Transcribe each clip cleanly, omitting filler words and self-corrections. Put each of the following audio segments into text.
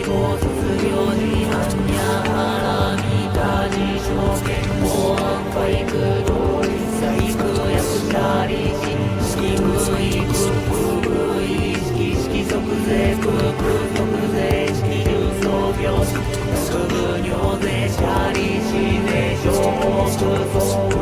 고 수수료지 않냐 하람이까지 쇼갱원 과이크도 사이크 약자리지 이그 부의 식기속세 극극속세 식기유소병 그분요대 자리시대 쇼크소우쇼크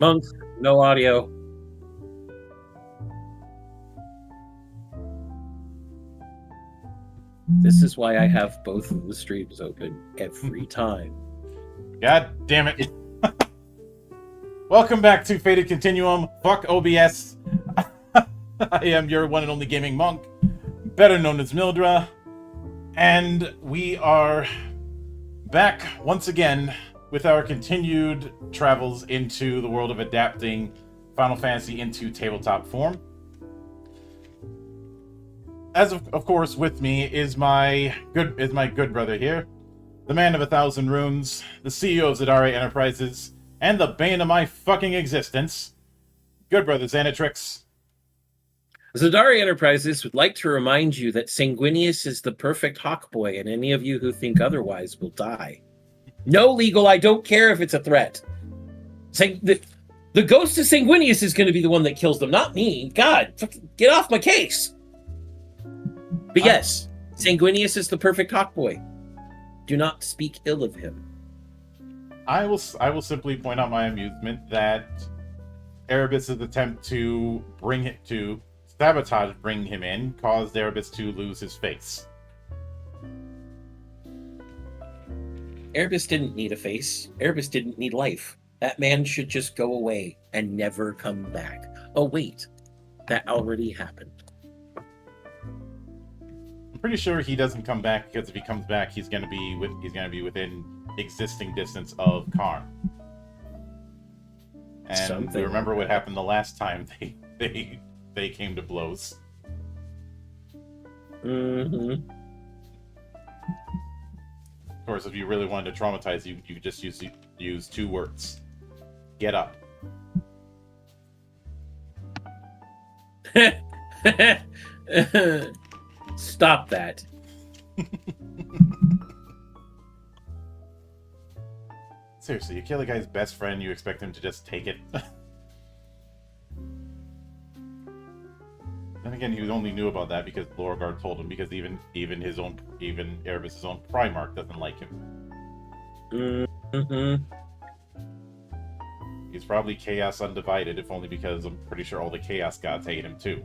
Month, no audio. This is why I have both of the streams open every time. God damn it. Welcome back to Fated Continuum. Fuck OBS. I am your one and only gaming monk, better known as Mildra. And we are back once again with our continued travels into the world of adapting Final Fantasy into tabletop form. As of course, with me is my good brother here, the man of 1,000 runes, the CEO of Zadari Enterprises, and the bane of my fucking existence, good brother Xanatrix. Zadari Enterprises would like to remind you that Sanguinius is the perfect hawkboy, and any of you who think otherwise will die. No, legal, I don't care if it's a threat. The ghost of Sanguinius is going to be the one that kills them, not me. God, get off my case. But yes, Sanguinius is the perfect hawkboy. Do not speak ill of him. I will simply point out my amusement that Erebus' attempt to bring him in caused Erebus to lose his face. Erebus didn't need a face. Erebus didn't need life. That man should just go away and never come back. Oh wait, that already happened. I'm pretty sure he doesn't come back because if he comes back, he's gonna be within existing distance of Karn. And we remember what happened the last time they came to blows. Mm-hmm. Of course, if you really wanted to traumatize you, you could just use 2 words. Get up. Stop that. Seriously, you kill a guy's best friend, you expect him to just take it? Then again, he only knew about that because Lorgar told him, because even Erebus' own Primarch doesn't like him. Mm-hmm. He's probably Chaos Undivided, if only because I'm pretty sure all the Chaos Gods hate him too.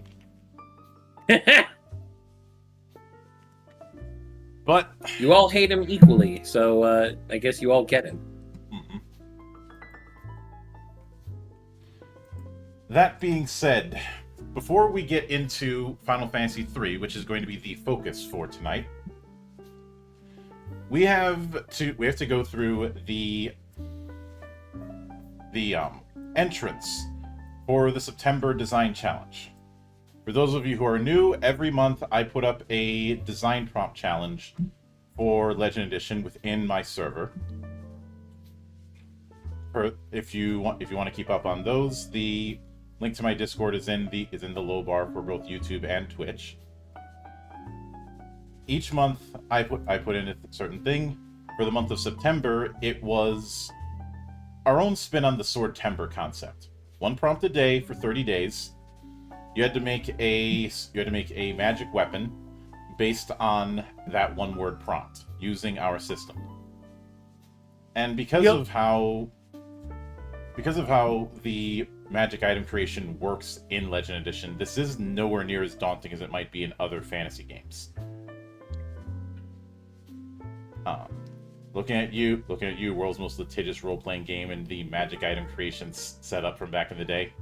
But you all hate him equally, so I guess you all get him. Mm-hmm. That being said, before we get into Final Fantasy III, which is going to be the focus for tonight, we have to go through the entrance for the September Design Challenge. For those of you who are new, every month I put up a design prompt challenge for Legend Edition within my server. If you want to keep up on those, the link to my Discord is in the low bar for both YouTube and Twitch. Each month I put in a certain thing. For the month of September, it was our own spin on the Sword Timber concept. 1 prompt a day for 30 days. You had to make a magic weapon based on that 1-word prompt using our system. And because of how the magic item creation works in Legend Edition, this is nowhere near as daunting as it might be in other fantasy games. Looking at you, world's most litigious role-playing game and the magic item creation setup from back in the day.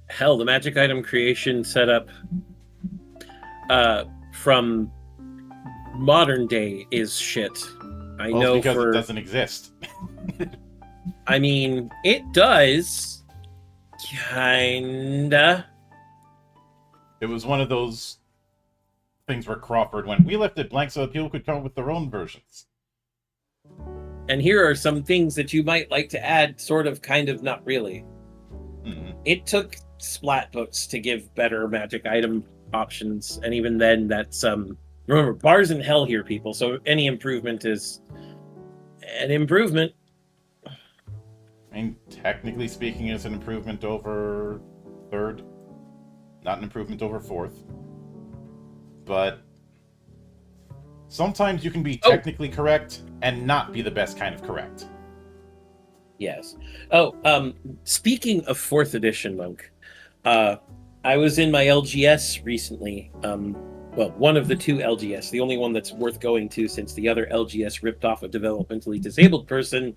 Hell, the magic item creation setup from modern day is shit. I know because it doesn't exist. I mean, it does. Kinda. It was one of those things where Crawford went, we left it blank so that people could come up with their own versions. And here are some things that you might like to add, sort of, kind of, not really. Mm-hmm. It took splat books to give better magic item options, and even then, that's remember, bars in hell here, people. So any improvement is an improvement. I mean, technically speaking, it's an improvement over 3rd, not an improvement over 4th. But sometimes you can be technically correct and not be the best kind of correct. Yes. Oh, speaking of 4th edition, Monk, I was in my LGS recently, Well, one of the two LGS, the only one that's worth going to since the other LGS ripped off a developmentally disabled person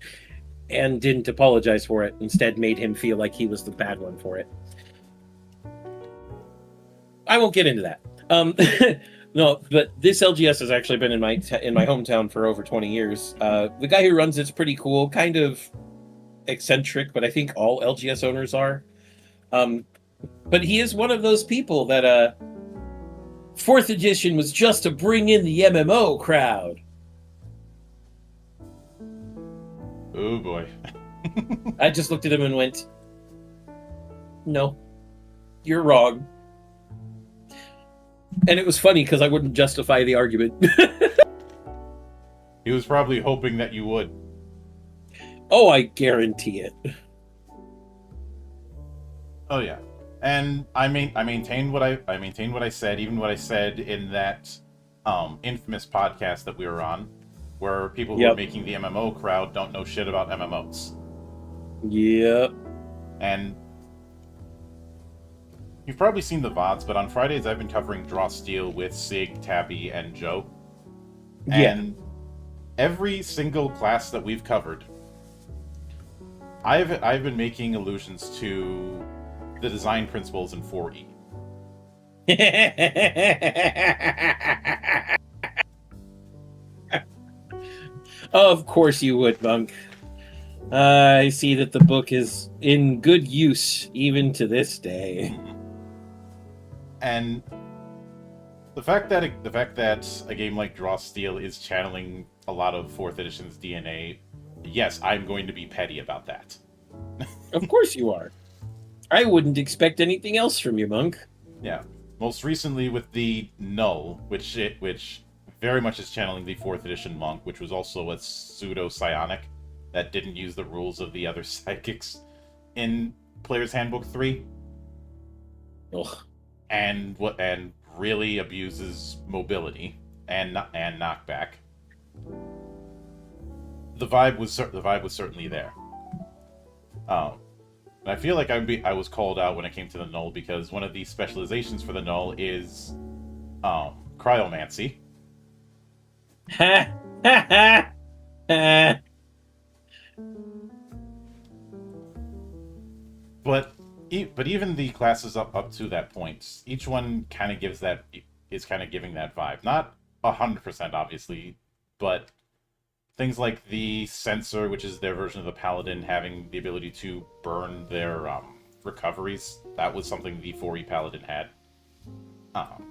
and didn't apologize for it. Instead, made him feel like he was the bad one for it. I won't get into that. No, but this LGS has actually been in my hometown for over 20 years. The guy who runs it's pretty cool, kind of eccentric, but I think all LGS owners are. But he is one of those people that 4th edition was just to bring in the MMO crowd. Oh boy. I just looked at him and went, no, you're wrong. And it was funny because I wouldn't justify the argument. He was probably hoping that you would. Oh, I guarantee it. Oh yeah. And I maintained what I said, even what I said in that infamous podcast that we were on, where people who are making the MMO crowd don't know shit about MMOs. Yep. And you've probably seen the VODs, but on Fridays I've been covering Draw Steel with Sig, Tabby, and Joe. And every single class that we've covered, I've been making allusions to the design principles in 4E. Of course you would, Monk. I see that the book is in good use even to this day. And the fact that a game like Draw Steel is channeling a lot of 4th edition's DNA, yes, I'm going to be petty about that. Of course you are. I wouldn't expect anything else from you, Monk. Yeah. Most recently with the Null, which very much is channeling the 4th edition Monk, which was also a pseudo-psionic that didn't use the rules of the other psychics in Player's Handbook 3. Ugh. And really abuses mobility and knockback. The vibe was certainly there. And I feel like I was called out when it came to the Null because one of the specializations for the Null is cryomancy. Ha ha ha ha. But even the classes up to that point, each one kind of giving that vibe. Not 100% obviously, but things like the Censor, which is their version of the Paladin, having the ability to burn their recoveries. That was something the 4E Paladin had. And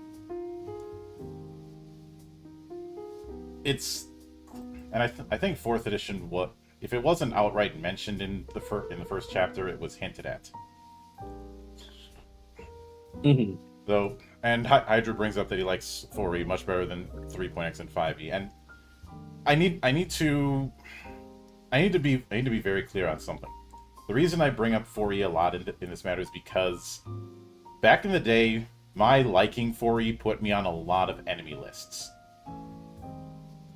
I think 4th edition, if it wasn't outright mentioned in the first chapter, it was hinted at. Mm-hmm. Though, and Hydra brings up that he likes 4E much better than 3.x and 5E, and I need to be very clear on something. The reason I bring up 4E a lot in this matter is because back in the day, my liking 4E put me on a lot of enemy lists.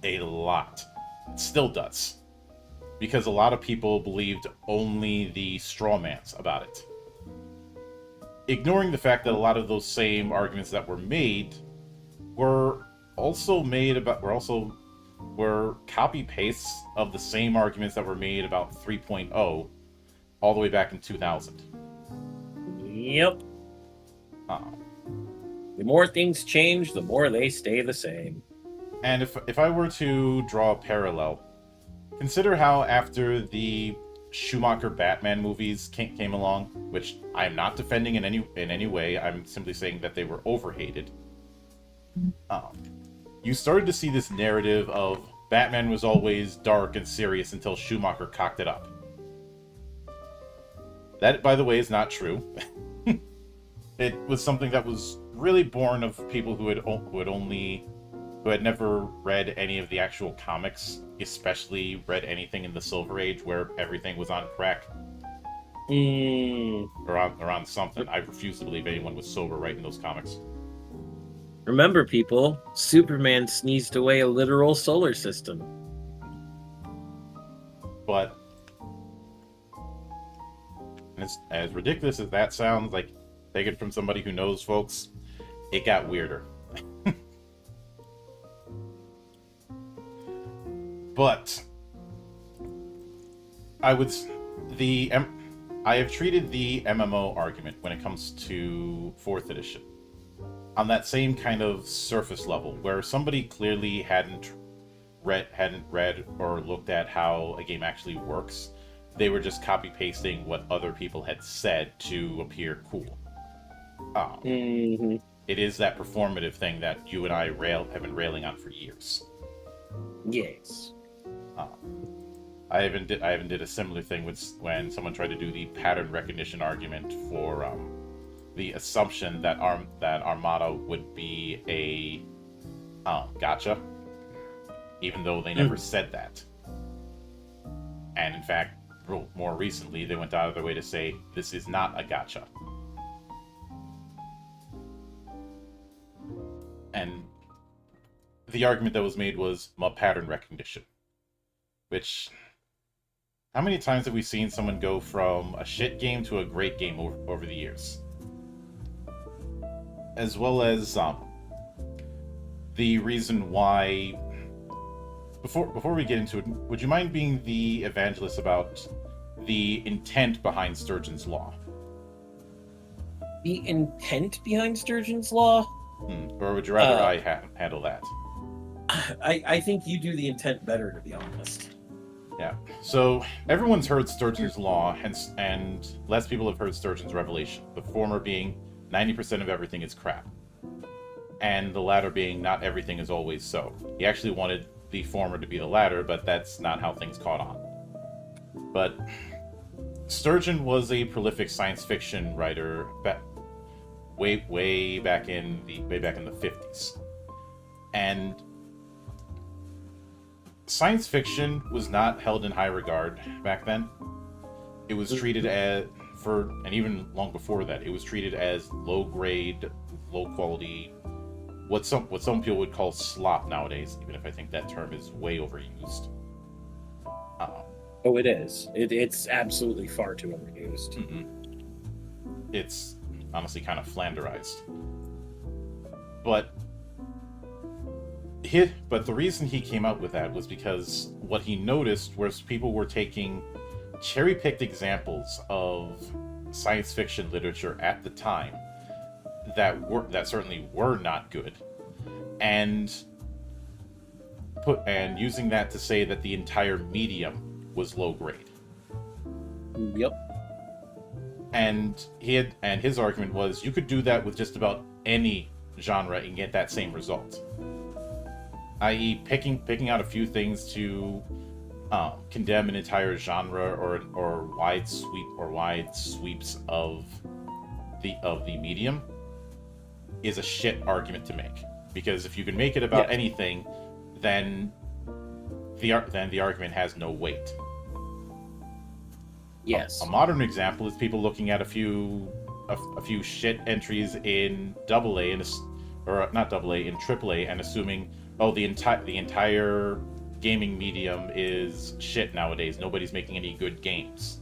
A lot. It still does. Because a lot of people believed only the strawmans about it. Ignoring the fact that a lot of those same arguments that were made were copy pastes of the same arguments that were made about 3.0 all the way back in 2000. Yep. The more things change, the more they stay the same. And if I were to draw a parallel, consider how after the Schumacher Batman movies came along, which I'm not defending in any way, I'm simply saying that they were overhated. You started to see this narrative of Batman was always dark and serious until Schumacher cocked it up. That, by the way, is not true. It was something that was really born of people who had never read any of the actual comics, especially read anything in the Silver Age where everything was on crack. Or on something. I refuse to believe anyone was sober writing those comics. Remember, people, Superman sneezed away a literal solar system. But as ridiculous as that sounds, like, take it from somebody who knows, folks, it got weirder. But I would the I have treated the MMO argument when it comes to 4th edition on that same kind of surface level, where somebody clearly hadn't read or looked at how a game actually works. They were just copy pasting what other people had said to appear cool. It is that performative thing that you and I have been railing on for years. Yes. I even did a similar thing when someone tried to do the pattern recognition argument for the assumption that Armada would be a gacha, even though they never said that. And in fact, more recently, they went out of their way to say this is not a gacha. And the argument that was made was pattern recognition, which, how many times have we seen someone go from a shit game to a great game over the years? As well as the reason why. Before we get into it, would you mind being the evangelist about the intent behind Sturgeon's Law? The intent behind Sturgeon's Law? Or would you rather I handle that? I think you do the intent better, to be honest. Yeah. So everyone's heard Sturgeon's Law, and less people have heard Sturgeon's Revelation. The former being 90% of everything is crap, and the latter being not everything is always so. He actually wanted the former to be the latter, but that's not how things caught on. But Sturgeon was a prolific science fiction writer way back in the 50s, and science fiction was not held in high regard back then. It was treated and even long before that, it was treated as low grade, low quality, what some people would call slop nowadays, even if I think that term is way overused. Oh, it is. It's absolutely far too overused. It's honestly kind of flanderized. But the reason he came up with that was because what he noticed was people were taking cherry-picked examples of science fiction literature at the time that certainly were not good, and using that to say that the entire medium was low grade. Yep. And his argument was you could do that with just about any genre and get that same result. I.e., picking out a few things to condemn an entire genre or wide sweeps of the medium is a shit argument to make, because if you can make it about anything, then the argument has no weight. Yes. A modern example is people looking at a few shit entries in AA in AAA and assuming, oh, the entire gaming medium is shit nowadays. Nobody's making any good games.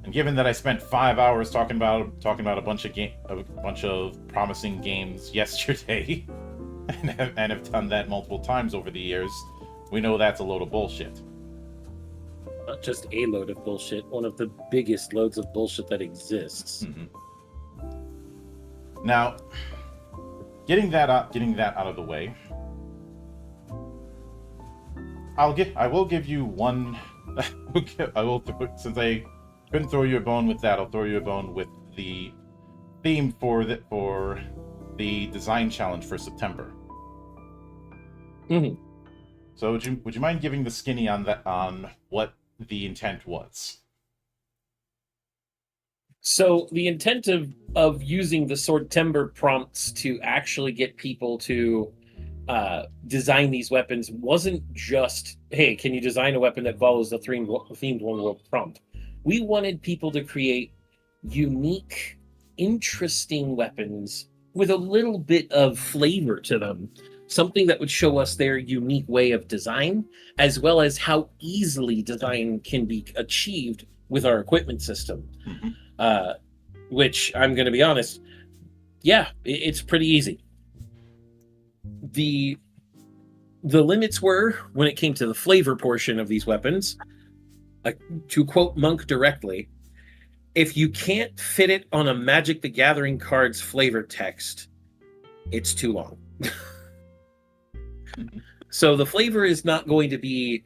And given that I spent 5 hours talking about a bunch of promising games yesterday, and have done that multiple times over the years, we know that's a load of bullshit. Not just a load of bullshit, one of the biggest loads of bullshit that exists. Now, getting that out of the way, I will give you one. Since I couldn't throw you a bone with that, I'll throw you a bone with the theme for the design challenge for September. So would you mind giving the skinny on what the intent was? So the intent of using the Swordtember prompts to actually get people to design these weapons wasn't just, hey, can you design a weapon that follows the themed One World prompt? We wanted people to create unique, interesting weapons with a little bit of flavor to them. Something that would show us their unique way of design, as well as how easily design can be achieved with our equipment system. Which, I'm going to be honest, it's pretty easy. the limits were, when it came to the flavor portion of these weapons, to quote Monk directly, if you can't fit it on a Magic the Gathering card's flavor text, it's too long. So the flavor is not going to be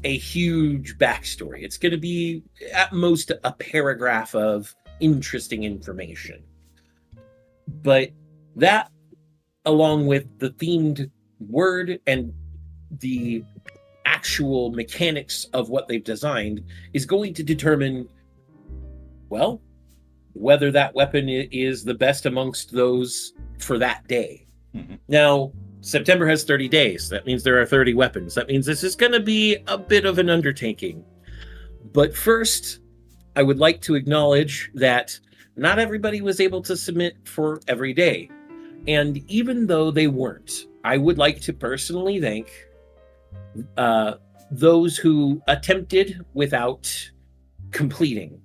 a huge backstory. It's going to be at most a paragraph of interesting information. But that, along with the themed word and the actual mechanics of what they've designed, is going to determine, well, whether that weapon is the best amongst those for that day. Mm-hmm. Now, September has 30 days. That means there are 30 weapons. That means this is going to be a bit of an undertaking. But first, I would like to acknowledge that not everybody was able to submit for every day. And even though they weren't, I would like to personally thank those who attempted without completing.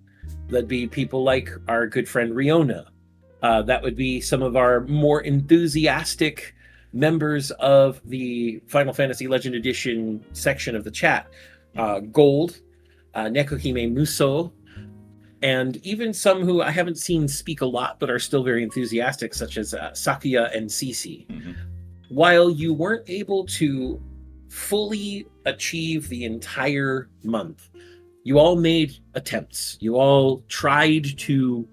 That'd be people like our good friend Riona. That would be some of our more enthusiastic members of the Final Fantasy Legend Edition section of the chat. Gold, Nekohime Muso, and even some who I haven't seen speak a lot but are still very enthusiastic, such as Sakuya and Cece. Mm-hmm. While you weren't able to fully achieve the entire month, you all made attempts. You all tried to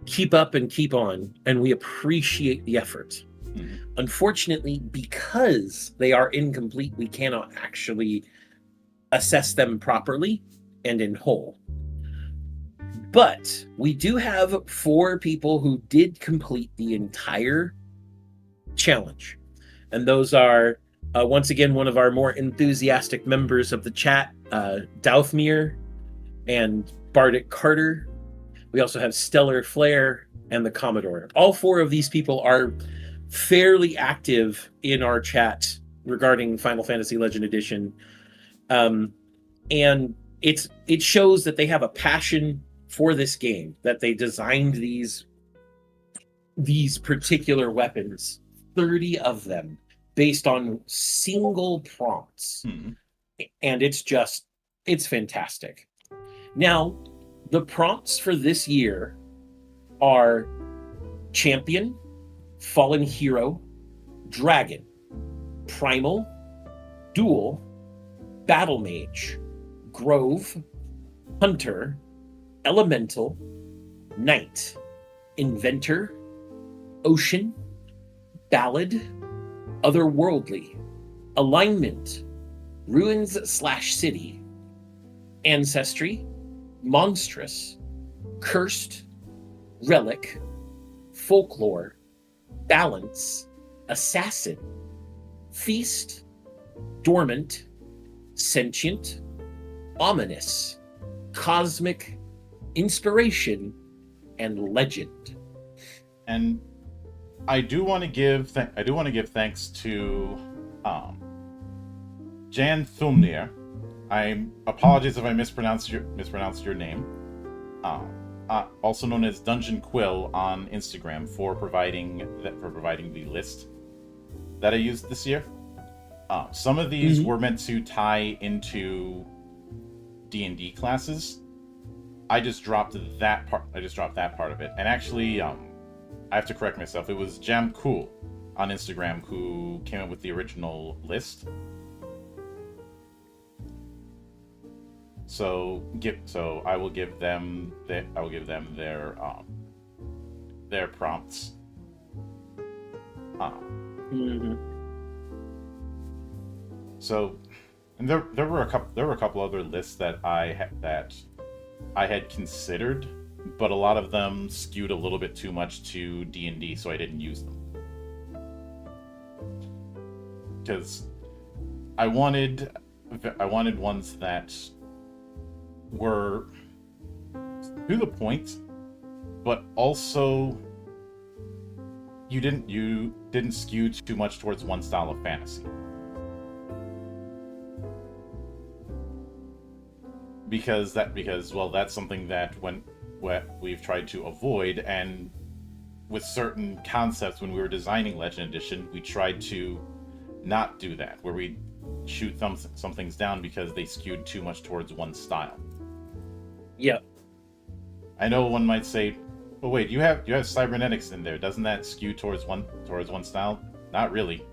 keep up and keep on, and we appreciate the effort. Mm-hmm. Unfortunately, because they are incomplete, we cannot actually assess them properly and in whole. But we do have 4 people who did complete the entire challenge. And those are, once again, one of our more enthusiastic members of the chat, Douthmere and Bardic Carter. We also have Stellar Flare and the Commodore. All 4 of these people are fairly active in our chat regarding Final Fantasy Legend Edition. And it shows that they have a passion for this game, that they designed these particular weapons, 30 of them, based on single prompts. Mm-hmm. And it's fantastic. Now, the prompts for this year are Champion, Fallen Hero, Dragon, Primal, Duel, Battle Mage, Grove, Hunter, Elemental, Knight, Inventor, Ocean, Ballad, Otherworldly, Alignment, Ruins/City, Ancestry, Monstrous, Cursed, Relic, Folklore, Balance, Assassin, Feast, Dormant, Sentient, Ominous, Cosmic, Inspiration, and Legend. And I do want to give thanks to Jan Thumnir. I apologize if I mispronounced your name. Also known as Dungeon Quill on Instagram, for providing the list that I used this year. Some of these were meant to tie into D&D classes. I just dropped that part of it. And actually, I have to correct myself. It was Jam Cool on Instagram who came up with the original list. So I will give them their prompts. So, and there were a couple other lists that I had considered, but a lot of them skewed a little bit too much to D&D, so I didn't use them. Because I wanted ones that were to the point, but also you didn't skew too much towards one style of fantasy. Because that's something that what we've tried to avoid, and with certain concepts when we were designing Legend Edition, we tried to not do that, where we shoot some things down because they skewed too much towards one style. Yeah. I know one might say, "Well, wait, you have cybernetics in there. Doesn't that skew towards one style?" Not really.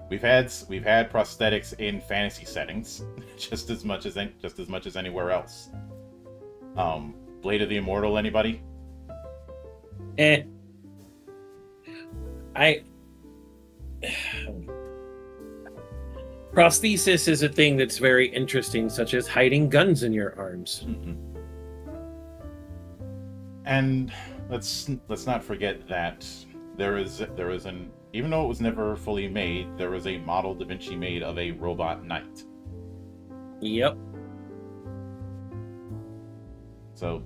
We've had prosthetics in fantasy settings, just as much as anywhere else. Blade of the Immortal, anybody? Prosthesis is a thing that's very interesting, such as hiding guns in your arms. Mm-hmm. And let's not forget that there is an, even though it was never fully made, there was a model Da Vinci made of a robot knight. Yep. So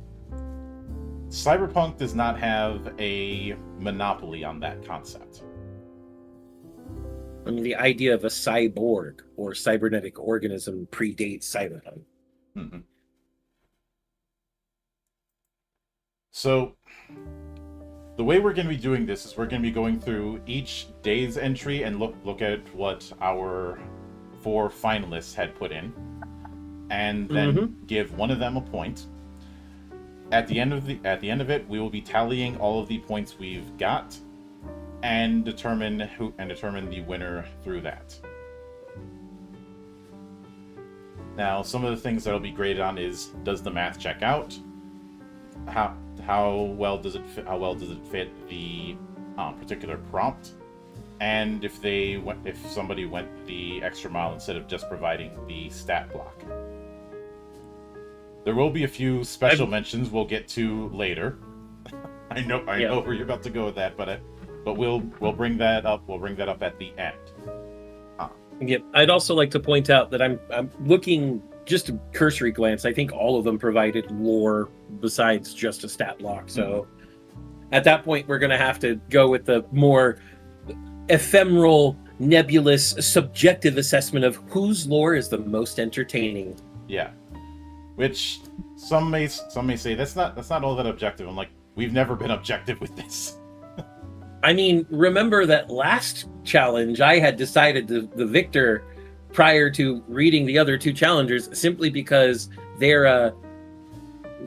Cyberpunk does not have a monopoly on that concept. I mean, the idea of a cyborg or cybernetic organism predates Cyberpunk. Mm-hmm. So the way we're going to be doing this is we're going to be going through each day's entry and look at what our 4 finalists had put in, and then give one of them a point. At the end of it, we will be tallying all of the points we've got and determine the winner through that. Now, some of the things that'll be graded on is, does the math check out? How well does it fit the particular prompt? And if somebody went the extra mile instead of just providing the stat block. There will be a few special mentions we'll get to later. I know where you're about to go with that, but we'll bring that up. We'll bring that up at the end. Yep. I'd also like to point out that I'm looking, just a cursory glance, I think all of them provided lore besides just a stat block. So at that point, we're going to have to go with the more ephemeral, nebulous, subjective assessment of whose lore is the most entertaining. Yeah. Which some may say that's not all that objective. I'm like, we've never been objective with this. I mean, remember that last challenge, I had decided the victor prior to reading the other 2 challengers simply because their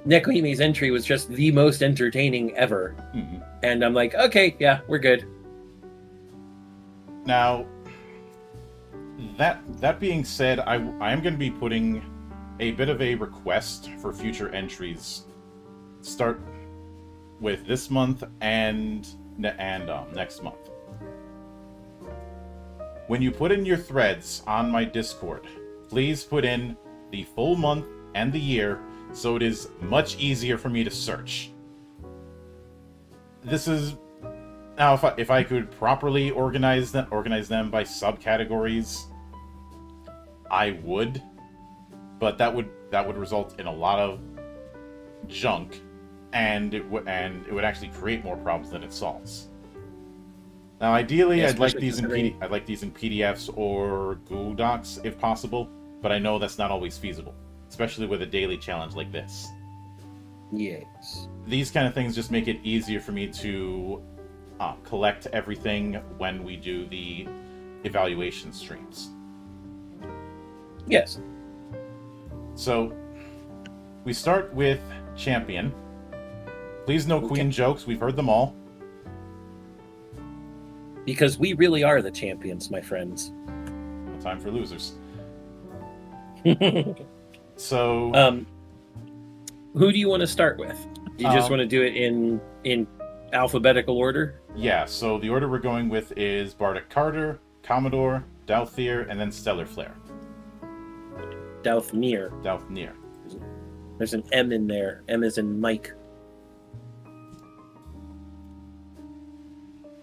Nekohimi's entry was just the most entertaining ever. Mm-hmm. And I'm like, okay, yeah, we're good. Now, that being said, I am going to be putting a bit of a request for future entries. Start with this month and next month. When you put in your threads on my Discord, please put in the full month and the year so it is much easier for me to search. This is now if I could properly organize them by subcategories, I would, but that would result in a lot of junk, and it would actually create more problems than it solves. Now, ideally, I'd like these in PDFs or Google Docs if possible, but I know that's not always feasible, especially with a daily challenge like this. Yes. These kind of things just make it easier for me to collect everything when we do the evaluation streams. Yes. So, we start with Champion. Please no Queen jokes, we've heard them all. Because we really are the champions, my friends. No time for losers. So... who do you want to start with? Do you just want to do it in alphabetical order? Yeah, so the order we're going with is Bardic Carter, Commodore, Douthier, and then Stellar Flare. Douthnir. Douthnir. There's an M in there. M is in Mike.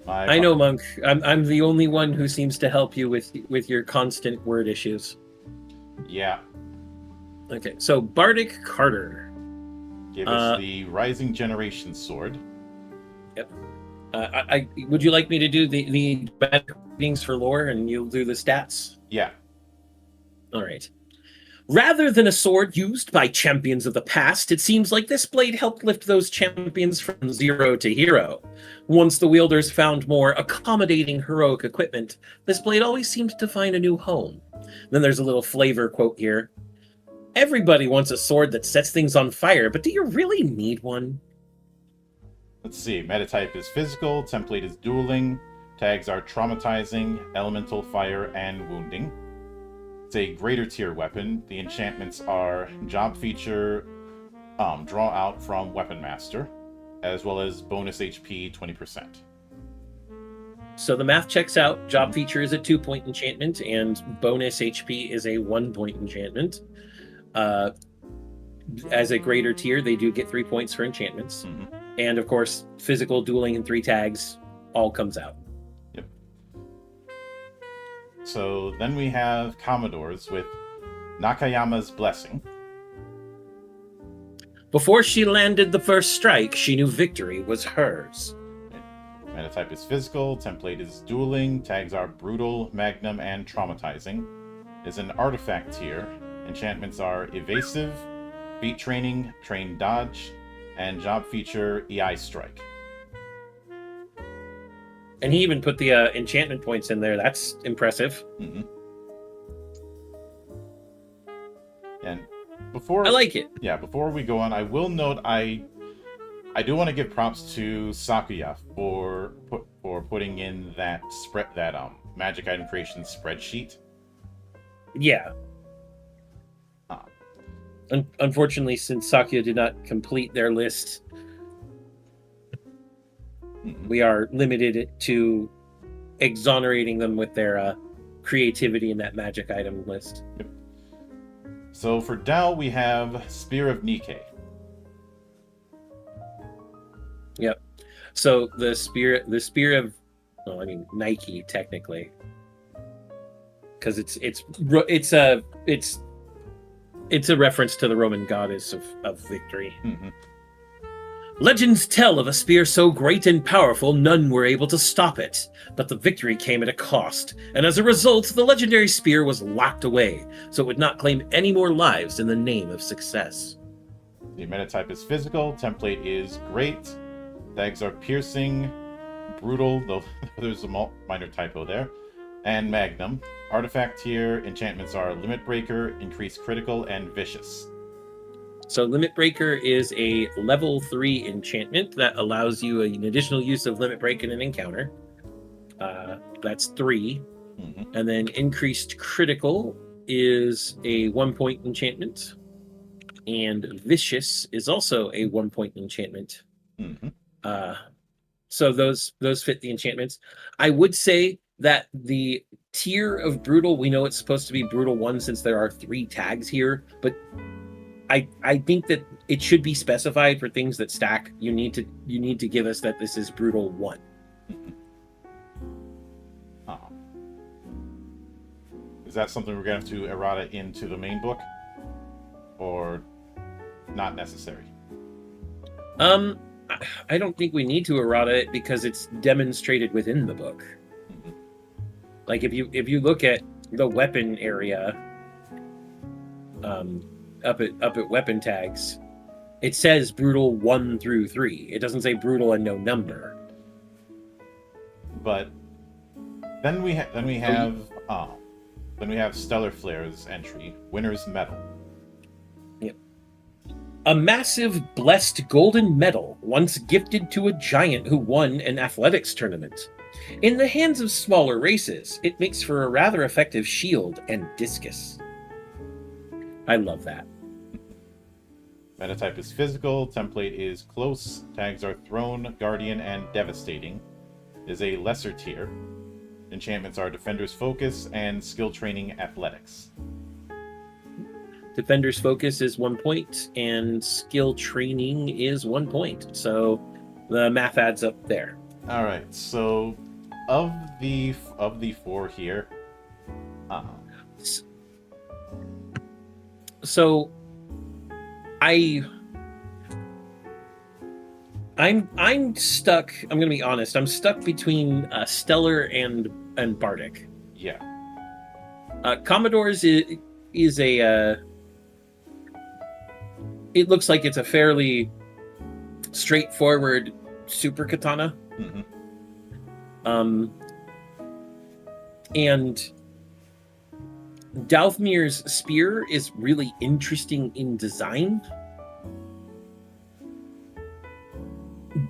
I know, Monk. I'm the only one who seems to help you with your constant word issues. Yeah. Okay, so Bardic Carter. Give us the Rising Generation Sword. Yep. Would you like me to do the readings for lore and you'll do the stats? Yeah. All right. Rather than a sword used by champions of the past, it seems like this blade helped lift those champions from zero to hero. Once the wielders found more accommodating heroic equipment, this blade always seemed to find a new home. Then there's a little flavor quote here. Everybody wants a sword that sets things on fire, but do you really need one? Let's see. Metatype is physical, template is dueling, tags are traumatizing, elemental, fire, and wounding. It's a greater tier weapon. The enchantments are job feature, draw out from Weapon Master, as well as bonus HP 20%. So the math checks out. Job feature is a 2-point enchantment, and bonus HP is a 1-point enchantment. As a greater tier, they do get 3 points for enchantments. Mm-hmm. And of course, physical, dueling, and 3 tags all comes out. Yep. So then we have Commodores with Nakayama's Blessing. Before she landed the first strike, she knew victory was hers. Metatype is physical, template is dueling, tags are brutal, magnum, and traumatizing. Is an artifact tier. Enchantments are evasive, feat training, train dodge, and job feature EI strike. And he even put the enchantment points in there. That's impressive. Mm-hmm. And before I like it. Yeah, before we go on, I will note I do want to give props to Sakuya for putting in that magic item creation spreadsheet. Yeah. Unfortunately, since Sakuya did not complete their list, we are limited to exonerating them with their creativity in that magic item list. Yep. So for Dao, we have Spear of Nikkei. Yep. So the spear of, well, I mean Nike technically, because it's a reference to the Roman goddess of victory. Mm-hmm. Legends tell of a spear so great and powerful none were able to stop it, but the victory came at a cost, and as a result, the legendary spear was locked away, so it would not claim any more lives in the name of success. The metatype is physical, template is great, tags are piercing, brutal, though there's a minor typo there, and magnum. Artifact tier, enchantments are limit breaker, increased critical, and vicious. So Limit Breaker is a level 3 enchantment that allows you an additional use of Limit Break in an encounter. That's 3. Mm-hmm. And then Increased Critical is a 1-point enchantment. And Vicious is also a 1-point enchantment. Mm-hmm. So those fit the enchantments. I would say that the tier of Brutal, we know it's supposed to be Brutal 1 since there are 3 tags here, but I think that it should be specified for things that stack. You need to give us that this is Brutal 1. Mm-hmm. Is that something we're going to have to errata into the main book? Or not necessary? I don't think we need to errata it because it's demonstrated within the book. Mm-hmm. Like if you look at the weapon area, up at weapon tags, it says Brutal 1 through 3. It doesn't say Brutal and no number. But then we have Stellar Flare's entry, Winner's Medal. Yep. A massive blessed golden medal once gifted to a giant who won an athletics tournament. In the hands of smaller races, it makes for a rather effective shield and discus. I love that. Metatype is physical, template is close, tags are thrown, guardian, and devastating. Is a lesser tier. Enchantments are Defender's Focus and Skill Training Athletics. Defender's Focus is 1 point, and Skill Training is 1 point. So the math adds up there. All right. So of the 4 here, so I'm stuck. I'm gonna be honest. I'm stuck between Stellar and Bardic. Yeah. Commodore's is a it looks like it's a fairly straightforward super katana. Mm-hmm. And Dalthmir's spear is really interesting in design,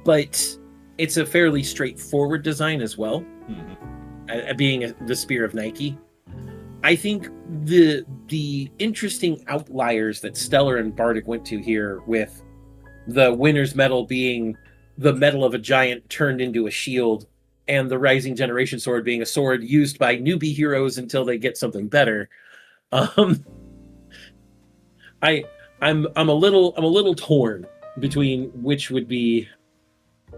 but it's a fairly straightforward design as well, being the spear of Nike. I think the interesting outliers that Stellar and Bardic went to here, with the winner's medal being the medal of a giant turned into a shield, and the Rising Generation sword being a sword used by newbie heroes until they get something better. I'm a little torn between which would be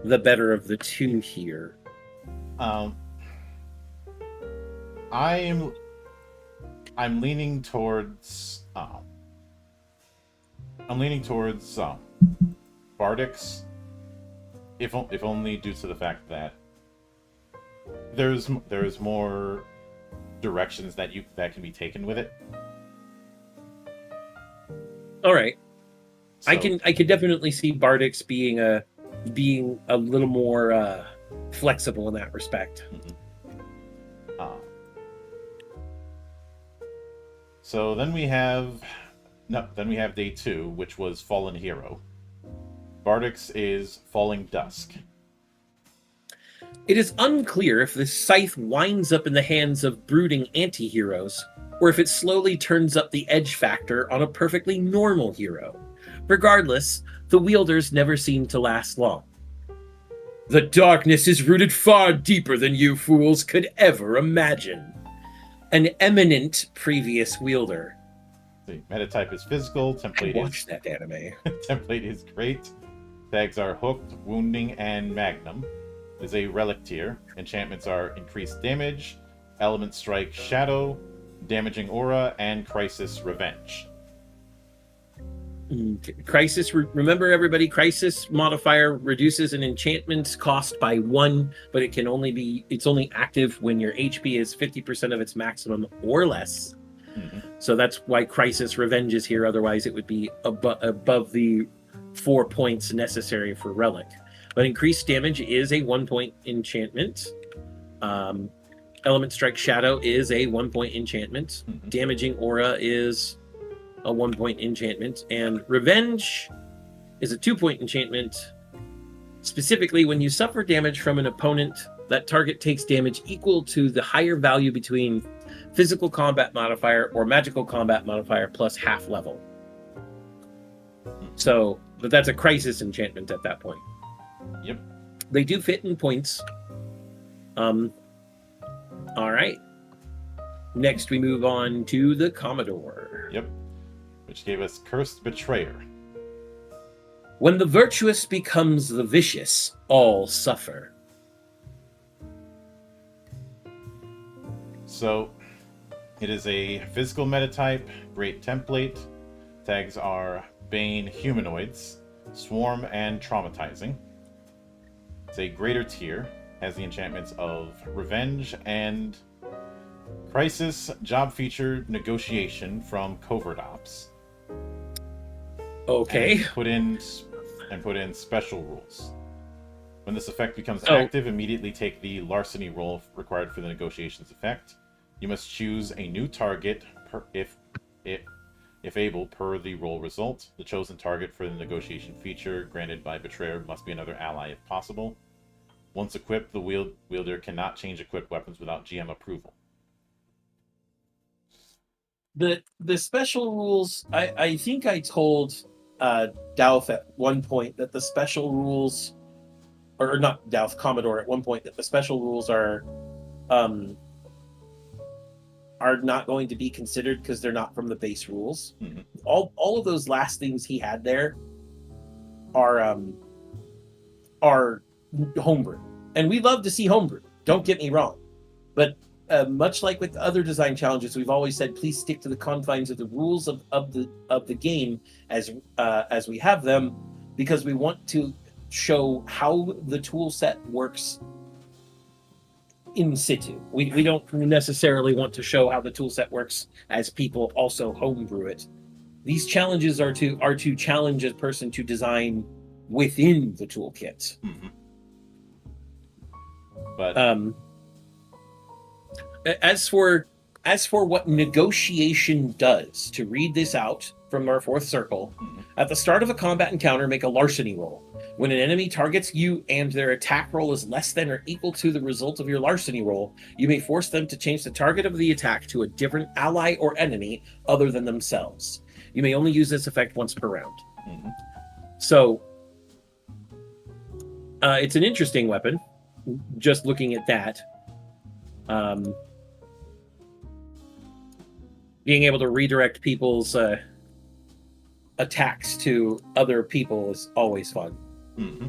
the better of the two here. I'm leaning towards Bardic's, if only due to the fact that there's more directions that can be taken with it. All right, So, I can definitely see Bardic's being a little more flexible in that respect. So then we have day 2, which was Fallen Hero. Bardic's is Falling Dusk. It is unclear if this scythe winds up in the hands of brooding anti-heroes, or if it slowly turns up the edge factor on a perfectly normal hero. Regardless, the wielders never seem to last long. The darkness is rooted far deeper than you fools could ever imagine. An eminent previous wielder. The metatype is physical. Template Watch that anime. Template is great. Tags are Hooked, Wounding, and Magnum. Is a relic tier. Enchantments are Increased Damage, Element Strike, Shadow, Damaging Aura, and Crisis Revenge. Crisis, remember everybody, Crisis modifier reduces an enchantment's cost by 1, but it's only active when your HP is 50% of its maximum or less. So that's why Crisis Revenge is here. Otherwise it would be above the 4 points necessary for relic. But increased damage is a 1-point enchantment. Element Strike Shadow is a 1-point enchantment. Damaging Aura is a 1-point enchantment, and Revenge is a 2-point enchantment. Specifically, when you suffer damage from an opponent, that target takes damage equal to the higher value between physical combat modifier or magical combat modifier plus half level. So, but that's a crisis enchantment at that point. Yep. They do fit in points. All right. Next, we move on to the Commodore. Yep. Which gave us Cursed Betrayer. When the virtuous becomes the vicious, all suffer. So, it is a physical metatype, great template. Tags are Bane Humanoids, Swarm, and Traumatizing. It's a greater tier, has the enchantments of Revenge and Crisis, job feature Negotiation from Covert Ops. Okay. And put in special rules. When this effect becomes active, immediately take the larceny roll required for the negotiations effect. You must choose a new target if able per the roll result. The chosen target for the negotiation feature granted by Betrayer must be another ally if possible. Once equipped, the wielder cannot change equipped weapons without GM approval. The special rules, I think I told Douth at one point that the special rules, or not Douth, Commodore at one point, that the special rules are not going to be considered because they're not from the base rules. Mm-hmm. All of those last things he had there are homebrew, and we love to see homebrew. Don't get me wrong, but much like with other design challenges, we've always said please stick to the confines of the rules of the game as we have them, because we want to show how the tool set works in situ. We don't necessarily want to show how the tool set works as people also homebrew it. These challenges are to challenge a person to design within the toolkit. Mm-hmm. But as for what negotiation does, to read this out from our fourth circle, at the start of a combat encounter, make a larceny roll. When an enemy targets you and their attack roll is less than or equal to the result of your larceny roll, you may force them to change the target of the attack to a different ally or enemy other than themselves. You may only use this effect once per round. Mm-hmm. So, it's an interesting weapon, just looking at that. Being able to redirect people's attacks to other people is always fun. Mm-hmm.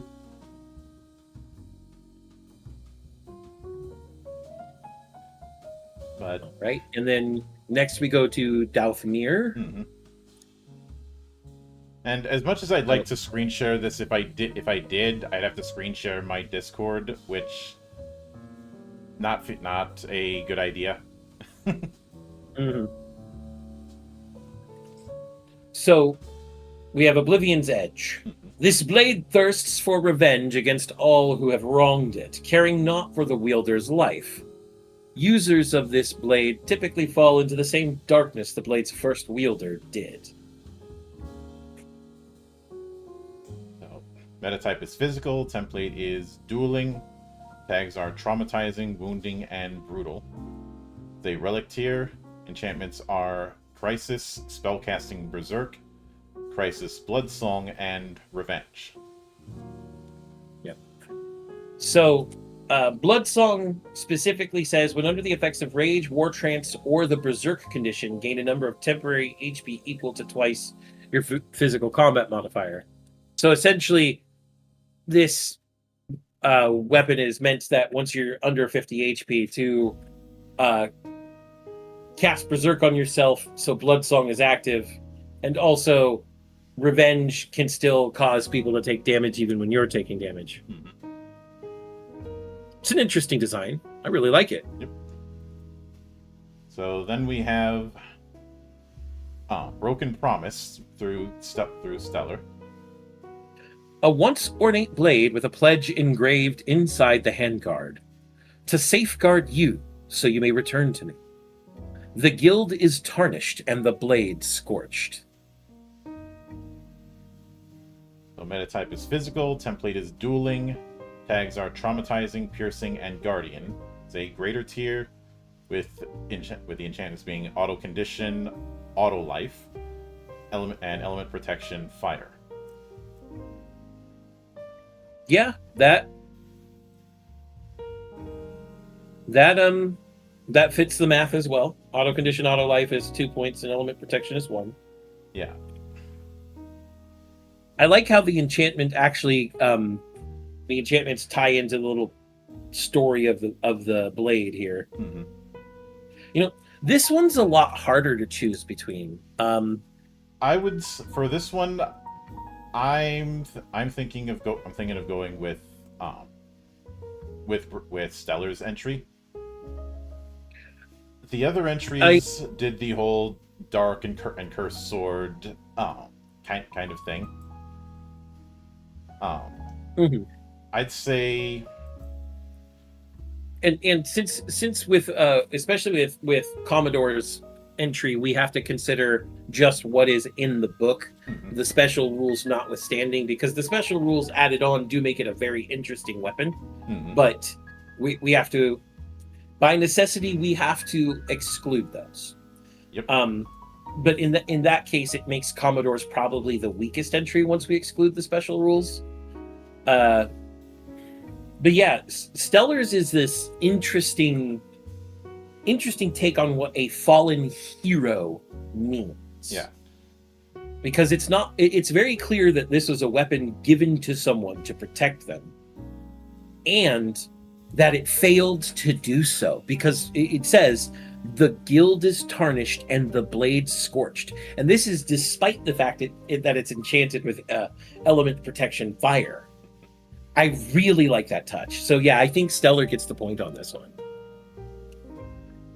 But right, and then next we go to Dathomir. Mm-hmm. And as much as I'd like to screen share this, if I did, I'd have to screen share my Discord, which not a good idea. Mm-hmm. So we have Oblivion's Edge. This blade thirsts for revenge against all who have wronged it, caring not for the wielder's life. Users of this blade typically fall into the same darkness the blade's first wielder did. So, metatype is physical, template is dueling, tags are traumatizing, wounding, and brutal. The relic tier, enchantments are Crisis, Spellcasting Berserk, Crisis Bloodsong, and Revenge. Yep. So, Bloodsong specifically says, when under the effects of Rage, War Trance, or the Berserk condition, gain a number of temporary HP equal to twice your physical combat modifier. So essentially, this weapon is meant that once you're under 50 HP to cast Berserk on yourself, so Bloodsong is active, and also Revenge can still cause people to take damage even when you're taking damage. Mm-hmm. It's an interesting design. I really like it. Yep. So then we have Broken Promise through Stellar. A once ornate blade with a pledge engraved inside the handguard. To safeguard you, so you may return to me. The guild is tarnished and the blade scorched. So metatype is physical, template is dueling, tags are traumatizing, piercing, and guardian. It's a greater tier with the enchantments being auto condition, auto life, element protection, fire. Yeah, that fits the math as well. Auto condition, auto life is 2 points, and element protection is 1. Yeah. I like how the enchantment actually, the enchantments tie into the little story of the blade here. Mm-hmm. You know, this one's a lot harder to choose between. I would, for this one, I'm thinking of going with Stellar's entry. The other entries did the whole dark and cursed sword kind of thing. Mm-hmm. I'd say, and since with especially with Commodore's entry, we have to consider just what is in the book, mm-hmm. the special rules notwithstanding, because the special rules added on do make it a very interesting weapon. Mm-hmm. But we have to, by necessity, we have to exclude those. Yep. But in that case, it makes Commodore's probably the weakest entry once we exclude the special rules. But yeah, Stellar's is this interesting take on what a fallen hero means. Yeah. Because it's very clear that this was a weapon given to someone to protect them, and that it failed to do so, because it says the guild is tarnished and the blade scorched, and this is despite the fact that it's enchanted with element protection fire. I really like that touch. So yeah, I think Stellar gets the point on this one.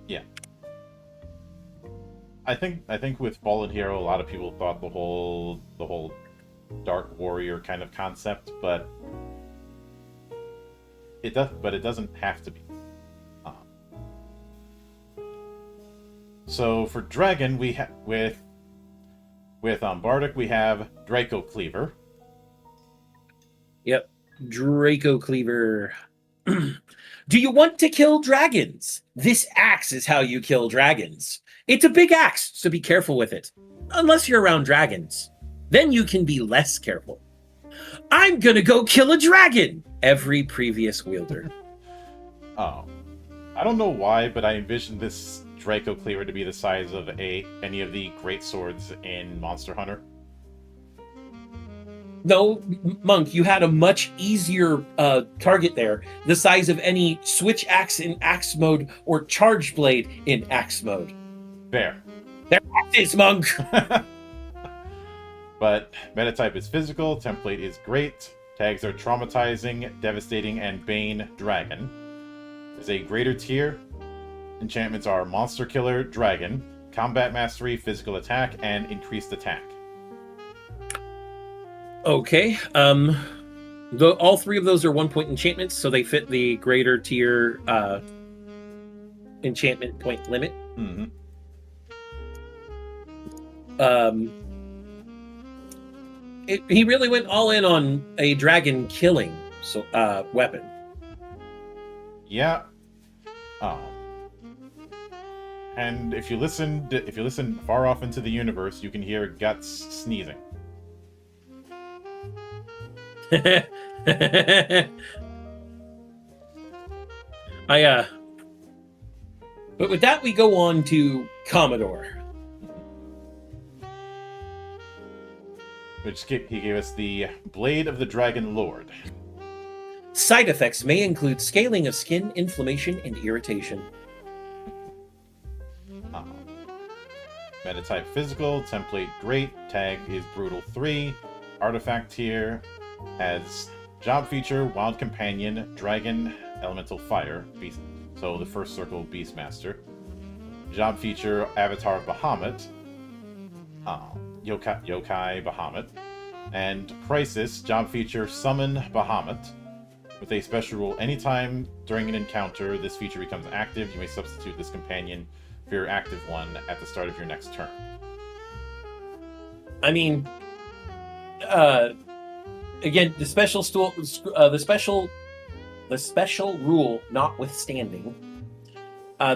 Yeah. I think with Fallen Hero, a lot of people thought the whole Dark Warrior kind of concept, but it doesn't have to be. Um, so for Dragon, we have with Bardic we have Draco Cleaver. Yep. Draco Cleaver. Do you want to kill dragons? This axe is how you kill dragons. It's a big axe, so be careful with it. Unless you're around dragons. Then you can be less careful. I'm gonna go kill a dragon! Every previous wielder. Oh, I don't know why, but I envisioned this Draco Cleaver to be the size of any of the great swords in Monster Hunter. No, Monk, you had a much easier target there. The size of any switch axe in axe mode or charge blade in axe mode. Fair. There it is, Monk! But meta-type is physical, template is great, tags are traumatizing, devastating, and bane dragon. There's a greater tier. Enchantments are monster killer, dragon, combat mastery, physical attack, and increased attack. Okay. All three of those are 1-point enchantments, so they fit the greater tier enchantment point limit. Mm-hmm. He really went all in on a dragon killing weapon. Yeah. And if you listen far off into the universe, you can hear Guts sneezing. But with that, we go on to Commodore. Which he gave us the Blade of the Dragon Lord. Side effects may include scaling of skin, inflammation, and irritation. Meta-type physical, template great, tag is brutal 3, artifact tier has job feature, wild companion, dragon, elemental fire, beast. So the first circle Beastmaster. Job feature, avatar of Bahamut, yokai Bahamut, and crisis job feature, summon Bahamut. With a special rule, anytime during an encounter this feature becomes active, you may substitute this companion for your active one at the start of your next turn. I mean, again, the special rule notwithstanding,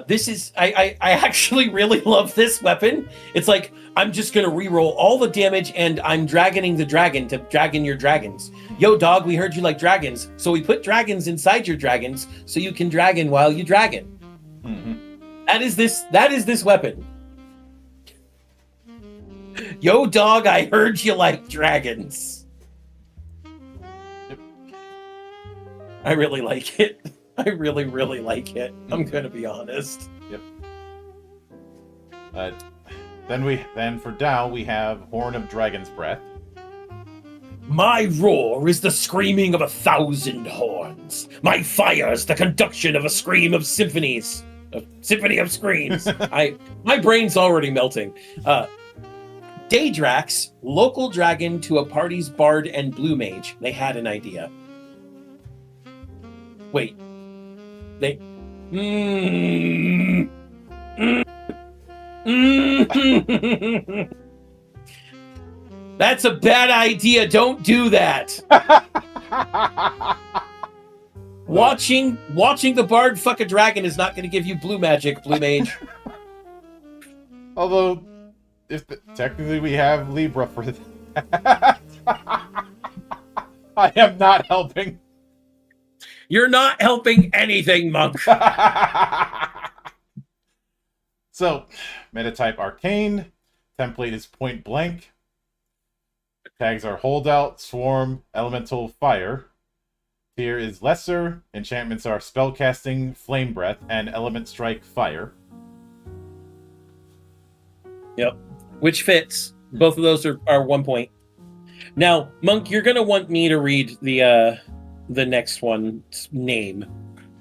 this is I actually really love this weapon. It's like I'm just gonna reroll all the damage, and I'm dragoning the dragon to dragon your dragons. Yo, dog, we heard you like dragons, so we put dragons inside your dragons so you can dragon while you dragon. Mm-hmm. That is this weapon. Yo, dog, I heard you like dragons. Yep. I really like it. I really, really like it. I'm gonna be honest. Yep. Then for Dao we have Horn of Dragon's Breath. My roar is the screaming of 1,000 horns. My fire is the conduction of a scream of symphonies. A symphony of screams. My brain's already melting. Daydrax, local dragon to a party's bard and blue mage. They had an idea. Wait. They... That's a bad idea. Don't do that. Watching the bard fuck a dragon is not going to give you blue magic, blue mage. Although, technically we have Libra for that. I am not helping. You're not helping anything, Monk. So, meta-type Arcane. Template is Point Blank. Tags are Holdout, Swarm, Elemental Fire. Tier is Lesser. Enchantments are Spellcasting, Flame Breath, and Element Strike Fire. Yep. Which fits. Both of those are 1 point. Now, Monk, you're going to want me to read the next one's name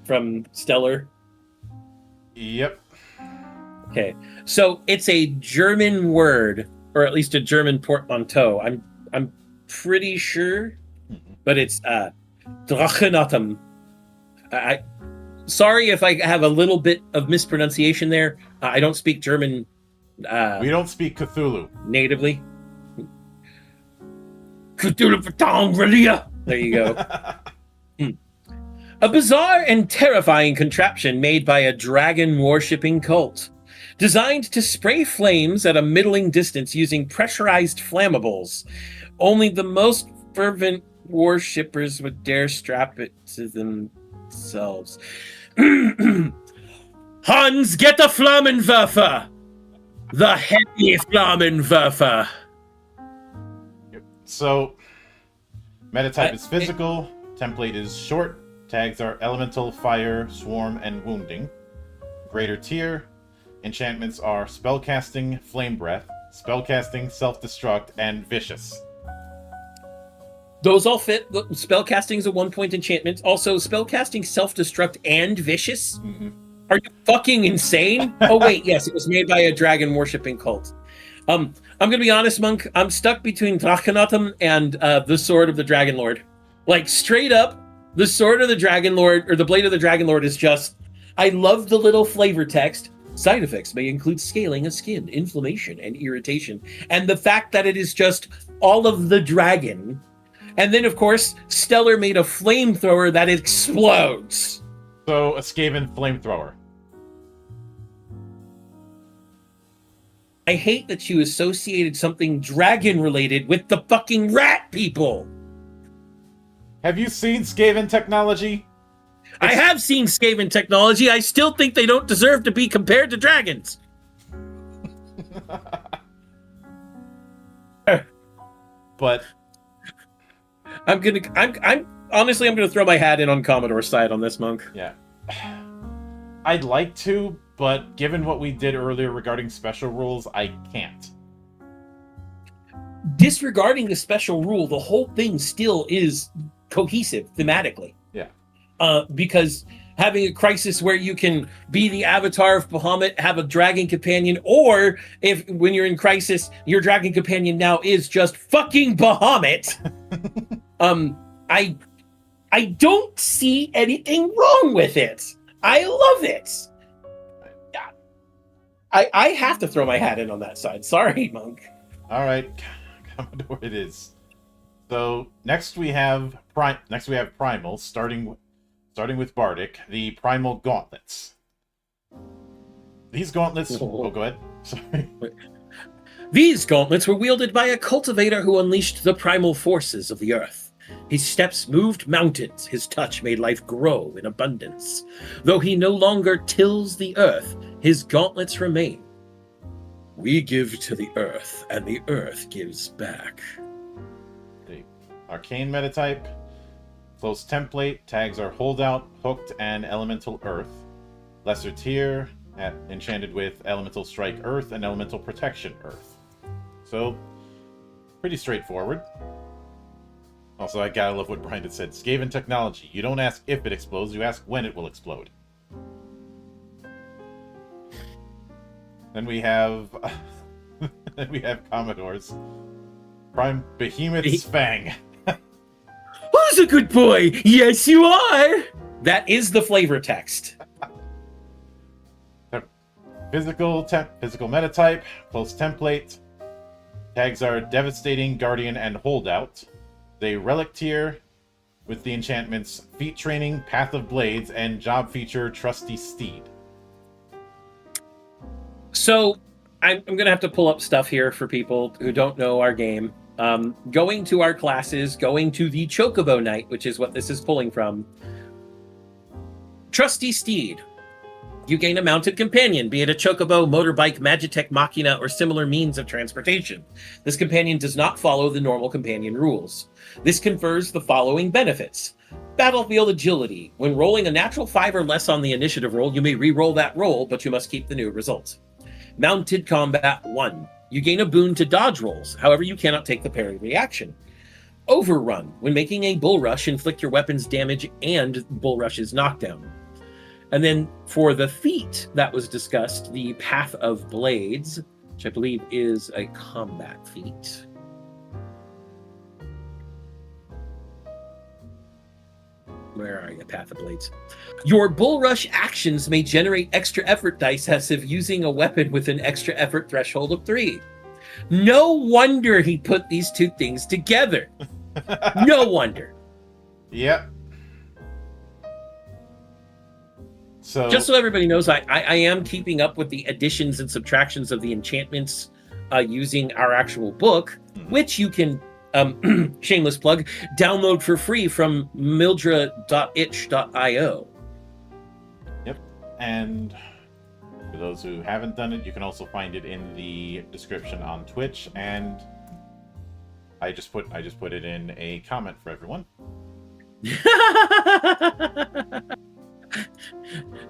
from Stellar. Yep. Okay, so it's a German word, or at least a German portmanteau. I'm pretty sure, but it's Drachenatum. I sorry if I have a little bit of mispronunciation there. I don't speak German. We don't speak Cthulhu Natively. Cthulhu. There you go. A bizarre and terrifying contraption made by a dragon-worshipping cult, designed to spray flames at a middling distance using pressurized flammables. Only the most fervent worshippers would dare strap it to themselves. Hans, get the Flammenwerfer! The heavy Flammenwerfer! So, meta type is physical, template is short, tags are elemental, fire, swarm, and wounding. Greater tier, enchantments are spellcasting, flame breath, spellcasting, self-destruct, and vicious. Those all fit. Spellcasting is a 1-point enchantment. Also, spellcasting, self-destruct, and vicious? Mm-hmm. Are you fucking insane? Oh, wait, yes, it was made by a dragon-worshipping cult. I'm gonna be honest, Monk. I'm stuck between Drachenatum and the Sword of the Dragon Lord. Like, straight up, the Sword of the Dragon Lord, or the Blade of the Dragon Lord is just... I love the little flavor text. Side effects may include scaling of skin, inflammation, and irritation. And the fact that it is just all of the dragon. And then, of course, Stellar made a flamethrower that explodes. So, a Skaven flamethrower. I hate that you associated something dragon-related with the fucking rat people. Have you seen Skaven technology? I have seen Skaven technology. I still think they don't deserve to be compared to dragons. But I'm honestly gonna throw my hat in on Commodore's side on this, Monk. yeah. I'd like to, but given what we did earlier regarding special rules, I can't. Disregarding the special rule, the whole thing still is cohesive thematically. Yeah. Because having a crisis where you can be the avatar of Bahamut, have a dragon companion, or if when you're in crisis, your dragon companion now is just fucking Bahamut. I don't see anything wrong with it. I love it. I have to throw my hat in on that side. Sorry, Monk. All right, Commodore, it is. So next we have primals, starting with Bardic, the primal gauntlets. These gauntlets. Oh, go ahead. Sorry. These gauntlets were wielded by a cultivator who unleashed the primal forces of the earth. His steps moved mountains, his touch made life grow in abundance. Though he no longer tills the earth, his gauntlets remain. We give to the earth, and the earth gives back. The arcane metatype, close template, tags are holdout, hooked, and elemental earth. Lesser tier, enchanted with elemental strike earth and elemental protection earth. So, pretty straightforward. Also, I gotta love what Brian had said. Skaven technology. You don't ask if it explodes, you ask when it will explode. Then we have... then we have Commodore's Prime Behemoth's Fang. Who's a good boy? Yes, you are! That is the flavor text. Physical metatype, close template. Tags are Devastating, Guardian, and Holdout. They relic tier with the enchantments Feat Training, Path of Blades, and job feature Trusty Steed. So, I'm going to have to pull up stuff here for people who don't know our game. Going to our classes, going to the Chocobo Knight, which is what this is pulling from. Trusty Steed. You gain a mounted companion, be it a chocobo, motorbike, magitech, machina, or similar means of transportation. This companion does not follow the normal companion rules. This confers the following benefits. Battlefield agility. When rolling a natural 5 or less on the initiative roll, you may re-roll that roll, but you must keep the new result. Mounted combat 1. You gain a boon to dodge rolls, however you cannot take the parry reaction. Overrun. When making a bull rush, inflict your weapon's damage and bull rush's knockdown. And then for the feat that was discussed, the Path of Blades, which I believe is a combat feat. Where are you, Path of Blades? Your Bull Rush actions may generate extra effort dice as if using a weapon with an extra effort threshold of 3. No wonder he put these two things together. No wonder. Yep. So, just so everybody knows, I am keeping up with the additions and subtractions of the enchantments using our actual book, which you can, shameless plug, download for free from mildra.itch.io. Yep. And for those who haven't done it, you can also find it in the description on Twitch, and I just put it in a comment for everyone.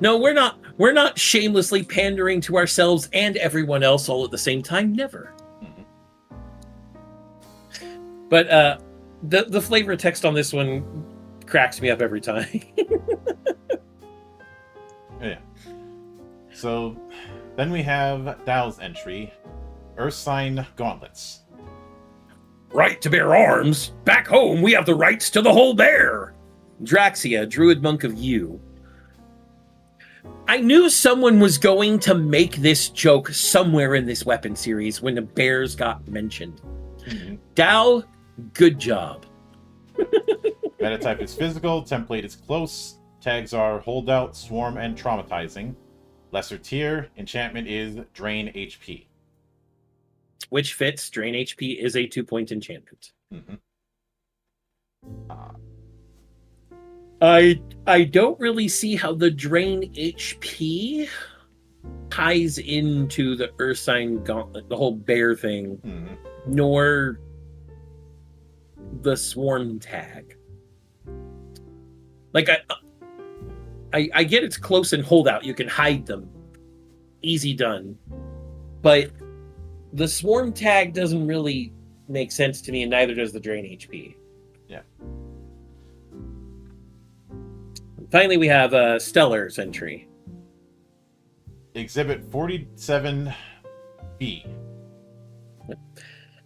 No, we're not shamelessly pandering to ourselves and everyone else all at the same time. Never. But the flavor of text on this one cracks me up every time. Yeah. So then we have Dow's entry, Earthsign Gauntlets. Right to bear arms. Back home, we have the rights to the whole bear. Draxia, Druid Monk of Yu. I knew someone was going to make this joke somewhere in this weapon series when the bears got mentioned. Dow, good job. Meta type is physical, template is close, tags are holdout, swarm, and traumatizing. Lesser tier, enchantment is drain HP. Which fits. Drain HP is a 2-point enchantment. I don't really see how the drain HP ties into the Earthsign Gauntlet, the whole bear thing, nor the swarm tag. Like I get it's close and holdout. You can hide them. Easy done. But the swarm tag doesn't really make sense to me, and neither does the drain HP. Yeah. Finally, we have Stellar's entry. Exhibit 47B.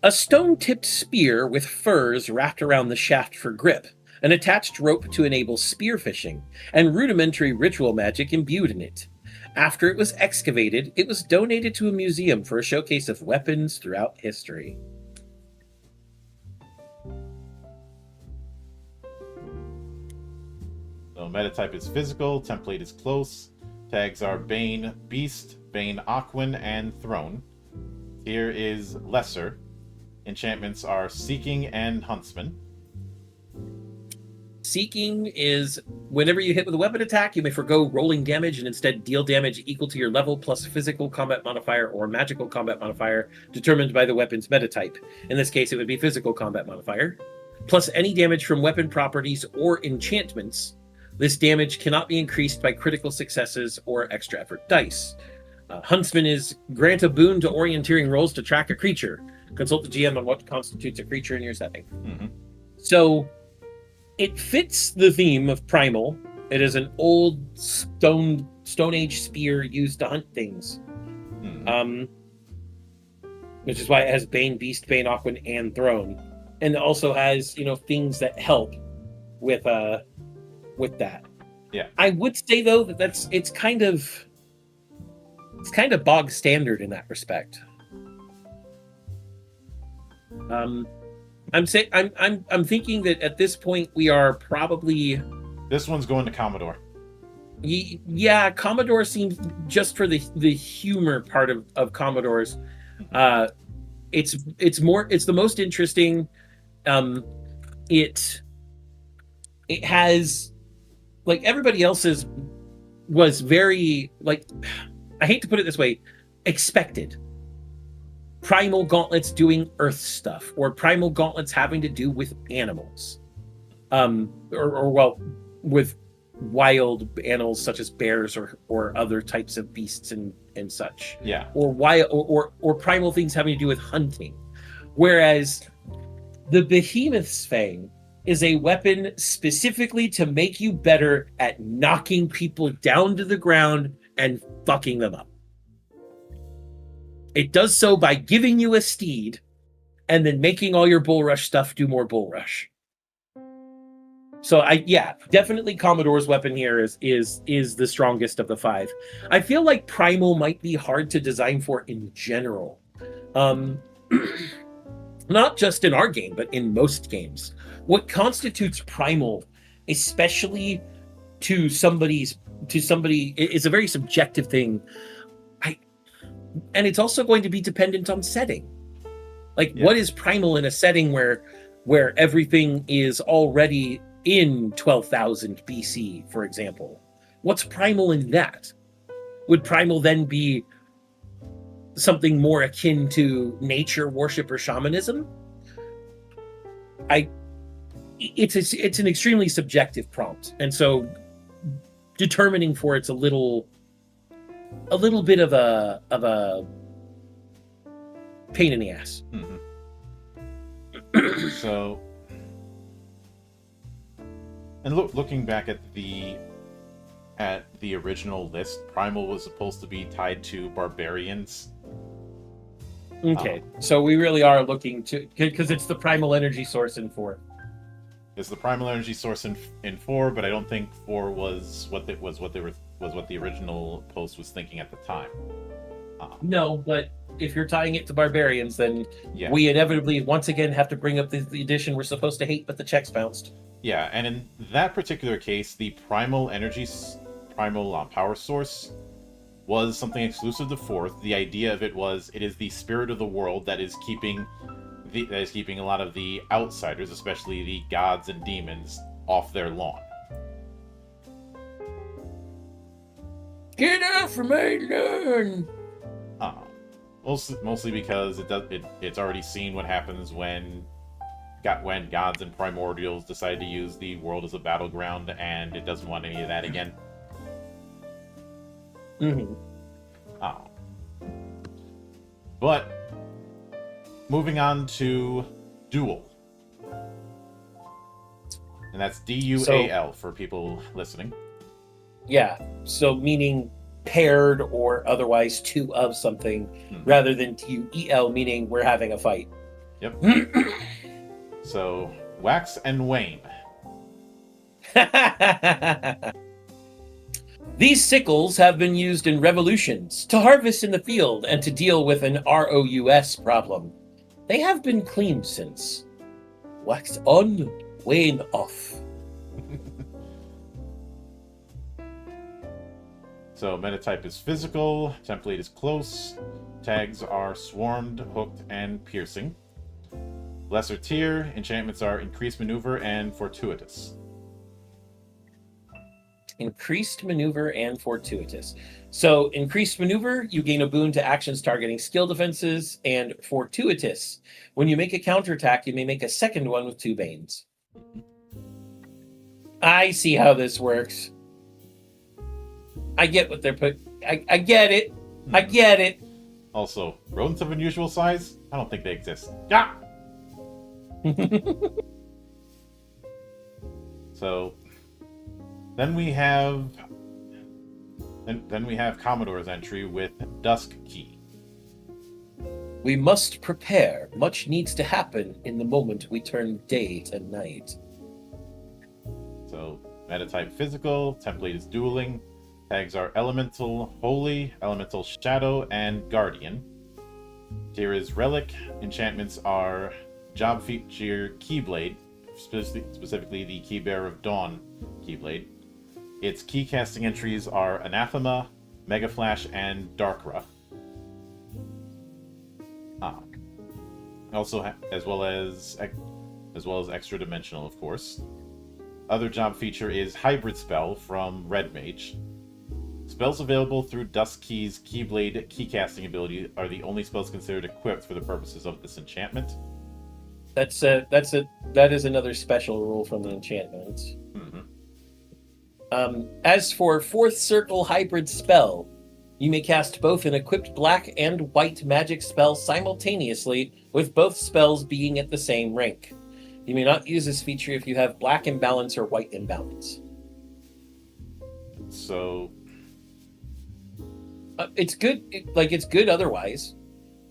A stone-tipped spear with furs wrapped around the shaft for grip, an attached rope to enable spearfishing, and rudimentary ritual magic imbued in it. After it was excavated, it was donated to a museum for a showcase of weapons throughout history. So meta type is physical, template is close, tags are Bane Beast, Bane Aquin, and Throne. Here is Lesser. Enchantments are Seeking and Huntsman. Seeking is whenever you hit with a weapon attack, you may forgo rolling damage and instead deal damage equal to your level plus physical combat modifier or magical combat modifier determined by the weapon's meta type. In this case, it would be physical combat modifier, plus any damage from weapon properties or enchantments. This damage cannot be increased by critical successes or extra effort dice. Huntsman is grant a boon to orienteering rolls to track a creature. Consult the GM on what constitutes a creature in your setting. So it fits the theme of Primal. It is an old Stone Age spear used to hunt things. Which is why it has Bane Beast, Bane Aquin, and Throne. And it also has, things that help with that. Yeah. I would say though that it's kind of bog standard in that respect. I'm thinking that at this point we are probably. This one's going to Commodore. Yeah, Commodore seems, just for the humor part of Commodores, it's the most interesting. It has, like, everybody else's was very, like, I hate to put it this way, expected. Primal gauntlets doing earth stuff, or primal gauntlets having to do with animals, with wild animals such as bears or other types of beasts and such. Yeah. Or primal things having to do with hunting. Whereas the Behemoth's Fang is a weapon specifically to make you better at knocking people down to the ground and fucking them up. It does so by giving you a steed and then making all your bull rush stuff do more bull rush. So definitely Commodore's weapon here is the strongest of the five. I feel like Primal might be hard to design for in general. Not just in our game, but in most games. What constitutes Primal, especially to somebody, is a very subjective thing. And it's also going to be dependent on setting. Like, what is Primal in a setting where everything is already in 12,000 BC, for example? What's Primal in that? Would Primal then be something more akin to nature worship or shamanism? It's an extremely subjective prompt, and so determining for it's a little bit of a pain in the ass. Mm-hmm. So, and looking back at the original list, Primal was supposed to be tied to barbarians. Okay, so we really are looking to, because it's the primal energy source in 4. It's the primal energy source in 4, but I don't think 4 was what the original post was thinking at the time. No, but if you're tying it to barbarians, then we inevitably once again have to bring up the edition we're supposed to hate, but the checks bounced. Yeah, and in that particular case, the primal power source was something exclusive to 4th. The idea of it was it is the spirit of the world that is keeping a lot of the outsiders, especially the gods and demons, off their lawn. Get off my lawn! Mostly because it's already seen what happens when gods and primordials decide to use the world as a battleground, and it doesn't want any of that again. Mm-hmm. But moving on to dual, and that's DUAL for people listening. Yeah, so meaning paired or otherwise two of something, rather than DUEL meaning we're having a fight. Yep. So, Wax and Wane. These sickles have been used in revolutions to harvest in the field and to deal with an ROUS problem. They have been cleaned since. Wax on, wane off. So metatype is physical, template is close, tags are swarmed, hooked, and piercing. Lesser tier, enchantments are increased maneuver and fortuitous. Increased maneuver and fortuitous. So increased maneuver, you gain a boon to actions targeting skill defenses, and fortuitous. When you make a counterattack, you may make a second one with 2 banes. I see how this works. I get what they're I get it. I get it. Also, rodents of unusual size? I don't think they exist. Yeah! So, then we have Commodore's entry with Dusk Key. We must prepare. Much needs to happen in the moment we turn day to night. So, metatype physical, template is dueling, tags are elemental, holy, elemental shadow, and guardian. Tier is relic, enchantments are job feature Keyblade, specifically the Keybearer of Dawn Keyblade. Its key casting entries are Anathema, Mega Flash, and Darkra. Also, as well as extra dimensional, of course. Other job feature is Hybrid Spell from Red Mage. Spells available through Dusk Key's Keyblade keycasting ability are the only spells considered equipped for the purposes of this enchantment. That is another special rule from the enchantments. Mm-hmm. As for 4th Circle Hybrid Spell, you may cast both an equipped black and white magic spell simultaneously, with both spells being at the same rank. You may not use this feature if you have black imbalance or white imbalance. So it's good. It's good otherwise.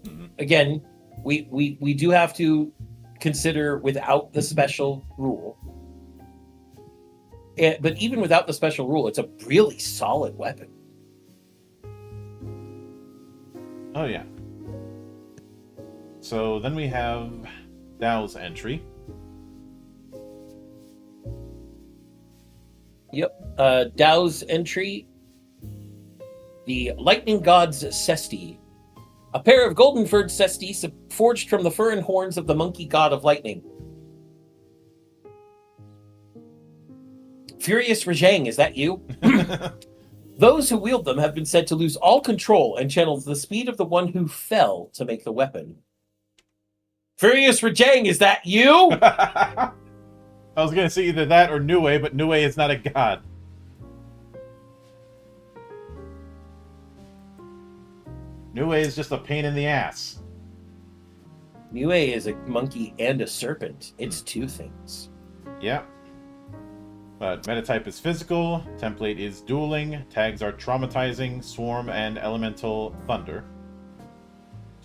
mm-hmm. Again, we do have to consider without the special rule. But even without the special rule, it's a really solid weapon. Oh, yeah. So then we have Dow's entry. Yep. Dow's entry. The Lightning God's Cesti. A pair of golden furred cesti forged from the fur and horns of the monkey god of lightning. Furious Rajang, is that you? Those who wield them have been said to lose all control and channel the speed of the one who fell to make the weapon. Furious Rajang, is that you? I was going to say either that or Nue, but Nue is not a god. Nue is just a pain in the ass. Nue is a monkey and a serpent. It's two things. Yeah. But metatype is physical, template is dueling, tags are traumatizing, swarm, and elemental thunder.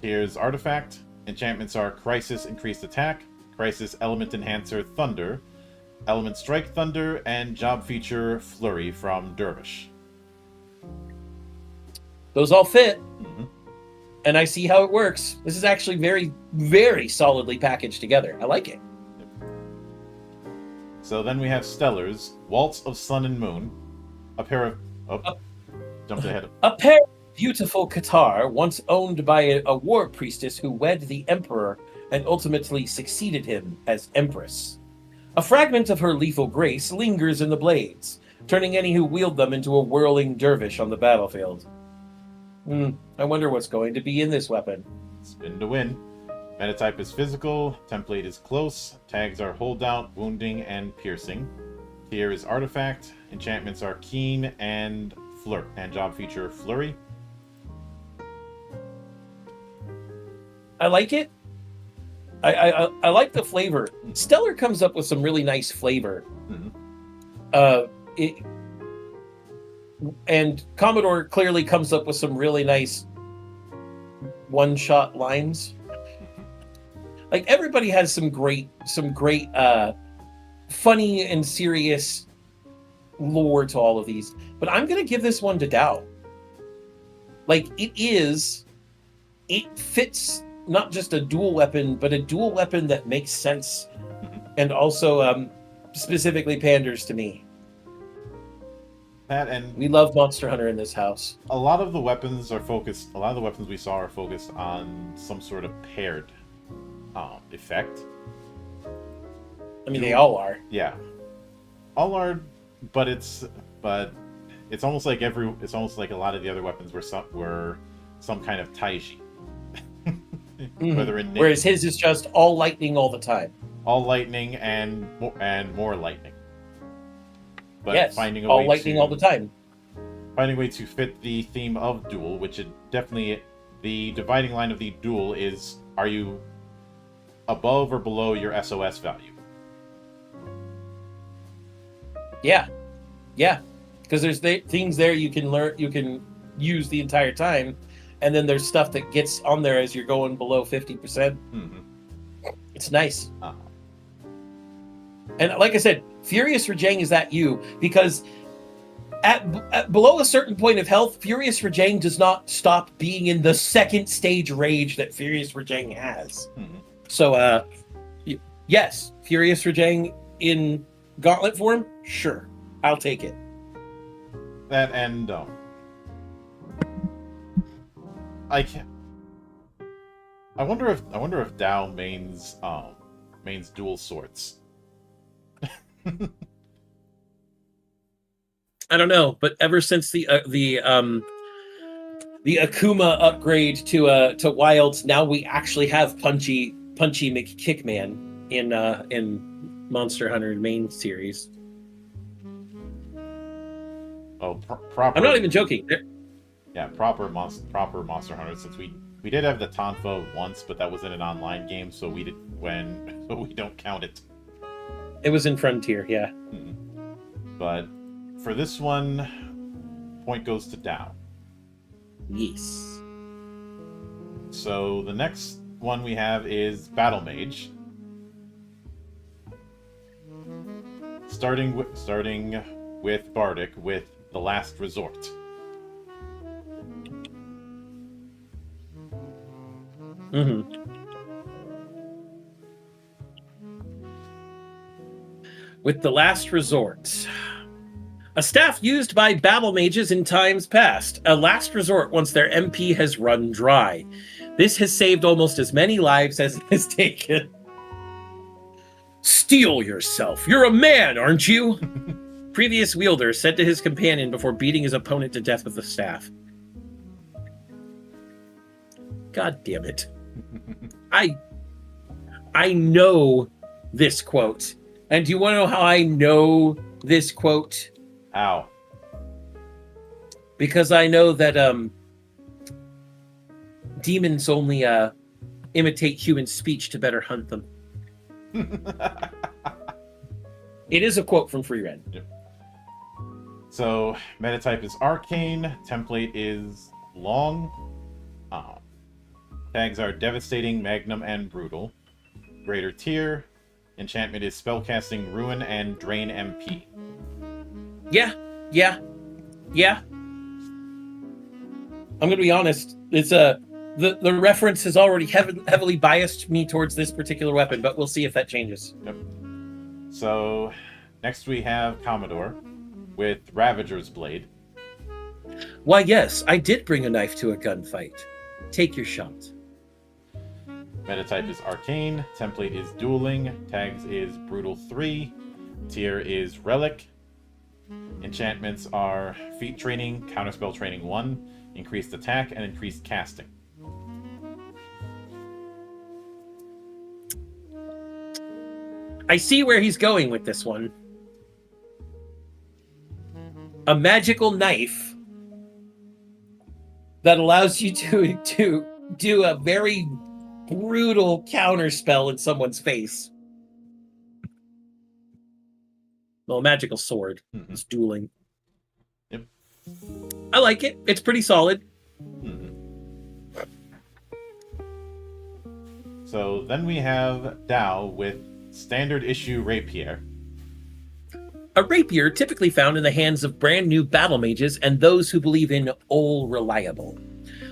Here's artifact. Enchantments are crisis, increased attack, crisis, element enhancer, thunder, element strike, thunder, and job feature flurry from Dervish. Those all fit. Mm-hmm. And I see how it works. This is actually very, very solidly packaged together. I like it. So then we have Stellars, Waltz of Sun and Moon, a pair of... Oh, jumped ahead. A pair of beautiful Qatar, once owned by a war priestess who wed the emperor and ultimately succeeded him as empress. A fragment of her lethal grace lingers in the blades, turning any who wield them into a whirling dervish on the battlefield. I wonder what's going to be in this weapon. Spin to win. Metatype is physical, template is close, tags are holdout, wounding, and piercing. Here is artifact, enchantments are keen and flirt, and job feature flurry. I like it. I like the flavor. Stellar comes up with some really nice flavor. Mm-hmm. And Commodore clearly comes up with some really nice one-shot lines. Like everybody has some great funny and serious lore to all of these, but I'm gonna give this one to Dow. Like it fits not just a dual weapon, but a dual weapon that makes sense, and also specifically panders to me. That and we love Monster Hunter in this house. A lot of the weapons we saw are focused on some sort of paired effect. I mean, they all are. Yeah, all are, but it's almost like a lot of the other weapons were some kind of taiji. Mm-hmm. Whereas his is just all lightning all the time. All lightning and more lightning. But yes, finding a all way lightning all the time. Finding a way to fit the theme of duel, which it definitely the dividing line of the duel is: are you above or below your SOS value? Yeah, because there's things there you can learn, you can use the entire time, and then there's stuff that gets on there as you're going below 50%. Mm-hmm. It's nice. And like I said, Furious Rajang, is that you? Because at below a certain point of health, Furious Rajang does not stop being in the second stage rage that Furious Rajang has. Mm-hmm. So, yes, Furious Rajang in gauntlet form, sure, I'll take it. That and I wonder if Dow mains dual swords. I don't know, but ever since the Akuma upgrade to Wilds, now we actually have Punchy McKickman in Monster Hunter main series. Oh, proper! I'm not even joking. Yeah, proper Monster Hunter. Since we did have the Tonfa once, but that was in an online game, so we don't count it. It was in Frontier, yeah. But for this one, point goes to Dow. Yes. So the next one we have is Battle Mage. Starting with Bardic with The Last Resort. Mm-hmm. With The Last Resort. A staff used by battle mages in times past. A last resort once their MP has run dry. This has saved almost as many lives as it has taken. Steel yourself. You're a man, aren't you? Previous wielder said to his companion before beating his opponent to death with the staff. God damn it. I know this quote. And do you want to know how I know this quote? How? Because I know that demons only imitate human speech to better hunt them. It is a quote from Free Ren. Yep. So, metatype is Arcane, template is Long. Tags are Devastating, Magnum, and Brutal. Greater tier. Enchantment is Spellcasting, Ruin, and Drain MP. Yeah. I'm gonna be honest. It's the reference has already heavily biased me towards this particular weapon, but we'll see if that changes. Yep. So, next we have Commodore with Ravager's Blade. Why, yes, I did bring a knife to a gunfight. Take your shot. Metatype is Arcane, template is Dueling, tags is Brutal 3, tier is Relic. Enchantments are Feat Training, Counterspell Training 1, Increased Attack, and Increased Casting. I see where he's going with this one. A magical knife that allows you to do a very brutal counterspell in someone's face. Well, a magical sword. Mm-hmm. It's dueling. Yep. I like it. It's pretty solid. Mm-hmm. So then we have Dow with Standard Issue Rapier. A rapier typically found in the hands of brand new battle mages and those who believe in all reliable.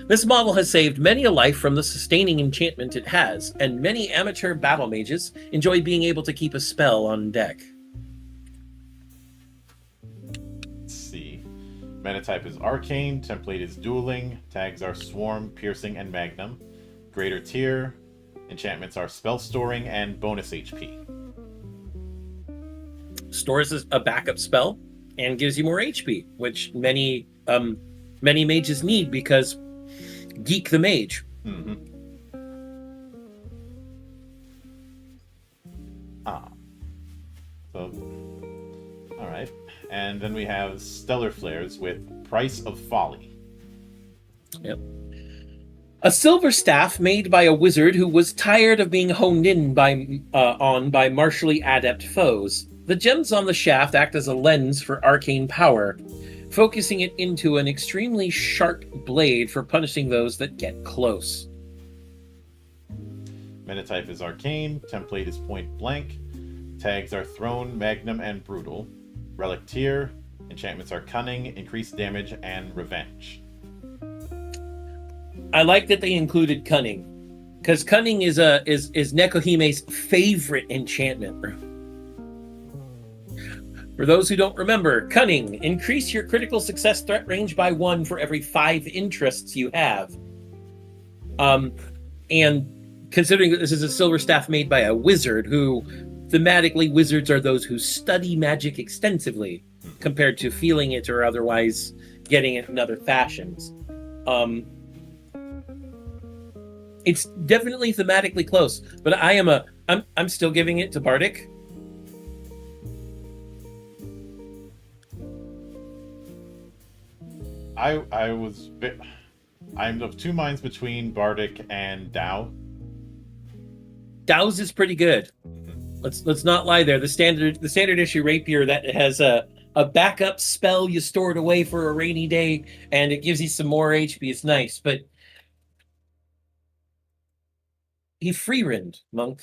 This model has saved many a life from the sustaining enchantment it has, and many amateur battle mages enjoy being able to keep a spell on deck. Let's see. Metatype is Arcane, template is Dueling, tags are Swarm, Piercing, and Magnum. Greater tier, enchantments are Spell Storing and Bonus HP. Stores a backup spell and gives you more HP, which many mages need because geek the mage. Mm-hmm. So, all right. And then we have Stellar Flares with Price of Folly. Yep. A silver staff made by a wizard who was tired of being honed in by martially adept foes. The gems on the shaft act as a lens for arcane power, focusing it into an extremely sharp blade for punishing those that get close. Metatype is Arcane, template is Point Blank, tags are Throne, Magnum, and Brutal. Relic tier, enchantments are Cunning, Increased Damage, and Revenge. I like that they included Cunning, because Cunning is Nekohime's favorite enchantment. For those who don't remember, Cunning, increase your critical success threat range by 1 for every 5 interests you have. And considering that this is a silver staff made by a wizard, who thematically wizards are those who study magic extensively, compared to feeling it or otherwise getting it in other fashions. It's definitely thematically close, but I'm still giving it to Bardic. I'm of two minds between Bardic and Dow. Dow's is pretty good. Let's not lie there. The standard issue rapier that has a backup spell you store it away for a rainy day, and it gives you some more HP. It's nice, but he free-rinned, Monk.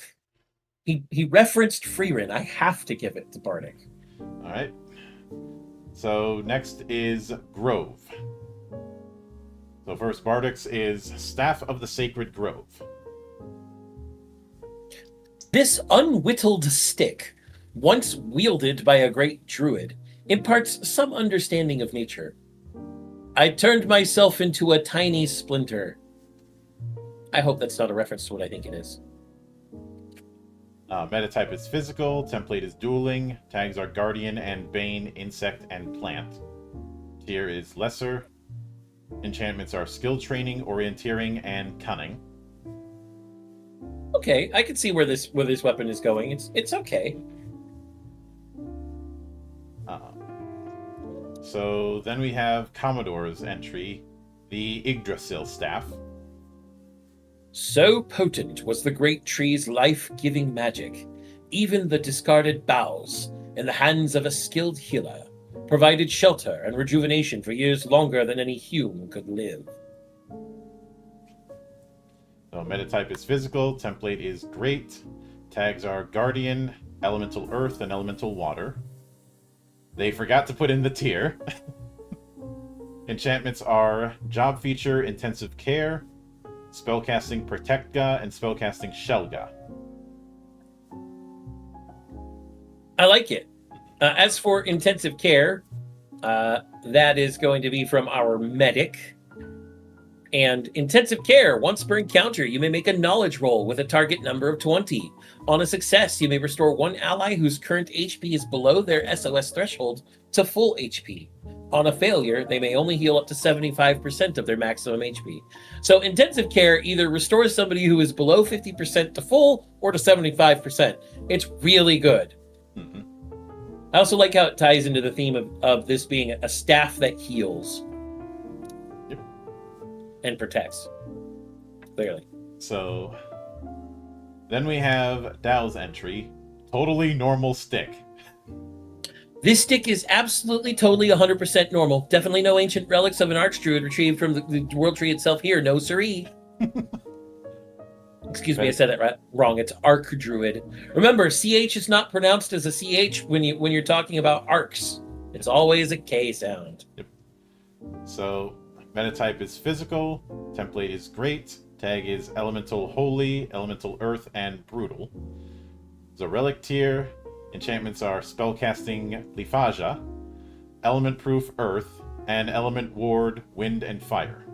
He referenced free-rin. I have to give it to Bardic. All right. So next is Grove. So first, Bardic's is Staff of the Sacred Grove. This unwhittled stick, once wielded by a great druid, imparts some understanding of nature. I turned myself into a tiny splinter. I hope that's not a reference to what I think it is. Metatype is Physical, template is Dueling, tags are Guardian and Bane, Insect, and Plant. Tier is Lesser. Enchantments are Skill Training, Orienteering, and Cunning. Okay, I can see where this weapon is going. It's okay. So then we have Commodore's entry, the Yggdrasil Staff. So potent was the great tree's life-giving magic, even the discarded boughs, in the hands of a skilled healer, provided shelter and rejuvenation for years longer than any human could live. So metatype is Physical, template is Great, tags are Guardian, Elemental Earth, and Elemental Water. They forgot to put in the tier. Enchantments are Job Feature, Intensive Care, Spellcasting Protectga, and Spellcasting Shelga. I like it. As for Intensive Care, that is going to be from our medic. And Intensive Care, once per encounter, you may make a knowledge roll with a target number of 20. On a success, you may restore one ally whose current HP is below their SOS threshold to full HP. On a failure, they may only heal up to 75% of their maximum HP. So Intensive Care either restores somebody who is below 50% to full or to 75%. It's really good. Mm-hmm. I also like how it ties into the theme of this being a staff that heals. Yep. And protects. Clearly. So then we have Dow's entry, Totally Normal Stick. This stick is absolutely, totally 100% normal. Definitely no ancient relics of an archdruid retrieved from the world tree itself here. No siree. Excuse me, I said that wrong. It's archdruid. Remember, CH is not pronounced as a CH when you're talking about arcs. It's always a K sound. Yep. So metatype is Physical, template is Great, tag is Elemental Holy, Elemental Earth, and Brutal. The relic tier, enchantments are Spellcasting Lifaja, Element Proof Earth, and Element Ward Wind and Fire.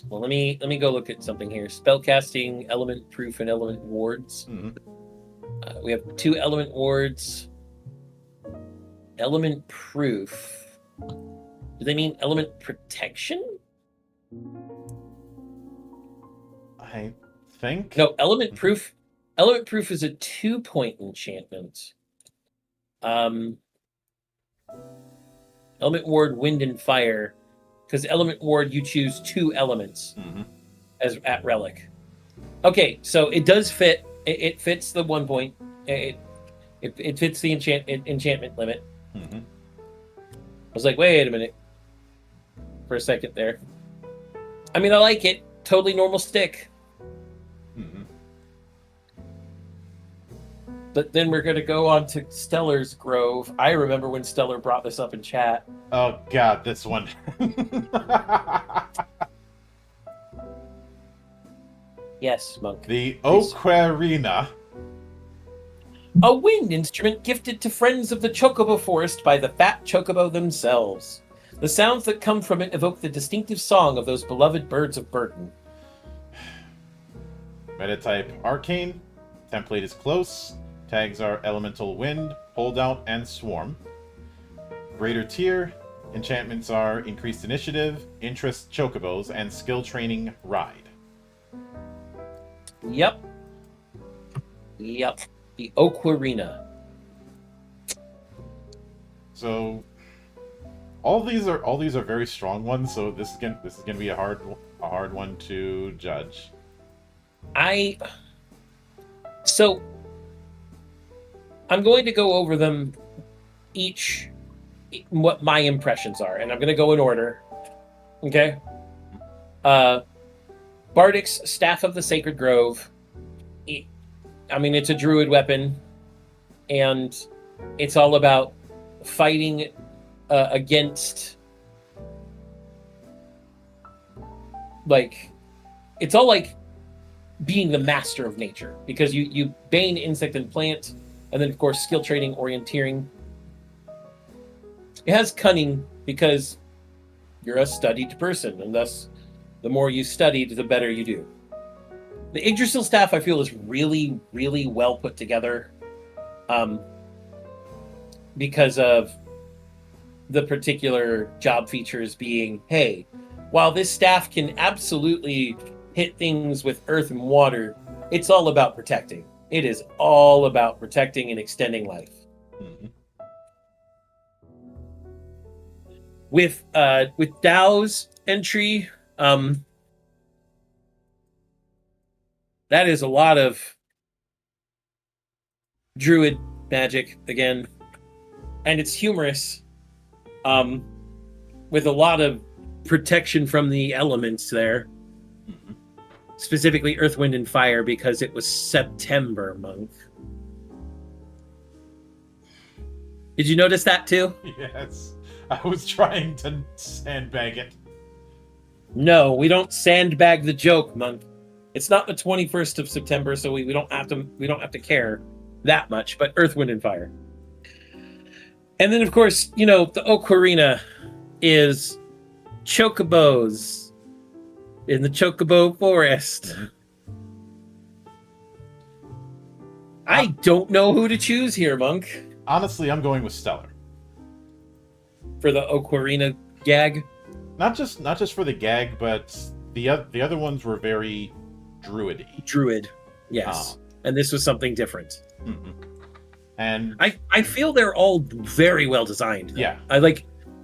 Well, let me go look at something here. Spellcasting, Element Proof, and Element Wards. Mm-hmm. We have 2 Element Wards. Element Proof. Do they mean Element Protection? I think. No, Element Proof. Element Proof is a 2-point enchantment. Element Ward, Wind and Fire, because Element Ward you choose 2 elements as at relic. Okay, so it does fit. It fits the 1 point. It fits the enchantment limit. Mm-hmm. I was like, wait a minute, for a second there. I mean, I like it. Totally normal stick. Mm-hmm. But then we're going to go on to Stellar's Grove. I remember when Stellar brought this up in chat. Oh, God, this one. Yes, Monk. The Ocarina. A wind instrument gifted to friends of the Chocobo Forest by the fat Chocobo themselves. The sounds that come from it evoke the distinctive song of those beloved birds of burden. Metatype Arcane. Template is Close. Tags are Elemental Wind, Holdout, and Swarm. Greater tier. Enchantments are Increased Initiative, Interest Chocobos, and Skill Training Ride. Yep. The Ocarina. So all these are very strong ones, so this is gonna be a hard one to judge. So I'm going to go over them each, what my impressions are, and I'm going to go in order. Okay. Bardic's Staff of the Sacred Grove. I mean, it's a druid weapon, and it's all about fighting against, like, it's all like being the master of nature, because you bane insect and plant, and then of course skill trading, orienteering. It has cunning because you're a studied person, and thus the more you studied, the better you do. The Yggdrasil staff, I feel, is really, really well put together, because of the particular job features being, hey, while this staff can absolutely hit things with earth and water, it's all about protecting. It is all about protecting and extending life. Mm-hmm. With Dao's entry, that is a lot of druid magic again, and it's humorous, with a lot of protection from the elements there. Mm-hmm. Specifically earth, wind, and fire, because it was September, Monk. Did you notice that too? Yes. I was trying to sandbag it. No, we don't sandbag the joke, Monk. It's not the 21st of September, so we don't have to care that much, but earth, wind, and fire. And then of course, the ocarina is chocobos in the chocobo forest. I don't know who to choose here, Monk. Honestly, I'm going with Stellar. For the ocarina gag? Not just for the gag, but the other ones were very druidy. Druid, yes. And this was something different. Mm-hmm. And I feel they're all very well designed. Yeah.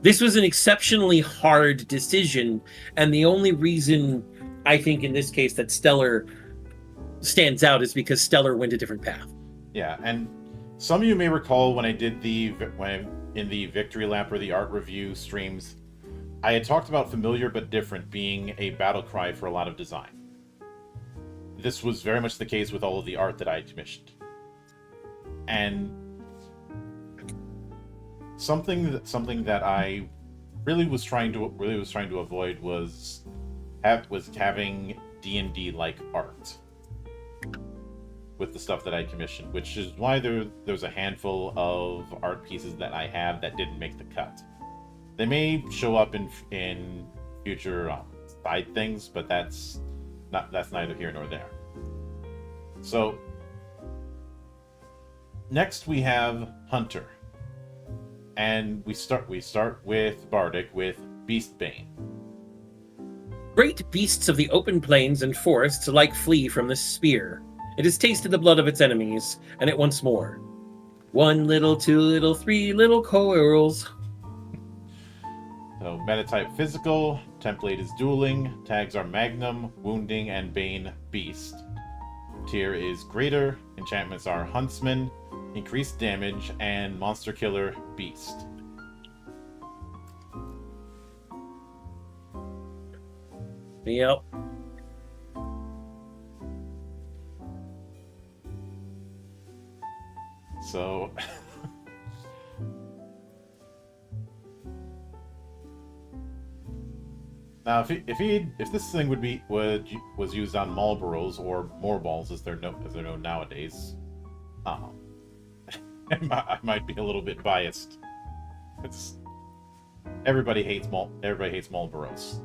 This was an exceptionally hard decision, and the only reason I think in this case that Stellar stands out is because Stellar went a different path. Yeah, and some of you may recall when I did in the Victory Lap or the art review streams, I had talked about familiar but different being a battle cry for a lot of design. This was very much the case with all of the art that I commissioned. And something that I really was trying to avoid was having D&D like art with the stuff that I commissioned, which is why there's a handful of art pieces that I have that didn't make the cut. They may show up in future side things, but that's neither here nor there. So next we have Hunter, and we start with Bardic with Beastbane. Great beasts of the open plains and forests alike flee from the spear. It has tasted the blood of its enemies, and it wants more. 1 little, 2 little, 3 little quarrels. So metatype physical, template is dueling, tags are Magnum, Wounding, and Bane Beast. Tier is greater, enchantments are Huntsman, increased damage, and Monster Killer Beast. Yep. So now, if this thing was used on Marlboros or Moreballs as they're known nowadays, I might be a little bit biased. Everybody hates Marlboros.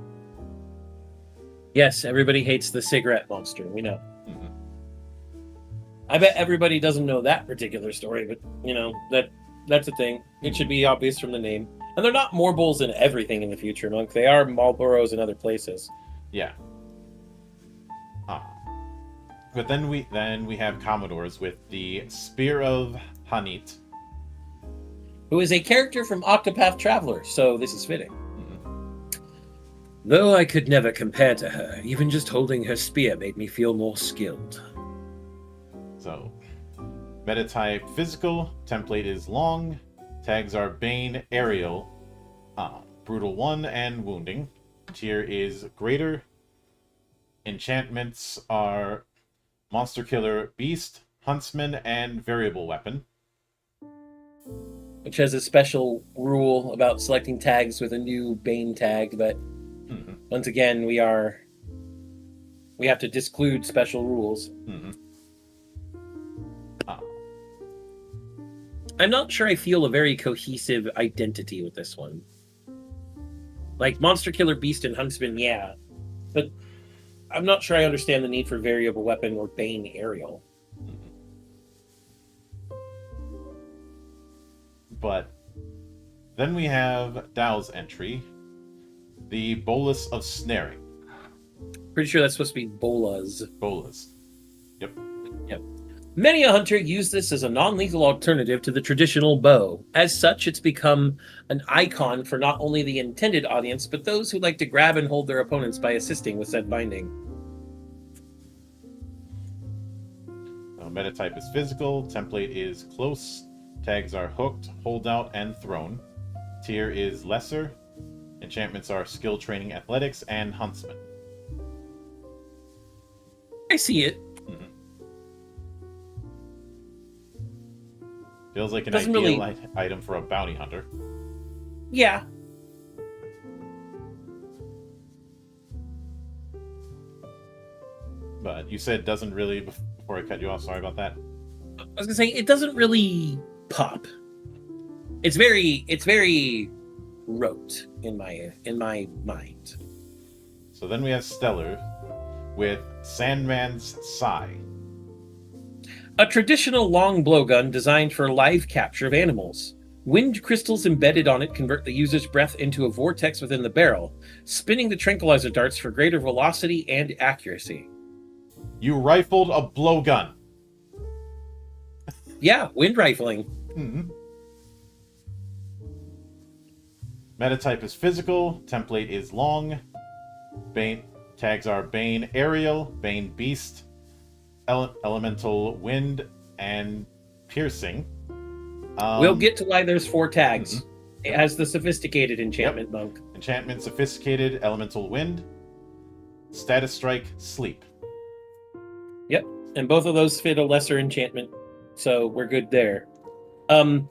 Yes, everybody hates the cigarette monster. We know. Mm-hmm. I bet everybody doesn't know that particular story, but that's a thing. It should be obvious from the name. And they're not Morbals in everything in the future, Monk. They are Marlboros in other places. Yeah. But then we have Commodores with the Spear of Hanit, who is a character from Octopath Traveler, so this is fitting. Mm-hmm. Though I could never compare to her, even just holding her spear made me feel more skilled. So Meta type physical. Template is long. Tags are Bane, Aerial, Brutal 1, and Wounding. Tier is greater. Enchantments are Monster Killer, Beast, Huntsman, and Variable Weapon. Which has a special rule about selecting tags with a new Bane tag, but once again, we have to disclude special rules. I'm not sure I feel a very cohesive identity with this one. Like Monster Killer, Beast, and Huntsman, yeah. But I'm not sure I understand the need for Variable Weapon or Bane Aerial. But then we have Dow's entry, the Bolus of Snaring. Pretty sure that's supposed to be Bolas. Bolas. Yep. Many a hunter use this as a non-lethal alternative to the traditional bow. As such, it's become an icon for not only the intended audience, but those who like to grab and hold their opponents by assisting with said binding. Meta type is physical. Template is close. Tags are hooked, holdout, and thrown. Tier is lesser. Enchantments are skill training, athletics, and huntsman. I see it. Feels like an Doesn't ideal really... item for a bounty hunter. Yeah. But you said doesn't really, before I cut you off, sorry about that. I was gonna say, it doesn't really pop. It's very rote in my mind. So then we have Stellar with Sandman's Sigh. A traditional long blowgun designed for live capture of animals. Wind crystals embedded on it convert the user's breath into a vortex within the barrel, spinning the tranquilizer darts for greater velocity and accuracy. You rifled a blowgun. Yeah, wind rifling. Meta type is physical. Template is long. Bane tags are Bane Aerial, Bane Beast, Elemental Wind, and Piercing. We'll get to why there's 4 tags. It has the sophisticated enchantment monk. Enchantment sophisticated, Elemental Wind. Status strike, Sleep. Yep, and both of those fit a lesser enchantment, so we're good there. I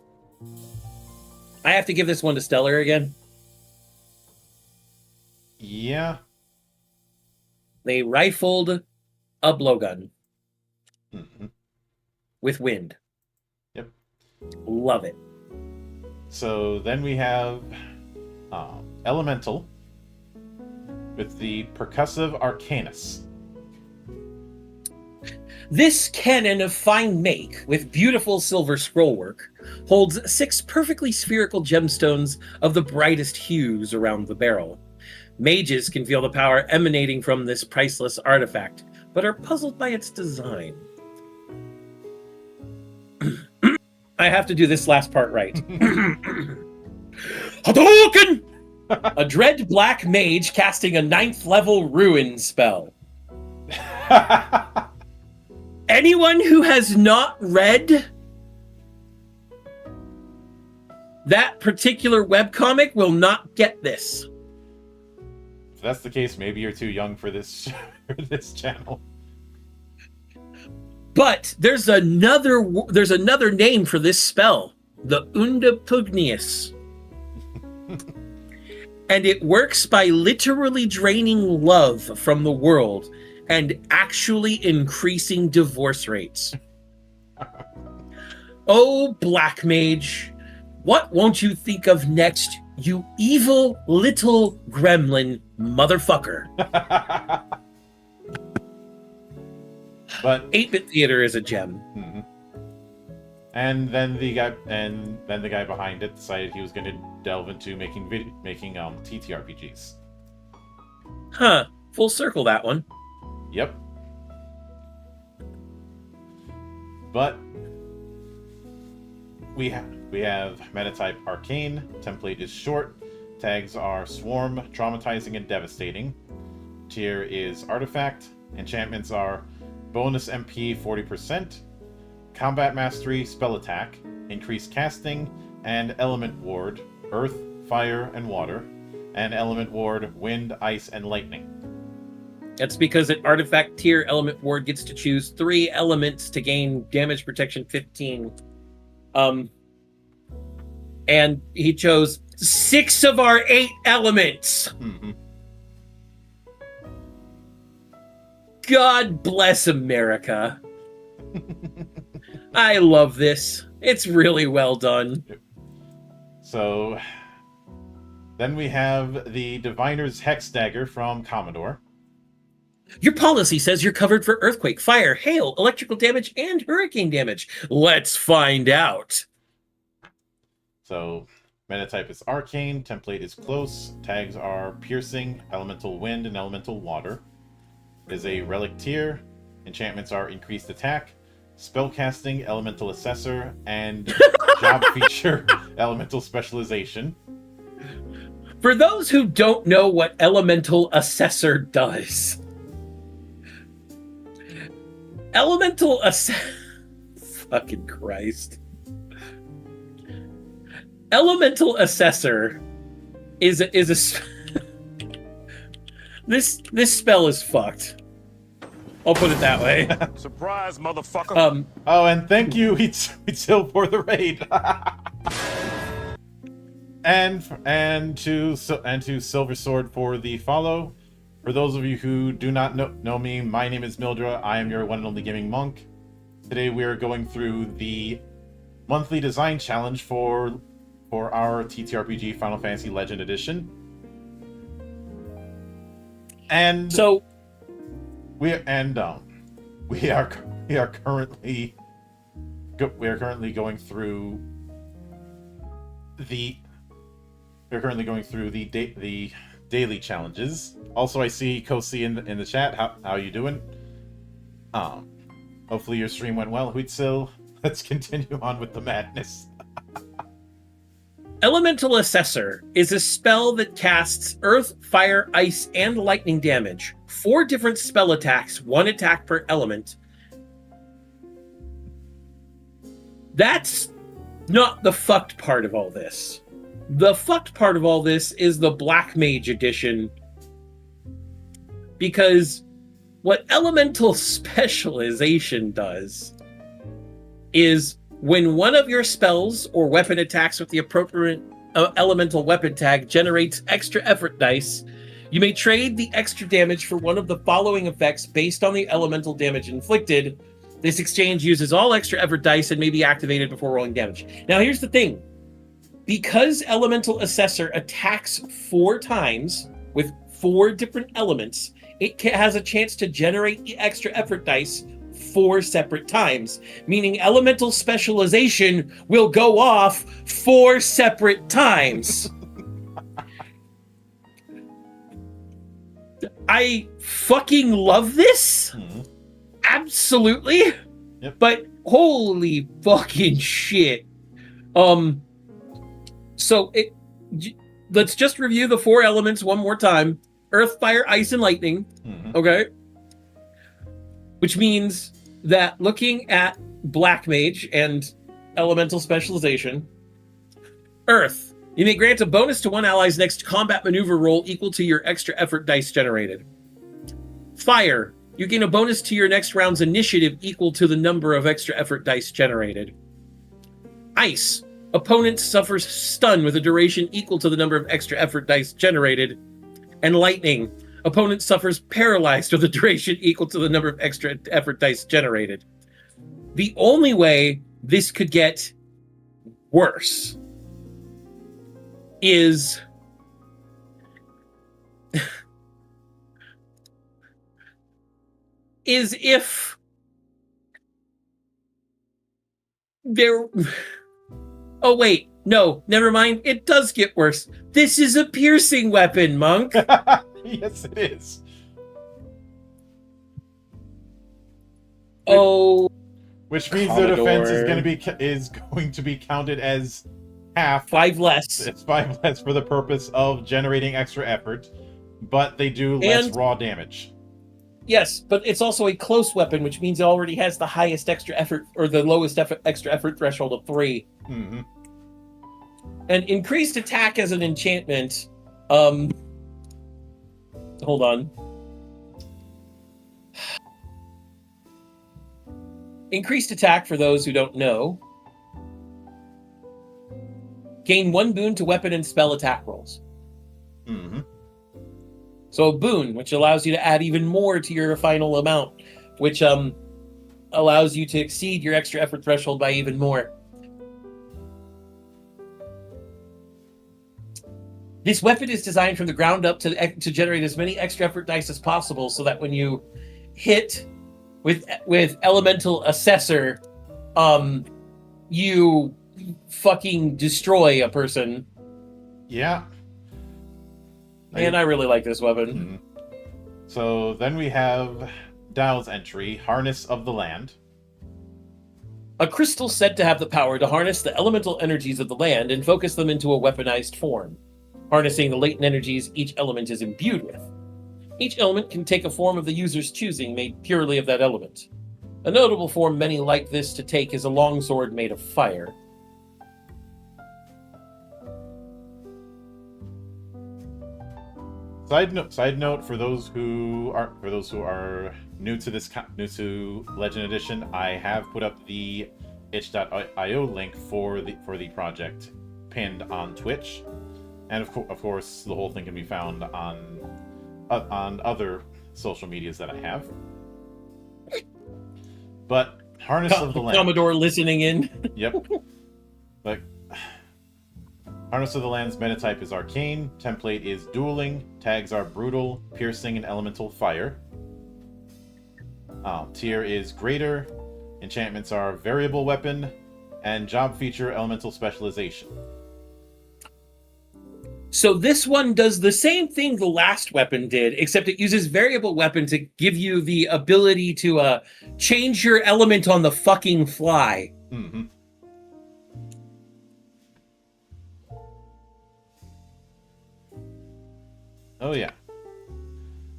have to give this one to Stellar again. Yeah. They rifled a blowgun with wind. Yep. Love it. So then we have Elemental with the Percussive Arcanus. This cannon of fine make, with beautiful silver scrollwork, holds 6 perfectly spherical gemstones of the brightest hues around the barrel. Mages can feel the power emanating from this priceless artifact, but are puzzled by its design. I have to do this last part right. Hadouken! A dread black mage casting a 9th level ruin spell. Anyone who has not read that particular webcomic will not get this. If that's the case, maybe you're too young for this for this channel. But there's another name for this spell, the Undapugnius. And it works by literally draining love from the world and actually increasing divorce rates. Oh, Black Mage, what won't you think of next, you evil little gremlin motherfucker? But 8-bit theater is a gem. And then the guy behind it decided he was going to delve into making TTRPGs. Huh, full circle that one. Yep. But we have metatype Arcane. Template is short. Tags are Swarm, Traumatizing, and Devastating. Tier is Artifact. Enchantments are bonus MP 40%, combat mastery, spell attack, increased casting, and element ward, earth, fire, and water, and element ward, wind, ice, and lightning. That's because an artifact tier element ward gets to choose 3 elements to gain damage protection 15. And he chose 6 of our 8 elements. Mm-hmm. God bless America. I love this. It's really well done. So then we have the Diviner's Hex Dagger from Commodore. Your policy says you're covered for earthquake, fire, hail, electrical damage, and hurricane damage. Let's find out. So meta type is Arcane, template is Close, tags are Piercing, Elemental Wind, and Elemental Water. It is a relic tier. Enchantments are Increased Attack, Spellcasting, Elemental Assessor, and job feature, Elemental Specialization. For those who don't know what Elemental Assessor does, Elemental fucking Christ. Elemental Assessor is a this spell is fucked. I'll put it that way. Surprise, motherfucker. Oh, and thank you, Heatsil, for the raid. and to Silver Sword for the follow. For those of you who do not know me, my name is Mildra. I am your one and only gaming monk. Today we are going through the monthly design challenge for our TTRPG Final Fantasy Legend Edition. And so we are currently going through the daily challenges. Also, I see Kosi in the chat. How are you doing? Hopefully your stream went well, Huitsil. Let's continue on with the madness. Elemental Assessor is a spell that casts earth, fire, ice, and lightning damage. 4 different spell attacks, 1 attack per element. That's not the fucked part of all this. The fucked part of all this is the Black Mage edition. Because what Elemental Specialization does is when one of your spells or weapon attacks with the appropriate elemental weapon tag generates extra effort dice, you may trade the extra damage for one of the following effects based on the elemental damage inflicted. This exchange uses all extra effort dice and may be activated before rolling damage. Now here's the thing. Because Elemental Assessor attacks 4 times with 4 different elements, it has a chance to generate the extra effort dice 4 separate times, meaning Elemental Specialization will go off 4 separate times. I fucking love this. Absolutely. Yep. But holy fucking shit. So let's just review the 4 elements one more time. Earth, fire, ice, and lightning. Okay. Which means that looking at Black Mage and Elemental Specialization, Earth, you may grant a bonus to one ally's next combat maneuver roll equal to your extra effort dice generated. Fire, you gain a bonus to your next round's initiative equal to the number of extra effort dice generated. Ice, opponent suffers stun with a duration equal to the number of extra effort dice generated. And lightning, opponent suffers paralyzed with a duration equal to the number of extra effort dice generated. The only way this could get worse is if there... Oh, wait. No, never mind. It does get worse. This is a piercing weapon, Monk. Yes, it is. Oh, Which means Commodore. their defense is going to be counted as half. 5 less. It's 5 less for the purpose of generating extra effort, but they do less And- raw damage. Yes, but it's also a close weapon, which means it already has the highest extra effort or the lowest extra effort threshold of 3. Mm-hmm. And increased attack as an enchantment. Hold on. Increased attack, for those who don't know, gain 1 boon to weapon and spell attack rolls. Mm-hmm. So a boon, which allows you to add even more to your final amount, which allows you to exceed your extra effort threshold by even more. This weapon is designed from the ground up to generate as many extra effort dice as possible, so that when you hit with Elemental Assessor, you fucking destroy a person. Yeah. And I really like this weapon. Mm-hmm. So then we have Dow's entry, Harness of the Land. A crystal said to have the power to harness the elemental energies of the land and focus them into a weaponized form, harnessing the latent energies each element is imbued with. Each element can take a form of the user's choosing, made purely of that element. A notable form many like this to take is a longsword made of fire. Side note for those who are new to Legend Edition, I have put up the itch.io link for the project pinned on Twitch, and of course the whole thing can be found on other social medias that I have. But Harness of the Land. Commodore listening in. Yep. But Harness of the Land's metatype is Arcane, template is Dueling, tags are Brutal, Piercing, and Elemental Fire. Tier is Greater, enchantments are Variable Weapon, and job feature Elemental Specialization. So this one does the same thing the last weapon did, except it uses Variable Weapon to give you the ability to change your element on the fucking fly. Mm-hmm. Oh, yeah.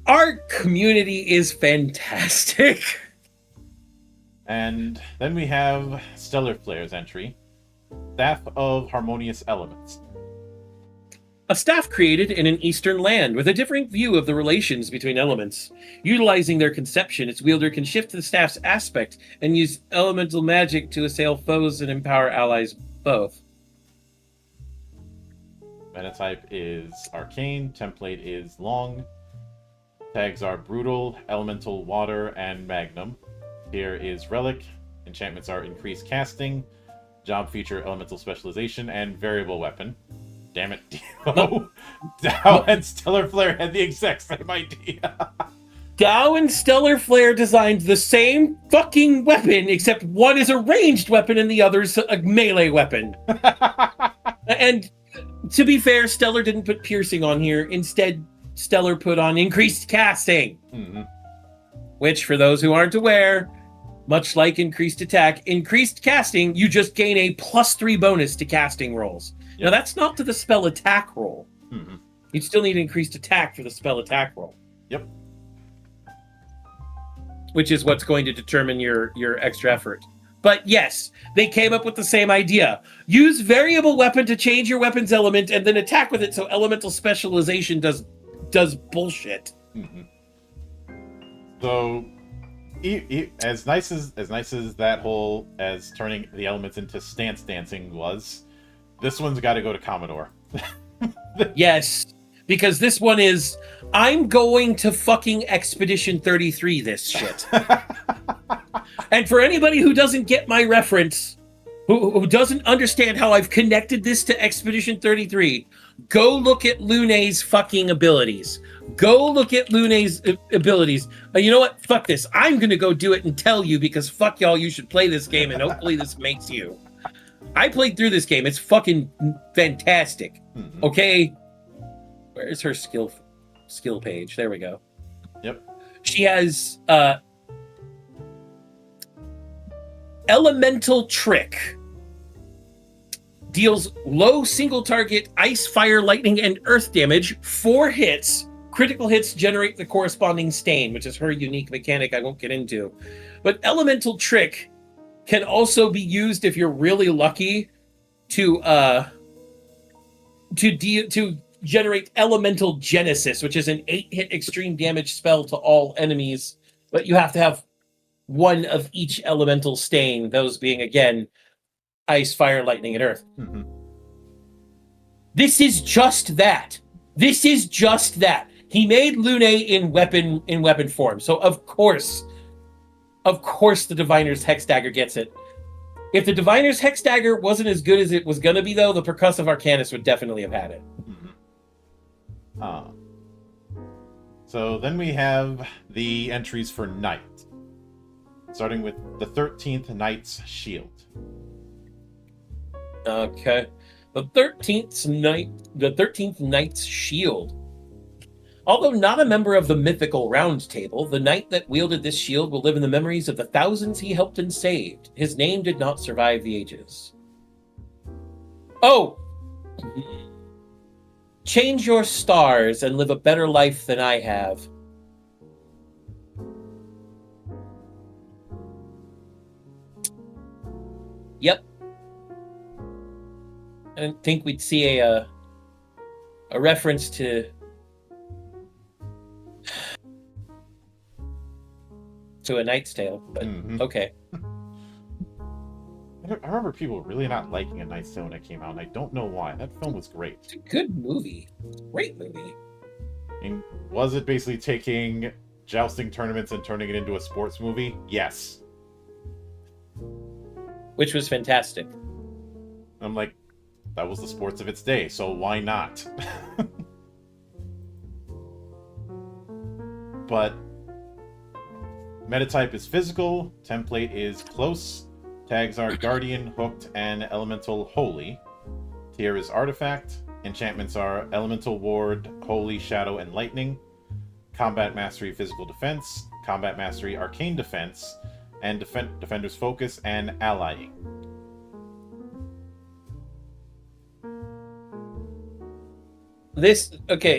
Our community is fantastic. And then we have Stellar Flare's entry, Staff of Harmonious Elements. A staff created in an eastern land with a different view of the relations between elements. Utilizing their conception, its wielder can shift the staff's aspect and use elemental magic to assail foes and empower allies both. Metatype is Arcane, template is Long, tags are Brutal, Elemental Water, and Magnum. Here is Relic, enchantments are Increased Casting, job feature Elemental Specialization, and Variable Weapon. Damn it, Dio. Dow and Stellar Flare had the exact same idea. Dow and Stellar Flare designed the same fucking weapon, except one is a ranged weapon and the other's a melee weapon. And to be fair, Stellar didn't put piercing on here. Instead, Stellar put on increased casting. Mm-hmm. Which, for those who aren't aware, much like increased attack, increased casting, you just gain a +3 bonus to casting rolls. Now, that's not to the spell attack roll. Mm-hmm. You'd still need increased attack for the spell attack roll. Yep. Which is what's going to determine your extra effort. But yes, they came up with the same idea. Use variable weapon to change your weapon's element and then attack with it so elemental specialization does bullshit. Mm-hmm. So, as nice as that whole as turning the elements into stance dancing was, this one's got to go to Commodore. Yes, because this one is, I'm going to fucking Expedition 33 this shit. And for anybody who doesn't get my reference, who doesn't understand how I've connected this to Expedition 33, go look at Lune's fucking abilities. Go look at Lune's abilities. You know what? Fuck this. I'm going to go do it and tell you because fuck y'all, you should play this game and hopefully this makes you. I played through this game. It's fucking fantastic. Mm-hmm. Okay. Where's her skill page? There we go. Yep. She has Elemental Trick. Deals low single target ice, fire, lightning, and earth damage, 4 hits, Critical hits generate the corresponding stain, which is her unique mechanic I won't get into. But Elemental Trick can also be used if you're really lucky to generate Elemental Genesis, which is an 8-hit extreme damage spell to all enemies, but you have to have one of each elemental stain, those being, again, ice, fire, lightning, and earth. Mm-hmm. This is just that. This is just that. He made Lune in weapon form, so of course the Diviner's Hex Dagger gets it. If the Diviner's Hex Dagger wasn't as good as it was going to be, though, the Percussive Arcanist would definitely have had it. Mm-hmm. So then we have the entries for Knight, starting with the 13th Knight's Shield. Okay. The 13th Knight's Shield. Although not a member of the mythical Round Table, the knight that wielded this shield will live in the memories of the thousands he helped and saved. His name did not survive the ages. Oh! Change your stars and live a better life than I have. Yep. I didn't think we'd see a reference to A Knight's Tale, but okay. I remember people really not liking A Knight's Tale when it came out, and I don't know why. That film was great. It's a good movie. Great movie. I mean, was it basically taking jousting tournaments and turning it into a sports movie? Yes. Which was fantastic. I'm like, that was the sports of its day, so why not? But metatype is physical, template is close, tags are guardian, hooked, and elemental holy. Tier is artifact, enchantments are elemental ward, holy, shadow, and lightning. Combat mastery, physical defense, combat mastery, arcane defense, and defender's focus and allying.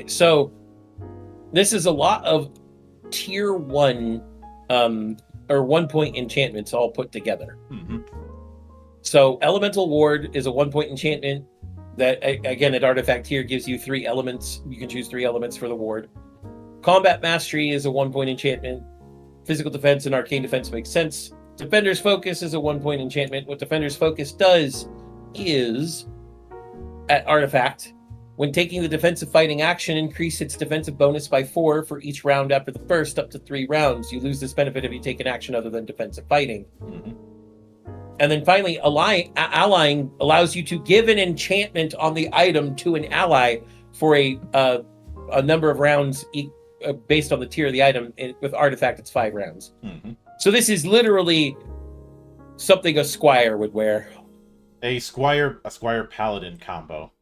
So this is a lot of tier 1 or 1-point enchantments all put together. Mm-hmm. So Elemental Ward is a 1-point enchantment that, again, at artifact tier gives you 3 elements. You can choose 3 elements for the ward. Combat Mastery is a 1-point enchantment. Physical Defense and Arcane Defense makes sense. Defender's Focus is a 1-point enchantment. What Defender's Focus does is, at artifact, when taking the defensive fighting action, increase its defensive bonus by 4 for each round after the first, up to 3 rounds. You lose this benefit if you take an action other than defensive fighting. Mm-hmm. And then finally, allying allows you to give an enchantment on the item to an ally for a number of rounds based on the tier of the item. With artifact, it's 5 rounds. Mm-hmm. So this is literally something a squire would wear. A squire paladin combo.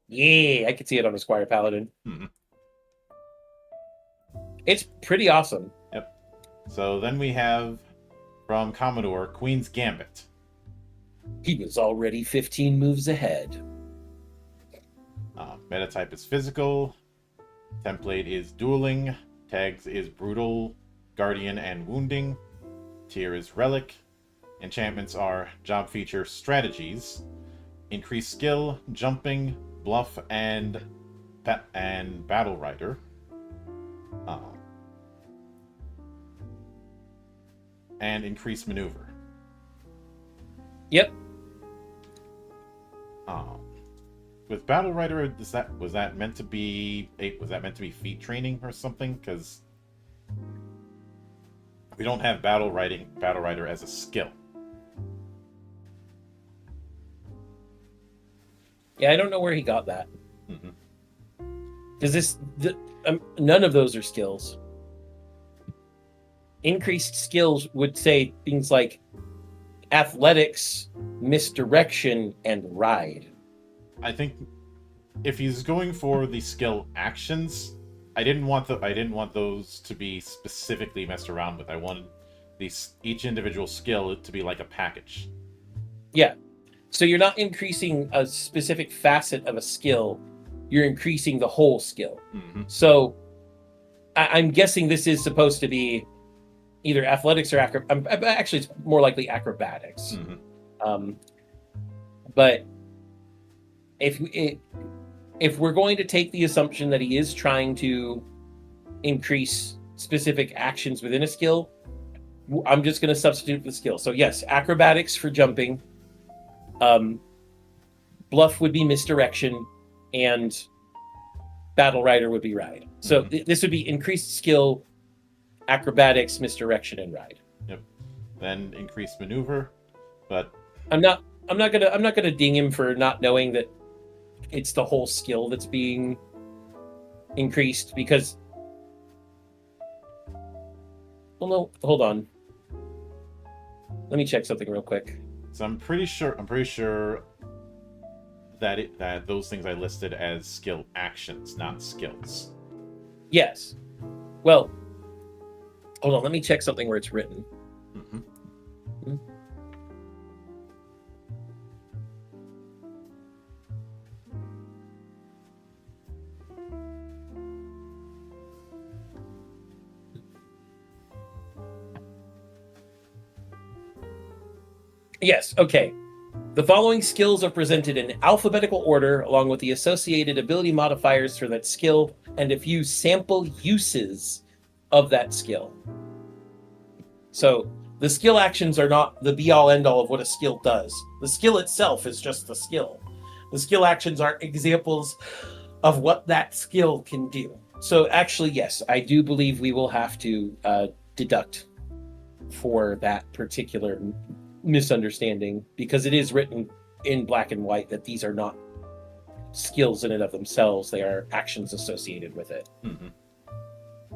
Yeah, I could see it on a Squire Paladin. Mm-hmm. It's pretty awesome. Yep. So then we have, from Commodore, Queen's Gambit. He was already 15 moves ahead. Metatype is physical. Template is dueling. Tags is brutal, guardian, and wounding. Tier is relic. Enchantments are job feature strategies. Increase skill, jumping, bluff, and battle rider. And increase maneuver. Yep. With battle rider, was that meant to be feat training or something? Because we don't have battle rider as a skill. Yeah, I don't know where he got that. Mm-hmm. Because none of those are skills. Increased skills would say things like athletics, misdirection, and ride. I think if he's going for the skill actions, I didn't want those to be specifically messed around with. I wanted each individual skill to be like a package. Yeah. So you're not increasing a specific facet of a skill. you're increasing the whole skill. Mm-hmm. So I'm guessing this is supposed to be either athletics or actually it's more likely acrobatics. Mm-hmm. But if we're going to take the assumption that he is trying to increase specific actions within a skill, I'm just going to substitute the skill. So yes, acrobatics for jumping, bluff would be misdirection, and battle rider would be ride. So this would be increased skill, acrobatics, misdirection, and ride. Yep. Then increased maneuver, but I'm not gonna ding him for not knowing that it's the whole skill that's being increased, because well, no, hold on. Let me check something real quick. So I'm pretty sure that those things I listed as skill actions, not skills. Yes. Well, hold on. Let me check something where it's written. Mm-hmm. Yes. Okay. The following skills are presented in alphabetical order, along with the associated ability modifiers for that skill and a few sample uses of that skill. So the skill actions are not the be-all end-all of what a skill does. The skill itself is just the skill. The skill actions are examples of what that skill can do. So actually, yes, I do believe we will have to deduct for that particular misunderstanding, because it is written in black and white that these are not skills in and of themselves. They are actions associated with it. Mm-hmm.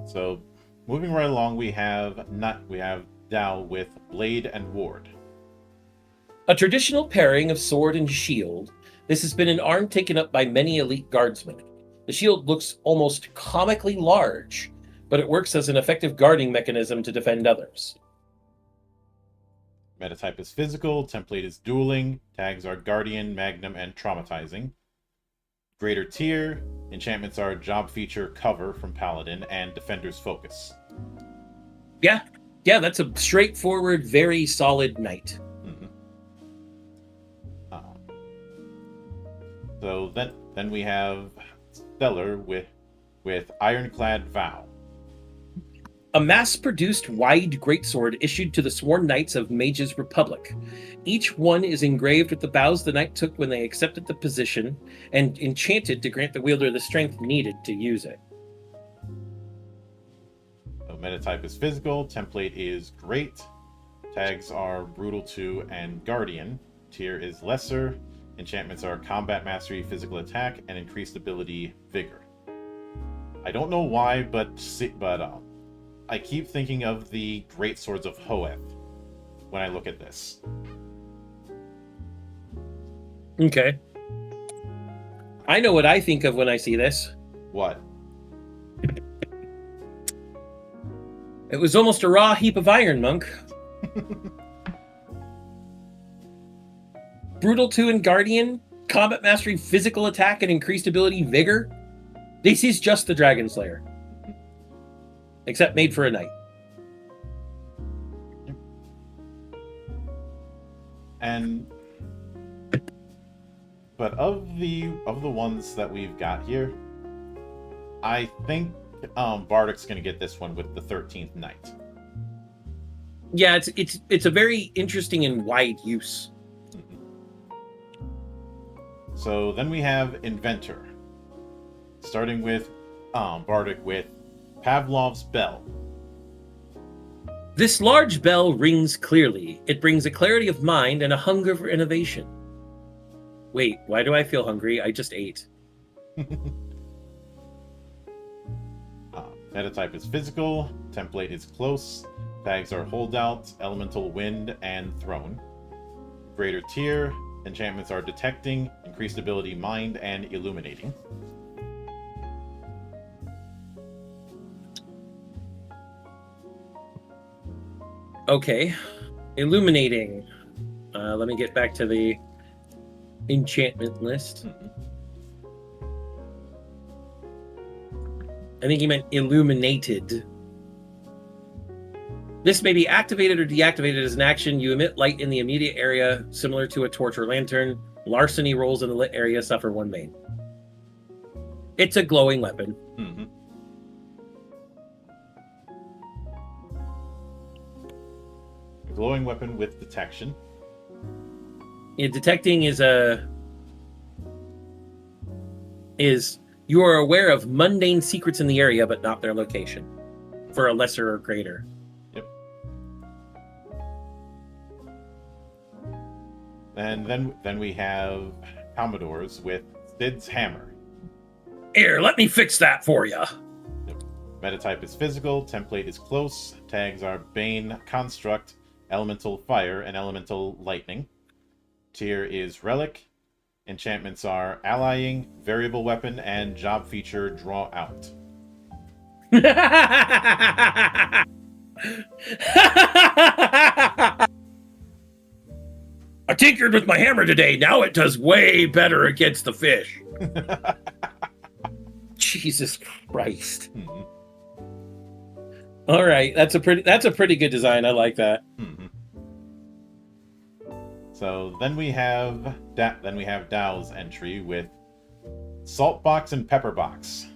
So moving right along, we have Dao with blade and ward. A traditional pairing of sword and shield, this has been an arm taken up by many elite guardsmen. The shield looks almost comically large, but it works as an effective guarding mechanism to defend others. Metatype is physical, template is dueling, tags are guardian, magnum, and traumatizing. Greater tier, enchantments are job feature, cover from paladin, and defender's focus. Yeah, that's a straightforward, very solid knight. Mm-hmm. So then we have Stellar with Ironclad Vow. A mass-produced wide greatsword issued to the sworn knights of Mage's Republic. Each one is engraved with the vows the knight took when they accepted the position, and enchanted to grant the wielder the strength needed to use it. So metatype is physical, template is great, tags are brutal 2 and guardian, tier is lesser, enchantments are combat mastery, physical attack, and increased ability vigor. I don't know why, but I keep thinking of the Great Swords of Hoeth when I look at this. Okay. I know what I think of when I see this. What? It was almost a raw heap of iron, monk. Brutal 2 and Guardian, combat mastery, physical attack, and increased ability vigor. This is just the Dragon Slayer. Except made for a knight. But of the ones that we've got here, I think Bardic's gonna get this one with the 13th Knight. Yeah, it's a very interesting and wide use. So then we have Inventor, starting with Bardic with Pavlov's Bell. This large bell rings clearly. It brings a clarity of mind and a hunger for innovation. Wait, why do I feel hungry? I just ate. Metatype is physical, template is close, tags are holdout, elemental wind, and throne. Greater tier, enchantments are detecting, increased ability mind, and illuminating. Okay, illuminating. Let me get back to the enchantment list. I think he meant illuminated. This may be activated or deactivated as an action. You emit light in the immediate area, similar to a torch or lantern. Larceny rolls in the lit area suffer 1 main. It's a glowing weapon. Mm-hmm. A glowing weapon with detection. Yeah, detecting is you are aware of mundane secrets in the area, but not their location, for a lesser or greater. Yep. And then we have Commodores with Sid's Hammer. Here, let me fix that for you. Yep. Metatype is physical, template is close, tags are Bane, Construct, Elemental Fire, and Elemental Lightning. Tier is Relic. Enchantments are Allying, Variable Weapon, and Job Feature Draw Out. I tinkered with my hammer today. Now it does way better against the fish. Jesus Christ. Mm-hmm. All right, that's a pretty good design. I like that. Mm-hmm. So then we have Dow's entry with Salt Box and Pepper Box.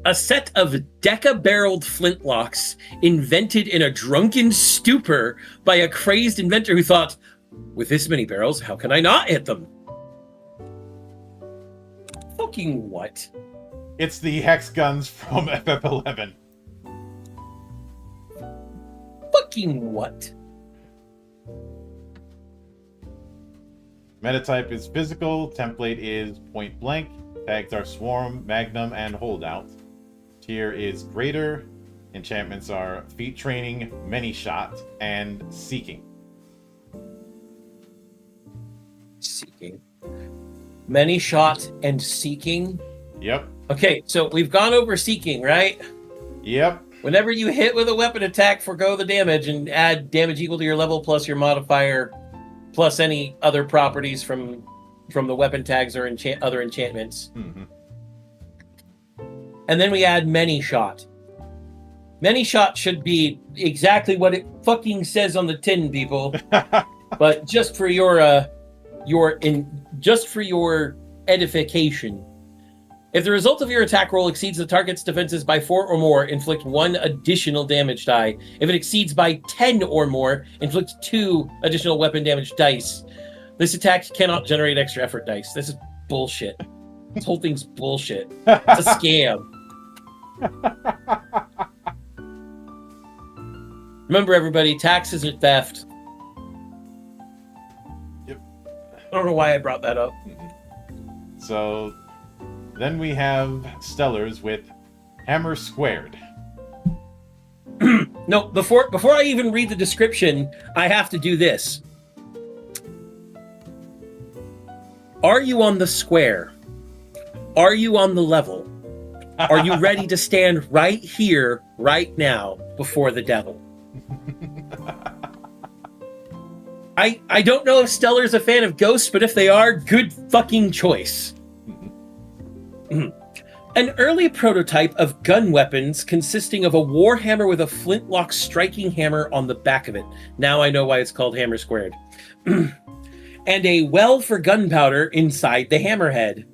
A set of deca-barreled flintlocks invented in a drunken stupor by a crazed inventor who thought, with this many barrels, how can I not hit them? Fucking what? It's the hex guns from FF11. Fucking what? Metatype is physical, template is point blank, tags are Swarm, Magnum, and Holdout. Tier is greater, enchantments are Feat Training, Many Shot, and Seeking. Seeking. Many Shot and Seeking? Yep. Okay, so we've gone over Seeking, right? Yep. Whenever you hit with a weapon attack, forgo the damage and add damage equal to your level plus your modifier plus any other properties from the weapon tags or other enchantments. Mm-hmm. And then we add Many Shot. Many Shot should be exactly what it fucking says on the tin, people. But just for your edification. If the result of your attack roll exceeds the target's defenses by 4 or more, inflict 1 additional damage die. If it exceeds by 10 or more, inflict 2 additional weapon damage dice. This attack cannot generate extra effort dice. This is bullshit. This whole thing's bullshit. It's a scam. Remember, everybody, tax isn't theft. Yep. I don't know why I brought that up. So then we have Stellars with Hammer Squared. No, before I even read the description, I have to do this. Are you on the square? Are you on the level? Are you ready to stand right here, right now, before the devil? I don't know if Stellar's a fan of ghosts, but if they are, good fucking choice. An early prototype of gun weapons consisting of a warhammer with a flintlock striking hammer on the back of it. Now I know why it's called Hammer Squared. And a well for gunpowder inside the hammerhead.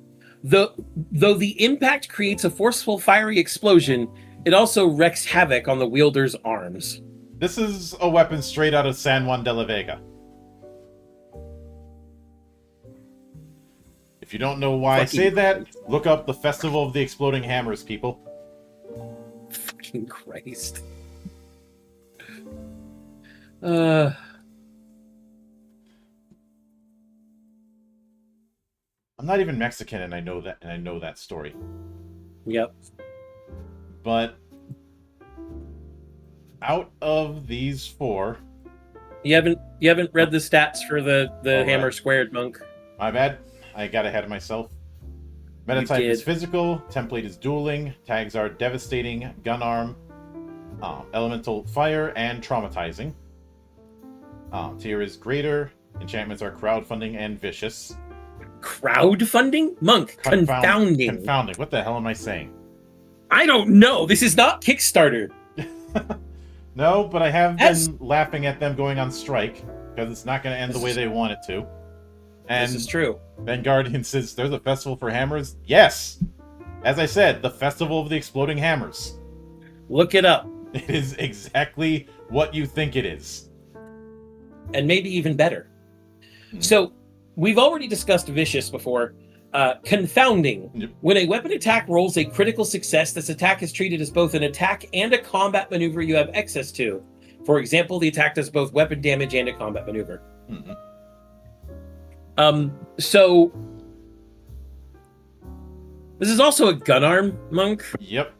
Though the impact creates a forceful fiery explosion, it also wreaks havoc on the wielder's arms. This is a weapon straight out of San Juan de la Vega. If you don't know why I say that, look up the Festival of the Exploding Hammers, people. Fucking Christ. I'm not even Mexican, and I know that story. Yep. But out of these 4, you haven't read the stats for the Hammer Squared, Monk. My bad. I got ahead of myself. Metatype is physical, template is dueling, tags are devastating, gun arm, elemental fire, and traumatizing. Tier is greater, enchantments are crowdfunding and vicious. Crowdfunding? Monk, confounding. Confounding. What the hell am I saying? I don't know. This is not Kickstarter. No, but I have been laughing at them going on strike because it's not going to end the way they want it to. And this is true. Ben Guardian says, there's a festival for hammers? Yes! As I said, the Festival of the Exploding Hammers. Look it up. It is exactly what you think it is. And maybe even better. So, we've already discussed Vicious before. Confounding. Yep. When a weapon attack rolls a critical success, this attack is treated as both an attack and a combat maneuver you have access to. For example, the attack does both weapon damage and a combat maneuver. Mm-hmm. So this is also a gun arm monk. Yep.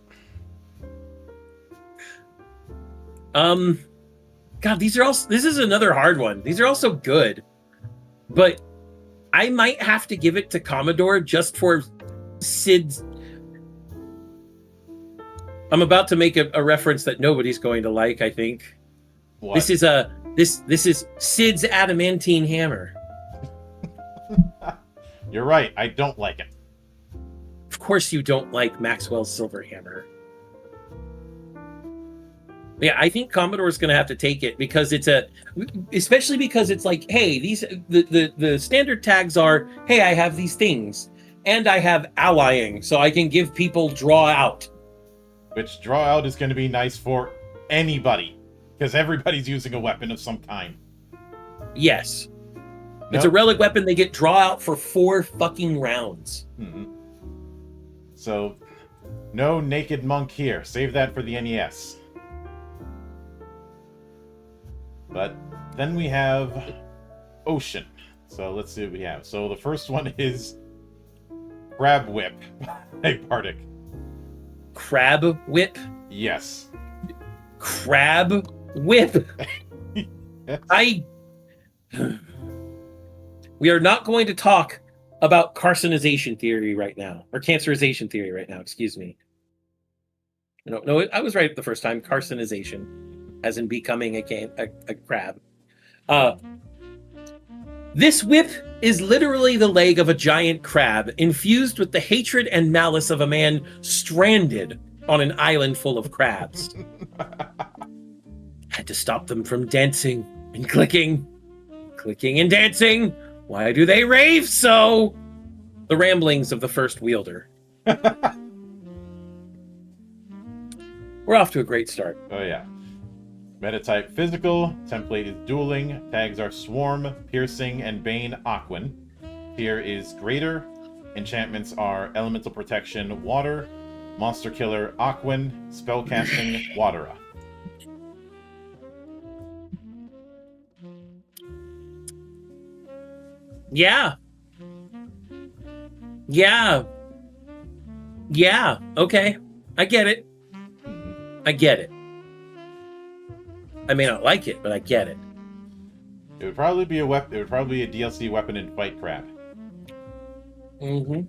God, these are also, this is another hard one. These are also good, but I might have to give it to Commodore just for Sid's. I'm about to make a reference that nobody's going to like, I think. What? This is Sid's adamantine hammer. You're right, I don't like it. Of course you don't like Maxwell's silver hammer. Yeah, I think Commodore's going to have to take it because especially because it's like, hey, the standard tags are, hey, I have these things and I have allying, so I can give people draw out. Which draw out is going to be nice for anybody because everybody's using a weapon of some kind. Yes. It's a relic weapon. They get draw out for 4 fucking rounds. Mm-hmm. So, no naked monk here. Save that for the NES. But then we have Ocean. So let's see what we have. So the first one is Crab Whip by Bardic. Crab Whip? Yes. Crab Whip? Yes. We are not going to talk about carcinization theory right now, or cancerization theory right now, excuse me. No, I was right the first time. Carcinization, as in becoming a crab. This whip is literally the leg of a giant crab, infused with the hatred and malice of a man stranded on an island full of crabs. Had to stop them from dancing and clicking and dancing. Why do they rave so? The ramblings of the first wielder. We're off to a great start. Oh, yeah. Metatype physical. Template is dueling. Tags are Swarm, Piercing, and Bane Aquan. Tier is Greater. Enchantments are Elemental Protection, Water. Monster Killer, Aquan. Spellcasting, Watera. Yeah. Okay. I get it. I may not like it, but I get it. It would probably be a weapon. It would probably be a DLC weapon in Fight Crab. Mm-hmm.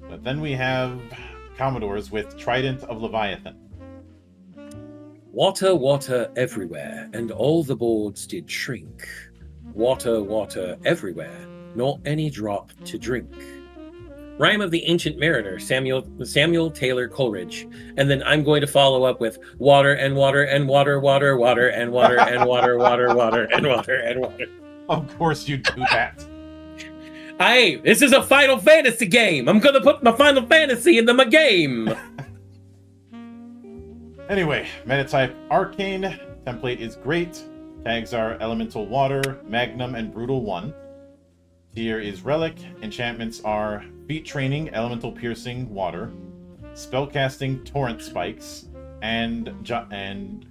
But then we have Commodores with Trident of Leviathan. Water everywhere, and all the boards did shrink. Water everywhere, not any drop to drink. Rhyme of the Ancient Mariner, Samuel Taylor Coleridge. And then I'm going to follow up with water and water and water and water and water and water and water. Of course you do that. Hey, this is a Final Fantasy game. I'm going to put my Final Fantasy into my game. Anyway, metatype Arcane. Template is Great. Tags are Elemental Water, Magnum, and Brutal 1. Tier is Relic. Enchantments are Feat Training, Elemental Piercing, Water. Spellcasting, Torrent Spikes. And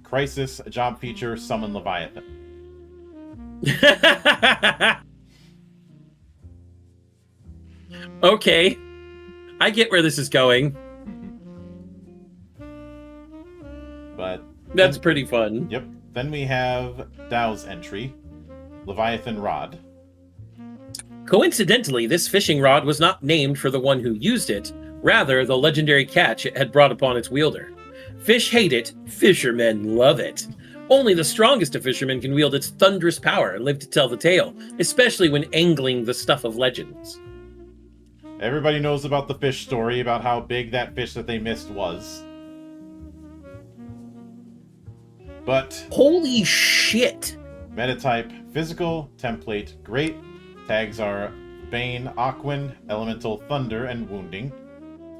Crisis, Job Feature, Summon Leviathan. Okay. I get where this is going. But that's pretty fun. Yep. Then we have Dow's entry, Leviathan Rod. Coincidentally, this fishing rod was not named for the one who used it, rather the legendary catch it had brought upon its wielder. Fish hate it, fishermen love it. Only the strongest of fishermen can wield its thunderous power and live to tell the tale, especially when angling the stuff of legends. Everybody knows about the fish story, about how big that fish that they missed was. But holy shit! Metatype Physical, Template Great. Tags are Bane, Aquin, Elemental Thunder, and Wounding.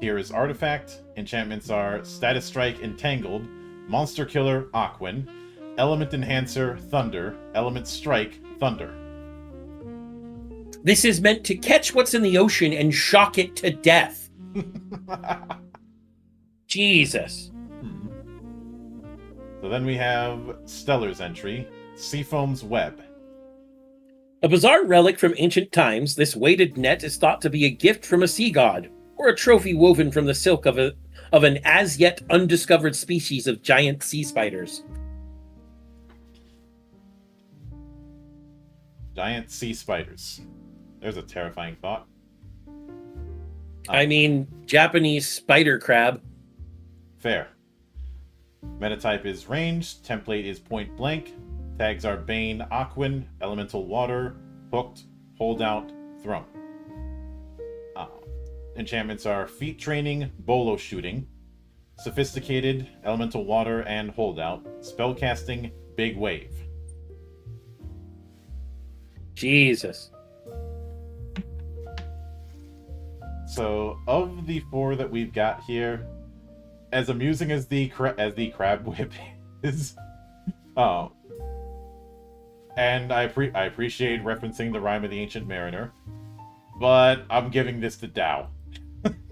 Tier is Artifact. Enchantments are Status Strike, Entangled, Monster Killer, Aquin, Element Enhancer, Thunder, Element Strike, Thunder. This is meant to catch what's in the ocean and shock it to death. Jesus. So then we have Stellar's entry, Seafoam's Web. A bizarre relic from ancient times, this weighted net is thought to be a gift from a sea god, or a trophy woven from the silk of an as yet undiscovered species of giant sea spiders. Giant sea spiders. There's a terrifying thought. I mean, Japanese spider crab. Fair. Metatype is ranged, template is point blank, tags are Bane, Aquin, Elemental Water, Hooked, Holdout, Thrown. Enchantments are Feat Training, Bolo Shooting, Sophisticated, Elemental Water, and Holdout, Spellcasting, Big Wave. Jesus. So, of the four that we've got here, as amusing as the crab whip is, and I appreciate referencing the Rime of the Ancient Mariner, but I'm giving this to Dow.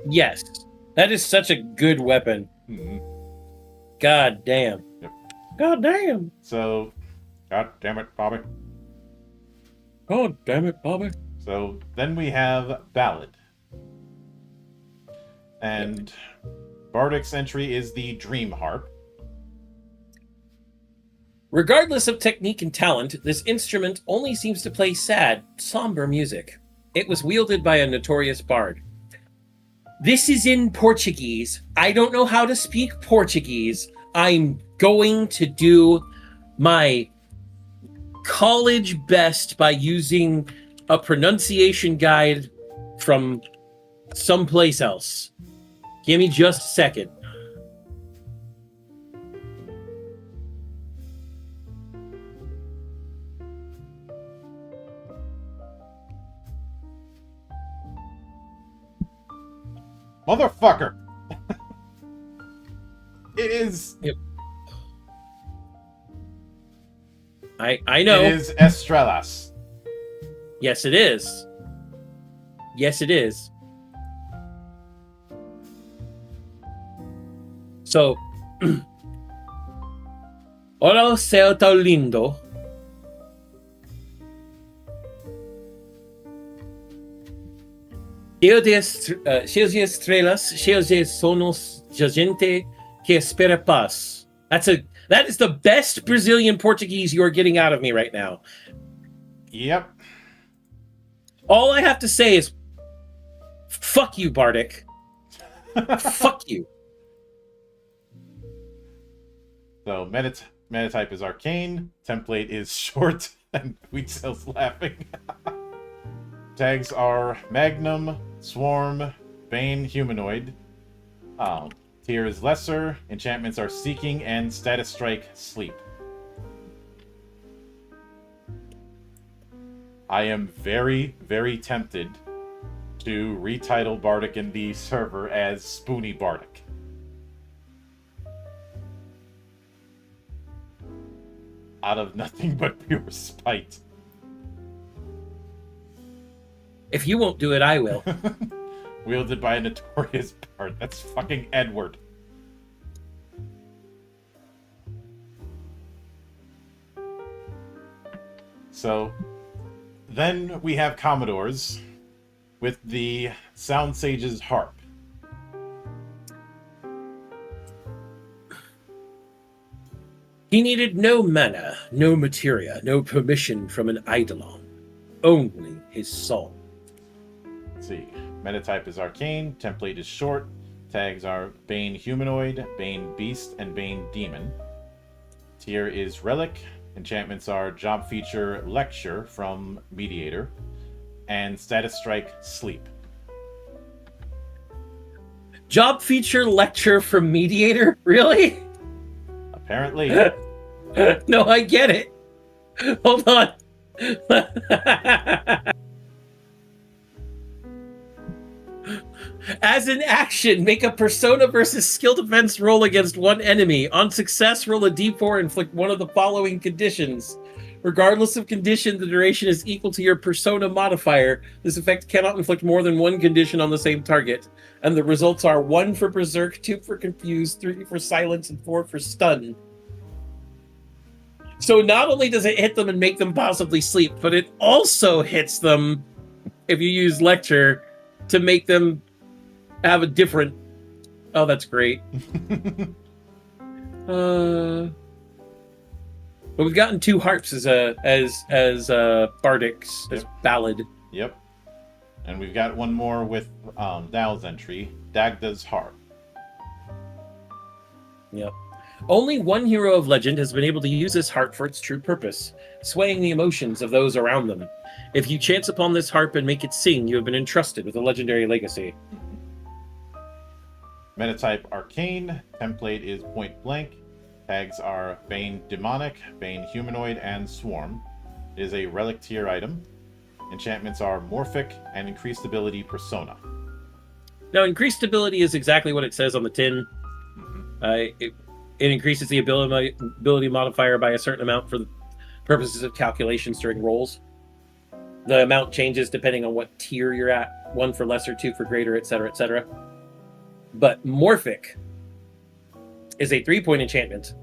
Yes, that is such a good weapon. Mm-hmm. God damn. Yep. God damn. So, God damn it, Bobby. God damn it, Bobby. So then we have Ballad. And Bardic's entry is the Dream Harp. Regardless of technique and talent, this instrument only seems to play sad, somber music. It was wielded by a notorious bard. This is in Portuguese. I don't know how to speak Portuguese. I'm going to do my college best by using a pronunciation guide from someplace else. Give me just a second. Motherfucker! It is... Yep. I know. It is Estrelas. Yes, it is. Yes, it is. So, Hola, céu tão lindo. Cheios de estrelas, cheios de sonos de gente que espera paz. That is the best Brazilian Portuguese you are getting out of me right now. Yep. All I have to say is, fuck you, Bardic. Fuck you. So, metatype is Arcane. Template is Short. And Wheatcell's laughing. Tags are Magnum, Swarm, Bane, Humanoid. Tier is Lesser. Enchantments are Seeking and Status Strike, Sleep. I am very, very tempted to retitle Bardic in the server as Spoony Bardic. Out of nothing but pure spite. If you won't do it, I will. Wielded by a notorious bard. That's fucking Edward. So, then we have Commodores with the Sound Sage's Harp. He needed no mana, no materia, no permission from an eidolon. Only his soul. Let's see. Metatype is Arcane. Template is Short. Tags are Bane Humanoid, Bane Beast, and Bane Demon. Tier is Relic. Enchantments are Job Feature Lecture from Mediator. And Status Strike Sleep. Job feature lecture from mediator? Really? Apparently. No, I get it. Hold on. As an action, make a persona versus skill defense roll against one enemy. On success, roll a d4 and inflict one of the following conditions. Regardless of condition, the duration is equal to your persona modifier. This effect cannot inflict more than one condition on the same target. And the results are 1 for Berserk, 2 for Confuse, 3 for Silence, and 4 for Stun. So not only does it hit them and make them possibly sleep, but it also hits them, if you use Lecture, to make them have a different... Oh, that's great. But we've gotten 2 harps as bardics, as ballad. Yep. And we've got one more with Dal's entry, Dagda's harp. Yep. Only one hero of legend has been able to use this harp for its true purpose, swaying the emotions of those around them. If you chance upon this harp and make it sing, you have been entrusted with a legendary legacy. Metatype Arcane, template is Point Blank. Tags are Bane Demonic, Bane Humanoid, and Swarm. It is a relic tier item. Enchantments are Morphic and Increased Ability Persona. Now, increased ability is exactly what it says on the tin. It increases the ability modifier by a certain amount for the purposes of calculations during rolls. The amount changes depending on what tier you're at. 1 for lesser, 2 for greater, etc., etc. But Morphic is a 3-point enchantment.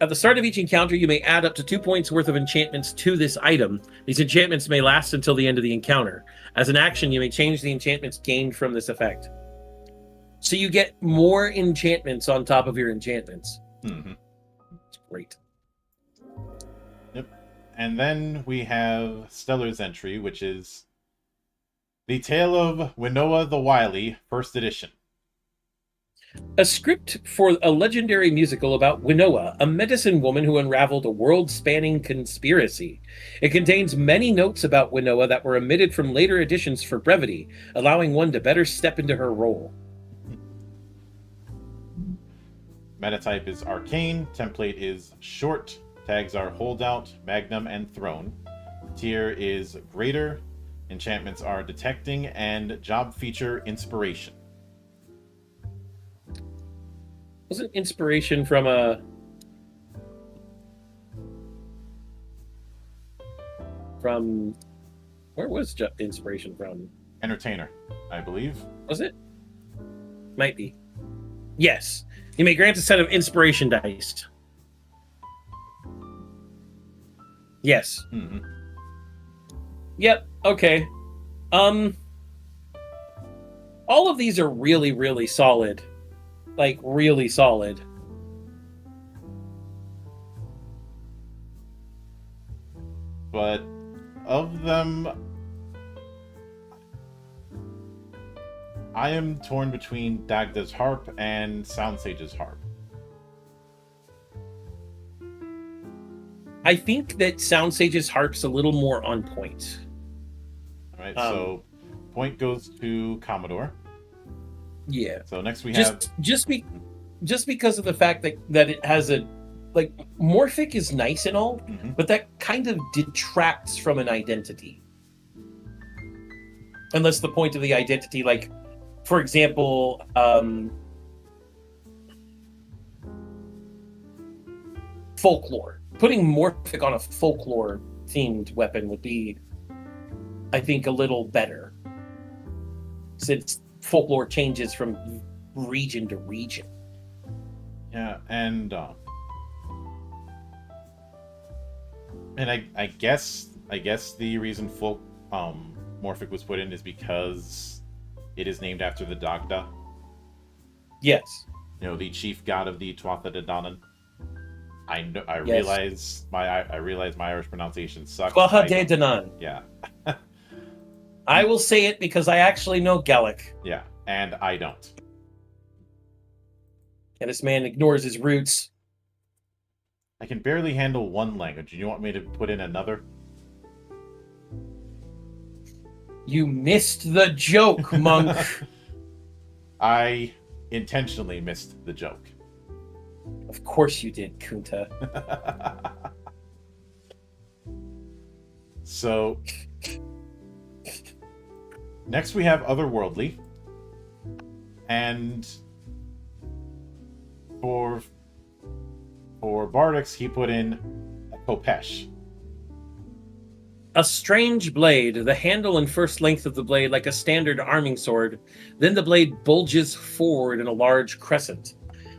At the start of each encounter, you may add up to 2 points worth of enchantments to this item. These enchantments may last until the end of the encounter. As an action, you may change the enchantments gained from this effect. So you get more enchantments on top of your enchantments. Mm-hmm. It's great. Yep. And then we have Stellar's entry, which is The Tale of Winnowa the Wily, First Edition. A script for a legendary musical about Winnowa, a medicine woman who unraveled a world-spanning conspiracy. It contains many notes about Winnowa that were omitted from later editions for brevity, allowing one to better step into her role. Metatype is Arcane, template is Short, tags are Holdout, Magnum, and Throne. Tier is Greater, enchantments are Detecting, and job feature Inspiration. Wasn't inspiration from a... From... Where was inspiration from? Entertainer, I believe. Was it? Might be. Yes. You may grant a set of inspiration dice. Yes. Mm-hmm. Yep. Okay. All of these are really, really solid. Like, really solid. But of them, I am torn between Dagda's harp and Soundsage's harp. I think that Soundsage's harp's a little more on point. All right, so point goes to Commodore. Yeah. So next we have just because of the fact that it has a, like, Morphic is nice and all, but that kind of detracts from an identity. Unless the point of the identity, like, for example, folklore. Putting Morphic on a folklore-themed weapon would be, I think, a little better. Since folklore changes from region to region. Yeah, and I guess the reason Morphic was put in is because it is named after the Dagda. Yes. You know, the chief god of the Tuatha De Danann. I Yes. realize my Irish pronunciation sucks. Tuatha De Danann. Yeah. I will say it because I actually know Gaelic. Yeah, and I don't. And this man ignores his roots. I can barely handle one language. You want me to put in another? You missed the joke, monk. I intentionally missed the joke. Of course you did, Kunta. So, next we have Otherworldly. And for Bardix, he put in a Kopesh. A strange blade, the handle and first length of the blade like a standard arming sword. Then the blade bulges forward in a large crescent.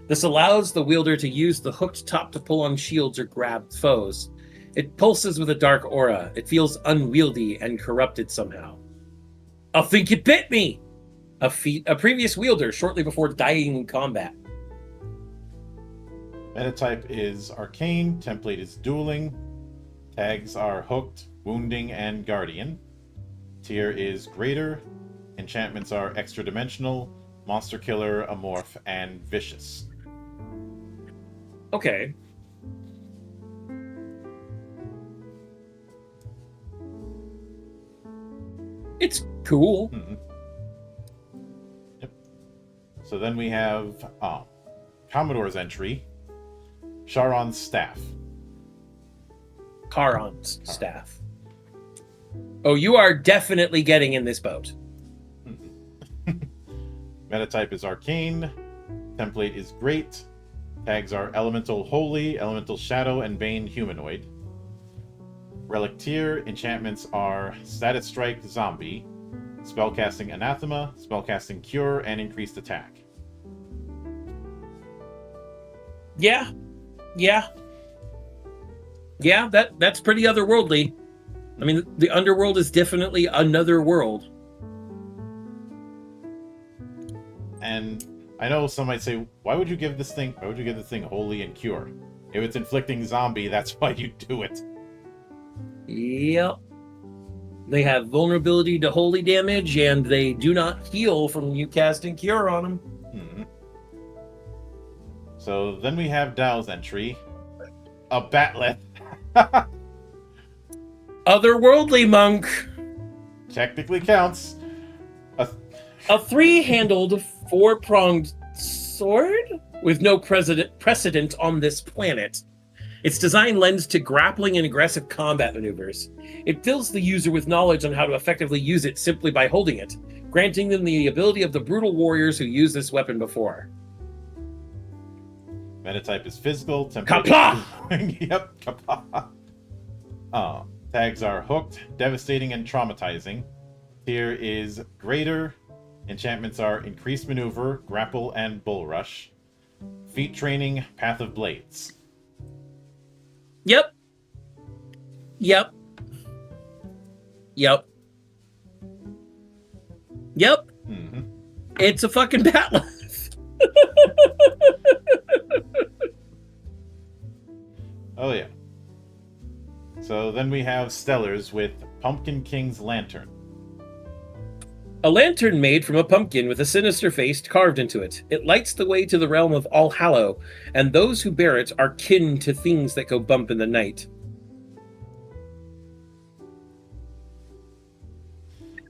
This allows the wielder to use the hooked top to pull on shields or grab foes. It pulses with a dark aura. It feels unwieldy and corrupted somehow. I think you bit me! A previous wielder shortly before dying in combat. Metatype is Arcane. Template is Dueling. Tags are Hooked, Wounding, and Guardian. Tier is Greater. Enchantments are Extra Dimensional, Monster Killer, Amorph, and Vicious. Okay. It's cool. Mm-hmm. Yep. So then we have Commodore's entry, Charon's Staff. Charon's staff. Oh, you are definitely getting in this boat. Metatype is Arcane. Template is Great. Tags are Elemental Holy, Elemental Shadow, and Bane Humanoid. Relic tier. Enchantments are Status Strike Zombie, Spellcasting Anathema, Spellcasting Cure, and Increased Attack. Yeah. That's pretty otherworldly. I mean, the underworld is definitely another world. And I know some might say, why would you give this thing Holy and Cure? If it's inflicting zombie, that's why you do it. Yep. They have vulnerability to holy damage, and they do not heal from you casting Cure on them. Mm-hmm. So then we have Dow's entry, a Batleth. Otherworldly monk. Technically counts. A three-handled, four-pronged sword with no precedent on this planet. Its design lends to grappling and aggressive combat maneuvers. It fills the user with knowledge on how to effectively use it simply by holding it, granting them the ability of the brutal warriors who used this weapon before. Metatype is Physical. Kapla! Yep, kapla. Tags are Hooked, Devastating, and Traumatizing. Tier is Greater. Enchantments are Increased Maneuver, Grapple, and Bull Rush. Feat Training, Path of Blades. Yep. Mm-hmm. It's a fucking battle. Oh, yeah. So then we have Stellars with Pumpkin King's Lantern. A lantern made from a pumpkin with a sinister face carved into it. It lights the way to the realm of All Hallow, and those who bear it are kin to things that go bump in the night.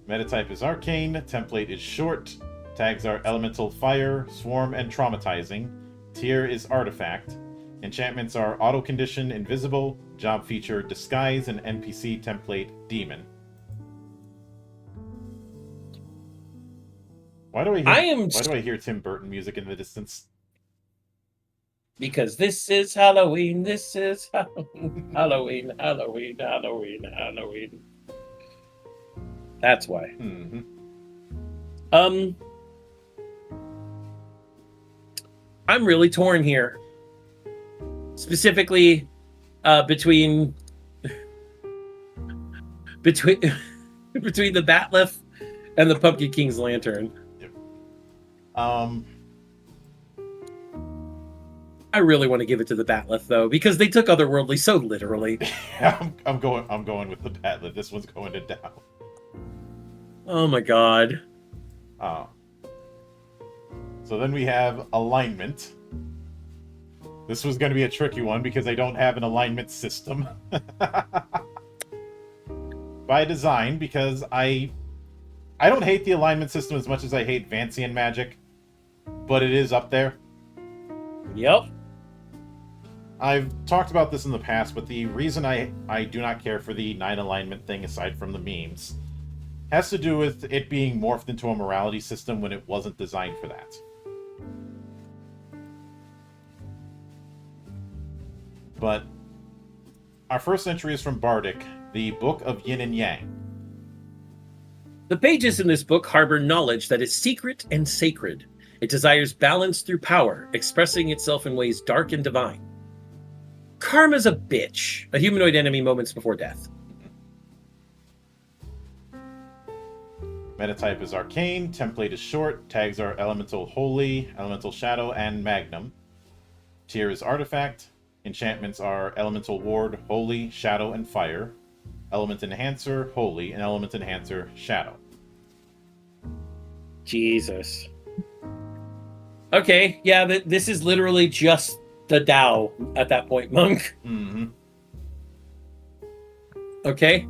Metatype is Arcane. Template is Short. Tags are Elemental Fire, Swarm, and Traumatizing. Tier is Artifact. Enchantments are Auto Condition, Invisible, Job Feature, Disguise, and NPC Template, Demon. Why do I hear Tim Burton music in the distance? Because this is Halloween, this is Halloween, Halloween, Halloween, Halloween, Halloween. That's why. Mm-hmm. I'm really torn here. Specifically, between the Batleth and the Pumpkin King's Lantern. Yep. I really want to give it to the Batleth though, because they took Otherworldly so literally. Yeah, I'm going with the Batleth. This one's going to Dow. Oh my god. So then we have Alignment. This was going to be a tricky one because I don't have an alignment system. By design, because I don't hate the alignment system as much as I hate Vancian magic. but it is up there. Yep. I've talked about this in the past, but the reason I do not care for the 9 alignment thing, aside from the memes, has to do with it being morphed into a morality system when it wasn't designed for that. But our first entry is from Bardic, the Book of Yin and Yang. The pages in this book harbor knowledge that is secret and sacred. It desires balance through power, expressing itself in ways dark and divine. Karma's a bitch, a humanoid enemy moments before death. Metatype is Arcane, template is Short, tags are Elemental Holy, Elemental Shadow, and Magnum. Tier is Artifact, enchantments are Elemental Ward, Holy, Shadow, and Fire. Element Enhancer, Holy, and Element Enhancer, Shadow. Jesus. Okay, yeah, this is literally just the Tao at that point, Monk. Mm-hmm. Okay.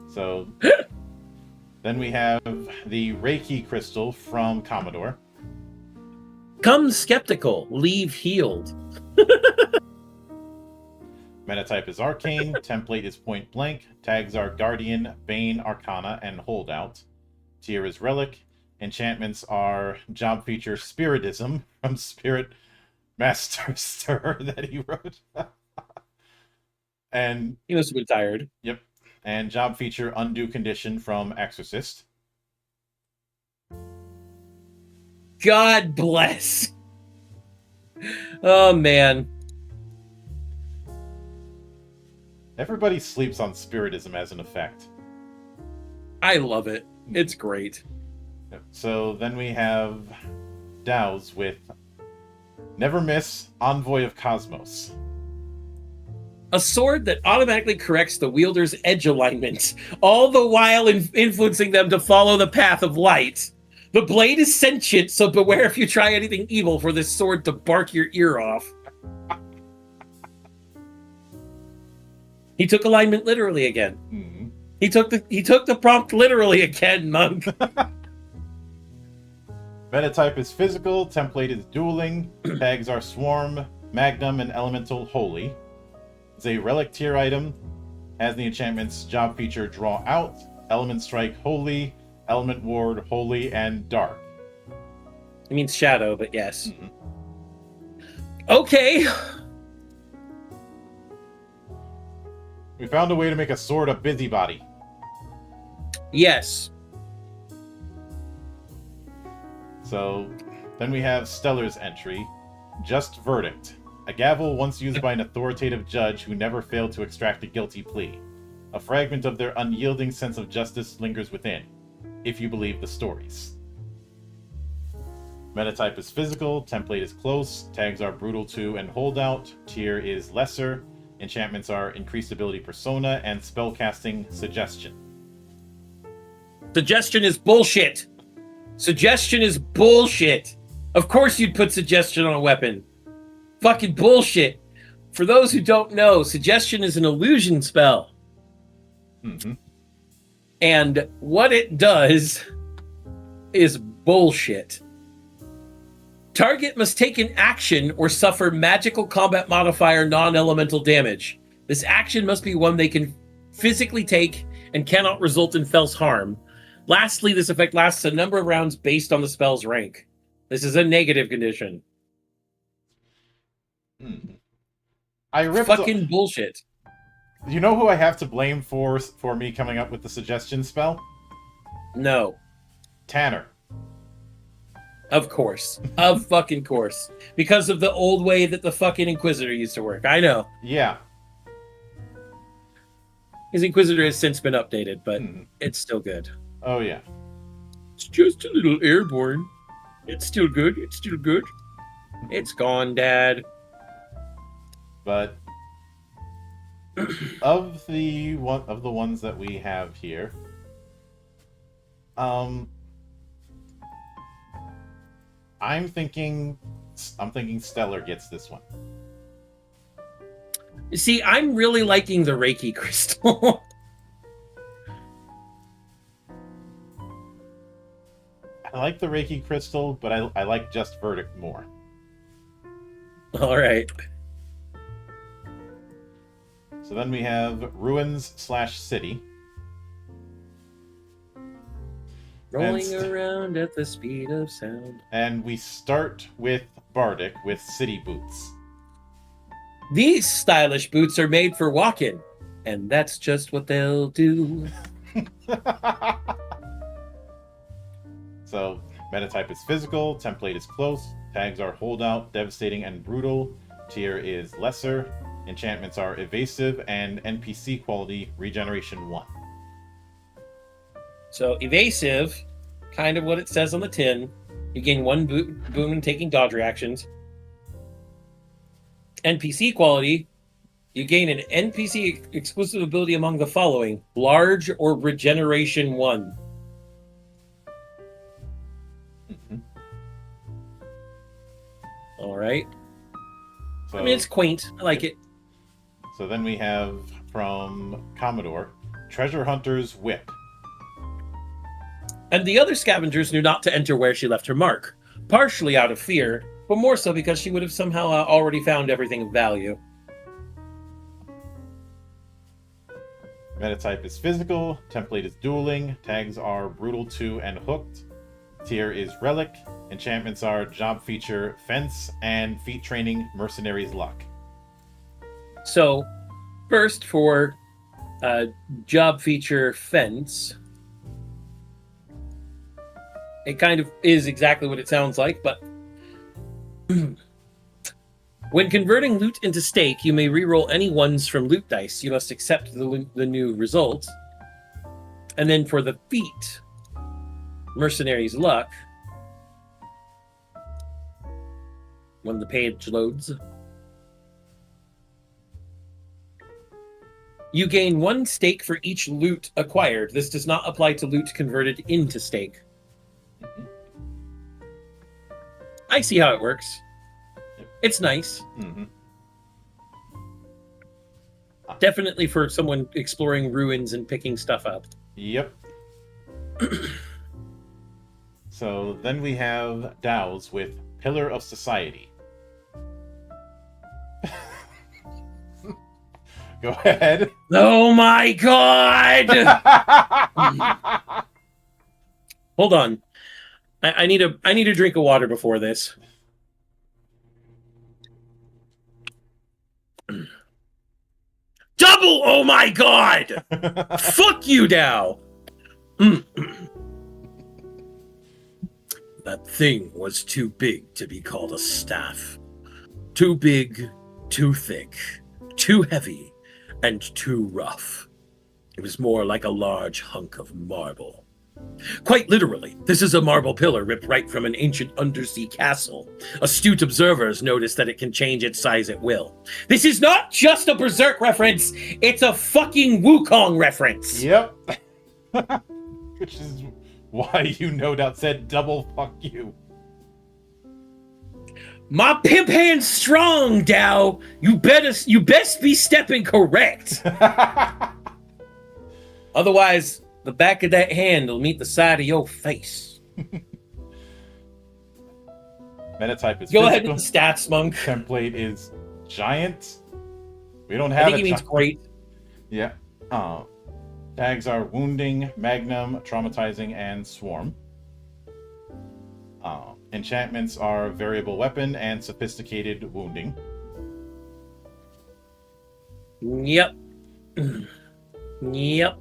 So, then we have the Reiki Crystal from Commodore. Come skeptical, leave healed. Metatype is Arcane, template is Point Blank, tags are Guardian, Bane, Arcana, and Holdout. Tier is Relic, enchantments are job feature Spiritism from Spirit Master Stir that he wrote. And He must have been tired. Yep. And job feature Undo Condition from Exorcist. God bless. Oh, man. Everybody sleeps on Spiritism as an effect. I love it. It's great. So then we have Dows with Never Miss, Envoy of Cosmos. A sword that automatically corrects the wielder's edge alignment, all the while influencing them to follow the path of light. The blade is sentient, so beware if you try anything evil for this sword to bark your ear off. He took alignment literally again. Mm-hmm. He took the prompt literally again, Monk. Metatype is Physical, template is Dueling, tags are Swarm, Magnum, and Elemental Holy. It's a Relic tier item, has the enchantments job feature Draw Out, Element Strike Holy, Element Ward Holy, and Dark. It means shadow, but yes. Mm-hmm. Okay. We found a way to make a sword a busybody. Yes. So, then we have Stellar's entry, Just Verdict. A gavel once used by an authoritative judge who never failed to extract a guilty plea. A fragment of their unyielding sense of justice lingers within, if you believe the stories. Metatype is Physical, template is Close, tags are Brutal 2 and Holdout, tier is Lesser, enchantments are Increased Ability Persona, and spellcasting Suggestion. Suggestion is bullshit. Suggestion is bullshit. Of course you'd put suggestion on a weapon. Fucking bullshit. For those who don't know, suggestion is an illusion spell. Mm-hmm. And what it does is bullshit. Target must take an action or suffer magical combat modifier non-elemental damage. This action must be one they can physically take and cannot result in Fel's harm. Lastly, this effect lasts a number of rounds based on the spell's rank. This is a negative condition. I ripped Fucking bullshit. You know who I have to blame for me coming up with the suggestion spell? No. Tanner. Of course. Of fucking course. Because of the old way that the fucking Inquisitor used to work. I know. Yeah. His Inquisitor has since been updated, but it's still good. Oh, yeah. It's just a little airborne. It's still good. It's still good. It's gone, Dad. But of the ones that we have here, I'm thinking Stellar gets this one. See, I'm really liking the Reiki crystal. like the Reiki crystal, but I like just verdict more. All right. So then we have ruins/city. Rolling around at the speed of sound. And we start with Bardic with city boots. These stylish boots are made for walking, and that's just what they'll do. So, metatype is physical, template is close, tags are holdout, devastating, and brutal, tier is lesser, enchantments are evasive, and NPC quality regeneration 1. So evasive, kind of what it says on the tin. You gain 1 boon when taking dodge reactions. NPC quality, you gain an NPC exclusive ability among the following: large or regeneration 1. Mm-hmm. All right. So, I mean, it's quaint. I like it. So then we have from Commodore, Treasure Hunter's Whip. And the other scavengers knew not to enter where she left her mark, partially out of fear, but more so because she would have somehow already found everything of value. Metatype is physical, template is dueling, tags are brutal 2 and hooked, tier is relic, enchantments are job feature fence and feat training mercenaries luck. So, first for job feature fence, it kind of is exactly what it sounds like, but when converting loot into stake, you may reroll any ones from loot dice. You must accept the new result. And then for the feat, mercenaries luck, when the page loads, you gain 1 stake for each loot acquired. This does not apply to loot converted into stake. Mm-hmm. I see how it works. It's nice. Mm-hmm. Definitely for someone exploring ruins and picking stuff up. Yep. So then we have Dows with Pillar of Society. Go ahead. Oh my god! Hold on. I need a drink of water before this. Double! Oh my god! Fuck you, Dow! That thing was too big to be called a staff. Too big, too thick, too heavy, and too rough. It was more like a large hunk of marble. Quite literally, this is a marble pillar ripped right from an ancient undersea castle. Astute observers notice that it can change its size at will. This is not just a Berserk reference, it's a fucking Wukong reference. Yep. Which is why you no doubt said double fuck you. My pimp hand's strong, Dow. You best be stepping correct. Otherwise, the back of that hand will meet the side of your face. Metatype is Go physical. ahead and stats, Monk. Template is giant. We don't have I think he means great. Yeah. Tags are wounding, magnum, traumatizing, and swarm. Enchantments are variable weapon and sophisticated wounding. Yep. Yep.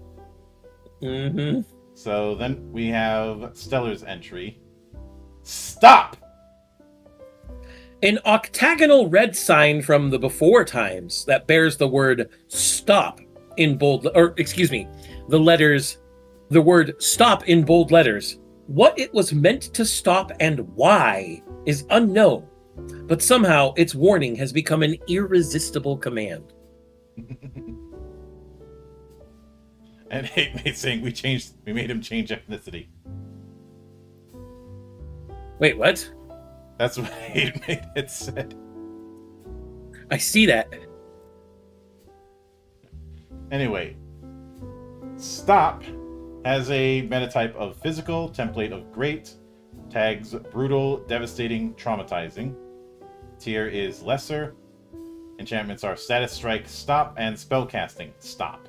Mm-hmm. So then we have Stellar's entry. Stop! An octagonal red sign from the before times that bears the word stop in bold, the word stop in bold letters. What it was meant to stop and why is unknown, but somehow its warning has become an irresistible command. And Hate Mate saying we made him change ethnicity. Wait, what? That's what Hate Mate had said. I see that. Anyway, Stop has a metatype of physical, template of great, Tags brutal, devastating, traumatizing. Tier is lesser. Enchantments are status strike, stop, and spellcasting, stop.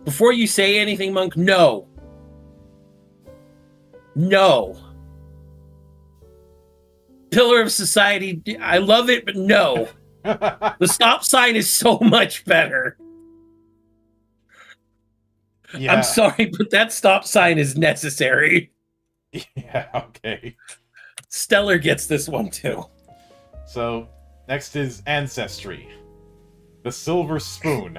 Before you say anything, Monk, no. No. Pillar of Society, I love it, but no. The stop sign is so much better. Yeah. I'm sorry, but that stop sign is necessary. Yeah, okay. Stellar gets this one too. So, next is Ancestry. The Silver Spoon.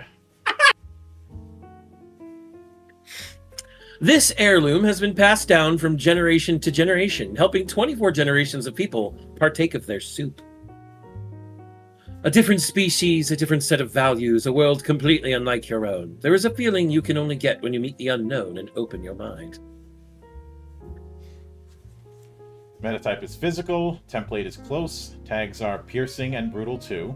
This heirloom has been passed down from generation to generation, helping 24 generations of people partake of their soup. A different species, a different set of values, a world completely unlike your own. There is a feeling you can only get when you meet the unknown and open your mind. Metatype is physical, template is close, tags are piercing and brutal 2.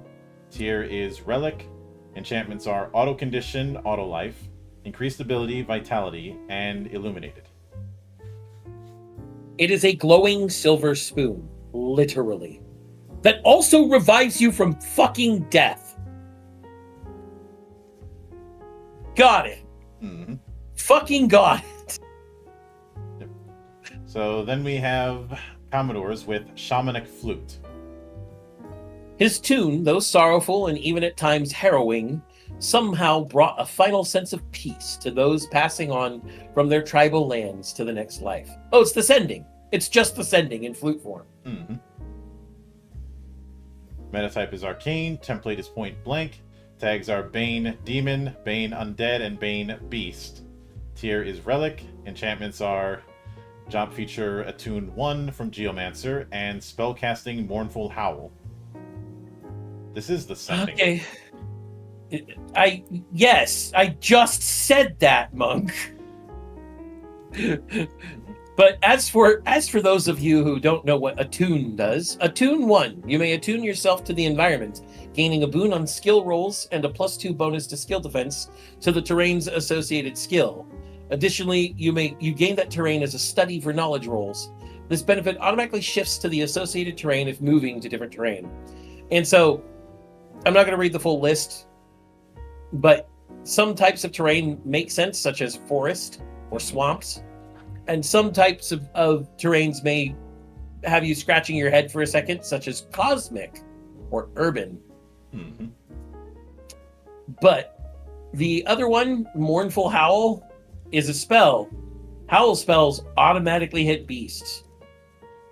Tier is relic, enchantments are auto condition, auto life, increased ability, vitality, and illuminated. It is a glowing silver spoon, literally, that also revives you from fucking death. Got it. Mm-hmm. Fucking got it. Yep. So then we have Commodores with Shamanic Flute. His tune, though sorrowful and even at times harrowing, somehow brought a final sense of peace to those passing on from their tribal lands to the next life. Oh, it's the sending. It's just the sending in flute form. Mm-hmm. Metatype is Arcane, template is Point Blank, tags are Bane Demon, Bane Undead, and Bane Beast. Tier is Relic, enchantments are job feature Attune 1 from Geomancer, and spellcasting Mournful Howl. This is the sending. Okay. Yes, I just said that, Monk. But as for those of you who don't know what Attune does, Attune 1, you may attune yourself to the environment, gaining a boon on skill rolls and a +2 bonus to skill defense to the terrain's associated skill. Additionally, you gain that terrain as a study for knowledge rolls. This benefit automatically shifts to the associated terrain if moving to different terrain. And so, I'm not going to read the full list, but some types of terrain make sense, such as forest or swamps. And some types of terrains may have you scratching your head for a second, such as cosmic or urban. Mm-hmm. But the other one, Mournful Howl, is a spell. Howl spells automatically hit beasts.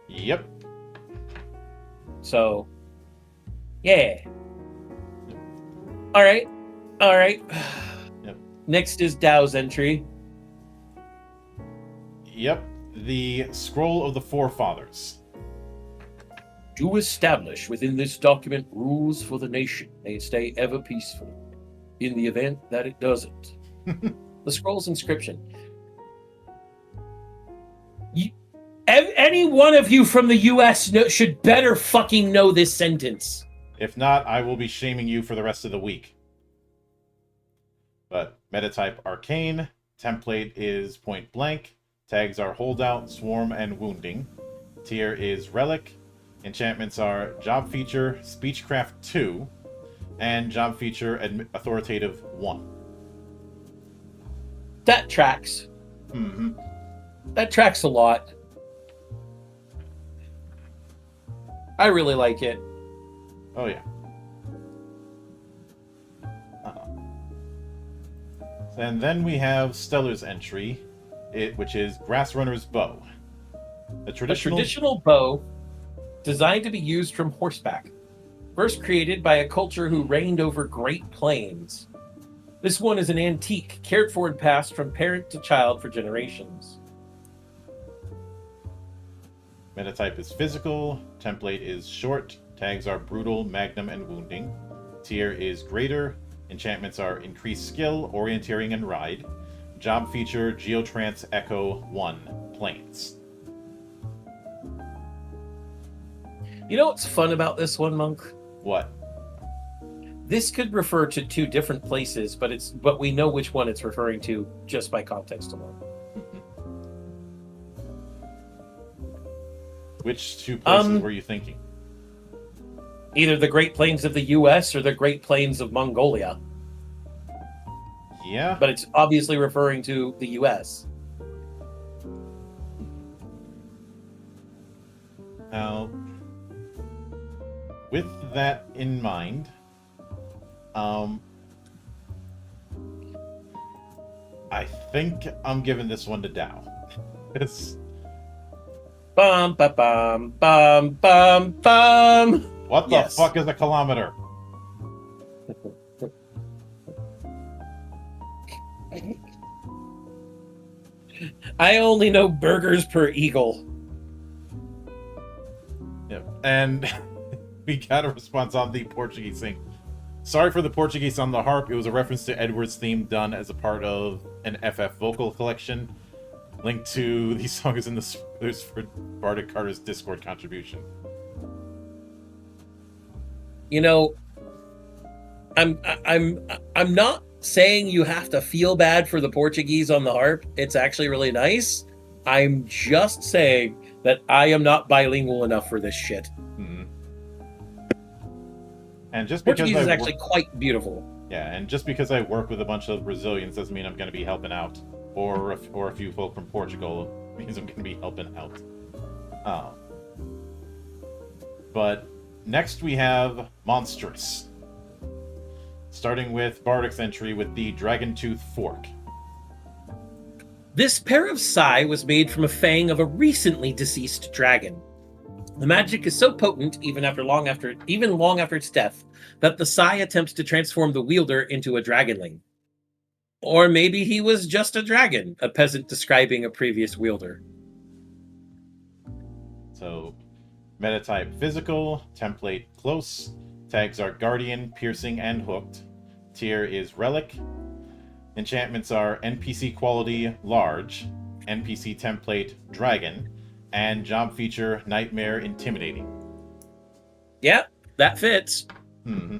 Yep. So, yeah. All right. Yep. Next is Dow's entry. Yep. The Scroll of the Forefathers. To establish within this document rules for the nation may stay ever peaceful. In the event that it doesn't. The scroll's inscription. Any one of you from the U.S. should better fucking know this sentence. If not, I will be shaming you for the rest of the week. But metatype Arcane, template is Point Blank, tags are Holdout, Swarm, and Wounding. Tier is Relic, enchantments are Job Feature, Speechcraft 2, and Job Feature Authoritative 1. That tracks. Mm-hmm. That tracks a lot. I really like it. Oh, yeah. And then we have Stellar's entry, which is Grassrunner's Bow. A traditional bow designed to be used from horseback. First created by a culture who reigned over Great Plains. This one is an antique, cared for and passed from parent to child for generations. Metatype is physical, template is short, tags are brutal, magnum, and wounding. Tier is greater, enchantments are increased skill, orienteering, and ride. Job feature Geotrance Echo 1, planes. You know what's fun about this one, Monk? What? This could refer to two different places, but we know which one it's referring to just by context alone. Which two places were you thinking? Either the Great Plains of the U.S. or the Great Plains of Mongolia. Yeah. But it's obviously referring to the U.S. Now, with that in mind, I think I'm giving this one to Dow. It's... Bum, ba, bum, bum, bum, bum. What the fuck is a kilometer? I only know burgers per eagle. Yep. And we got a response on the Portuguese thing. Sorry for the Portuguese on the harp. It was a reference to Edward's theme done as a part of an FF vocal collection. Link to these songs in the spoilers for Bardic Carter's Discord contribution. You know, I'm not saying you have to feel bad for the Portuguese on the harp. It's actually really nice. I'm just saying that I am not bilingual enough for this shit. Mm-hmm. And just Portuguese because is actually quite beautiful. Yeah, and just because I work with a bunch of Brazilians doesn't mean I'm going to be helping out. Or a few folk from Portugal means I'm going to be helping out. But next we have Monstrous. Starting with Bardic's entry with the Dragon Tooth Fork. This pair of sai was made from a fang of a recently deceased dragon. The magic is so potent, even long after its death, that the sai attempts to transform the wielder into a dragonling. Or maybe he was just a dragon, a peasant describing a previous wielder. So, metatype physical, template close, tags are guardian, piercing, and hooked. Tier is relic. Enchantments are NPC quality large, NPC template dragon, and job feature nightmare intimidating. Yeah, that fits. Mm-hmm.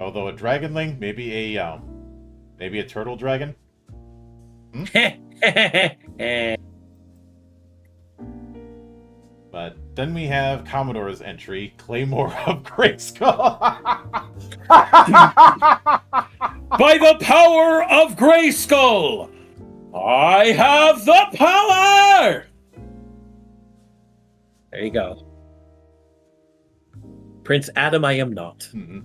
Although a dragonling, maybe a turtle dragon. But then we have Commodore's entry, Claymore of Grayskull. By the power of Grayskull, I have the power! There you go. Prince Adam, I am not. Mm-hmm.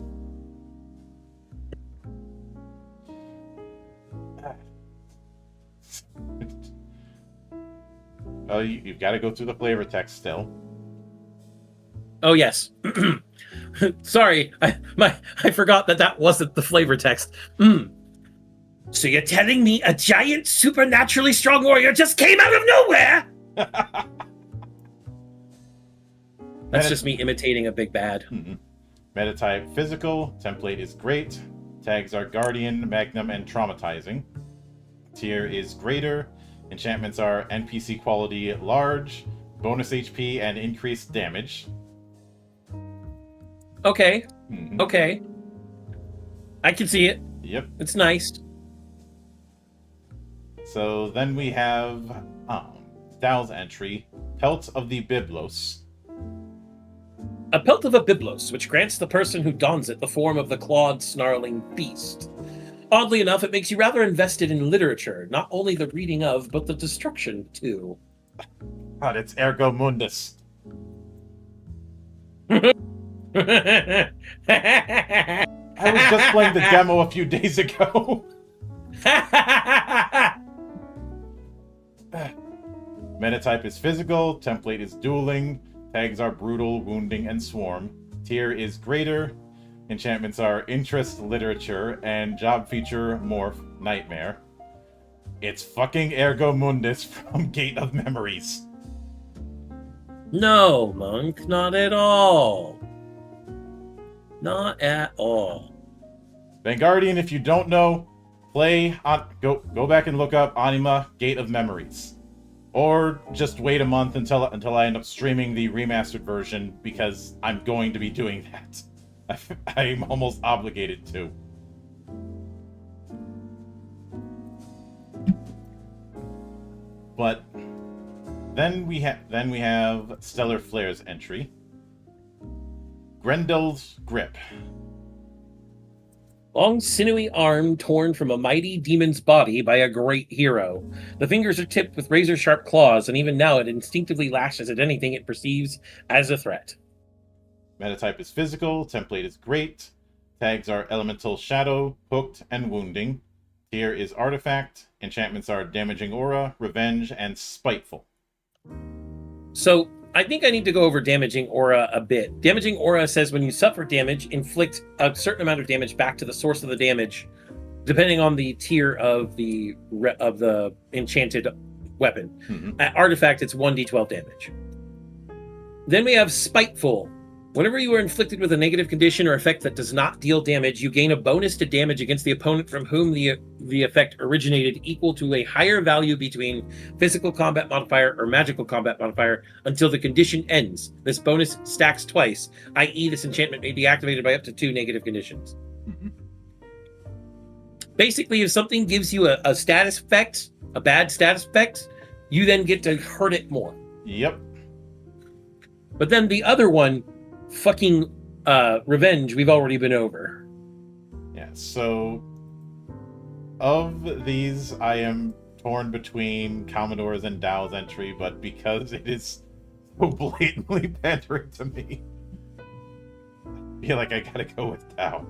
Oh, you've got to go through the flavor text still. Oh, yes. Sorry, I forgot that wasn't the flavor text. So you're telling me a giant, supernaturally strong warrior just came out of nowhere? That's just me imitating a big bad. Mm-hmm. Metatype physical, template is great. Tags are guardian, magnum, and traumatizing. Tier is greater. Enchantments are NPC quality large, bonus HP, and increased damage. Okay. Mm-hmm. Okay. I can see it. Yep. It's nice. So then we have Dow's entry, Pelt of the Byblos. A pelt of a byblos, which grants the person who dons it the form of the clawed, snarling beast. Oddly enough, it makes you rather invested in literature, not only the reading of, but the destruction, too. God, it's Ergo Mundus. I I was just playing the demo a few days ago. Metatype is physical, template is dueling, tags are brutal, wounding, and swarm. Tier is greater. Enchantments are interest, literature, and job feature morph, nightmare. It's fucking Ergo Mundus from Gate of Memories. No, Monk, not at all. Not at all. Vanguardian, if you don't know, go back and look up Anima Gate of Memories. Or just wait a month until I end up streaming the remastered version, because I'm going to be doing that. I'm almost obligated to. But then we have Stellar Flare's entry. Grendel's Grip. Long, sinewy arm torn from a mighty demon's body by a great hero. The fingers are tipped with razor-sharp claws, and even now it instinctively lashes at anything it perceives as a threat. Metatype is physical, template is great. Tags are elemental shadow, hooked, and wounding. Tier is artifact. Enchantments are damaging aura, revenge, and spiteful. So, I think I need to go over damaging aura a bit. Damaging aura says when you suffer damage, inflict a certain amount of damage back to the source of the damage, depending on the tier of the enchanted weapon. Mm-hmm. At artifact, it's 1d12 damage. Then we have spiteful. Whenever you are inflicted with a negative condition or effect that does not deal damage, you gain a bonus to damage against the opponent from whom the effect originated, equal to a higher value between physical combat modifier or magical combat modifier until the condition ends. This bonus stacks twice, i.e. this enchantment may be activated by up to 2 negative conditions. Mm-hmm. Basically, if something gives you a status effect, a bad status effect, you then get to hurt it more. Yep. But then the other one, fucking revenge, we've already been over. Yeah, so of these, I am torn between Commodore's and Dow's entry, but because it is so blatantly pandering to me, I feel like I gotta go with Dow.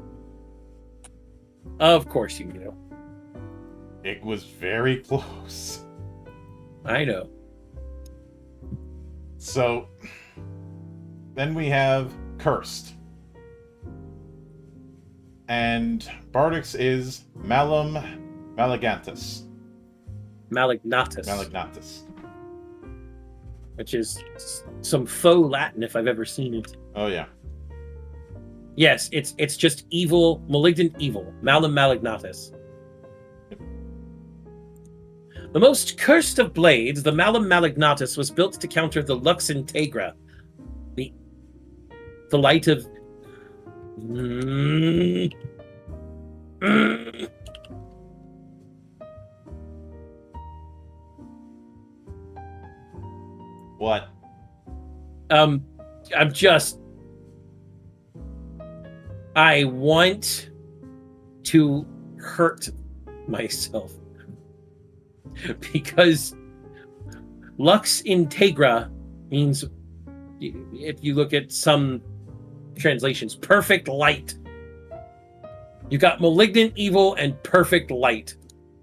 Of course you do. It was very close. I know. So then we have Cursed. And Bardix is Malum Maligantus. Malignatus. Which is some faux Latin if I've ever seen it. Oh yeah. Yes, it's just evil, malignant evil. Malum Malignatus. Yep. The most cursed of blades, the Malum Malignatus was built to counter the Lux Integra. The light of... What? I'm just... I want to hurt myself. Because Lux Integra means, if you look at some translations, perfect light. You got malignant evil and perfect light.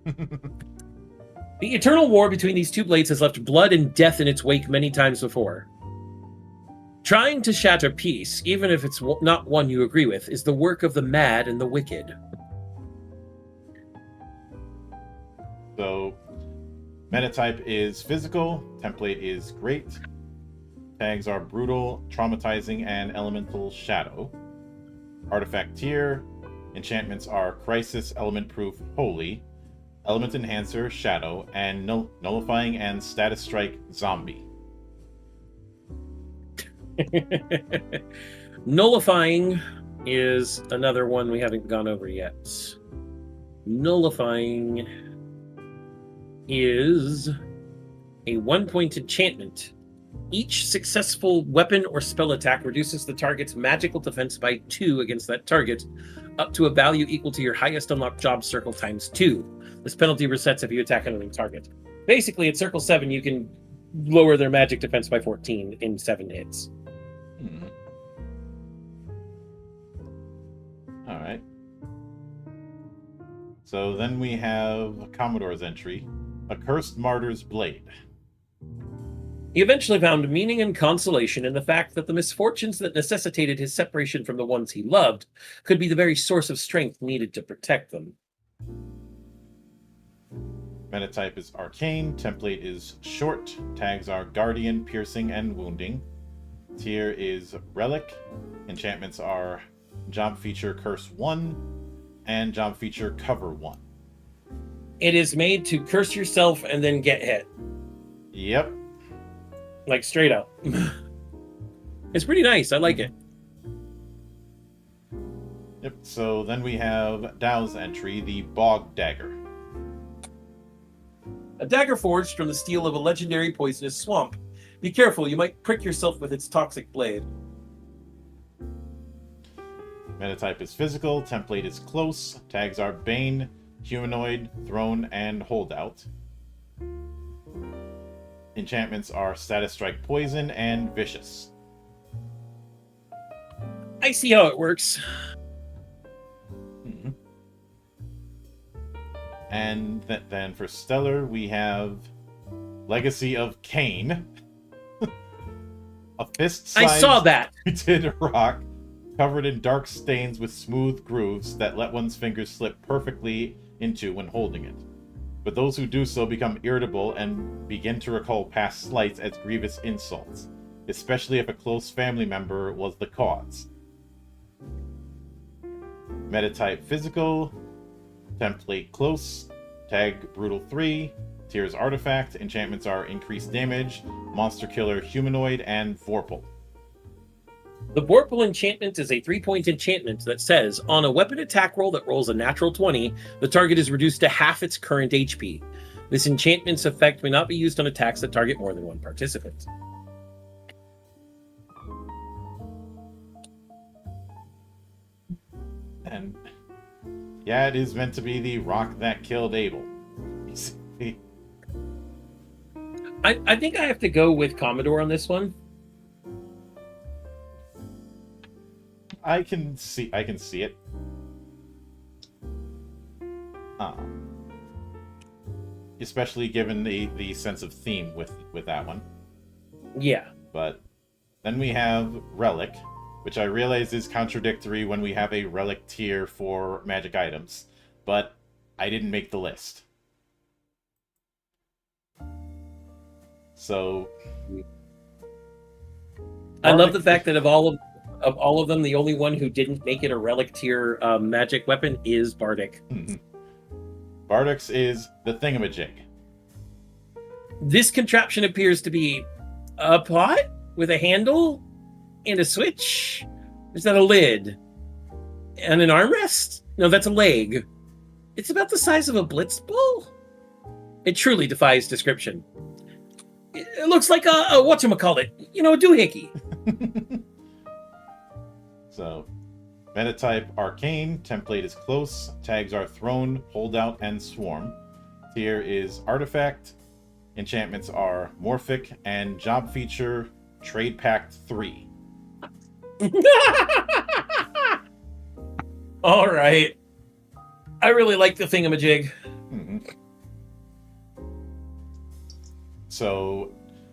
The eternal war between these two blades has left blood and death in its wake many times before. Trying to shatter peace, even if it's not one you agree with, is the work of the mad and the wicked. So, metatype is physical, template is great, tags are brutal, traumatizing, and elemental shadow. Artifact tier, enchantments are crisis, element proof, holy, element enhancer, shadow, and nullifying and status strike, zombie. Nullifying is another one we haven't gone over yet. Nullifying is a 1-point enchantment. Each successful weapon or spell attack reduces the target's magical defense by 2 against that target, up to a value equal to your highest unlocked job circle times 2. This penalty resets if you attack another target. Basically, at circle 7, you can lower their magic defense by 14 in 7 hits. Alright. So then we have Commodore's entry, A Cursed Martyr's Blade. He eventually found meaning and consolation in the fact that the misfortunes that necessitated his separation from the ones he loved could be the very source of strength needed to protect them. Metatype is Arcane, template is short, tags are Guardian, Piercing, and Wounding. Tier is Relic, enchantments are Job Feature Curse 1, and Job Feature Cover 1. It is made to curse yourself and then get hit. Yep. Like, straight up. It's pretty nice. I like it. Yep. So then we have Dow's entry, the Bog Dagger. A dagger forged from the steel of a legendary poisonous swamp. Be careful, you might prick yourself with its toxic blade. Metatype is physical, template is close, tags are Bane, Humanoid, Throne, and Holdout. Enchantments are Status Strike Poison and Vicious. I see how it works. Mm-hmm. And then for Stellar, we have Legacy of Cain. A fist-sized I saw that. pointed rock covered in dark stains with smooth grooves that let one's fingers slip perfectly into when holding it. But those who do so become irritable and begin to recall past slights as grievous insults, especially if a close family member was the cause. Metatype physical, template close, tag brutal 3, tiers artifact, enchantments are increased damage, monster killer humanoid, and Vorpal. The Vorpal enchantment is a 3-point enchantment that says, on a weapon attack roll that rolls a natural 20, the target is reduced to half its current HP. This enchantment's effect may not be used on attacks that target more than one participant. And yeah, it is meant to be the rock that killed Abel. I think I have to go with Commodore on this one. I can see it. Especially given the sense of theme with that one. Yeah. But then we have Relic, which I realize is contradictory when we have a Relic tier for magic items, but I didn't make the list. So I love the fact that of all of them, the only one who didn't make it a relic tier magic weapon is Bardic. Bardic's is the thingamajig. This contraption appears to be a pot with a handle and a switch. Is that a lid? And an armrest? No, that's a leg. It's about the size of a blitzball. It truly defies description. It looks like a whatchamacallit, a doohickey. So, metatype arcane, template is close, tags are throne, holdout, and swarm. Tier is artifact, enchantments are morphic, and job feature trade pact 3. All right. I really like the thingamajig. Mm-hmm. So,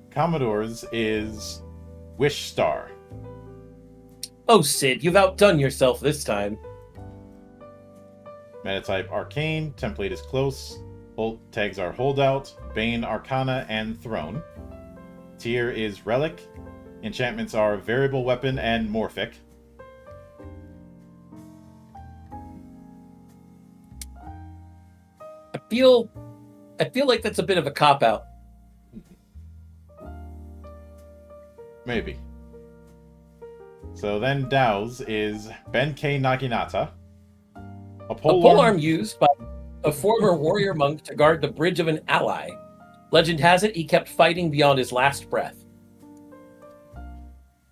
Commodore's is Wish Star. Oh, Sid, you've outdone yourself this time. Metatype arcane, template is close, tags are holdout, bane, arcana, and throne. Tier is relic, enchantments are variable weapon and morphic. I feel like that's a bit of a cop-out. Maybe. So then Dow's is Benkei Naginata. A polearm used by a former warrior monk to guard the bridge of an ally. Legend has it he kept fighting beyond his last breath.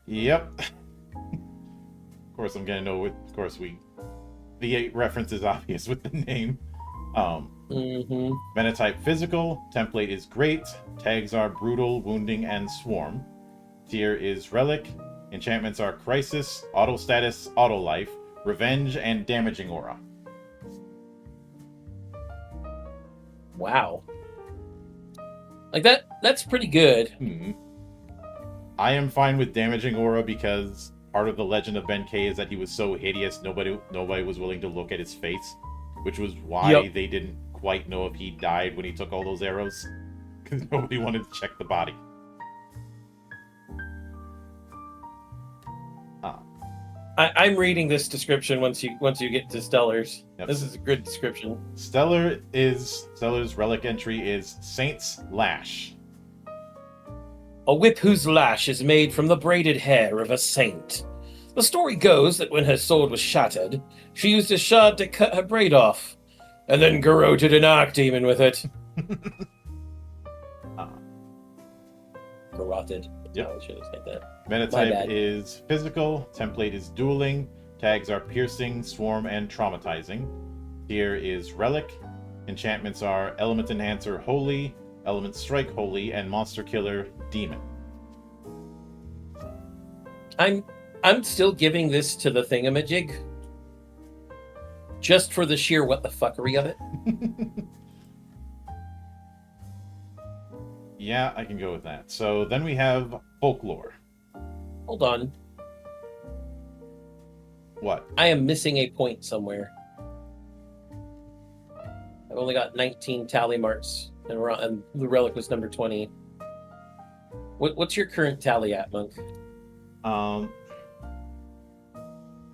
Yep. Of course, I'm gonna know. The reference is obvious with the name. Metatype physical. Template is great. Tags are brutal, wounding, and swarm. Tier is relic. Enchantments are crisis, auto status, auto life, revenge, and damaging aura. Wow. Like that's pretty good. I am fine with damaging aura because part of the legend of Benkei is that he was so hideous nobody was willing to look at his face, which was why they didn't quite know if he died when he took all those arrows, because nobody wanted to check the body. I'm reading this description once you get to Stellar's. Yep. This is a good description. Stellar's relic entry is Saint's Lash. A whip whose lash is made from the braided hair of a saint. The story goes that when her sword was shattered, she used a shard to cut her braid off, and then garroted an archdemon with it. Garroted. Yep. Oh, I should have said that. Metatype is physical. Template is dueling. Tags are piercing, swarm, and traumatizing. Tier is relic. Enchantments are element enhancer holy, element strike holy, and monster killer demon. I'm still giving this to the thingamajig. Just for the sheer what the fuckery of it. Yeah, I can go with that. So then we have folklore. Hold on. What? I am missing a point somewhere. I've only got 19 tally marks, and the relic was number 20. What's your current tally at, Monk?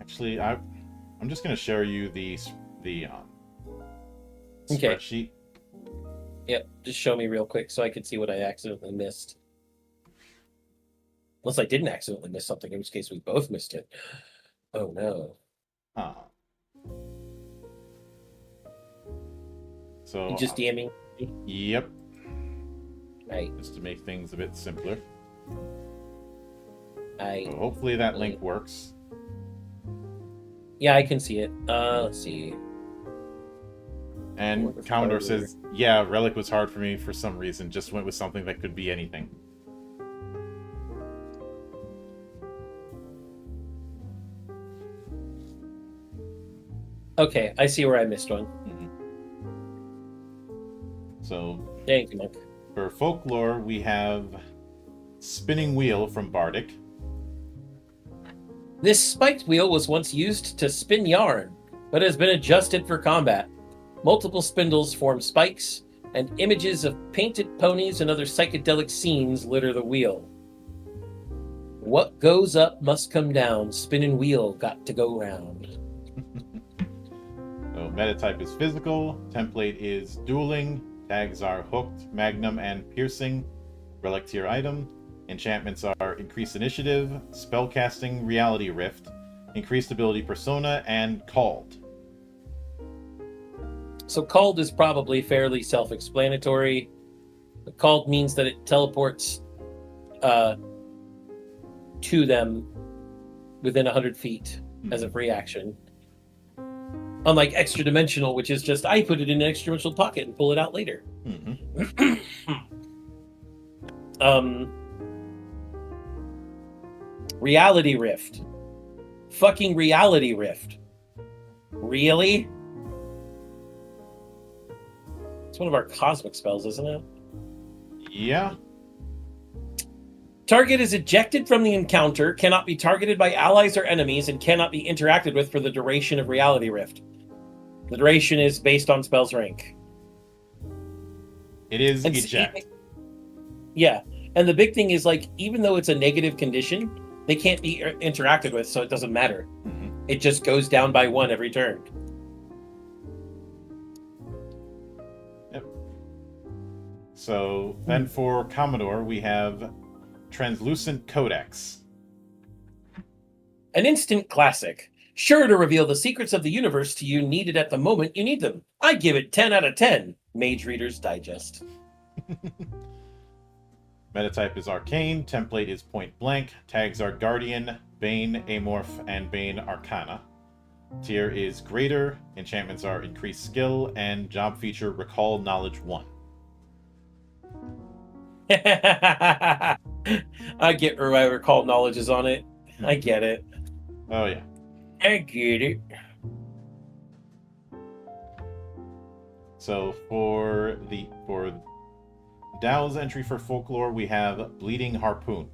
Actually, I'm just going to share you the Okay. spreadsheet. Yep, just show me real quick so I can see what I accidentally missed. Unless I didn't accidentally miss something, in which case we both missed it. Oh no. So You just DMing? Yep. Right. Just to make things a bit simpler. So hopefully that link works. Yeah, I can see it. Let's see. And Commodore says, yeah, Relic was hard for me for some reason. Just went with something that could be anything. Okay, I see where I missed one. So, thank you, Monk. For folklore, we have Spinning Wheel from Bardic. This spiked wheel was once used to spin yarn, but has been adjusted for combat. Multiple spindles form spikes, and images of painted ponies and other psychedelic scenes litter the wheel. What goes up must come down. Spinning wheel got to go round. So metatype is physical. Template is dueling. Tags are hooked, magnum, and piercing. Relic tier item. Enchantments are increased initiative, spellcasting, reality rift, increased ability persona, and called. So called is probably fairly self-explanatory. The called means that it teleports to them within 100 feet as a free action. Unlike extra dimensional, which is just I put it in an extra dimensional pocket and pull it out later. Reality rift. Fucking reality rift. Really? It's one of our cosmic spells, isn't it? Yeah. Target is ejected from the encounter, cannot be targeted by allies or enemies, and cannot be interacted with for the duration of Reality Rift. The duration is based on spell's rank. It is eject. Yeah, and the big thing is, like, even though it's a negative condition, they can't be interacted with, so it doesn't matter. It just goes down by 1 every turn. Yep. So then for Commodore, we have Translucent Codex. An instant classic. Sure to reveal the secrets of the universe to you needed at the moment you need them. I give it 10 out of 10. Mage Reader's Digest. Metatype is Arcane. Template is Point Blank. Tags are Guardian, Bane, Amorph, and Bane Arcana. Tier is Greater. Enchantments are Increased Skill, and job feature Recall Knowledge 1. I get where my recall knowledge is on it. I get it. Oh yeah. I get it. So for Dow's entry for folklore, we have Bleeding Harpoon.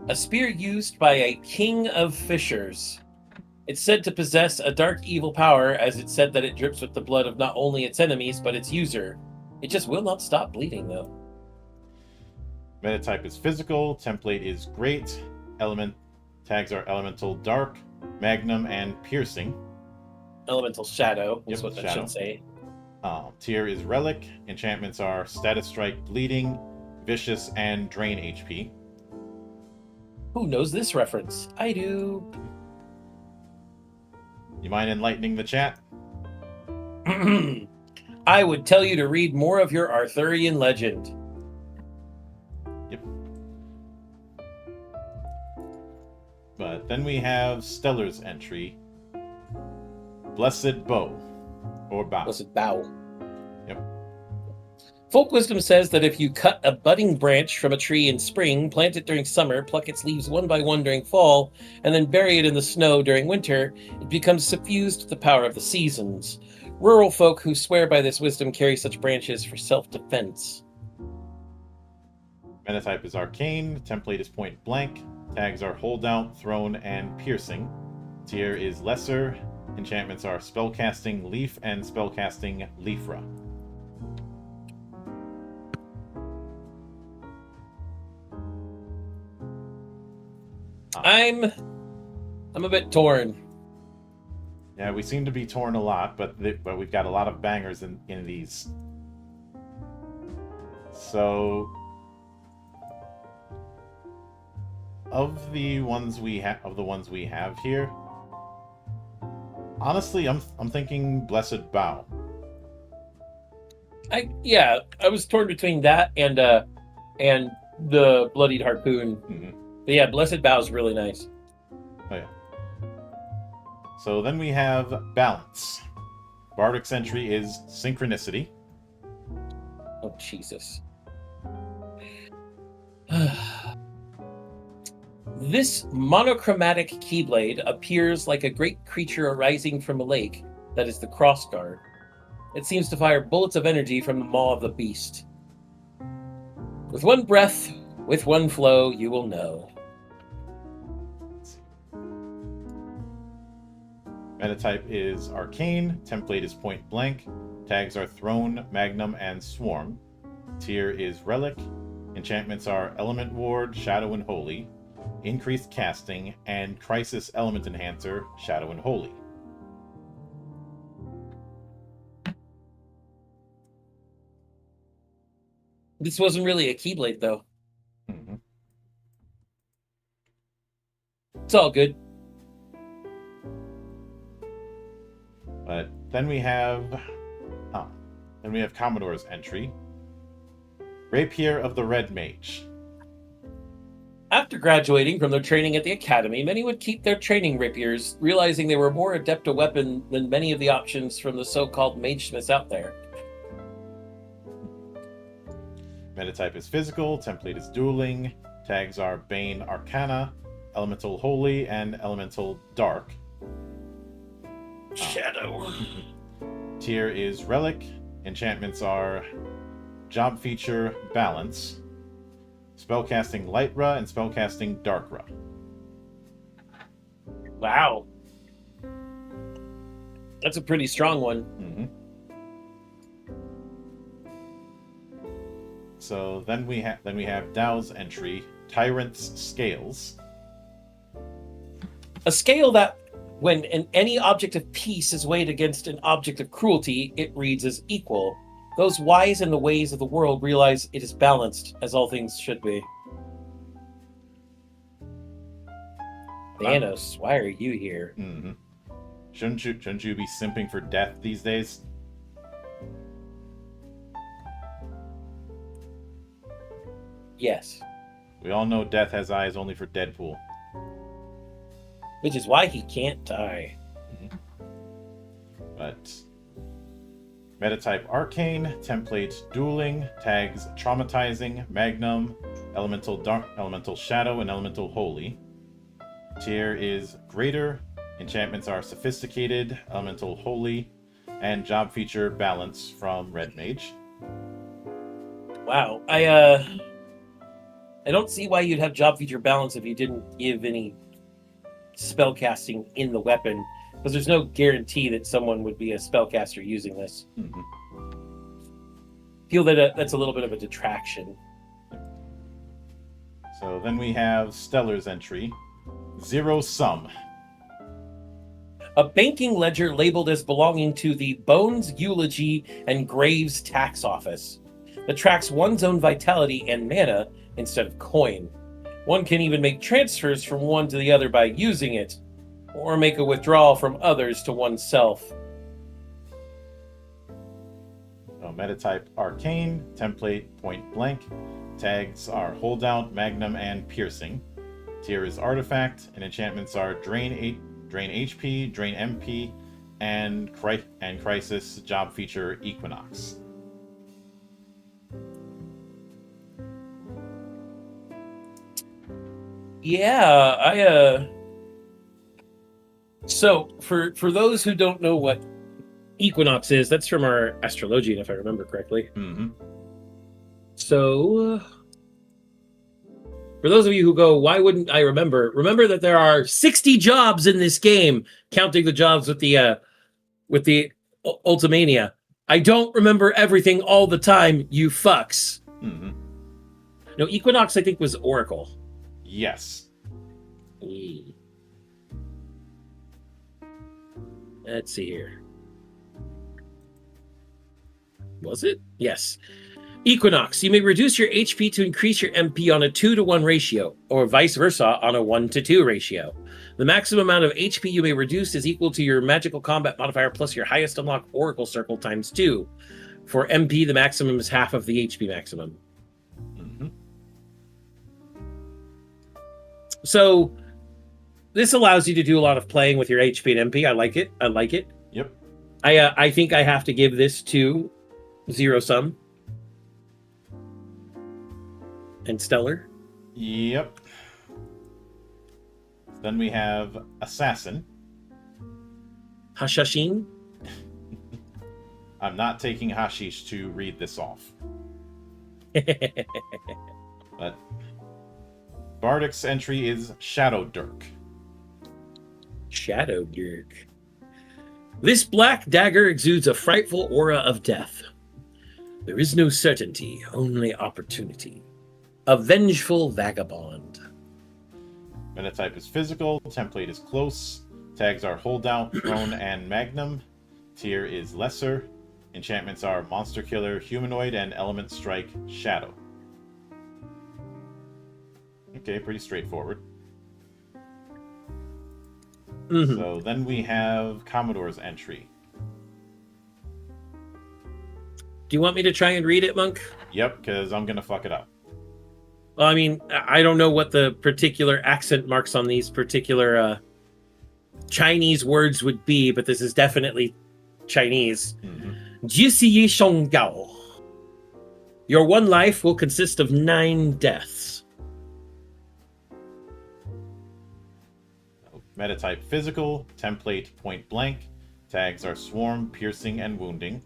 A spear used by a king of fishers. It's said to possess a dark evil power, as it's said that it drips with the blood of not only its enemies, but its user. It just will not stop bleeding, though. Metatype is physical. Template is great. Tags are elemental, dark, magnum, and piercing. Elemental shadow is what that shadow. should say. Tier is relic. Enchantments are status strike, bleeding, vicious, and drain HP. Who knows this reference? I do. You mind enlightening the chat? I would tell you to read more of your Arthurian legend. Yep. But then we have Stellar's entry, Blessed Bow, or Bow. Blessed Bow. Yep. Folk wisdom says that if you cut a budding branch from a tree in spring, plant it during summer, pluck its leaves one by one during fall, and then bury it in the snow during winter, it becomes suffused with the power of the seasons. Rural folk who swear by this wisdom carry such branches for self-defense. Metatype is Arcane, template is Point Blank, tags are Holdout, Thrown, and Piercing. Tier is Lesser, enchantments are Spellcasting Leaf and Spellcasting Leafra. I'm a bit torn. Yeah, we seem to be torn a lot, but we've got a lot of bangers in these. So, of the ones we have here, honestly, I'm thinking Blessed Bow. I was torn between that and the Bloodied Harpoon. Mm-hmm. But yeah, Blessed Bow is really nice. Oh yeah. So then we have Balance. Bardic's entry is Synchronicity. Oh, Jesus. This monochromatic Keyblade appears like a great creature arising from a lake that is the Crossguard. It seems to fire bullets of energy from the maw of the beast. With one breath, with one flow, you will know. Metatype is Arcane, template is Point Blank, tags are Throne, Magnum, and Swarm. Tier is Relic, enchantments are Element Ward, Shadow and Holy, Increased Casting, and Crisis Element Enhancer, Shadow and Holy. This wasn't really a Keyblade, though. Mm-hmm. It's all good. But then we have Commodore's entry, Rapier of the Red Mage. After graduating from their training at the academy, many would keep their training rapiers, realizing they were more adept a weapon than many of the options from the so-called magesmiths out there. Metatype is Physical, template is Dueling, tags are Bane Arcana, Elemental Holy, and Elemental Dark. Shadow. Tier is Relic, enchantments are Job Feature Balance, Spellcasting Lightra, and Spellcasting Darkra. Wow. That's a pretty strong one. Mm-hmm. So then we have Dow's entry, Tyrant's Scales. A scale that, when any object of peace is weighed against an object of cruelty, it reads as equal. Those wise in the ways of the world realize it is balanced, as all things should be. Thanos, why are you here? Mm-hmm. Shouldn't you be simping for death these days? Yes. We all know death has eyes only for Deadpool. Which is why he can't die. But Metatype Arcane, template Dueling, tags Traumatizing, Magnum, Elemental Dark, Elemental Shadow, and Elemental Holy. Tier is Greater, enchantments are Sophisticated, Elemental Holy, and Job Feature Balance from Red Mage. Wow. I don't see why you'd have Job Feature Balance if you didn't give any spellcasting in the weapon, because there's no guarantee that someone would be a spellcaster using this. Mm-hmm. Feel that that's a little bit of a detraction. So then we have Stellar's entry, Zero Sum. A banking ledger labeled as belonging to the Bones Eulogy and Graves Tax Office. that tracks one's own vitality and mana instead of coin. One can even make transfers from one to the other by using it, or make a withdrawal from others to oneself. Meta type Arcane, template Point Blank. Tags are Holdout, Magnum, and Piercing. Tier is Artifact, and enchantments are Drain HP, Drain MP, and Crisis job feature Equinox. Yeah, So, for those who don't know what Equinox is, that's from our Astrologian, if I remember correctly. Mm-hmm. So, for those of you who go, why wouldn't I remember? Remember that there are 60 jobs in this game, counting the jobs with the Ultimania. I don't remember everything all the time, you fucks. Mm-hmm. No, Equinox, I think, was Oracle. Yes. Let's see here. Was it? Yes. Equinox. You may reduce your HP to increase your MP on a 2-to-1 ratio, or vice versa on a 1-to-2 ratio. The maximum amount of HP you may reduce is equal to your magical combat modifier plus your highest unlocked Oracle Circle times 2. For MP, the maximum is half of the HP maximum. Mm-hmm. So, this allows you to do a lot of playing with your HP and MP. I like it. Yep. I think I have to give this to Zero Sum and Stellar. Yep. Then we have Assassin. Hashashin. I'm not taking hashish to read this off. But Bardic's entry is Shadow Dirk. Shadow Dirk. This black dagger exudes a frightful aura of death. There is no certainty, only opportunity. A vengeful vagabond. Metatype is Physical, template is Close, tags are Holdout, Throne, and Magnum. Tier is Lesser. Enchantments are Monster Killer, Humanoid, and Element Strike, Shadow. Okay, pretty straightforward. Mm-hmm. So then we have Commodore's entry. Do you want me to try and read it, Monk? Yep, because I'm going to fuck it up. Well, I mean, I don't know what the particular accent marks on these particular Chinese words would be, but this is definitely Chinese. Jisiyi Shonggao. Your one life will consist of 9 deaths. Metatype Physical, template Point Blank, tags are Swarm, Piercing, and Wounding.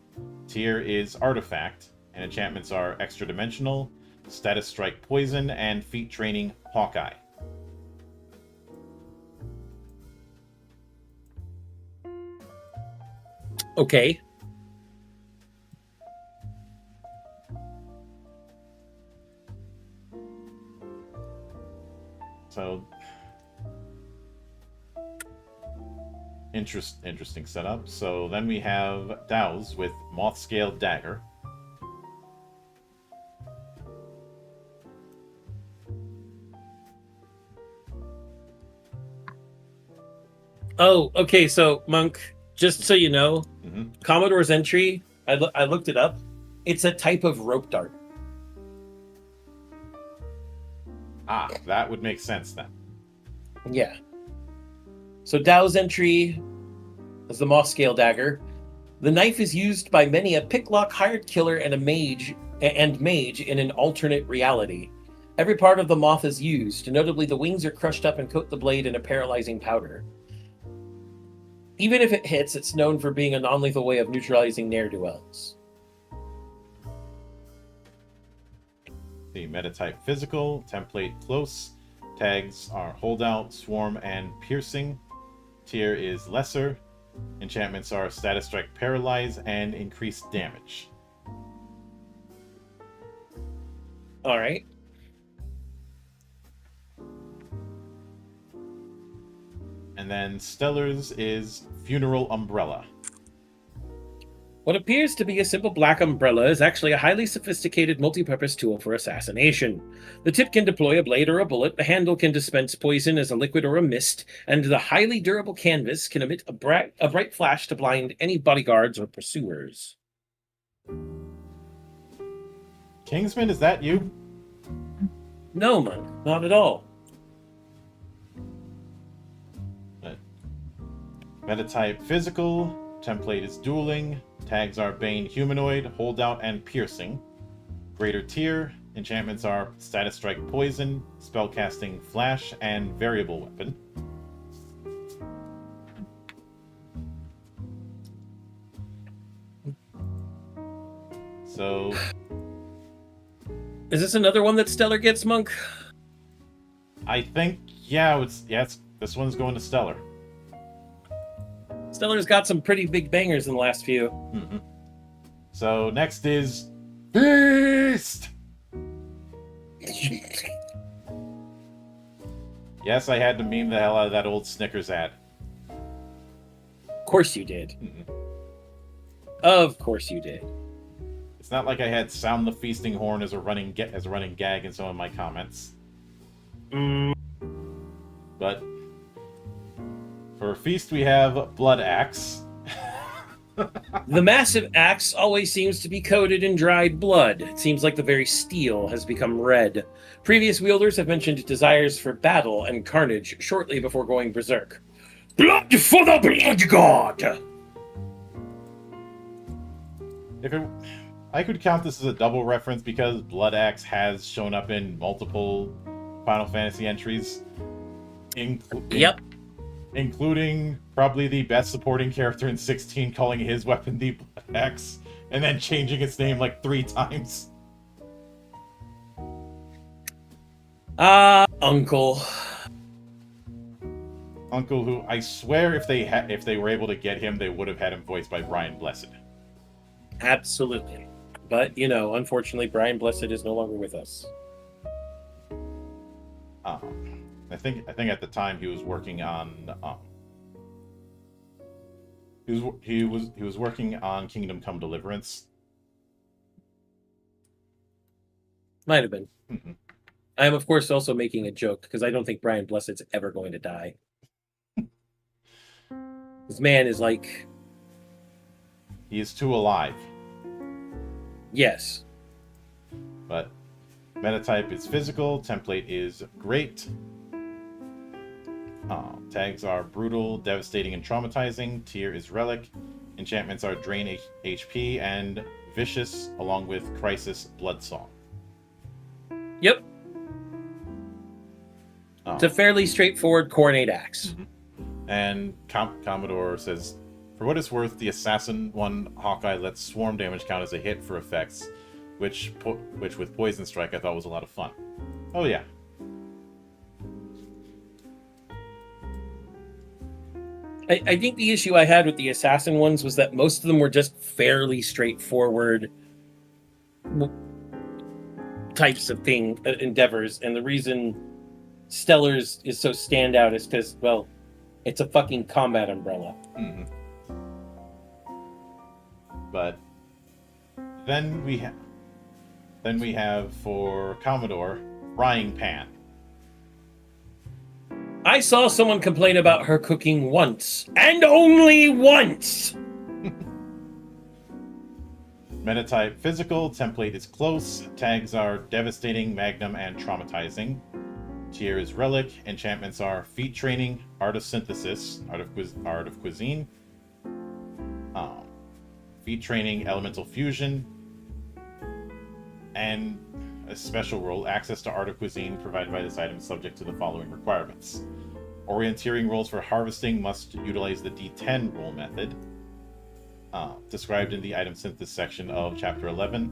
Tier is Artifact, and enchantments are Extra Dimensional, Status Strike Poison, and Feat Training Hawkeye. Okay. So, interesting setup. So then we have Dows with Moth Scale Dagger. Oh, okay. So, Monk, just so you know, Commodore's entry, I looked it up. It's a type of rope dart. Ah, that would make sense then. Yeah. So Dao's entry is the Moth Scale Dagger. The knife is used by many a picklock, hired killer, and a mage in an alternate reality. Every part of the moth is used. Notably, the wings are crushed up and coat the blade in a paralyzing powder. Even if it hits, it's known for being a non-lethal way of neutralizing ne'er-do-wells. The metatype Physical, template Close, tags are Holdout, Swarm, and Piercing. Tier is Lesser. Enchantments are Status Strike Paralyze and Increased Damage. Alright. And then Stellar's is Funeral Umbrella. What appears to be a simple black umbrella is actually a highly sophisticated multi-purpose tool for assassination. The tip can deploy a blade or a bullet, the handle can dispense poison as a liquid or a mist, and the highly durable canvas can emit a bright flash to blind any bodyguards or pursuers. Kingsman, is that you? No, monk, not at all. Metatype physical, template is dueling, tags are Bane humanoid, holdout, and piercing. Greater tier, enchantments are status strike poison, spellcasting flash, and variable weapon. So, Is this another one that Stellar gets, monk? I think, this one's going to Stellar. Stellar's got some pretty big bangers in the last few. Mm-hmm. So next is Beast. Yes, I had to meme the hell out of that old Snickers ad. Of course you did. Mm-mm. Of course you did. It's not like I had "Sound the Feasting Horn" as a running gag in some of my comments. But for a feast, we have Blood Axe. The massive axe always seems to be coated in dried blood. It seems like the very steel has become red. Previous wielders have mentioned desires for battle and carnage shortly before going berserk. Blood for the blood god! I could count this as a double reference because Blood Axe has shown up in multiple Final Fantasy entries. Yep. Including probably the best supporting character in 16 calling his weapon the Blood Axe, and then changing its name like 3 times. Uncle. Uncle, who I swear if they were able to get him, they would have had him voiced by Brian Blessed. Absolutely. But, unfortunately, Brian Blessed is no longer with us. I think at the time he was working on he was working on Kingdom Come Deliverance. Might have been. Mm-hmm. I am, of course, also making a joke because I don't think Brian Blessed's ever going to die. This man is like... He is too alive. Yes. But metatype is physical, template is great. Tags are brutal, devastating, and traumatizing. Tier is relic. Enchantments are drain HP and vicious, along with crisis, bloodsong. Yep. It's a fairly straightforward coronate axe. Mm-hmm. And Commodore says, for what it's worth, the Assassin one Hawkeye lets swarm damage count as a hit for effects, which with Poison Strike I thought was a lot of fun. Oh yeah. I think the issue I had with the Assassin ones was that most of them were just fairly straightforward types of endeavors, and the reason Stellar's is so standout is because, well, it's a fucking combat umbrella. Mm-hmm. But then we have for Commodore, Frying Pan. I saw someone complain about her cooking once, and only once! Metatype physical, template is close, tags are devastating, magnum, and traumatizing. Tier is relic, enchantments are feat training, art of synthesis, art of cuisine, feat training, elemental fusion, and a special rule, access to art of cuisine provided by this item subject to the following requirements. Orienteering rolls for harvesting must utilize the D10 roll method, described in the item synthesis section of Chapter 11.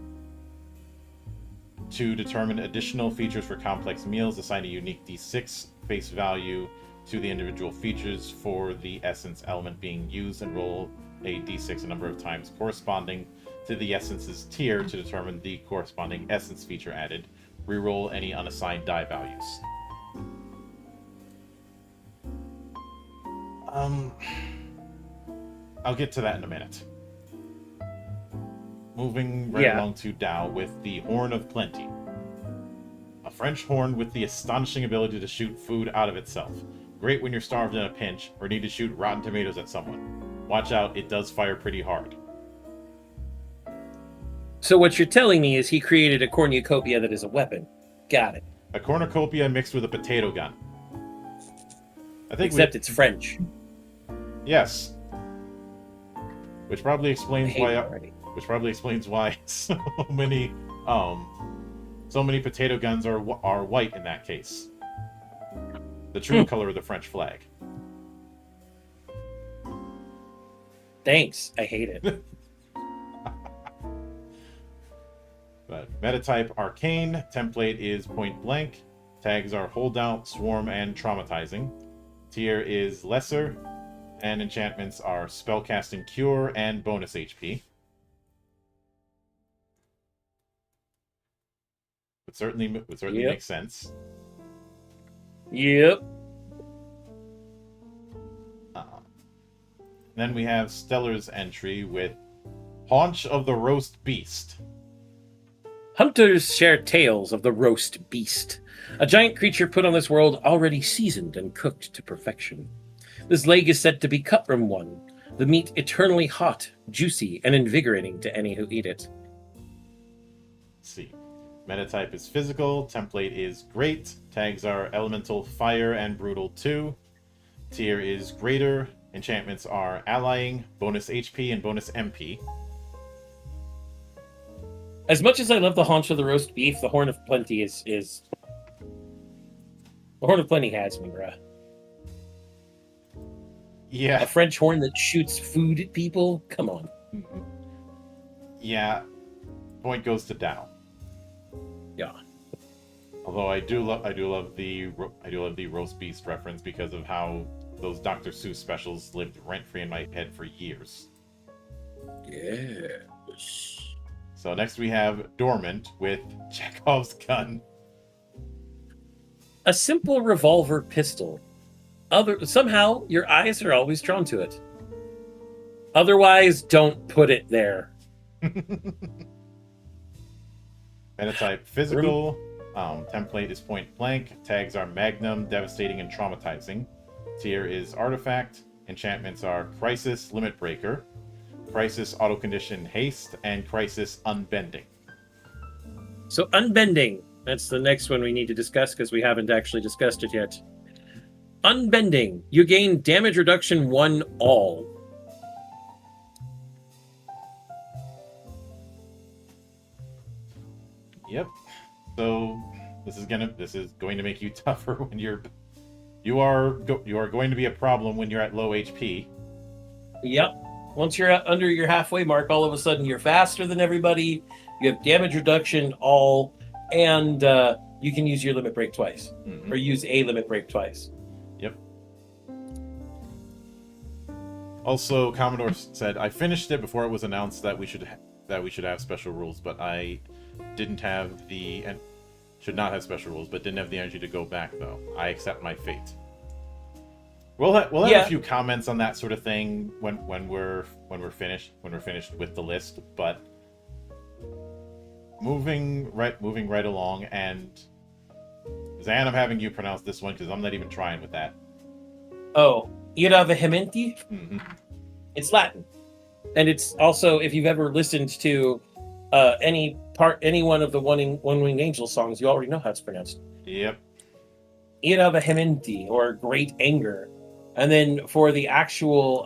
To determine additional features for complex meals, assign a unique D6 face value to the individual features for the essence element being used, and roll a D6 a number of times corresponding to the essence's tier to determine the corresponding essence feature added. Reroll any unassigned die values. I'll get to that in a minute. moving right along to Tao with the Horn of Plenty. A French horn with the astonishing ability to shoot food out of itself. Great when you're starved in a pinch, or need to shoot rotten tomatoes at someone. Watch out, it does fire pretty hard. So what you're telling me is he created a cornucopia that is a weapon. Got it. A cornucopia mixed with a potato gun. Except it's French. Yes. Which probably explains why so many potato guns are white in that case. The true color of the French flag. Thanks. I hate it. But metatype Arcane, template is Point Blank, tags are Holdout, Swarm, and Traumatizing. Tier is Lesser, and enchantments are Spellcasting Cure and bonus HP. Would certainly make sense. Yep. Then we have Stellar's entry with Haunch of the Roast Beast. Hunters share tales of the roast beast, a giant creature put on this world already seasoned and cooked to perfection. This leg is said to be cut from one, the meat eternally hot, juicy, and invigorating to any who eat it. Let's see. Metatype is Physical, template is Great, tags are Elemental, Fire, and Brutal 2. Tier is Greater, enchantments are Allying, bonus HP, and bonus MP. As much as I love the haunch of the roast beef, the Horn of Plenty is... The Horn of Plenty has me, bruh. Yeah. A French horn that shoots food at people? Come on. Yeah. Point goes to Tao. Yeah. Although I do love the roast beast reference because of how those Dr. Seuss specials lived rent-free in my head for years. Yes. So next we have Dormant with Chekhov's gun. A simple revolver pistol. Somehow your eyes are always drawn to it. Otherwise, don't put it there. Metatype Physical. Template is Point Blank. Tags are Magnum, Devastating, and Traumatizing. Tier is Artifact. Enchantments are Crisis, Limit Breaker, Crisis, Auto Condition, Haste, and Crisis, Unbending. So Unbending, that's the next one we need to discuss because we haven't actually discussed it yet. Unbending, you gain damage reduction 1 all. Yep. So this is going to make you tougher when you are going to be a problem when you're at low HP. Yep. Once you're under your halfway mark, all of a sudden you're faster than everybody. You have damage reduction all, and you can use your limit break twice, or use a limit break twice. Yep. Also, Commodore said, "I finished it before it was announced that we should have special rules, but I didn't have should not have special rules, but didn't have the energy to go back though. I accept my fate." We'll have a few comments on that sort of thing when we're finished with the list, but moving right along, and Zan, I'm having you pronounce this one because I'm not even trying with that. Oh, ira vehementi? Mm-hmm. It's Latin, and it's also, if you've ever listened to any one of the One-Winged Angel songs, you already know how it's pronounced. Yep. Ira vehementi, or great anger. And then for the actual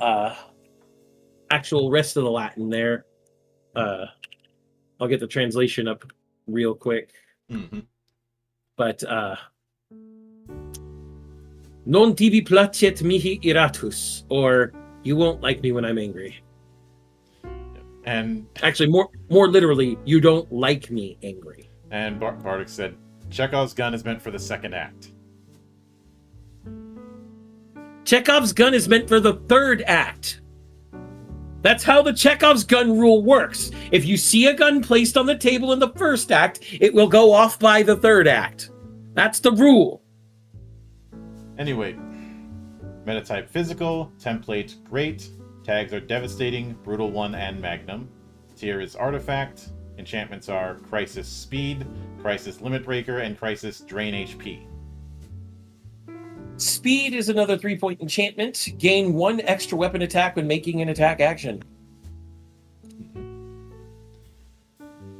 rest of the Latin there, I'll get the translation up real quick. Mm-hmm. But non tibi placet mihi iratus, or you won't like me when I'm angry. And actually, more literally, you don't like me angry. And Bardic said, Chekhov's gun is meant for the second act. Chekhov's gun is meant for the third act. That's how the Chekhov's gun rule works. If you see a gun placed on the table in the first act, it will go off by the third act. That's the rule. Anyway, metatype Physical, template Great, tags are Devastating, Brutal 1, and Magnum. Tier is Artifact. Enchantments are Crisis Speed, Crisis Limit Breaker, and Crisis Drain HP. Speed is another 3-point enchantment. Gain 1 extra weapon attack when making an attack action.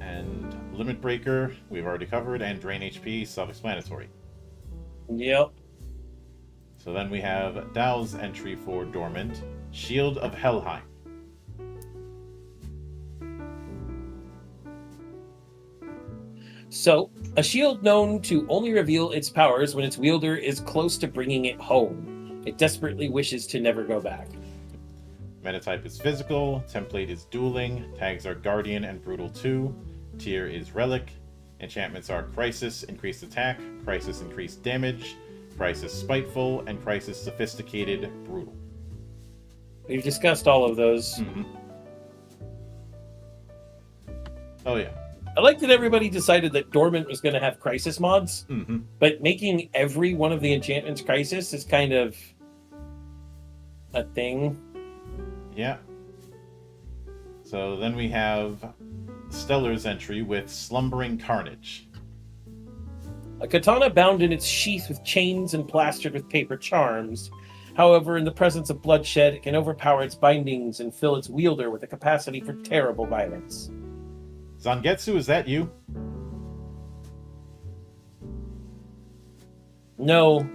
And Limit Breaker, we've already covered, and Drain HP, self-explanatory. Yep. So then we have Dow's entry for Dormant, Shield of Helheim. So, a shield known to only reveal its powers when its wielder is close to bringing it home. It desperately wishes to never go back. Metatype is Physical, Template is Dueling, tags are Guardian and Brutal 2, tier is Relic, enchantments are Crisis, Increased Attack, Crisis, Increased Damage, Crisis, Spiteful, and Crisis, Sophisticated, Brutal. We've discussed all of those. Mm-hmm. Oh yeah. I like that everybody decided that Dormant was going to have Crisis mods, but making every one of the enchantments Crisis is kind of a thing. Yeah. So then we have Stellar's entry with Slumbering Carnage. A katana bound in its sheath with chains and plastered with paper charms. However, in the presence of bloodshed, it can overpower its bindings and fill its wielder with a capacity for terrible violence. Zangetsu, is that you? No.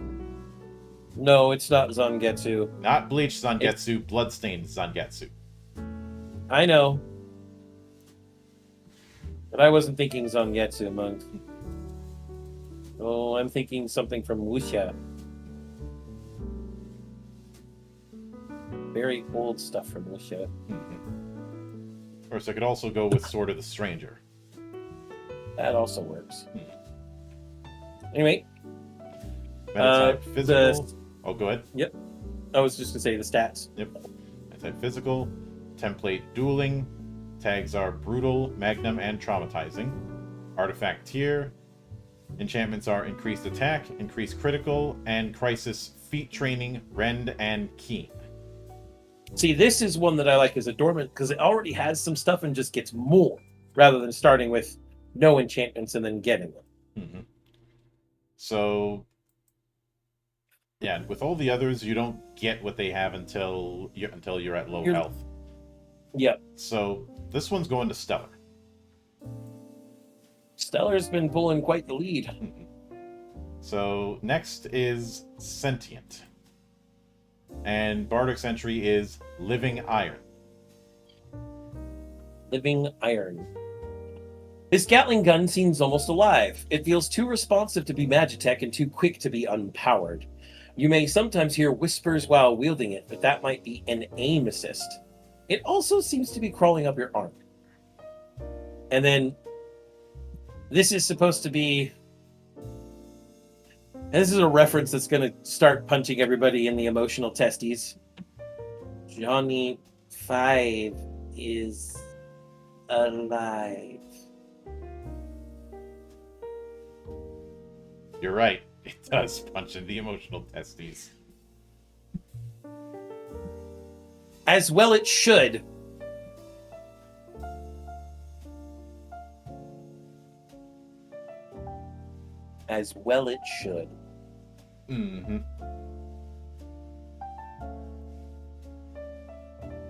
No, it's not Zangetsu. Not Bleach Zangetsu, Bloodstained Zangetsu. I know. But I wasn't thinking Zangetsu, Monk. Oh, I'm thinking something from Wuxia. Very old stuff from Wuxia. Of course, I could also go with Sword of the Stranger. That also works. Anyway. Metatype Physical. Oh, go ahead. Yep. I was just going to say the stats. Yep. Metatype Physical. Template Dueling. Tags are Brutal, Magnum, and Traumatizing. Artifact Tier. Enchantments are Increased Attack, Increased Critical, and Crisis Feat Training, Rend, and Keen. See, this is one that I like as a Dormant because it already has some stuff and just gets more rather than starting with no enchantments and then getting them. So, yeah, with all the others, you don't get what they have until you're at low health. Yep. So this one's going to Stellar. Stellar's been pulling quite the lead. So next is Sentient. And Bardic's entry is Living Iron. Living Iron. This Gatling gun seems almost alive. It feels too responsive to be Magitech and too quick to be unpowered. You may sometimes hear whispers while wielding it, but that might be an aim assist. It also seems to be crawling up your arm. And then this is supposed to be... And this is a reference that's going to start punching everybody in the emotional testes. Johnny 5 is alive. You're right. It does punch in the emotional testes. As well it should. As well it should.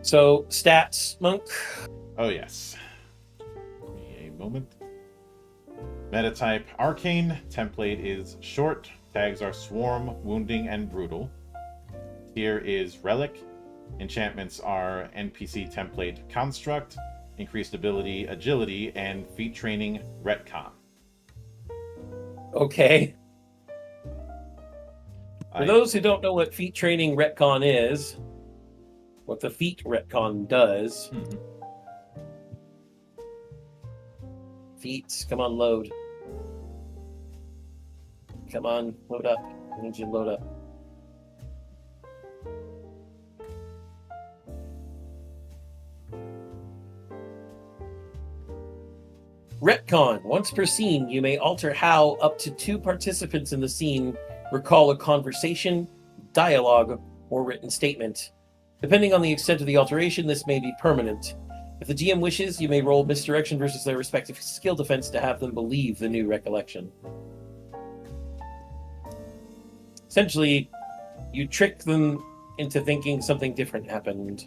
So, stats, Monk? Oh, yes. Give me a moment. Metatype Arcane. Template is Short. Tags are Swarm, Wounding, and Brutal. Tier is Relic. Enchantments are NPC Template Construct, Increased Ability Agility, and Feat Training Retcon. Okay. For those who don't know what Feat Training Retcon is, what the Feat Retcon does... Feats, come on, load. Come on, load up. I need you to load up. Retcon. Once per scene, you may alter how up to 2 participants in the scene recall a conversation, dialogue, or written statement. Depending on the extent of the alteration, this may be permanent. If the GM wishes, you may roll misdirection versus their respective skill defense to have them believe the new recollection. Essentially, you trick them into thinking something different happened.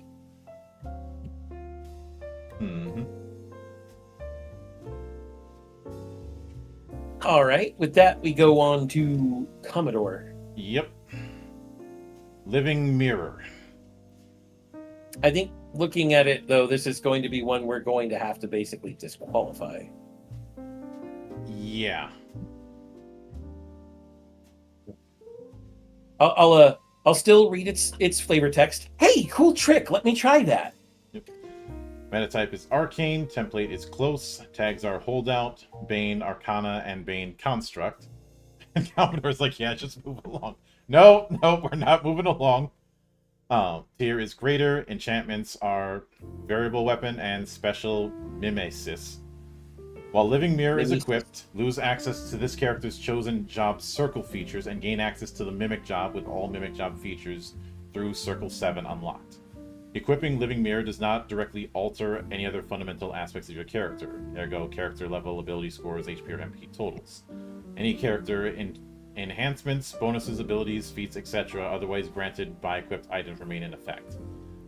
Mm-hmm. All right, with that, we go on to Commodore. Yep. Living Mirror. I think looking at it, though, this is going to be one we're going to have to basically disqualify. Yeah. I'll still read its flavor text. Hey, cool trick. Let me try that. Yep. Metatype is Arcane. Template is Close. Tags are Holdout, Bane, Arcana, and Bane Construct. And Commodore's like, yeah, just move along. No, we're not moving along. Tier is Greater. Enchantments are Variable Weapon and Special Mimesis. While Living Mirror is equipped, lose access to this character's chosen job circle features and gain access to the Mimic job with all Mimic job features through Circle 7 unlocked. Equipping Living Mirror does not directly alter any other fundamental aspects of your character, ergo character level, ability scores, HP or MP totals. Any character enhancements, bonuses, abilities, feats, etc. otherwise granted by equipped items remain in effect.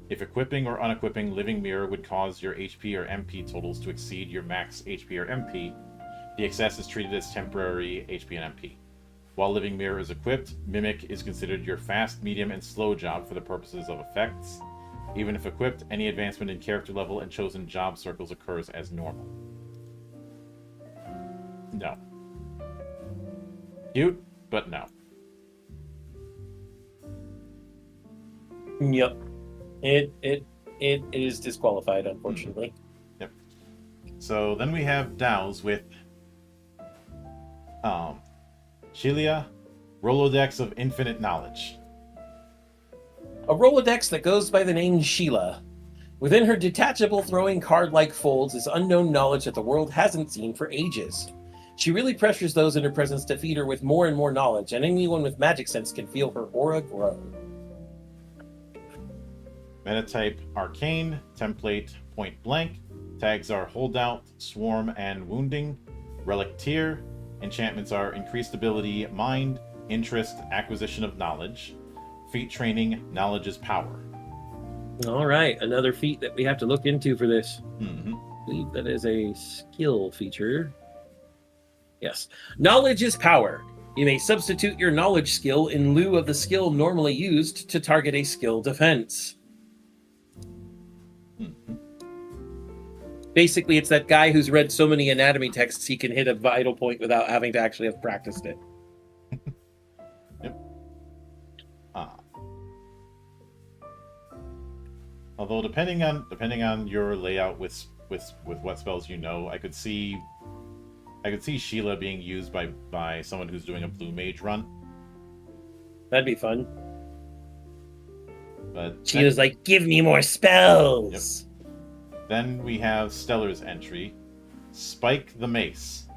If equipping or unequipping Living Mirror would cause your HP or MP totals to exceed your max HP or MP, the excess is treated as temporary HP and MP. While Living Mirror is equipped, Mimic is considered your fast, medium, and slow job for the purposes of effects. Even if equipped, any advancement in character level and chosen job circles occurs as normal. No. Cute, but no. Yep. It is disqualified, unfortunately. Yep. So then we have DAOs with Sheila, Rolodex of Infinite Knowledge. A Rolodex that goes by the name Sheila. Within her detachable throwing card-like folds is unknown knowledge that the world hasn't seen for ages. She really pressures those in her presence to feed her with more and more knowledge, and anyone with magic sense can feel her aura grow. Metatype Arcane, Template Point Blank, tags are Holdout, Swarm, and Wounding. Relic Tier, enchantments are Increased Ability, Mind, Interest, Acquisition of Knowledge. Feat Training, Knowledge is Power. All right, another feat that we have to look into for this. Mm-hmm. I believe that is a skill feature. Yes. Knowledge is Power. You may substitute your knowledge skill in lieu of the skill normally used to target a skill defense. Basically, it's that guy who's read so many anatomy texts he can hit a vital point without having to actually have practiced it. Yep. Although depending on your layout with what spells you know, I could see Sheila being used by someone who's doing a blue mage run. That'd be fun. But Sheila's like, give me more spells. Yep. Then we have Stellar's entry, Spike the Mace.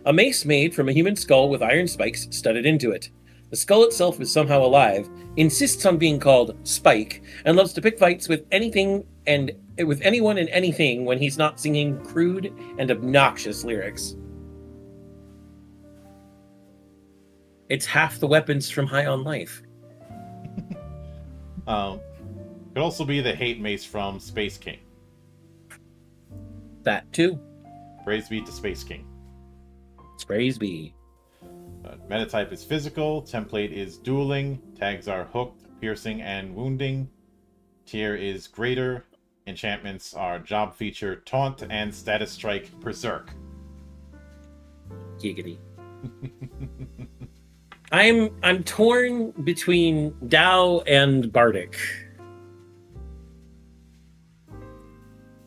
A mace made from a human skull with iron spikes studded into it. The skull itself is somehow alive, insists on being called Spike, and loves to pick fights with anything and with anyone and anything when he's not singing crude and obnoxious lyrics. It's half the weapons from High on Life. Could also be the hate mace from Space King. That too. Praise be to Space King. Praise be. Metatype is physical. Template is dueling. Tags are hooked, piercing, and wounding. Tier is greater. Enchantments are job feature, taunt, and status strike, berserk. Giggity. I'm torn between Dao and Bardic.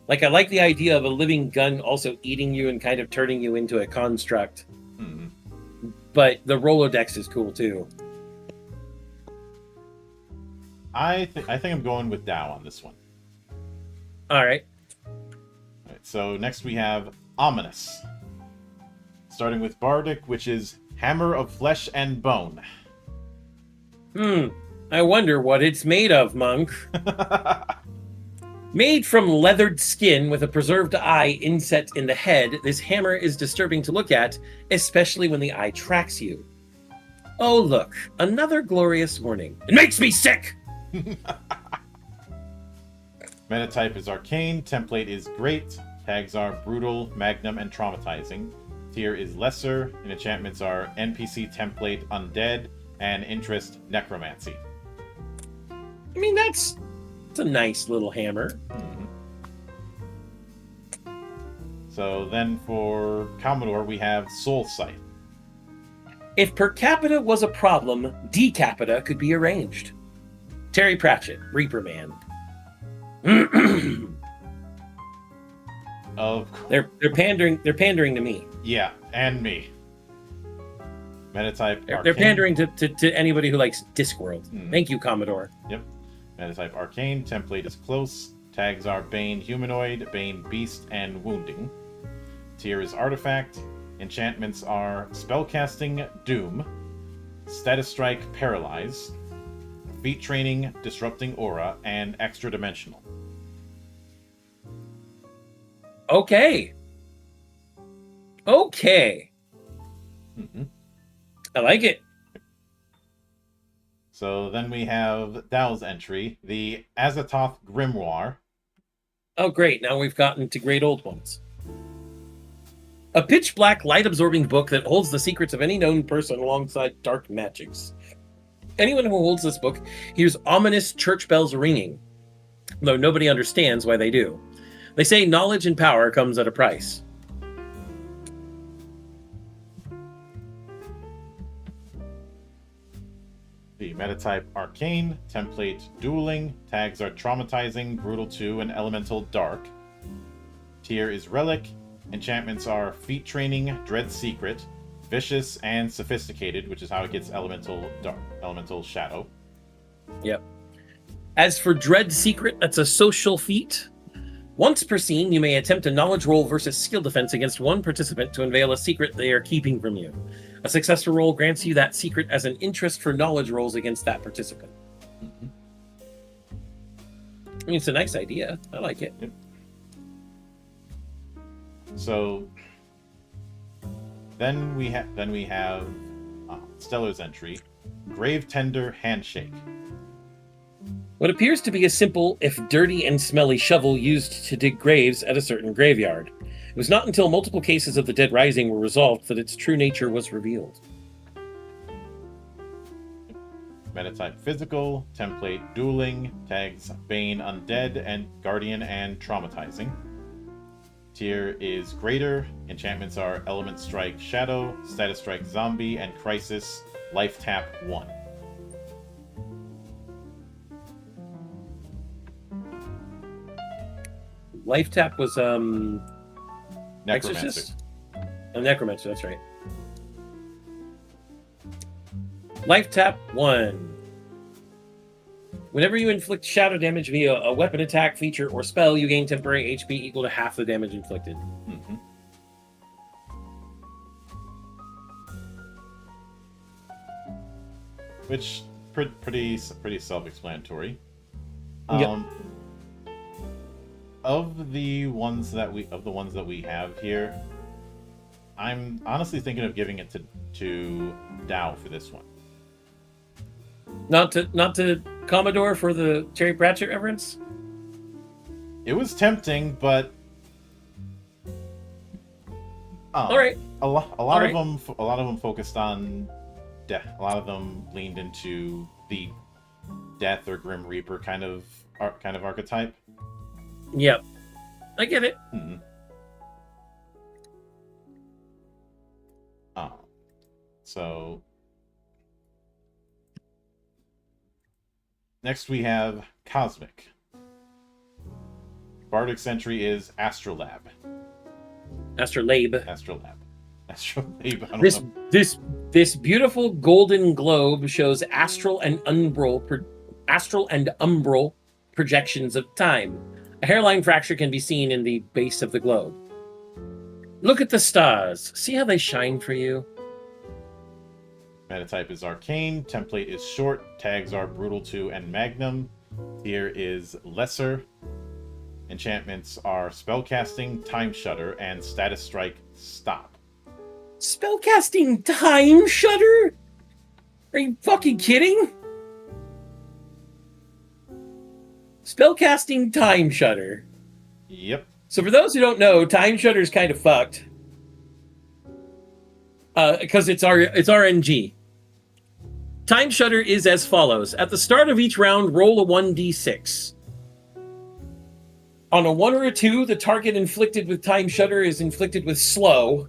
Like, I like the idea of a living gun also eating you and kind of turning you into a construct. Mm-hmm. But the Rolodex is cool too. I think I'm going with Dao on this one. All right. So next we have Ominous. Starting with Bardic, which is Hammer of Flesh and Bone. I wonder what it's made of, monk. Made from leathered skin with a preserved eye inset in the head, this hammer is disturbing to look at, especially when the eye tracks you. Oh, look, another glorious morning. It makes me sick! Metatype is Arcane, template is Great, tags are Brutal, Magnum, and Traumatizing. Tier is Lesser, and enchantments are NPC template Undead, and interest Necromancy. I mean, that's a nice little hammer. Mm-hmm. So then for Commodore, we have Soul Sight. If per capita was a problem, decapita could be arranged. Terry Pratchett, Reaper Man. They're pandering to me. Yeah, and me. Metatype They're pandering to anybody who likes Discworld. Mm-hmm. Thank you, Commodore. Yep. Metatype Arcane, template is Close, tags are Bane Humanoid, Bane Beast, and Wounding. Tier is Artifact, enchantments are Spellcasting Doom, Status Strike Paralyze, Feat Training Disrupting Aura, and Extra Dimensional. Okay. Mm-hmm. I like it. So then we have Dow's entry, the Azathoth Grimoire. Oh, great. Now we've gotten to great old ones. A pitch black, light absorbing book that holds the secrets of any known person alongside dark magics. Anyone who holds this book hears ominous church bells ringing, though nobody understands why they do. They say knowledge and power comes at a price. The metatype Arcane, template Dueling, tags are Traumatizing, Brutal 2, and Elemental Dark. Tier is Relic, enchantments are Feat Training, Dread Secret, Vicious, and Sophisticated, which is how it gets Elemental Dark, Elemental Shadow. Yep. As for Dread Secret, that's a social feat. Once per scene, you may attempt a knowledge roll versus skill defense against one participant to unveil a secret they are keeping from you. A successful roll grants you that secret as an interest for knowledge rolls against that participant. Mm-hmm. I mean, it's a nice idea. I like it. Yep. So then we have Stellar's entry, Grave Tender Handshake. What appears to be a simple, if dirty and smelly, shovel used to dig graves at a certain graveyard. It was not until multiple cases of the Dead Rising were resolved that its true nature was revealed. Metatype Physical, template Dueling, tags Bane Undead, and Guardian, and Traumatizing. Tier is Greater, enchantments are Element Strike Shadow, Status Strike Zombie, and Crisis, Life Tap 1. Life Tap was Necromancer. Exorcist? A Necromancer, that's right. Life Tap 1. Whenever you inflict shadow damage via a weapon attack, feature, or spell, you gain temporary HP equal to half the damage inflicted. Mm-hmm. Which pretty self-explanatory. Yep. Of the ones that we have here, I'm honestly thinking of giving it to Dow for this one. Not to Commodore for the Terry Pratchett reference? It was tempting, but All right. A lot of them focused on death. A lot of them leaned into the death or Grim Reaper kind of archetype. Yep. I get it. Mm-hmm. So next we have Cosmic. Bardic's entry is Astrolabe. Astrolabe. Astrolabe. I don't know. This beautiful golden globe shows astral and umbral projections of time. A hairline fracture can be seen in the base of the globe. Look at the stars. See how they shine for you? Metatype is Arcane. Template is Short. Tags are Brutal 2 and Magnum. Tier is Lesser. Enchantments are Spellcasting, Time Shudder, and Status Strike Stop. Spellcasting Time Shudder? Are you fucking kidding? Spellcasting Time Shudder. Yep. So for those who don't know, Time Shudder is kind of fucked. Because it's RNG. Time Shudder is as follows. At the start of each round, roll a 1d6. On a 1 or a 2, the target inflicted with Time Shudder is inflicted with slow.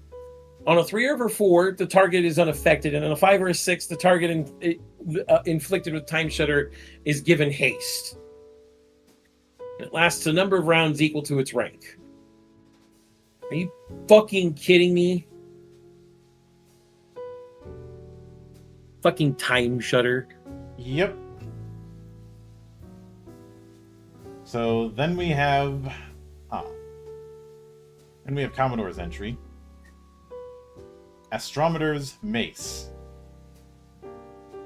On a 3 or a 4, the target is unaffected. And on a 5 or a 6, the target inflicted with Time Shudder is given haste. It lasts a number of rounds equal to its rank. Are you fucking kidding me? Fucking Time Shudder. Yep. So then we have... Then we have Commodore's entry. Astrometer's Mace.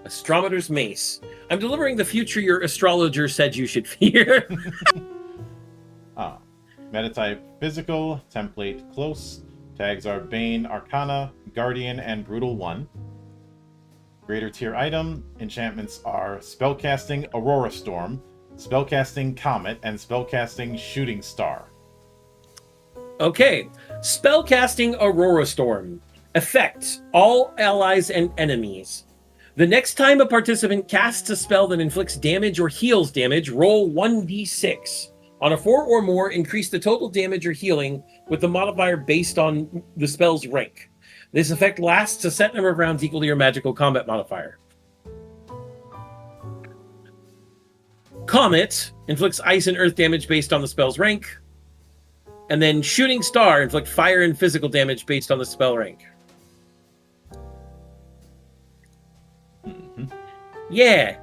Astrometer's Mace. I'm delivering the future your astrologer said you should fear. Metatype Physical, Template Close. Tags are Bane, Arcana, Guardian, and Brutal 1. Greater tier item. Enchantments are Spellcasting Aurora Storm, Spellcasting Comet, and Spellcasting Shooting Star. Okay. Spellcasting Aurora Storm. Effect. All allies and enemies. The next time a participant casts a spell that inflicts damage or heals damage, roll 1d6. On a 4 or more, increase the total damage or healing with the modifier based on the spell's rank. This effect lasts a set number of rounds equal to your magical combat modifier. Comet inflicts ice and earth damage based on the spell's rank. And then Shooting Star inflicts fire and physical damage based on the spell rank. Mm-hmm. Yeah.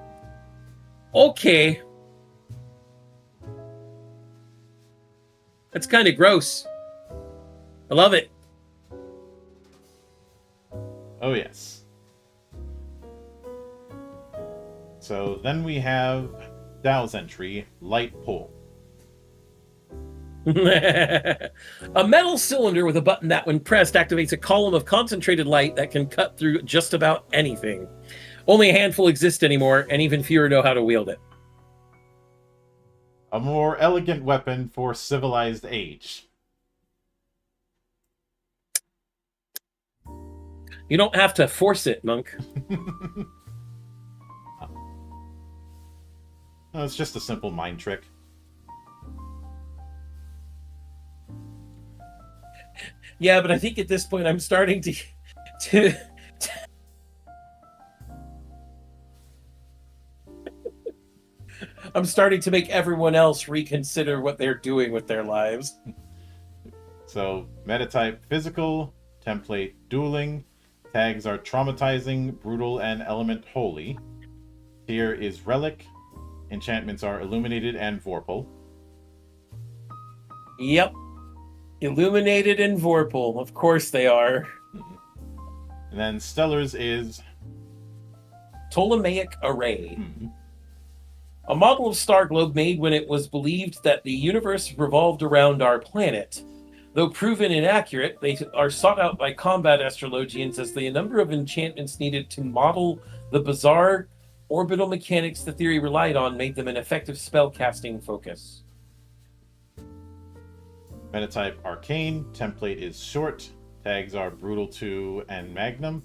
Okay. That's kind of gross. I love it. Oh, yes. So then we have Dow's entry, Light Pole. A metal cylinder with a button that, when pressed, activates a column of concentrated light that can cut through just about anything. Only a handful exist anymore, and even fewer know how to wield it. A more elegant weapon for civilized age. You don't have to force it, Monk. No, it's just a simple mind trick. Yeah, but I think at this point I'm starting to I'm starting to make everyone else reconsider what they're doing with their lives. So, metatype Physical, Template Dueling. Tags are Traumatizing, Brutal, and Element Holy. Tier is Relic. Enchantments are Illuminated and Vorpal. Yep. Illuminated and Vorpal. Of course they are. And then Stellar's is... Ptolemaic Array. Mm-hmm. A model of star globe made when it was believed that the universe revolved around our planet. Though proven inaccurate, they are sought out by combat astrologians as the number of enchantments needed to model the bizarre orbital mechanics the theory relied on made them an effective spell-casting focus. Metatype Arcane. Template is Short. Tags are Brutal 2 and Magnum.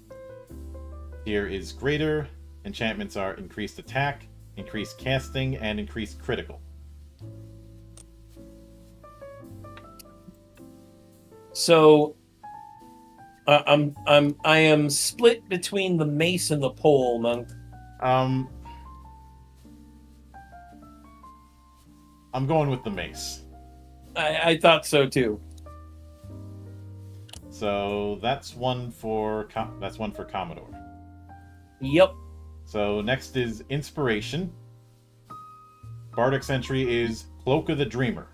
Tier is Greater. Enchantments are Increased Attack, Increased Casting, and Increased Critical. So, I am split between the mace and the pole, Monk. I'm going with the mace. I thought so too. So that's one for Commodore. Yep. So next is Inspiration. Bardic's entry is Cloak of the Dreamer.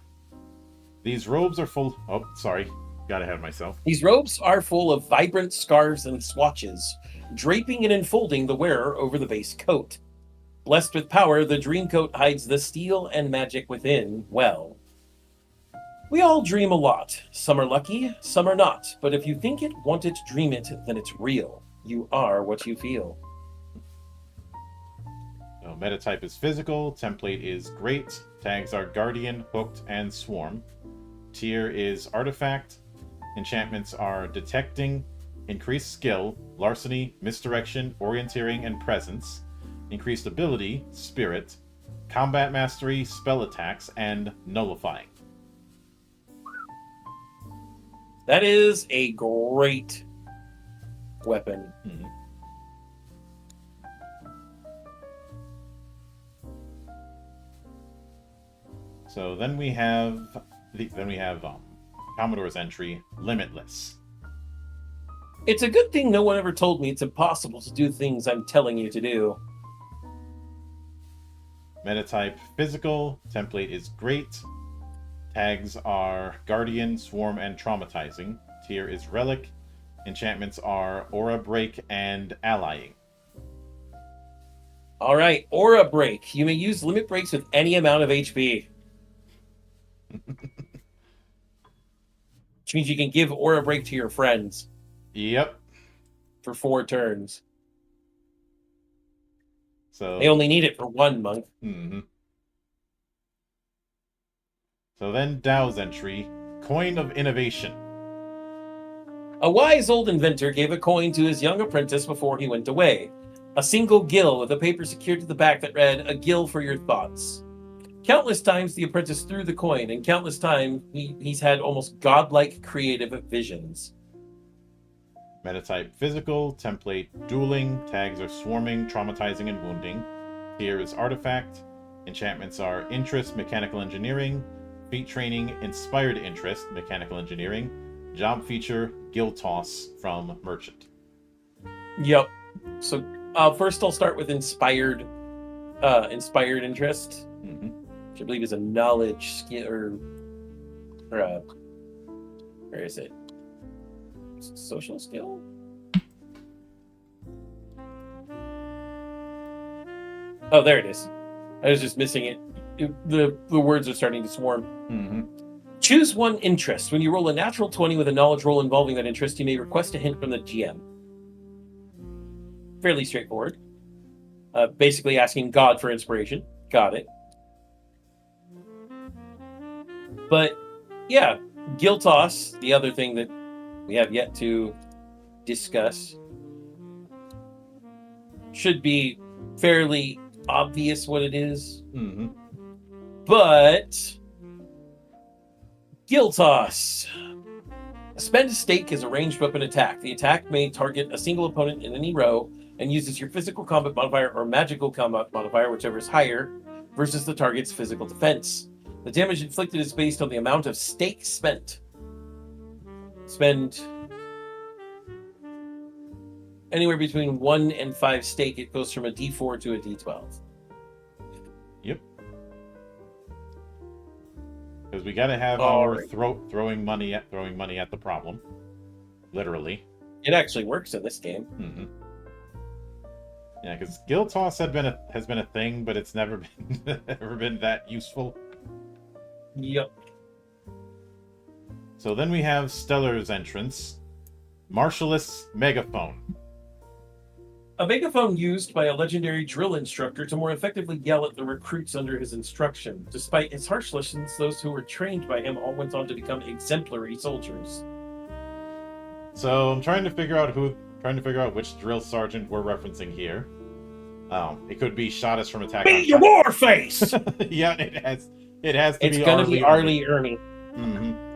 These robes are full... Oh, sorry. Got ahead of myself. These robes are full of vibrant scarves and swatches, draping and enfolding the wearer over the base coat. Blessed with power, the dream coat hides the steel and magic within well. We all dream a lot. Some are lucky, some are not. But if you think it, want it, dream it, then it's real. You are what you feel. So meta type is physical. Template is great. Tags are guardian, hooked, and swarm. Tier is artifact. Enchantments are detecting, increased skill, larceny, misdirection, orienteering, and presence. Increased ability, spirit. Combat mastery, spell attacks, and nullifying. That is a great weapon. Hmm. So then we have Commodore's entry, Limitless. It's a good thing no one ever told me it's impossible to do things I'm telling you to do. Metatype physical. Template is great. Tags are Guardian, Swarm, and Traumatizing. Tier is Relic. Enchantments are Aura Break and Allying. All right, Aura Break. You may use limit breaks with any amount of HP. Which means you can give Aura Break to your friends. Yep. For 4 turns. So they only need it for 1 month. Mm-hmm. So then Dow's entry, Coin of Innovation. A wise old inventor gave a coin to his young apprentice before he went away. A single gill with a paper secured to the back that read, "A gill for your thoughts." Countless times the apprentice threw the coin, and countless times he's had almost godlike creative visions. Metatype physical, template dueling, tags are swarming, traumatizing, and wounding. Tier is artifact. Enchantments are interest, mechanical engineering, feat training, inspired interest, mechanical engineering, job feature, guild toss from merchant. Yep. So first I'll start with inspired interest, which I believe is a knowledge skill or where is it? Social skill? Oh, there it is. I was just missing it. The words are starting to swarm. Mm-hmm. Choose one interest. When you roll a natural 20 with a knowledge roll involving that interest, you may request a hint from the GM. Fairly straightforward. Basically asking God for inspiration. Got it. But, yeah, Guild Toss, the other thing that we have yet to discuss, should be fairly obvious what it is. Mm-hmm. But Guild Toss. Spend a stake as a ranged weapon attack. The attack may target a single opponent in any row and uses your physical combat modifier or magical combat modifier, whichever is higher, versus the target's physical defense. The damage inflicted is based on the amount of stake spent. Spend anywhere between 1 and 5 stake. It goes from a D4 to a D12. Yep. Because we got to have throwing money at the problem, literally. It actually works in this game. Mm-hmm. Yeah, because Guild Toss has been a thing, but it's never been that useful. Yep. So then we have Stellar's entrance, Martialist's Megaphone. A megaphone used by a legendary drill instructor to more effectively yell at the recruits under his instruction. Despite his harsh lessons, those who were trained by him all went on to become exemplary soldiers. So I'm trying to figure out which drill sergeant we're referencing here. It could be Shottis from Attack on Titan. Be your war face! Yeah, it has to it's be gonna be Arlie Ernie. Mm-hmm.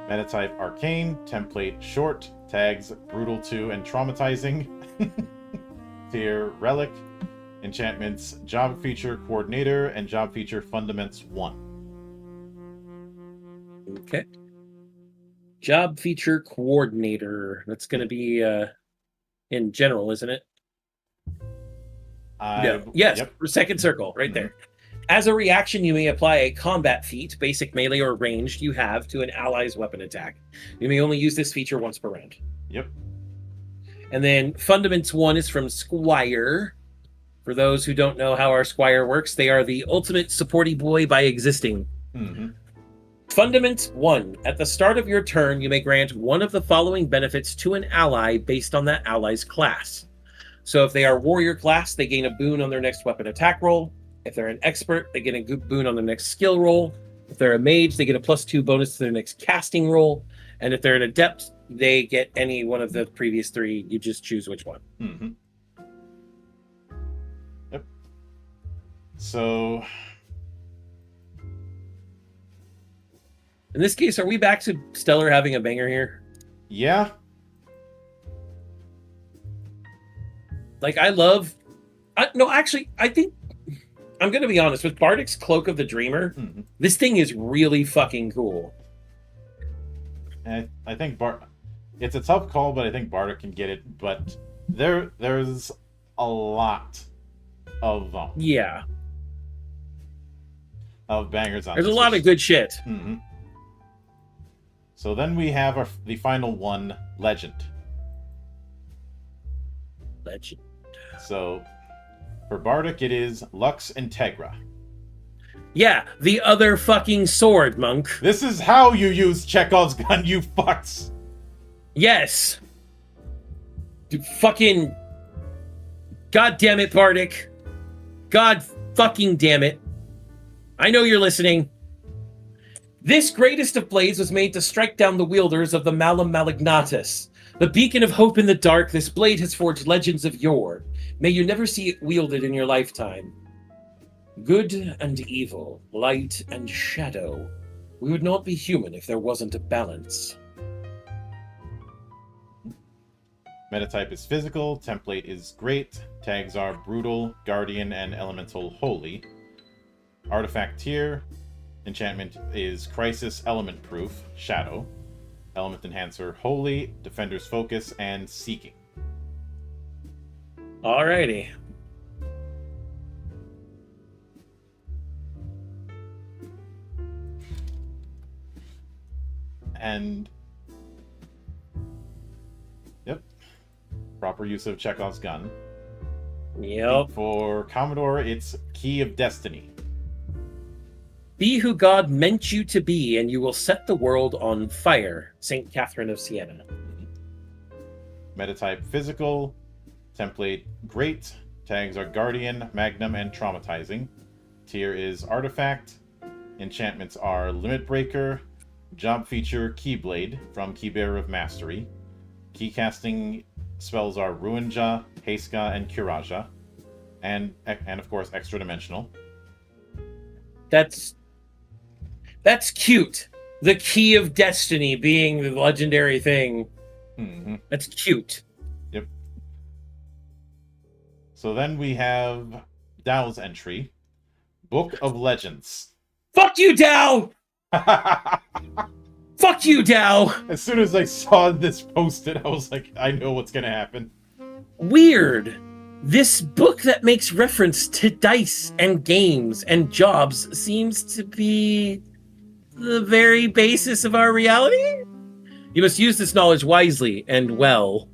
Metatype Arcane, template short, tags Brutal 2 and Traumatizing. Tier Relic, enchantments Job Feature Coordinator and Job Feature Fundaments 1. Okay. Job Feature Coordinator. That's going to be in general, isn't it? Yes, yep. Second circle, right there. As a reaction, you may apply a combat feat, basic melee or ranged, you have to an ally's weapon attack. You may only use this feature once per round. Yep. And then Fundaments 1 is from Squire. For those who don't know how our Squire works, they are the ultimate supporty boy by existing. Mm-hmm. Fundament 1. At the start of your turn, you may grant one of the following benefits to an ally based on that ally's class. So if they are warrior class, they gain a boon on their next weapon attack roll. If they're an expert, they get a good boon on their next skill roll. If they're a mage, they get a +2 bonus to their next casting roll. And if they're an adept, they get any one of the previous 3. You just choose which one. Mm-hmm. Yep. So... in this case, are we back to Stellar having a banger here? yeah. Like, I think, I'm going to be honest, with Bardic's Cloak of the Dreamer, Mm-hmm. this thing is really fucking cool. And I think it's a tough call, but I think Bardic can get it. But there's a lot of of bangers on. There's a lot of good shit. Mm-hmm. So then we have the final one, Legend. Legend. So for Bardic, it is Lux Integra. Yeah, the other fucking sword, monk. This is how you use Chekhov's gun, you fucks. Yes. Dude, fucking... God damn it, Bardic. God fucking damn it. I know you're listening. This greatest of blades was made to strike down the wielders of the Malum Malignatus. The beacon of hope in the dark, this blade has forged legends of yore. May you never see it wielded in your lifetime. Good and evil, light and shadow. We would not be human if there wasn't a balance. Metatype is physical, template is great, tags are brutal, guardian, and elemental holy. Artifact tier, enchantment is crisis element proof, shadow. Element enhancer holy, defender's focus, and seeking. Alrighty. And yep, proper use of Chekhov's gun. Yep. For Commodore, it's Key of Destiny. Be who God meant you to be, and you will set the world on fire. St. Catherine of Siena. Metatype physical, template great, tags are guardian, magnum, and traumatizing. Tier is artifact. Enchantments are limit breaker, job feature keyblade from Keybearer of Mastery. Key casting spells are Ruinja, Heiska, and Kiraja, and of course extra dimensional. That's cute. The Key of Destiny being the legendary thing. Mm-hmm. That's cute. Yep. So then we have Dow's entry, Book of Legends. Fuck you, Dow! Fuck you, Dow! As soon as I saw this posted, I was like, I know what's gonna happen. Weird. This book that makes reference to dice and games and jobs seems to be the very basis of our reality? You must use this knowledge wisely and well.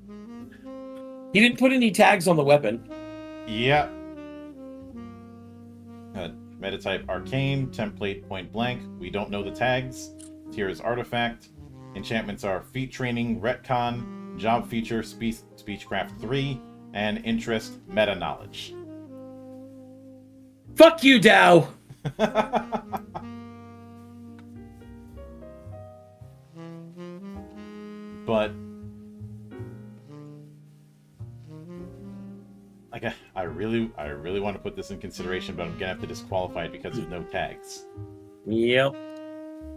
He didn't put any tags on the weapon. Yeah. Metatype arcane, template point blank. We don't know the tags. Tier is artifact. Enchantments are feat training, retcon, job feature, speechcraft 3, and interest meta knowledge. Fuck you, Dow! But like I really want to put this in consideration, but I'm gonna have to disqualify it because of no tags. Yep.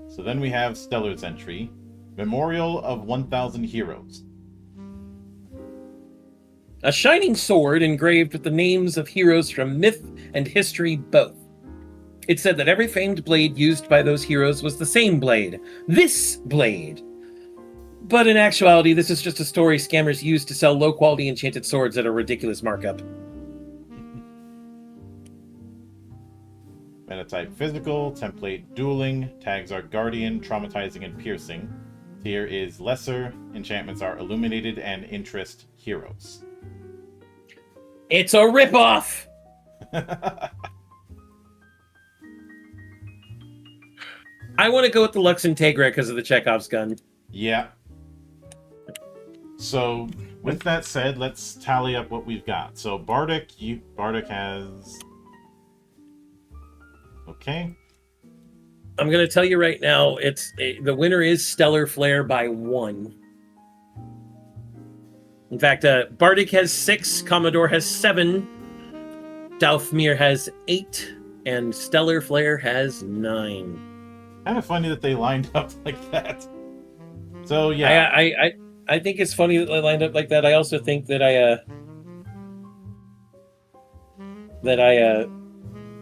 So then we have Stellar's entry, Memorial of 1,000 Heroes. A shining sword engraved with the names of heroes from myth and history both. It said that every famed blade used by those heroes was the same blade. This blade! But in actuality, this is just a story scammers use to sell low-quality enchanted swords at a ridiculous markup. Metatype physical, template dueling, tags are guardian, traumatizing, and piercing. Tier is lesser, enchantments are illuminated, and interest heroes. It's a ripoff! I want to go with the Lux Integra because of the Chekhov's gun. Yeah. So, with that said, let's tally up what we've got. So, Bardic has... Okay. I'm going to tell you right now, the winner is Stellar Flare by 1. In fact, Bardic has 6, Commodore has 7, Daufmir has 8, and Stellar Flare has 9. Kind of funny that they lined up like that. So, yeah. I think it's funny that they lined up like that. I also think that I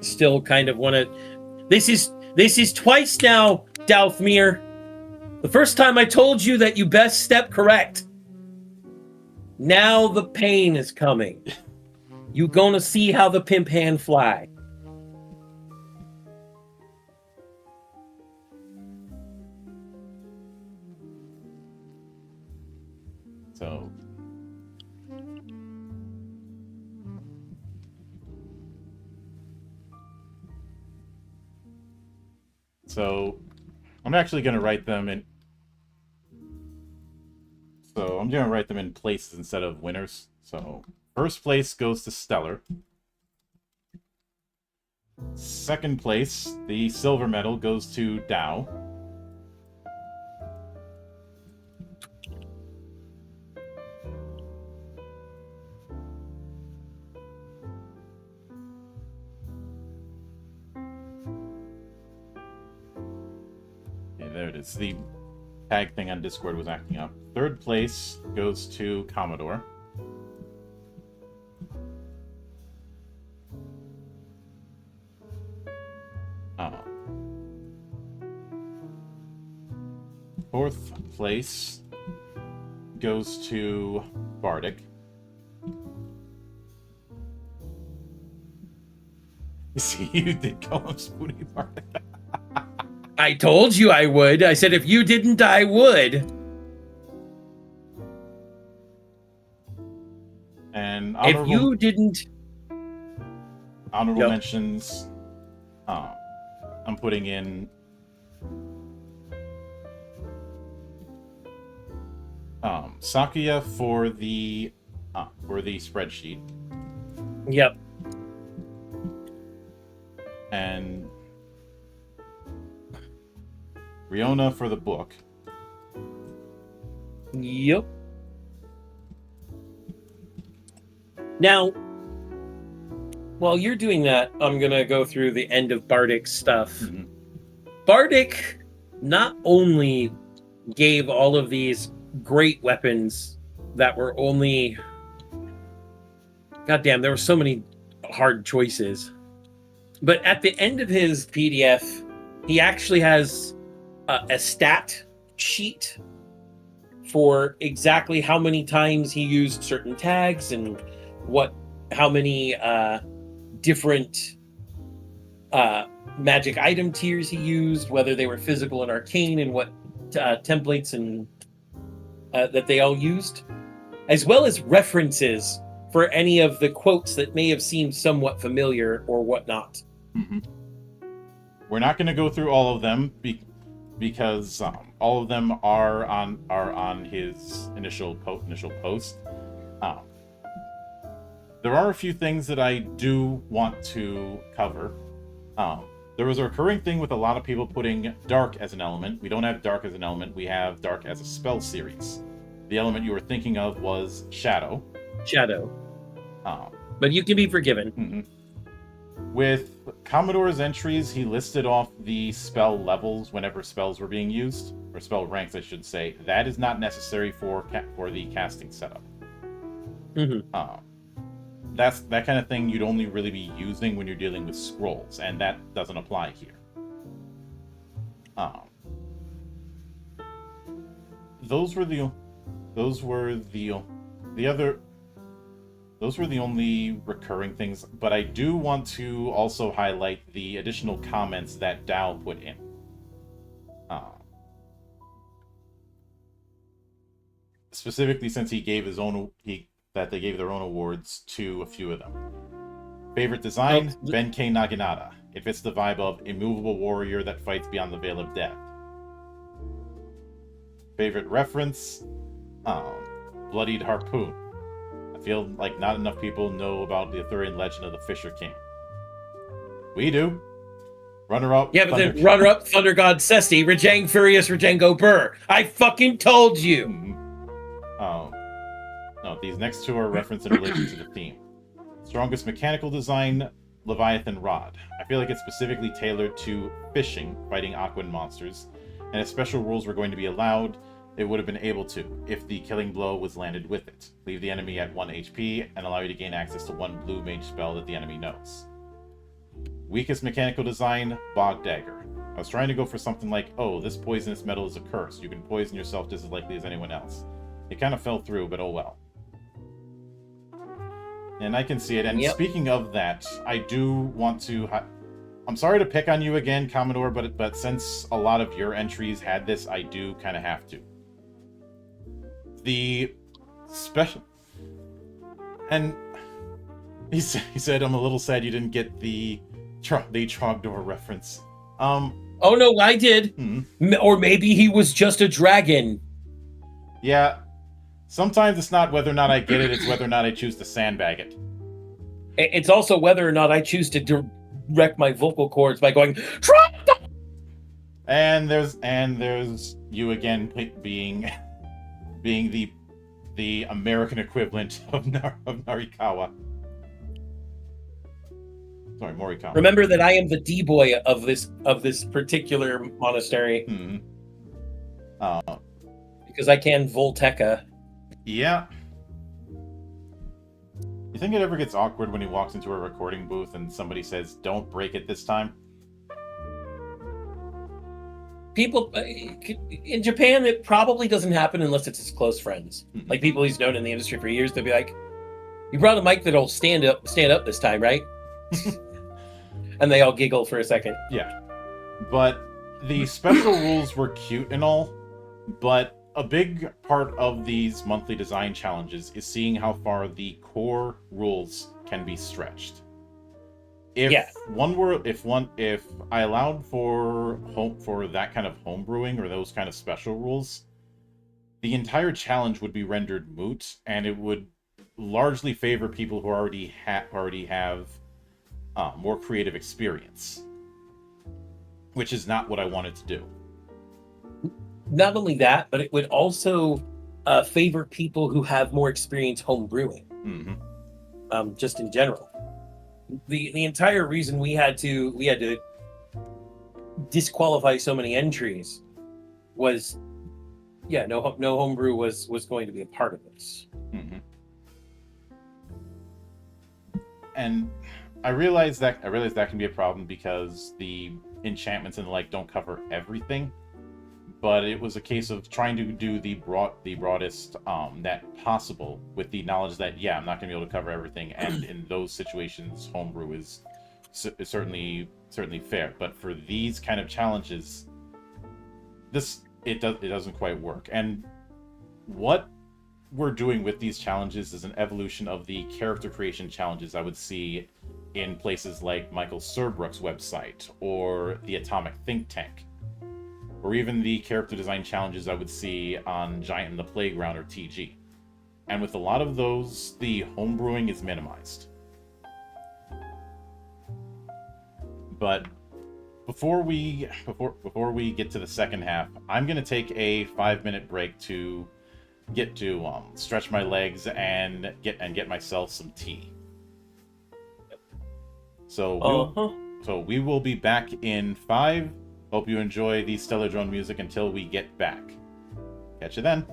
still kind of want to. This is twice now, Daufmir. The first time I told you that you best step correct. Now the pain is coming. You gonna see how the pimp hand fly. So I'm actually going to write them in. So I'm going to write them in places instead of winners. So first place goes to Stellar. Second place, the silver medal goes to Dow. There it is. The tag thing on Discord was acting up. Third place goes to Commodore. Fourth place goes to Bardic. See, you did call him Spoonie Bardic. I told you I would. I said if you didn't, I would. And if you didn't... Honorable mentions, I'm putting in Sakuya for the spreadsheet. Yep. And Riona for the book. Yep. Now, while you're doing that, I'm going to go through the end of Bardic's stuff. Mm-hmm. Bardic not only gave all of these great weapons that were only... Goddamn, there were so many hard choices. But at the end of his PDF, he actually has a stat sheet for exactly how many times he used certain tags and how many different magic item tiers he used, whether they were physical and arcane, and what templates and that they all used, as well as references for any of the quotes that may have seemed somewhat familiar or whatnot. Mm-hmm. We're not going to go through all of them because all of them are on his initial post. There are a few things that I do want to cover. There was a recurring thing with a lot of people putting dark as an element. We don't have dark as an element. We have dark as a spell series. The element you were thinking of was shadow. But you can be forgiven. Mm-hmm. With Commodore's entries, he listed off the spell levels whenever spells were being used, or spell ranks, I should say. That is not necessary for the casting setup. Mm-hmm. That's that kind of thing you'd only really be using when you're dealing with scrolls, and that doesn't apply here. Those were the only recurring things, but I do want to also highlight the additional comments that Dow put in. Specifically, since he gave his own, that they gave their own awards to a few of them. Favorite design, Ben K. Naginata. It fits the vibe of immovable warrior that fights beyond the veil of death. Favorite reference? Bloodied Harpoon. I feel like not enough people know about the Arthurian legend of the Fisher King. We do. Runner-up. Yeah, but then runner-up, Thunder God Ceci, Rajang Furious, Rajango Burr. I fucking told you! No, these next two are referenced in relation to the theme. Strongest mechanical design, Leviathan Rod. I feel like it's specifically tailored to fishing, fighting Aquan monsters, and if special rules were going to be allowed, it would have been able to, if the killing blow was landed with it. Leave the enemy at 1 HP, and allow you to gain access to one blue mage spell that the enemy knows. Weakest mechanical design, Bog Dagger. I was trying to go for something like, oh, this poisonous metal is a curse. You can poison yourself just as likely as anyone else. It kind of fell through, but oh well. And I can see it. And Speaking of that, I do want to... I'm sorry to pick on you again, Commodore, but since a lot of your entries had this, I do kind of have to. The special... And he said, I'm a little sad you didn't get the Trogdor reference. Oh no, I did. Or maybe he was just a dragon. Yeah. Sometimes it's not whether or not I get it, it's whether or not I choose to sandbag it. It's also whether or not I choose to direct my vocal cords by going Trogdor! And there's you again being the American equivalent of Narikawa. Sorry, Morikawa. Remember that I am the D-boy of this particular monastery. Because I can Volteca. Yeah. You think it ever gets awkward when he walks into a recording booth and somebody says, "Don't break it this time"? People in Japan, it probably doesn't happen unless it's his close friends. Like people he's known in the industry for years, they'll be like, "You brought a mic that'll stand up this time, right?" And they all giggle for a second. Yeah. But the special rules were cute and all, but a big part of these monthly design challenges is seeing how far the core rules can be stretched. If I allowed for that kind of homebrewing or those kind of special rules, the entire challenge would be rendered moot, and it would largely favor people who already have more creative experience, which is not what I wanted to do. Not only that, but it would also favor people who have more experience home brewing. Just in general, the entire reason we had to disqualify so many entries was, no homebrew was going to be a part of this. And I realize that can be a problem because the enchantments and the like don't cover everything. But it was a case of trying to do the broadest that possible, with the knowledge that I'm not going to be able to cover everything, and in those situations, homebrew is certainly fair. But for these kind of challenges, it doesn't quite work. And what we're doing with these challenges is an evolution of the character creation challenges I would see in places like Michael Serbrook's website or the Atomic Think Tank, or even the character design challenges I would see on Giant in the Playground or TG. And with a lot of those, the homebrewing is minimized. But before we get to the second half, I'm going to take a 5-minute break to stretch my legs and get myself some tea. So we will be back in 5. Hope you enjoy the Stellar Drone music until we get back. Catch you then.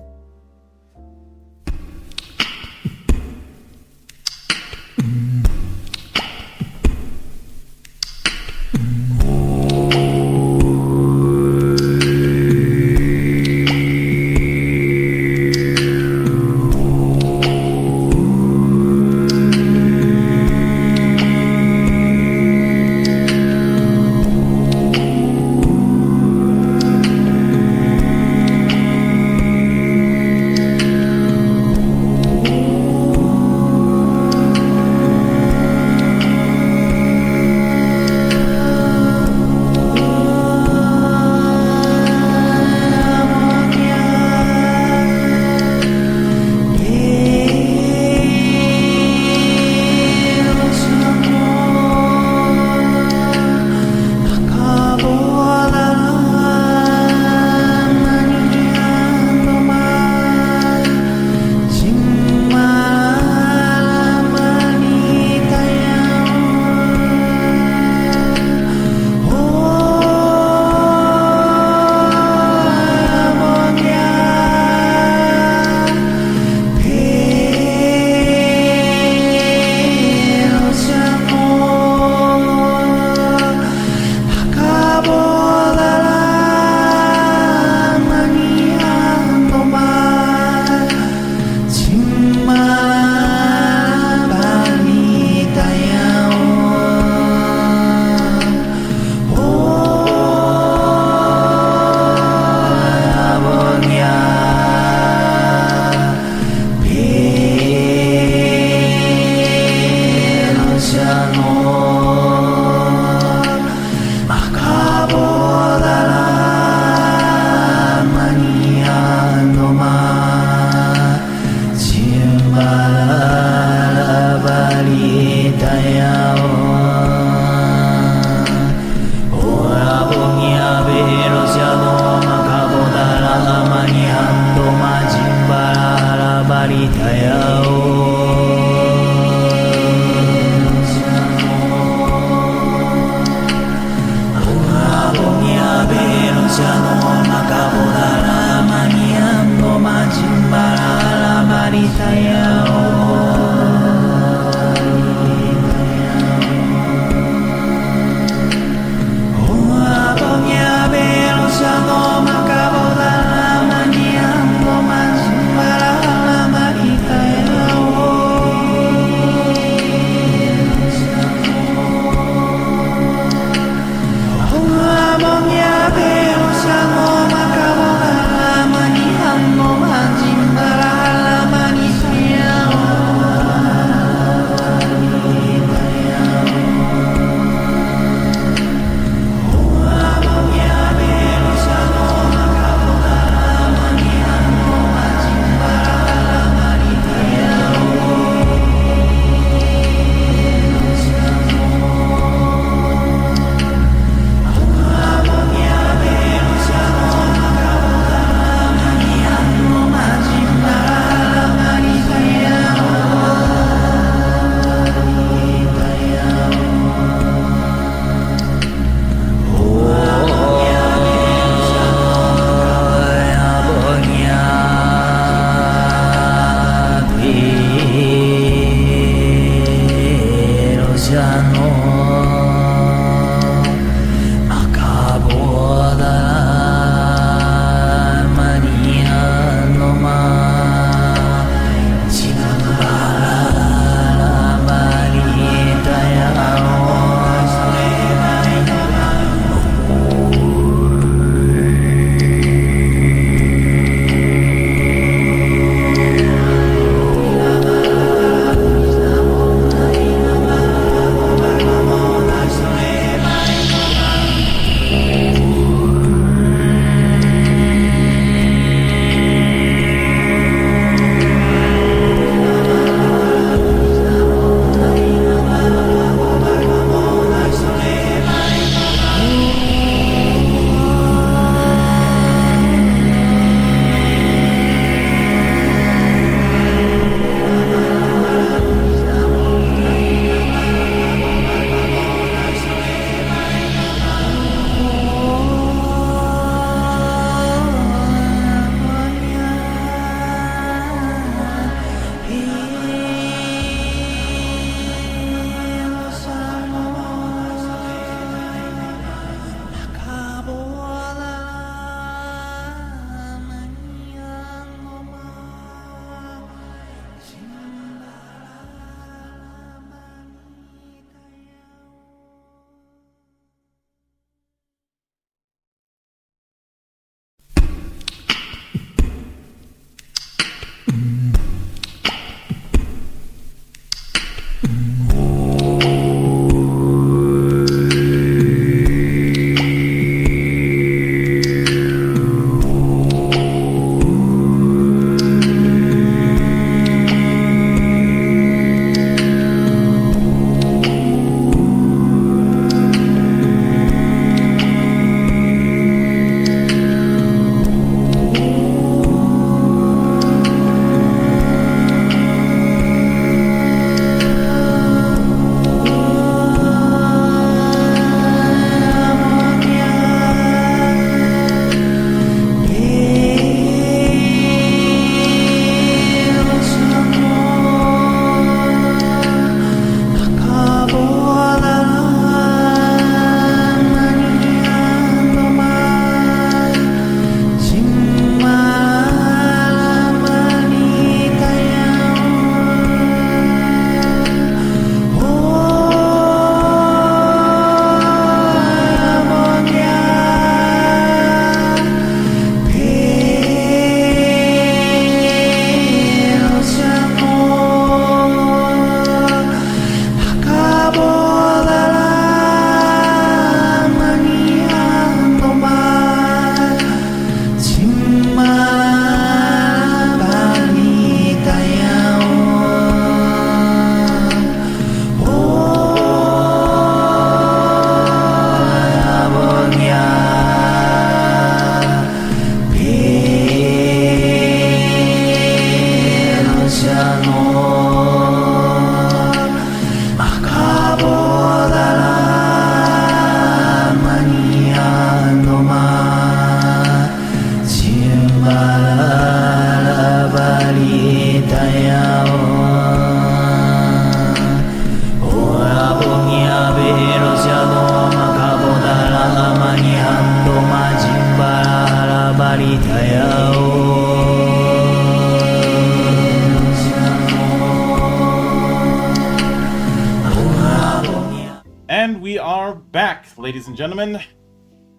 And we are back, ladies and gentlemen.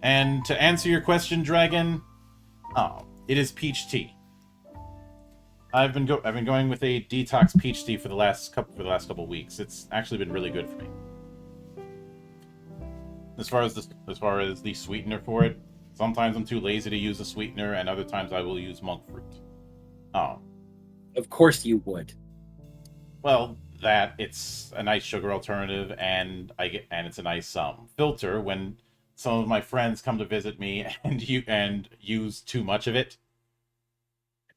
And to answer your question, Dragon, it is peach tea. I've been going with a detox peach tea for the last couple weeks. It's actually been really good for me. As far as the sweetener for it, sometimes I'm too lazy to use a sweetener, and other times I will use monk fruit. Of course you would. Well, it's a nice sugar alternative, and it's a nice filter when some of my friends come to visit me and use too much of it.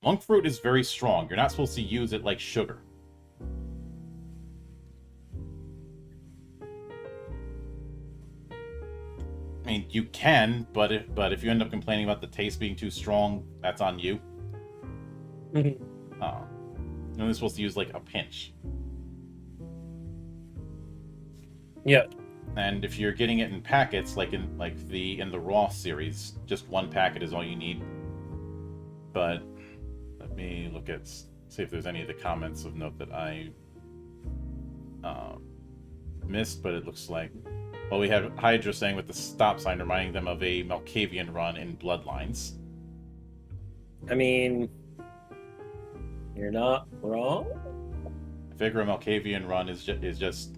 Monk fruit is very strong. You're not supposed to use it like sugar. I mean, you can, but if you end up complaining about the taste being too strong, that's on you. Mm-hmm. You're only supposed to use like a pinch. Yeah. And if you're getting it in packets, like in the raw series, just one packet is all you need. But let me see if there's any of the comments of note that I missed. But it looks like, well, we have Hydra saying with the stop sign reminding them of a Malkavian run in Bloodlines. I mean, you're not wrong. I figure a Malkavian run is just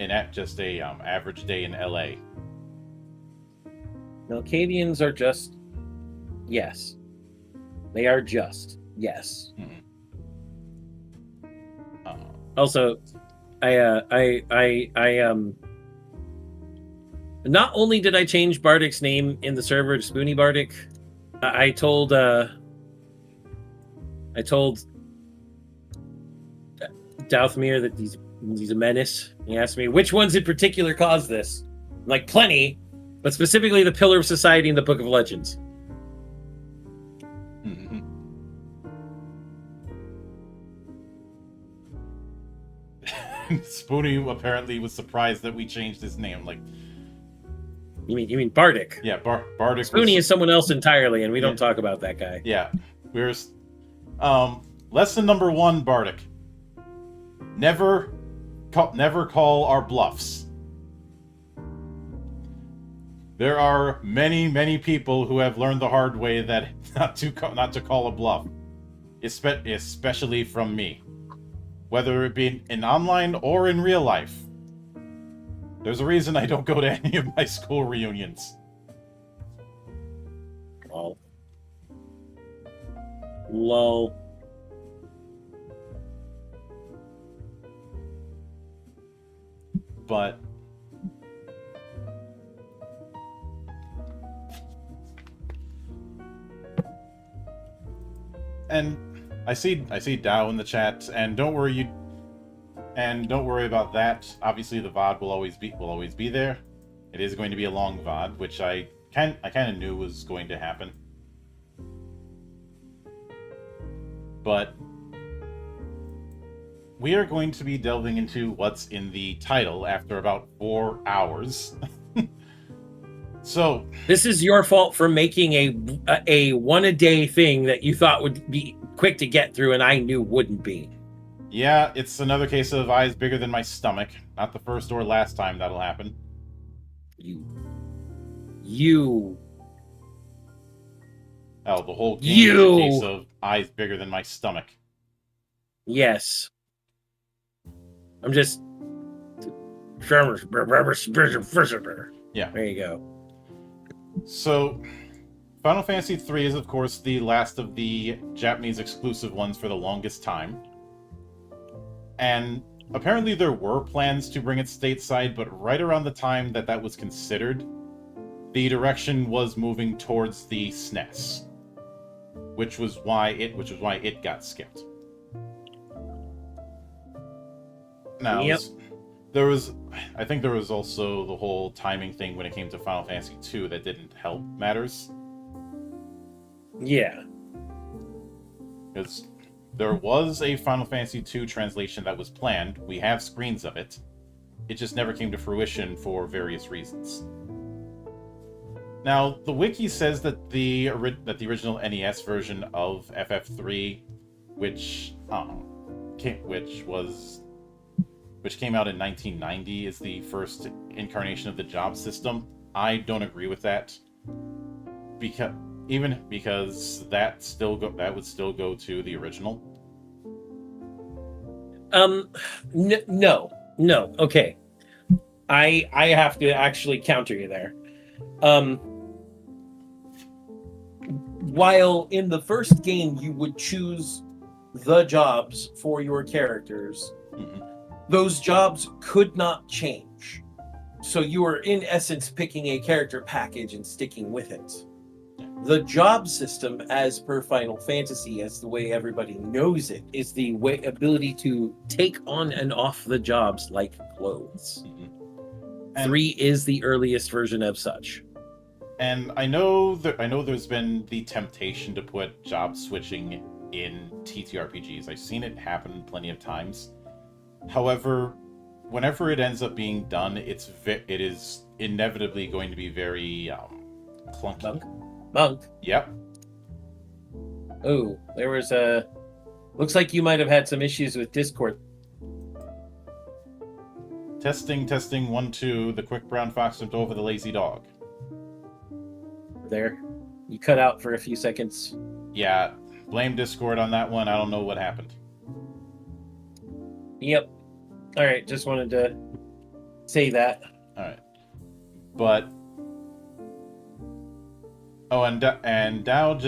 a average day in LA. Malkavians are just, yes, they are just, yes. Mm-hmm. Also, not only did I change Bardic's name in the server to Spoony Bardic, I told Douthmere that he's a menace. He asked me which ones in particular caused this. I'm like, plenty, but specifically the Pillar of Society and the Book of Legends. Mm-hmm. Spoony apparently was surprised that we changed his name. Like, you mean Bardic? Yeah, Bardic. Spoony is someone else entirely, and we don't talk about that guy. Yeah, lesson number 1, Bardic. Never call our bluffs. There are many people who have learned the hard way that not to call a bluff, especially from me, whether it be in online or in real life. There's a reason I don't go to any of my school reunions. Lol. But and I see Dow in the chat, and don't worry about that. Obviously, the VOD will always be there. It is going to be a long VOD, which I kind of knew was going to happen. But we are going to be delving into what's in the title after about 4 hours. So this is your fault for making a one-a-day thing that you thought would be quick to get through, and I knew wouldn't be. Yeah, it's another case of eyes bigger than my stomach. Not the first or last time that'll happen. You. Oh, the whole game is a case of eyes bigger than my stomach. Yes. I'm just... Yeah. There you go. So, Final Fantasy III is, of course, the last of the Japanese exclusive ones for the longest time. And apparently there were plans to bring it stateside, but right around the time that was considered, the direction was moving towards the SNES, which was why it got skipped. Now, yep. I think there was also the whole timing thing when it came to Final Fantasy II that didn't help matters. Yeah. Because there was a Final Fantasy II translation that was planned. We have screens of it. It just never came to fruition for various reasons. Now, the wiki says that the original NES version of FF3, which came out in 1990, is the first incarnation of the job system. I don't agree with that, because that would still go to the original. No. Okay, I have to actually counter you there. While in the first game you would choose the jobs for your characters, those jobs could not change. So you are in essence picking a character package and sticking with it. The job system, as per Final Fantasy, as the way everybody knows it, is the ability to take on and off the jobs like clothes. And 3 is the earliest version of such. And I know there's been the temptation to put job switching in TTRPGs. I've seen it happen plenty of times. However, whenever it ends up being done, it is inevitably going to be very clunky. Monk. Yep. Oh, there was a... Looks like you might have had some issues with Discord. Testing, 1, 2. The quick brown fox jumped over the lazy dog. There. You cut out for a few seconds. Yeah, blame Discord on that one. I don't know what happened. Yep. Alright, just wanted to say that. Alright. But... Oh, and Dow,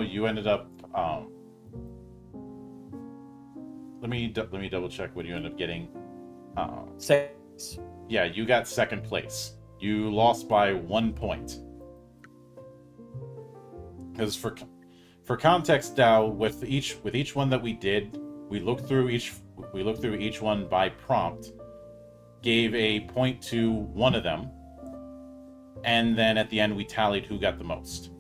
you ended up... Let me double check what you ended up getting. Seconds. Yeah, you got second place. You lost by 1 point. Because for context, Dow, with each one that we did, we looked through each one by prompt, gave a point to one of them, and then at the end we tallied who got the most.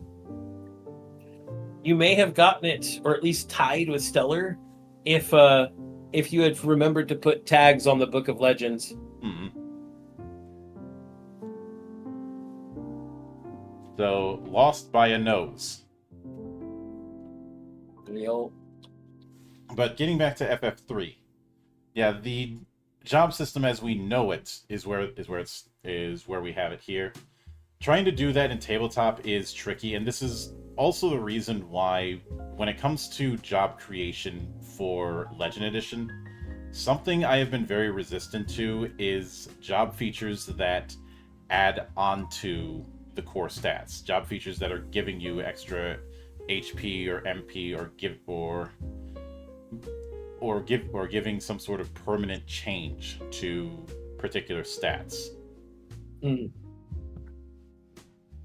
You may have gotten it, or at least tied with Stellar, if you had remembered to put tags on the Book of Legends. So, lost by a nose. Real. But getting back to FF3, yeah, the job system as we know it is where we have it here. Trying to do that in tabletop is tricky, and this is also the reason why, when it comes to job creation for Legend Edition, something I have been very resistant to is job features that add on to the core stats. Job features that are giving you extra HP or MP or giving some sort of permanent change to particular stats.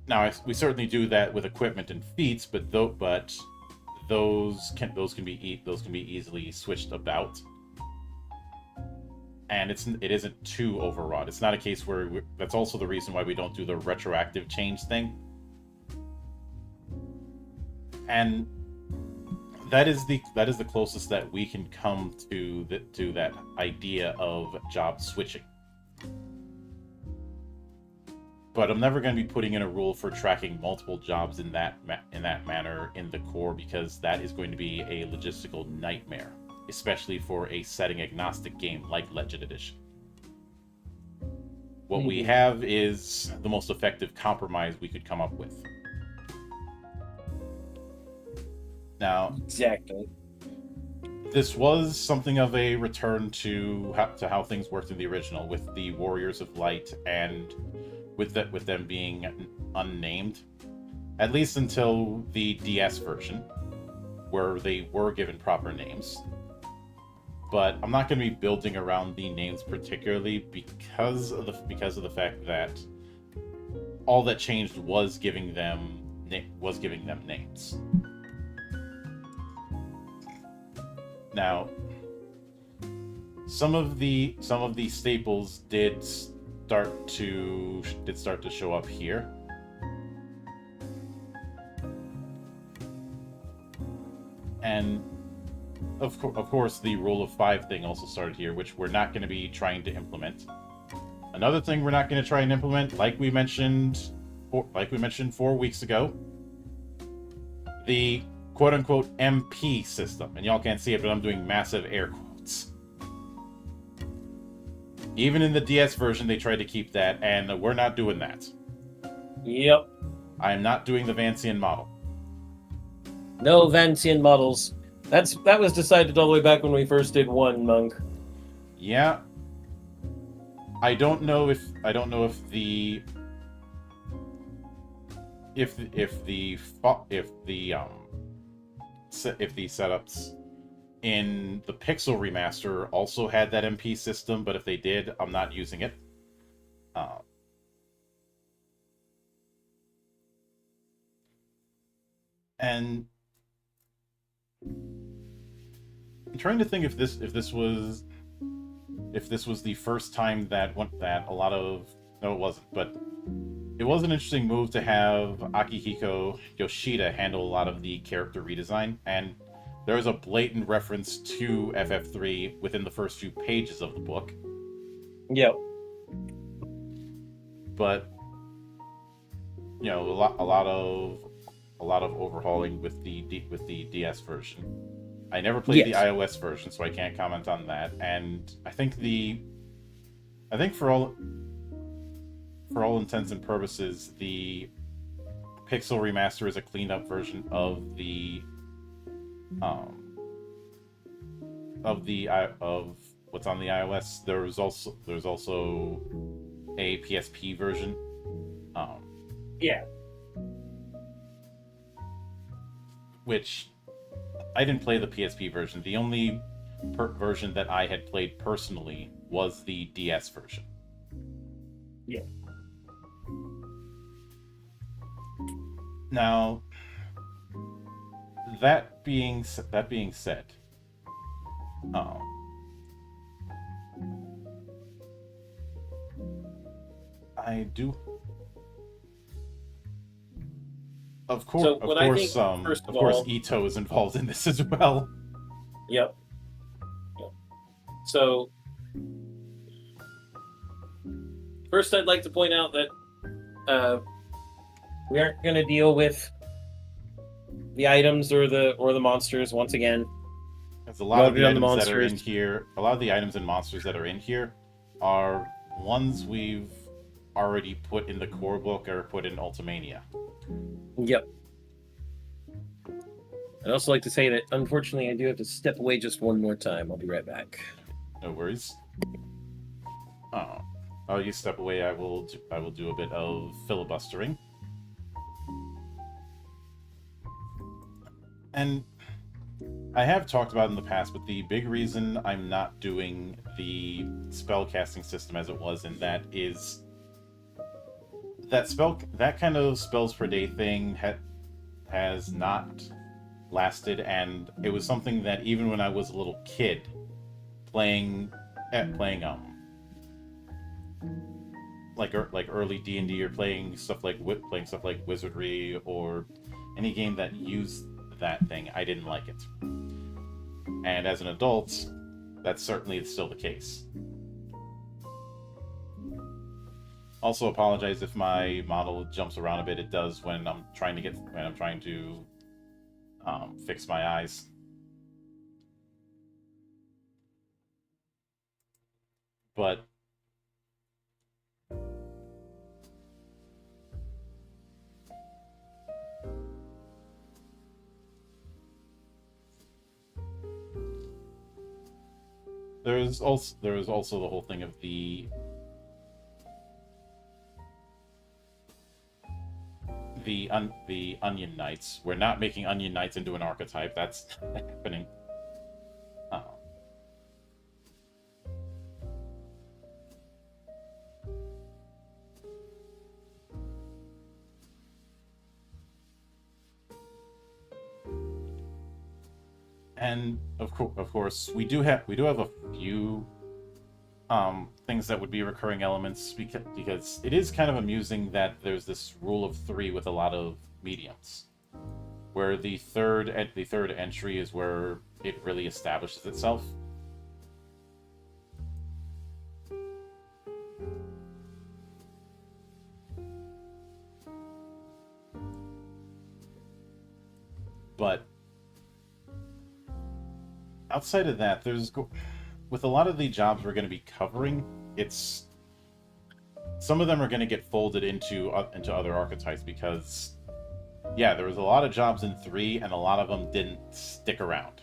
Now, we certainly do that with equipment and feats, but those can be easily switched about, and it isn't too overwrought. It's not a case where that's also the reason why we don't do the retroactive change thing, and that is the closest that we can come to that idea of job switching. But I'm never going to be putting in a rule for tracking multiple jobs in that manner in the core, because that is going to be a logistical nightmare, especially for a setting agnostic game like Legend Edition. What we have is the most effective compromise we could come up with. Now, exactly. This was something of a return to how things worked in the original, with the Warriors of Light and with them being unnamed, at least until the DS version, where they were given proper names. But I'm not going to be building around the names particularly because of the fact that all that changed was giving them names. Now, some of the staples did start to show up here. And of course, the rule of 5 thing also started here, which we're not going to be trying to implement. Another thing we're not going to try and implement, like we mentioned like we mentioned 4 weeks ago, the quote-unquote MP system. And y'all can't see it, but I'm doing massive air quotes. Even in the DS version, they tried to keep that, and we're not doing that. Yep. I am not doing the Vancian model. No Vancian models. That was decided all the way back when we first did one, Monk. Yeah. I don't know if the setups in the Pixel remaster also had that MP system, but if they did, I'm not using it. And I'm trying to think if this was the first time that a lot of, no, it wasn't, but it was an interesting move to have Akihiko Yoshida handle a lot of the character redesign, and there is a blatant reference to FF3 within the first few pages of the book. Yep. But a lot of overhauling with the DS version. I never played the iOS version, so I can't comment on that. And I think for all intents and purposes, the Pixel remaster is a cleaned up version of the of what's on the iOS. There's also a PSP version. Yeah. Which I didn't play the PSP version. The only version that I had played personally was the DS version. Yeah. Now, that being said, I do. Of course, So, of course, Ito is involved in this as well. Yep. So, first, I'd like to point out that we aren't going to deal with the items or the monsters once again. There's a lot of the items that are in here. A lot of the items and monsters that are in here are ones we've already put in the core book or put in Ultimania. Yep. I'd also like to say that, unfortunately, I do have to step away just one more time. I'll be right back. No worries. Oh, you step away. I will do a bit of filibustering. And I have talked about it in the past, but the big reason I'm not doing the spellcasting system as it was in that is that kind of spells per day thing has not lasted, and it was something that even when I was a little kid playing like early D&D or playing stuff like Wizardry or any game that used that thing, I didn't like it. And as an adult, that's certainly still the case. Also apologize if my model jumps around a bit. It does when I'm trying to fix my eyes. But there is also the whole thing of the Onion Knights. We're not making Onion Knights into an archetype. That's not happening. And of course, we do have a few things that would be recurring elements because it is kind of amusing that there's this rule of 3 with a lot of mediums, where the third entry is where it really establishes itself. outside of that, with a lot of the jobs we're going to be covering, it's some of them are going to get folded into other archetypes because, yeah, there was a lot of jobs in 3, and a lot of them didn't stick around.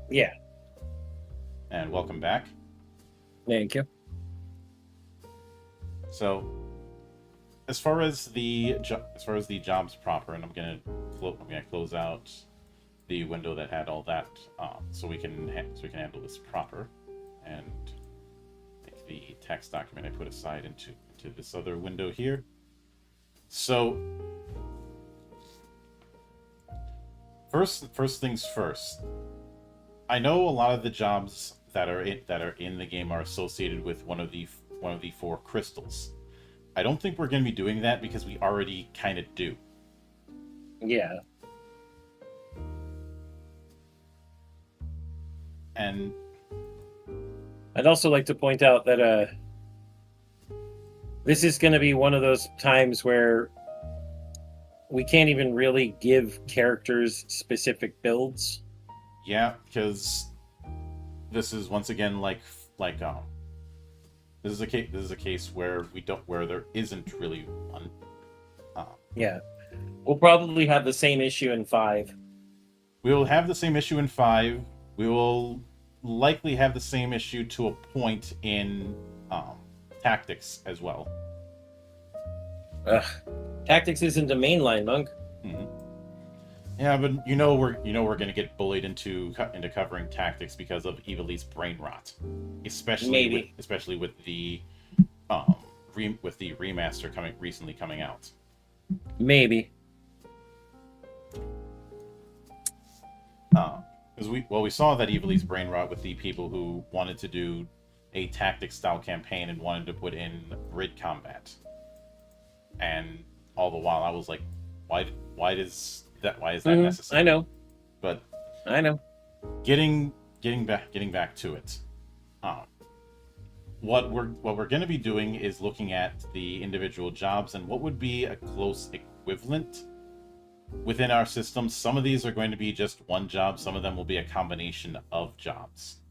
Yeah. And welcome back. Thank you. So, as far as the jobs proper, and I'm gonna close out the window that had all that, so we can handle this proper, and make the text document I put aside into this other window here. So, first things first. I know a lot of the jobs that are in the game are associated with one of the 4 crystals. I don't think we're going to be doing that because we already kind of do. Yeah. And I'd also like to point out that this is going to be one of those times where we can't even really give characters specific builds. yeah, because this is once again this is a case where there isn't really one. Yeah. We'll probably have the same issue in 5. We will have the same issue in 5. We will likely have the same issue to a point in tactics as well. Ugh. Tactics isn't a mainline, Monk. Mm-hmm. Yeah, but we're going to get bullied into covering tactics because of Evilly's brain rot, especially with the remaster recently coming out. Maybe. Because we saw that Evilly's brain rot with the people who wanted to do a tactics style campaign and wanted to put in grid combat, and all the while I was like, why is that necessary? I know. But I know. Getting back to it. What we're going to be doing is looking at the individual jobs and what would be a close equivalent within our system. Some of these are going to be just one job. Some of them will be a combination of jobs.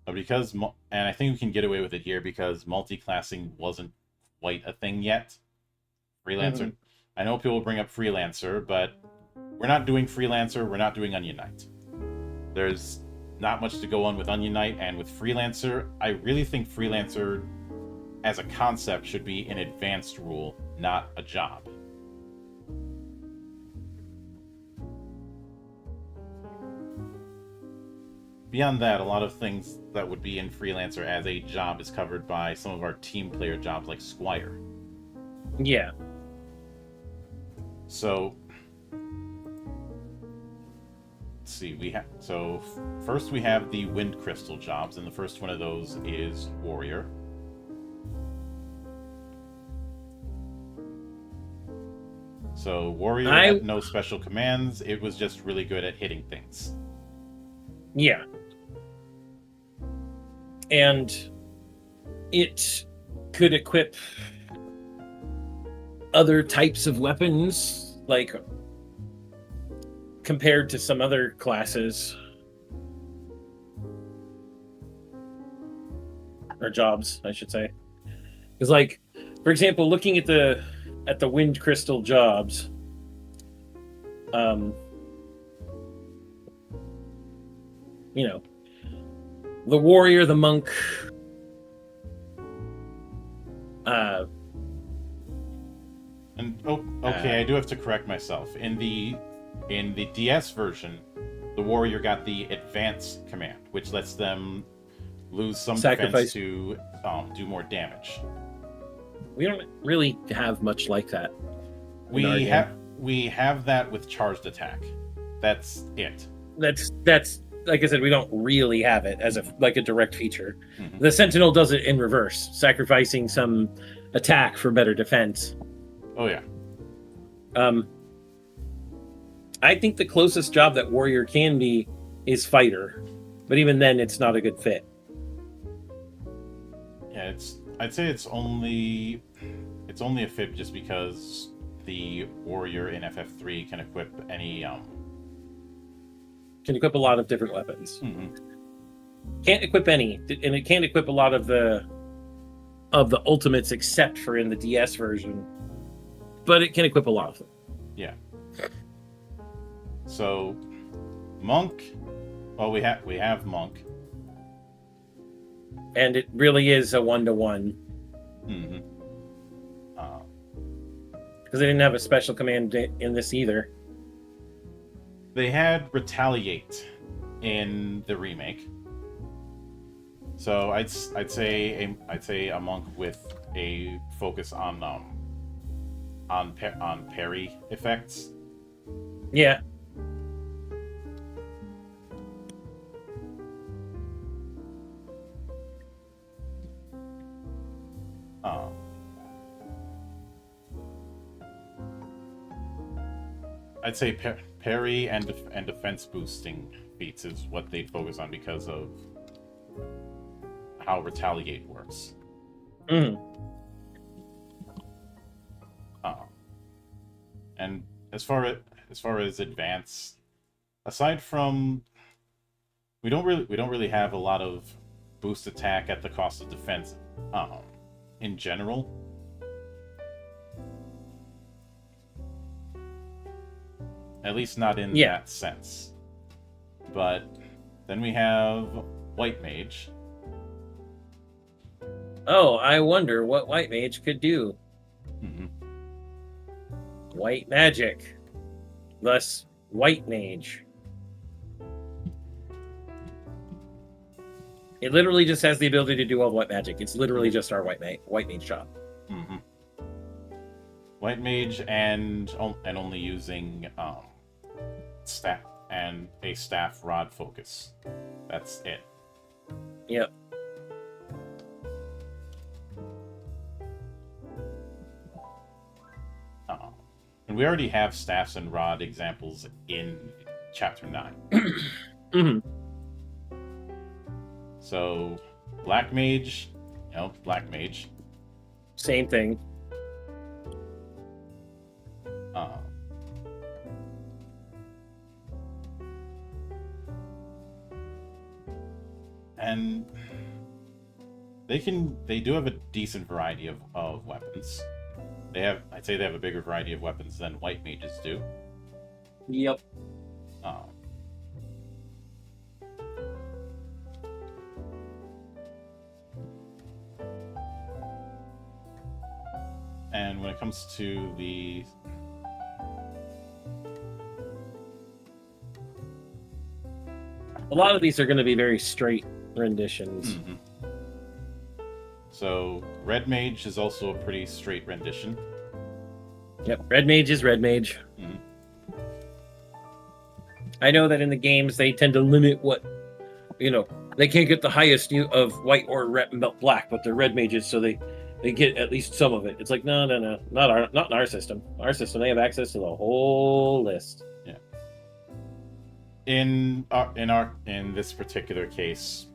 But and I think we can get away with it here because multi-classing wasn't quite a thing yet. Freelancer. Mm-hmm. I know people bring up Freelancer, but we're not doing Freelancer. We're not doing Onion Knight. There's not much to go on with Onion Knight, and with Freelancer, I really think Freelancer as a concept should be an advanced rule, not a job. Beyond that, a lot of things that would be in Freelancer as a job is covered by some of our team player jobs like Squire. Yeah. So, let's see, first we have the Wind Crystal jobs, and the first one of those is Warrior. So, Warrior had no special commands, it was just really good at hitting things. Yeah. And it could equip other types of weapons, like compared to some other classes or jobs, I should say. Because, like, for example, looking at the Wind Crystal jobs, the warrior, the monk, I do have to correct myself. In the DS version, the warrior got the advance command, which lets them lose some defense to do more damage. We don't really have much like that. We have that with charged attack. That's it. That's like I said, we don't really have it as a direct feature. Mm-hmm. The Sentinel does it in reverse, sacrificing some attack for better defense. Oh yeah. I think the closest job that warrior can be is fighter, but even then, it's not a good fit. Yeah, I'd say it's only a fit just because the warrior in FF3 can equip any Can equip a lot of different weapons. Mhm. Can't equip any, and it can't equip a lot of the ultimates except for in the DS version. But it can equip a lot of them. Yeah. So, Monk. Well, we have Monk. And it really is a 1-to-1. Mm-hmm. Because they didn't have a special command in this either. They had Retaliate in the remake. So I'd say a Monk with a focus on parry effects. Yeah. I'd say parry and defense boosting feats is what they'd focus on because of how Retaliate works. Mm. And as far as advance, aside from we don't really have a lot of boost attack at the cost of defense in general. At least not in that sense. But then we have White Mage. Oh, I wonder what White Mage could do. Mm-hmm. White magic. Thus, White Mage. It literally just has the ability to do all white magic. It's literally just our White Mage job. Mm-hmm. White Mage and only using staff and a staff rod focus. That's it. Yep. And we already have staffs and rod examples in Chapter 9. Mm-hmm. So, Black Mage, Black Mage. Same thing. And they do have a decent variety of weapons. I'd say they have a bigger variety of weapons than White Mages do. Yep. And when it comes to the a lot of these are going to be very straight renditions. Mm-hmm. So, Red Mage is also a pretty straight rendition. Yep, Red Mage is Red Mage. Mm-hmm. I know that in the games they tend to limit what, they can't get the highest of white or black, but they're Red Mages, so they get at least some of it. It's like, no, not in our system. Our system, they have access to the whole list. Yeah. In this particular case,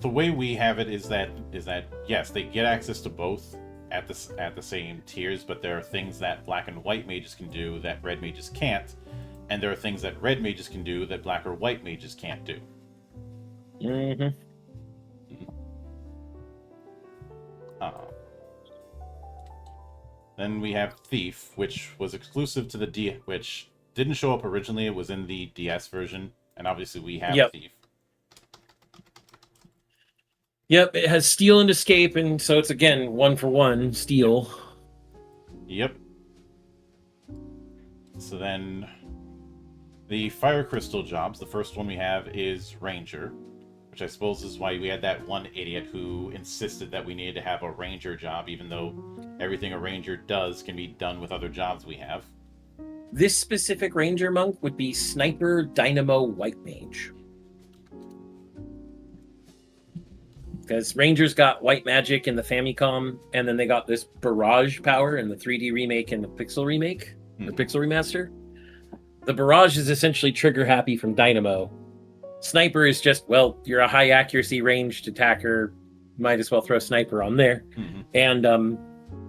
the way we have it is that yes, they get access to both at the same tiers, but there are things that Black and White Mages can do that Red Mages can't, and there are things that Red Mages can do that Black or White Mages can't do. Mm-hmm. Then we have Thief, which was exclusive to the which didn't show up originally. It was in the DS version, and obviously we have Thief. Yep, it has steal and escape, and so it's again 1-for-1 steal. Yep. So then the Fire Crystal jobs, the first one we have is Ranger, which I suppose is why we had that one idiot who insisted that we needed to have a Ranger job, even though everything a Ranger does can be done with other jobs we have. This specific Ranger monk would be Sniper Dynamo White Mage. Because Rangers got white magic in the Famicom, and then they got this barrage power in the 3D remake and the Pixel remake, or Pixel remaster. The barrage is essentially trigger happy from Dynamo. Sniper is just, well, you're a high accuracy ranged attacker, might as well throw Sniper on there. And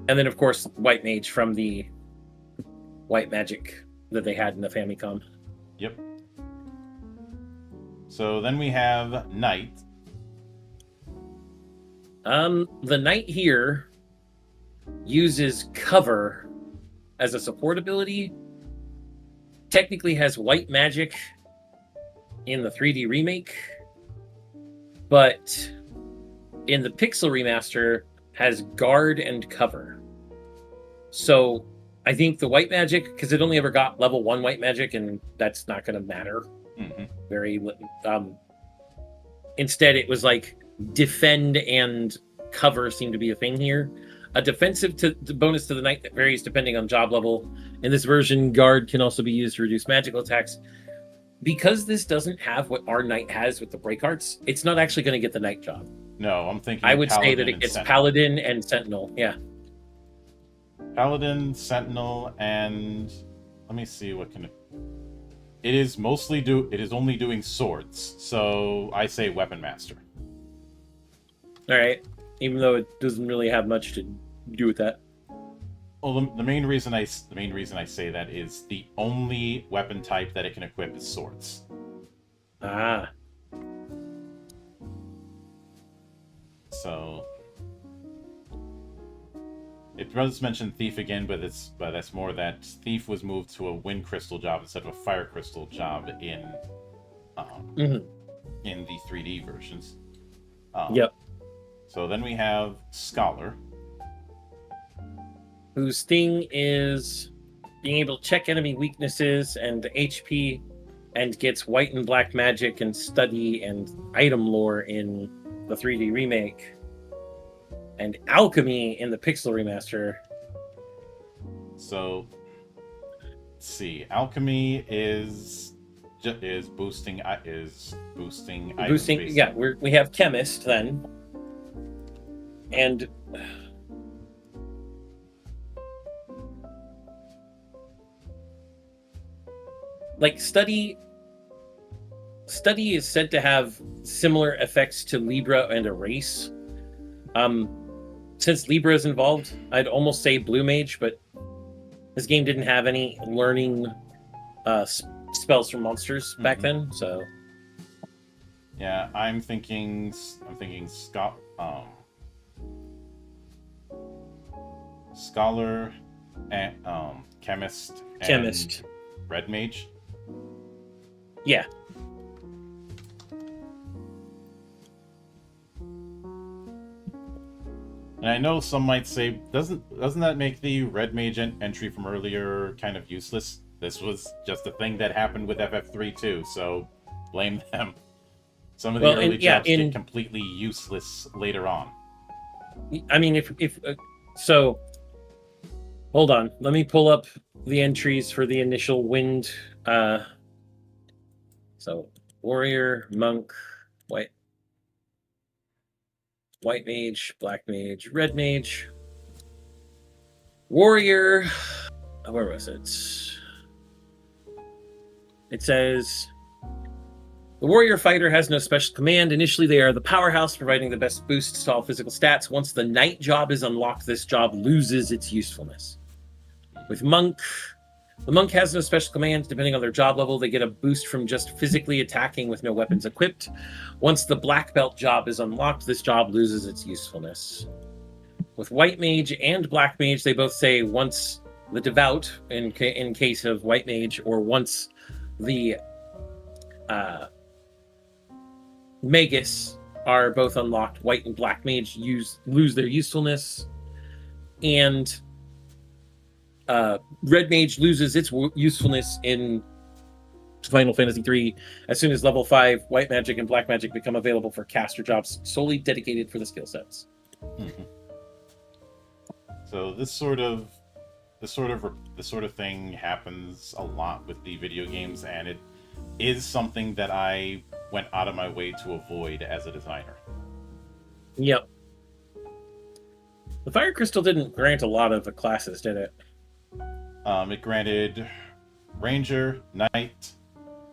then of course White Mage from the white magic that they had in the Famicom. Yep. So then we have Knight. The Knight here uses cover as a support ability. Technically has white magic in the 3D remake, but in the Pixel remaster has guard and cover. So I think the white magic, because it only ever got level 1 white magic, and that's not going to matter. Very instead it was like defend and cover seem to be a thing here. A defensive bonus to the Knight that varies depending on job level. In this version, guard can also be used to reduce magical attacks. Because this doesn't have what our Knight has with the break arts, it's not actually going to get the Knight job. No, I'm thinking I would say Paladin that it and gets Sentinel. Paladin and Sentinel. Yeah. Paladin, Sentinel, and let me see what can. It is mostly it is only doing swords, so I say Weapon Master. All right. Even though it doesn't really have much to do with that. Well, the main reason I say that is the only weapon type that it can equip is swords. Ah. So it does mention Thief again, but that's more that Thief was moved to a Wind Crystal job instead of a Fire Crystal job in the 3D versions. Yep. So then we have Scholar, whose thing is being able to check enemy weaknesses and HP, and gets white and black magic and study and item lore in the 3D remake, and alchemy in the Pixel remaster. So let's see, alchemy is boosting items. Yeah, we have chemist then, and like study is said to have similar effects to Libra and Erase. Since Libra is involved, I'd almost say Blue Mage, but this game didn't have any learning spells from monsters back then, so yeah, I'm thinking Scholar and Chemist and Red Mage. Yeah. And I know some might say, doesn't that make the Red Mage entry from earlier kind of useless? This was just a thing that happened with FF3 too, so blame them. Some of the early jobs get completely useless later on. I mean, if so, hold on. Let me pull up the entries for the initial wind. So warrior, monk, white mage, black mage, red mage, warrior. Where was it? It says the warrior fighter has no special command. Initially, they are the powerhouse, providing the best boosts to all physical stats. Once the knight job is unlocked, this job loses its usefulness. With monk, the monk has no special command. Depending on their job level, they get a boost from just physically attacking with no weapons equipped. Once the black belt job is unlocked, this job loses its usefulness. With white mage and black mage, they both say once the devout, in case of white mage, or once the magus are both unlocked, white and black mage lose their usefulness, and red mage loses its usefulness in Final Fantasy III as soon as level 5 white magic and black magic become available for caster jobs solely dedicated for the skill sets. So this sort of thing happens a lot with the video games, and it is something that I went out of my way to avoid as a designer. Yep. The Fire Crystal didn't grant a lot of the classes, did it? It granted Ranger, Knight,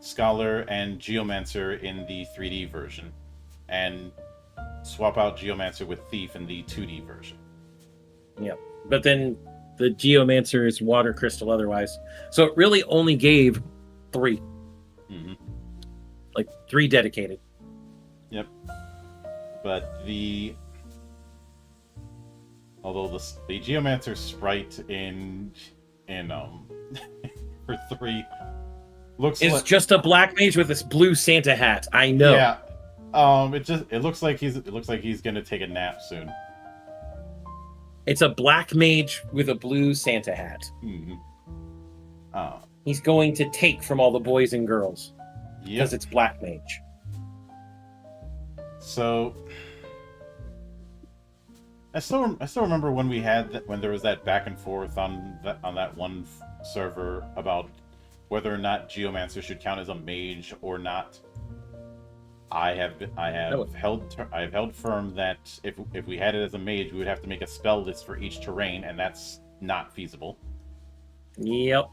Scholar, and Geomancer in the 3D version, and swap out Geomancer with Thief in the 2D version. Yep. But then the Geomancer is water crystal otherwise. So it really only gave 3. Mm-hmm. Like 3 dedicated. Yep. But although the Geomancer sprite in for 3 it's just a black mage with this blue Santa hat. I know. Yeah. It looks like he's gonna take a nap soon. It's a black mage with a blue Santa hat. Mm-hmm. He's going to take from all the boys and girls. Because it's black mage. So I still remember when when there was that back and forth on that one server about whether or not Geomancer should count as a mage or not. I have held firm that if we had it as a mage, we would have to make a spell list for each terrain, and that's not feasible. Yep.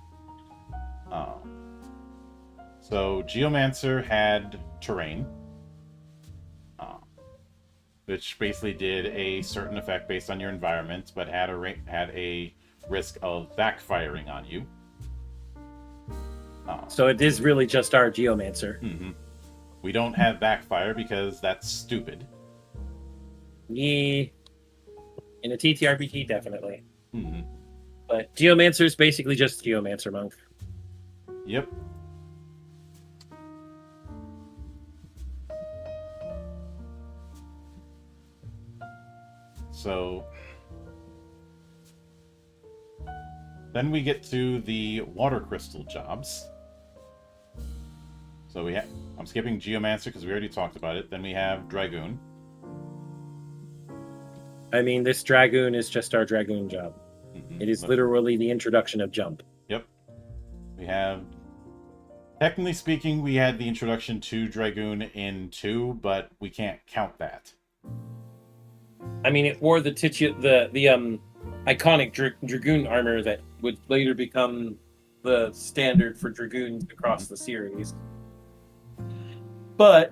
So Geomancer had terrain, which basically did a certain effect based on your environment, but had a risk of backfiring on you. So it is really just our Geomancer. Mm-hmm. We don't have backfire because that's stupid. Yeah. In a TTRPG, definitely. Mm-hmm. But Geomancer is basically just Geomancer monk. Yep. So then we get to the water crystal jobs. So I'm skipping Geomancer because we already talked about it. Then we have Dragoon. I mean, this Dragoon is just our Dragoon job. Mm-hmm. It is literally the introduction of Jump. Yep. We have, technically speaking, we had the introduction to Dragoon in 2, but we can't count that. I mean, it wore the iconic Dragoon armor that would later become the standard for Dragoons across the series. But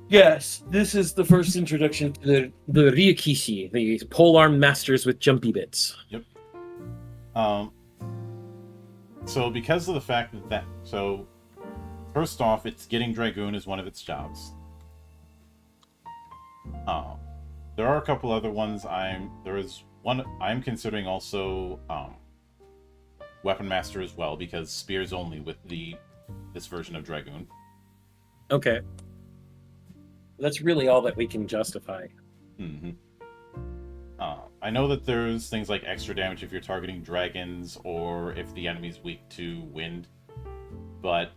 yes, this is the first introduction to the Ryokishi, the polearm masters with jumpy bits. Yep. So because of the fact so first off, it's getting Dragoon as one of its jobs. There are a couple other ones. I'm considering also Weapon Master as well, because spears only with this version of Dragoon. Okay. That's really all that we can justify. Mm-hmm. I know that there's things like extra damage if you're targeting dragons or if the enemy's weak to wind, but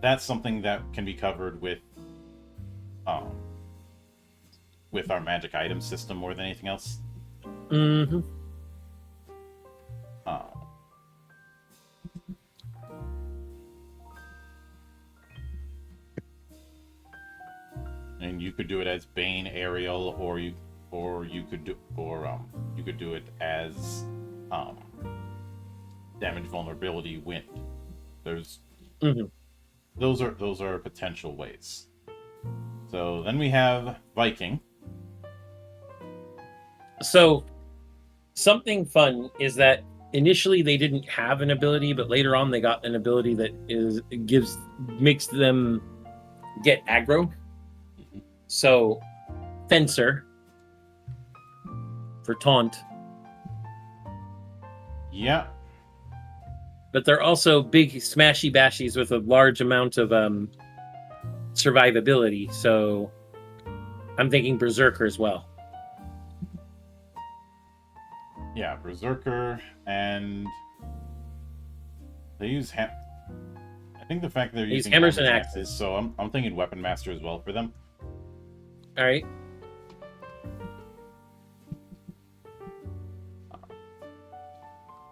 that's something that can be covered with our magic item system more than anything else. Mm-hmm. And you could do it as Bane, Aerial, or you could do it as damage, vulnerability, wind. Those are potential ways. So then we have Viking. So something fun is that initially they didn't have an ability, but later on they got an ability that makes them get aggro. So, Fencer for taunt. Yeah. But they're also big smashy bashies with a large amount of survivability. So, I'm thinking Berserker as well. Yeah, Berserker, and they use I think the fact that they're using hammers and axes. So I'm thinking Weapon Master as well for them. All right.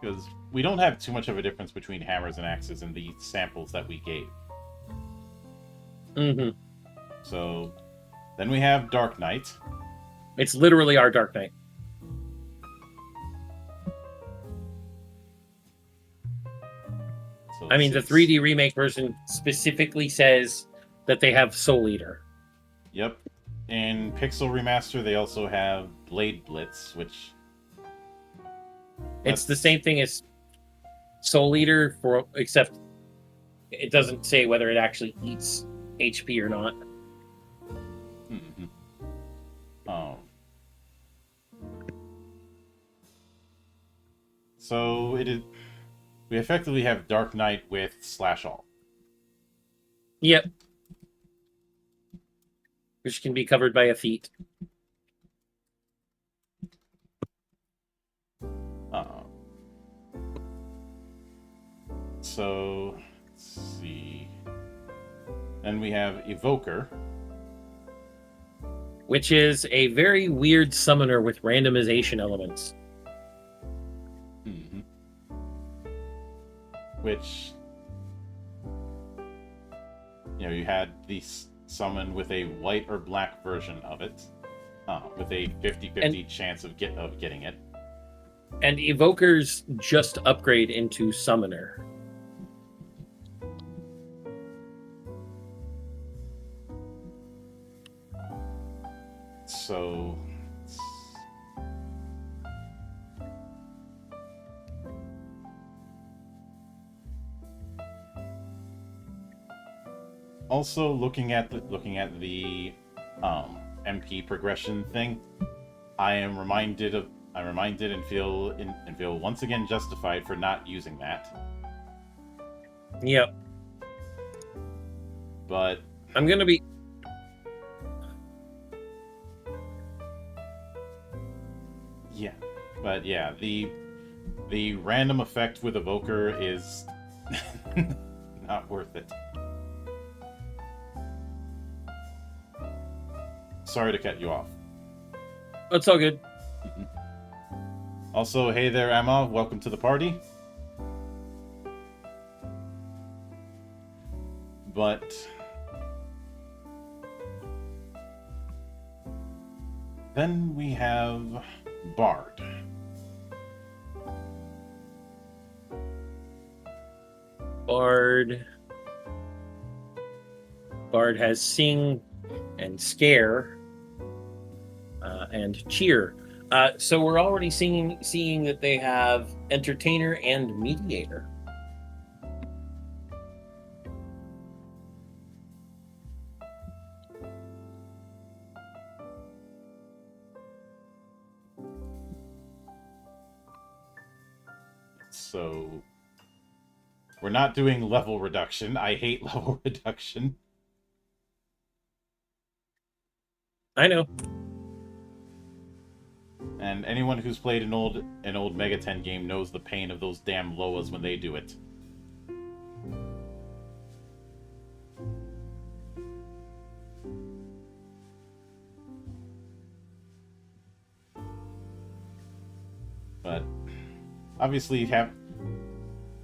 Because we don't have too much of a difference between hammers and axes in the samples that we gave. Mm-hmm. So then we have Dark Knight. It's literally our Dark Knight. So I mean, the 3D remake version specifically says that they have Soul Eater. Yep. In Pixel Remaster, they also have Blade Blitz, which... It's the same thing as Soul Eater, except it doesn't say whether it actually eats HP or not. Mm-hmm. So it is. We effectively have Dark Knight with Slash All. Yep. Which can be covered by a feat. So let's see. Then we have Evoker, which is a very weird summoner with randomization elements. Mm-hmm. Which, you had the summon with a white or black version of it, with a 50-50 chance of getting it. And Evokers just upgrade into Summoner. So also looking at the MP progression thing, I'm reminded and feel once again justified for not using that. Yep. But I'm gonna be. Yeah, but yeah, the random effect with Evoker is not worth it. Sorry to cut you off. It's all good. Also, hey there, Emma. Welcome to the party. But then we have Bard. Bard has Sing and Scare and Cheer. So we're already seeing that they have Entertainer and Mediator. So we're not doing level reduction. I hate level reduction. I know. And anyone who's played an old Mega 10 game knows the pain of those damn Loas when they do it. But obviously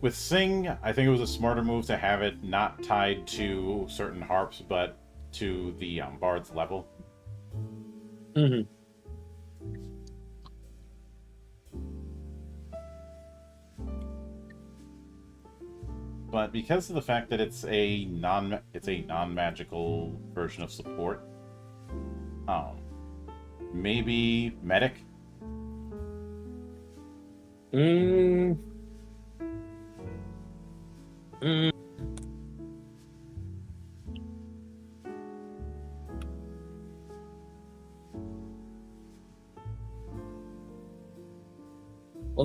with Sing, I think it was a smarter move to have it not tied to certain harps, but to the Bard's level. Mm-hmm. But because of the fact that it's a non-magical version of support, maybe medic. Well,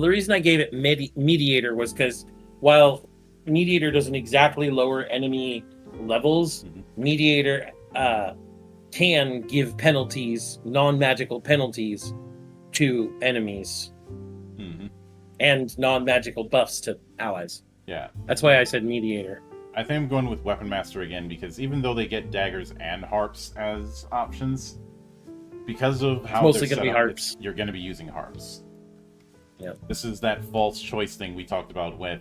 the reason I gave it Mediator was because while Mediator doesn't exactly lower enemy levels, Mediator can give penalties, non-magical penalties, to enemies. And non-magical buffs to allies. Yeah. That's why I said Mediator. I think I'm going with Weapon Master again, because even though they get daggers and harps as options, because of how it's mostly they're going to be set up, harps. You're going to be using harps. Yeah. This is that false choice thing we talked about with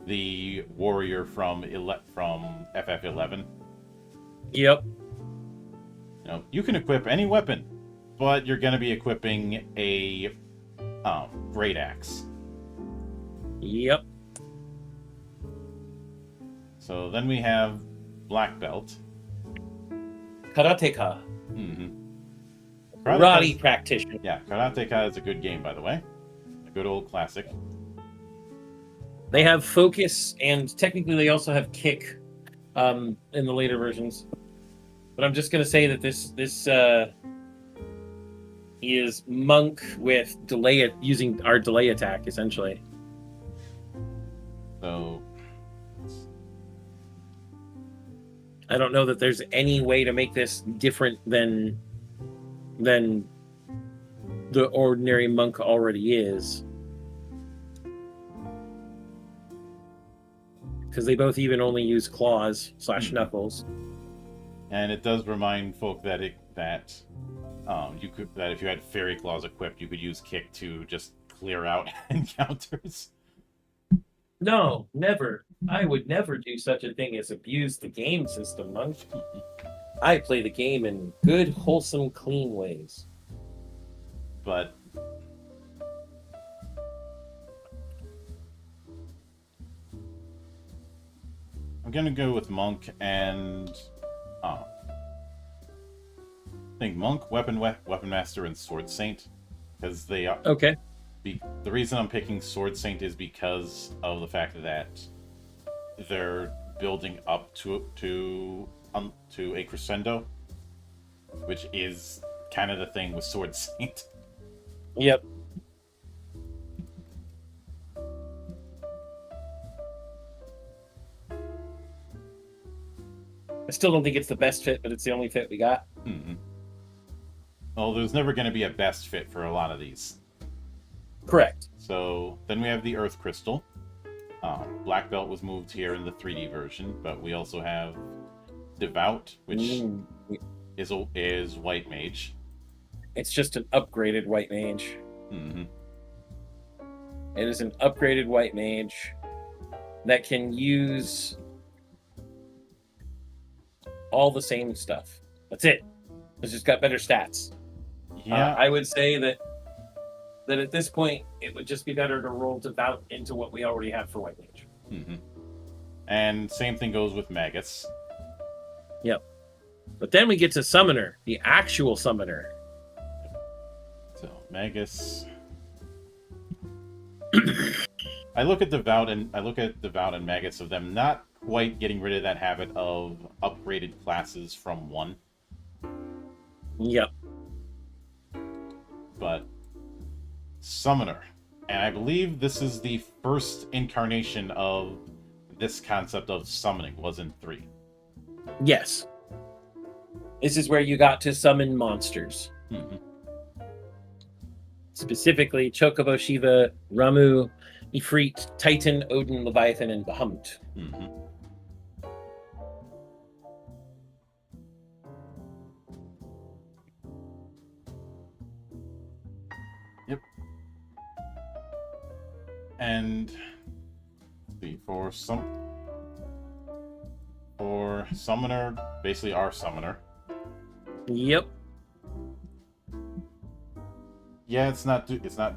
the warrior from FF11. Yep. You can equip any weapon, but you're going to be equipping a great axe. Yep. So then we have Black Belt. Karateka. Karate practitioner. Yeah, Karateka is a good game, by the way. good old classic. They have focus, and technically they also have kick in the later versions. But I'm just going to say that this is monk with delay using our delay attack, essentially. So I don't know that there's any way to make this different than the ordinary monk already is. Because they both even only use claws / knuckles. And it does remind folk that if you had fairy claws equipped, you could use kick to just clear out encounters. No, never. I would never do such a thing as abuse the game system, monk. I play the game in good, wholesome, clean ways. But I'm gonna go with monk and I think monk, weapon master, and sword saint, because they are okay. The reason I'm picking sword saint is because of the fact that they're building up to a crescendo, which is kind of the thing with sword saint. Yep. I still don't think it's the best fit, but it's the only fit we got. Mm-hmm. Well, there's never going to be a best fit for a lot of these. Correct. So then we have the Earth Crystal. Black Belt was moved here in the 3D version, but we also have Devout, which is White Mage. It's just an upgraded White Mage. Mm-hmm. It is an upgraded White Mage that can use all the same stuff. That's it. It's just got better stats. Yeah. I would say that at this point, it would just be better to roll Devout into what we already have for White Mage. Mm-hmm. And same thing goes with Magus. Yep. But then we get to Summoner, the actual Summoner. So, Magus. I look at Devout and Magus of them not quite getting rid of that habit of upgraded classes from one. Yep. But Summoner. And I believe this is the first incarnation of this concept of summoning, was in 3. Yes. This is where you got to summon monsters. Mm-hmm. Specifically, Chocobo, Shiva, Ramu, Ifrit, Titan, Odin, Leviathan, and Bahamut. Mm-hmm. Yep. And for Summoner, basically our Summoner. Yep. Yeah, it's not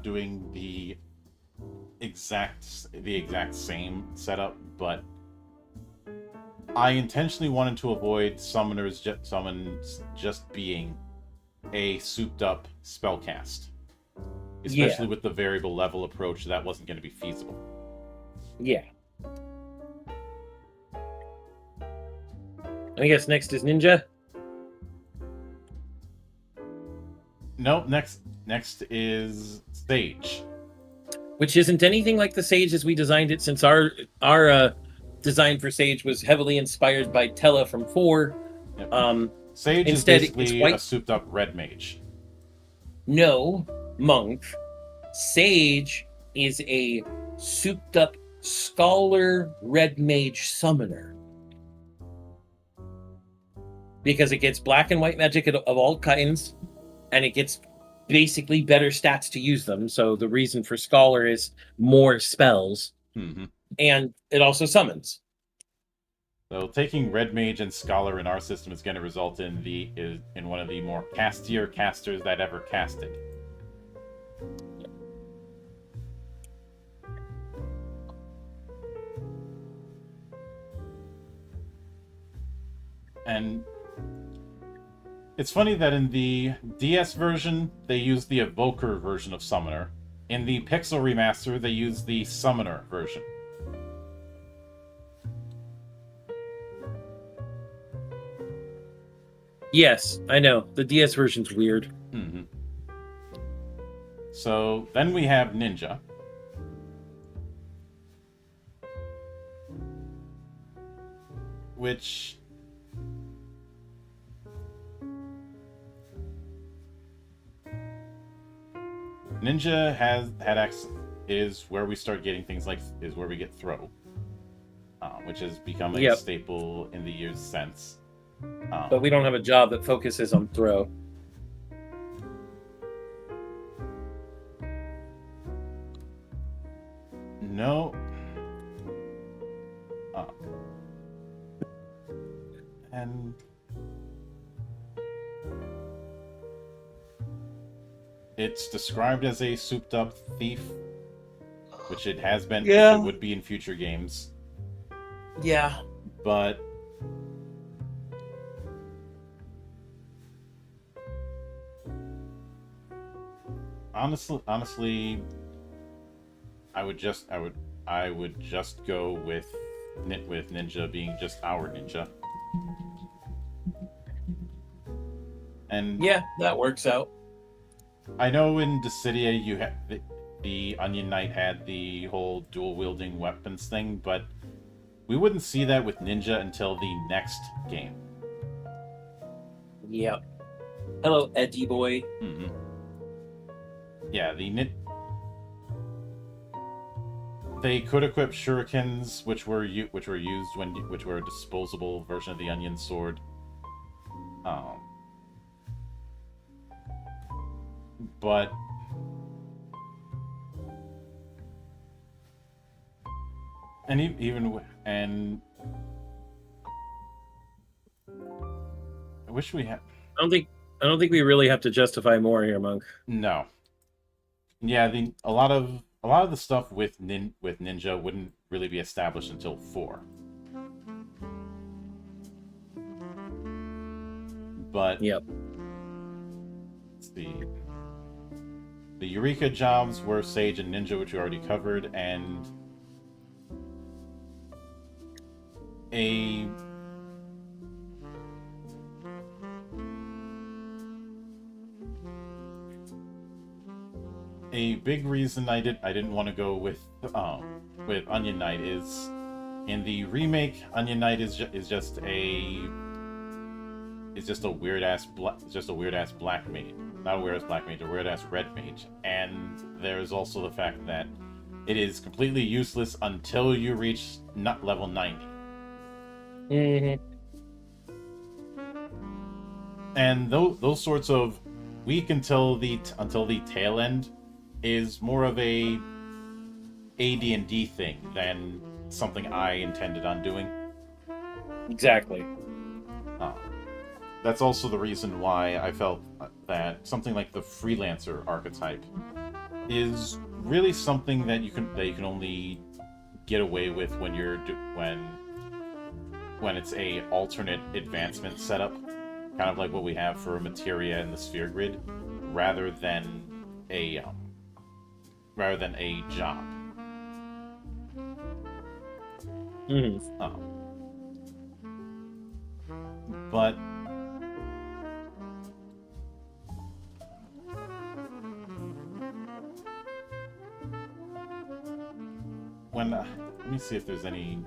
doing the exact same setup, but I intentionally wanted to avoid summons just being a souped up spellcast. Especially with the variable level approach, that wasn't going to be feasible. Yeah. I guess next is Ninja. No, next is Sage. Which isn't anything like the Sage as we designed it, since our design for Sage was heavily inspired by Tella from 4. Yep. Sage instead, is basically a souped up red mage. No, monk. Sage is a souped up scholar red mage summoner. Because it gets black and white magic of all kinds, and it gets basically better stats to use them. So the reason for scholar is more spells, mm-hmm. and it also summons. So taking red mage and scholar in our system is going to result in one of the more castier casters that ever casted. And it's funny that in the DS version, they used the Evoker version of Summoner, In the Pixel remaster, they use the Summoner version. Yes, I know. The DS version's weird. Mm-hmm. So then we have Ninja. Which... Ninja is where we start getting things like... is where we get Throw. Which has become a staple in the years since. But we don't have a job that focuses on Throw. No. And it's described as a souped-up thief, which it has been. Yeah. Which it would be in future games. Yeah. But honestly, I would just go with Ninja being just our Ninja. And yeah, that works out. I know in Dissidia you had the Onion Knight had the whole dual wielding weapons thing, but we wouldn't see that with Ninja until the next game. Yep. Hello, Eddie boy. Mm-hmm. Yeah, they could equip shurikens, which were a disposable version of the Onion Sword. But and I wish we had. I don't think we really have to justify more here, Monk. No. Yeah, a lot of the stuff with Ninja wouldn't really be established until 4. But yep. Let's see. The Eureka jobs were Sage and Ninja, which we already covered, and a big reason I didn't want to go with Onion Knight is in the remake. Onion Knight is just a weird ass black mage, not a weird ass black mage, a weird ass red mage, and there's also the fact that it is completely useless until you reach level 90. Mm-hmm. And those sorts of weak until the tail end is more of a AD&D thing than something I intended on doing. Exactly. That's also the reason why I felt that something like the freelancer archetype is really something that you can only get away with when it's a alternate advancement setup, kind of like what we have for Materia and the Sphere Grid, rather than a job. Mm-hmm. But let me see if there's any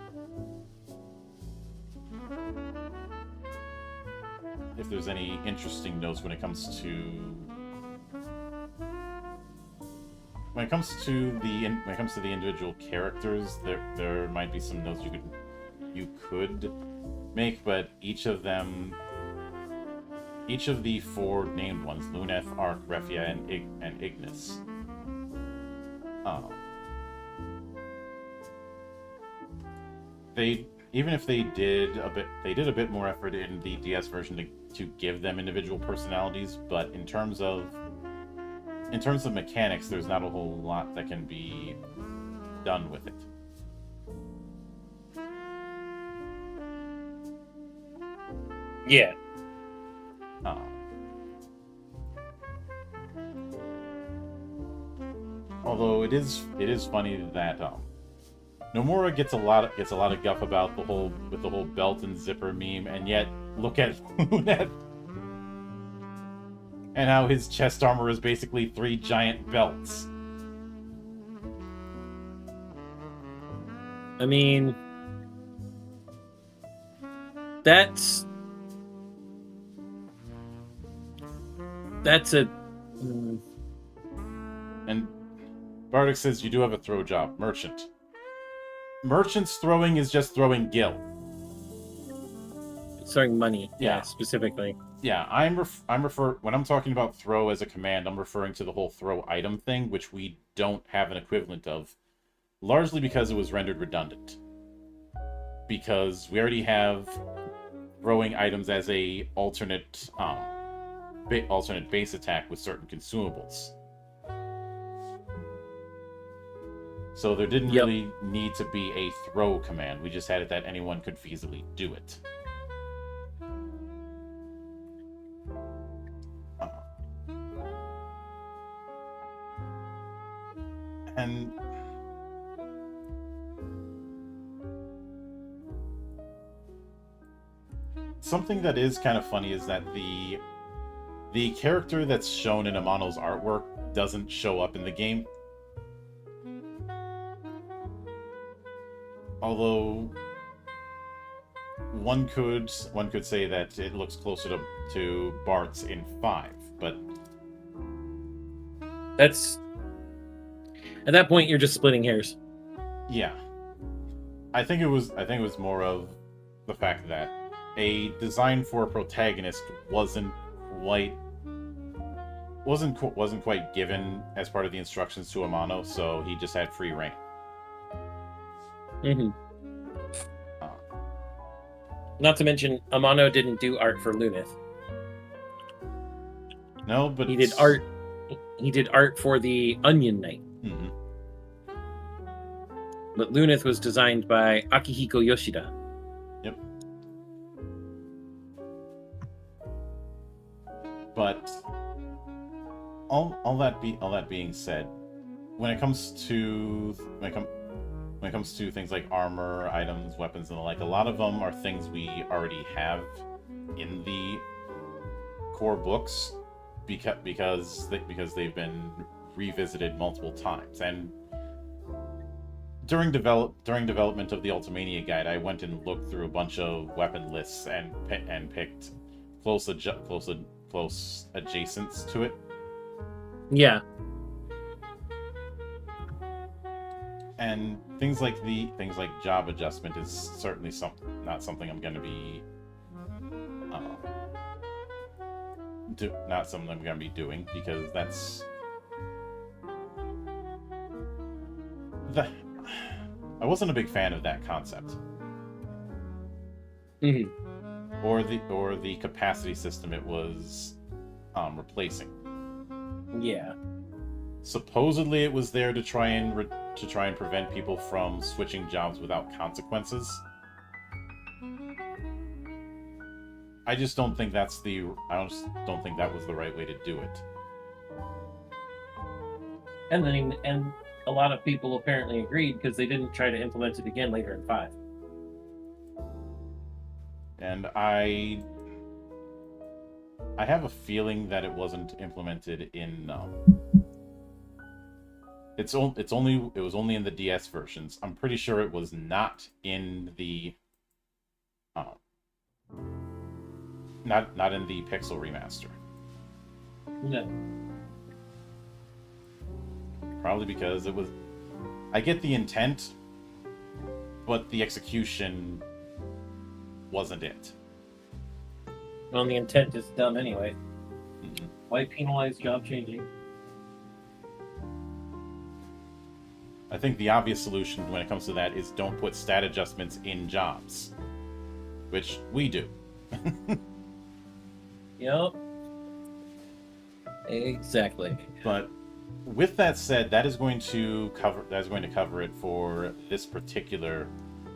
interesting notes when it comes to the individual characters. There might be some notes you could make, but each of the 4 named ones, Luneth, Arc, Refia, and Ignis, even if they did a bit more effort in the DS version to give them individual personalities, but in terms of mechanics, there's not a whole lot that can be done with it. Yeah. Oh, it is funny that Nomura gets a lot of guff about the whole belt and zipper meme, and yet look at Luneth and how his chest armor is basically 3 giant belts. I mean, that's a. And Bardic says you do have a throw job, merchant. Merchant's throwing is just throwing gil. It's throwing money, Yeah. specifically. Yeah, I'm when I'm talking about throw as a command, I'm referring to the whole throw item thing, which we don't have an equivalent of, largely because it was rendered redundant. Because we already have throwing items as a alternate base attack with certain consumables. So there didn't really need to be a throw command. We just had it that anyone could feasibly do it. And something that is kind of funny is that the character that's shown in Amano's artwork doesn't show up in the game. Although one could say that it looks closer to Bart's in 5, but That's at that point you're just splitting hairs. yeah, I think it was more of the fact that a design for a protagonist wasn't quite given as part of the instructions to Amano, so he just had free reign. Mm-hmm. Not to mention, Amano didn't do art for Luneth. No, but He did art for the Onion Knight. Mm-hmm. But Luneth was designed by Akihiko Yoshida. Yep. But all that being said, when it comes to things like armor, items, weapons, and the like, a lot of them are things we already have in the core books because they've been revisited multiple times. And during development of the Ultimania guide, I went and looked through a bunch of weapon lists and picked close adjacents to it. Yeah. And things like job adjustment is certainly not something I'm going to be doing, because I wasn't a big fan of that concept. Mm-hmm. Or the capacity system it was replacing. Yeah. Supposedly it was there to try and prevent people from switching jobs without consequences. I just don't think that was the right way to do it. And a lot of people apparently agreed, because they didn't try to implement it again later in 5. And I have a feeling that it wasn't implemented in it was only in the DS versions. I'm pretty sure it was not in the not in the Pixel remaster. No. Probably because it was. I get the intent, but the execution wasn't it. Well, the intent is dumb anyway. Mm-hmm. Why penalize job changing? I think the obvious solution when it comes to that is don't put stat adjustments in jobs, which we do. Yep. Exactly. But with that said, that is going to cover it for this particular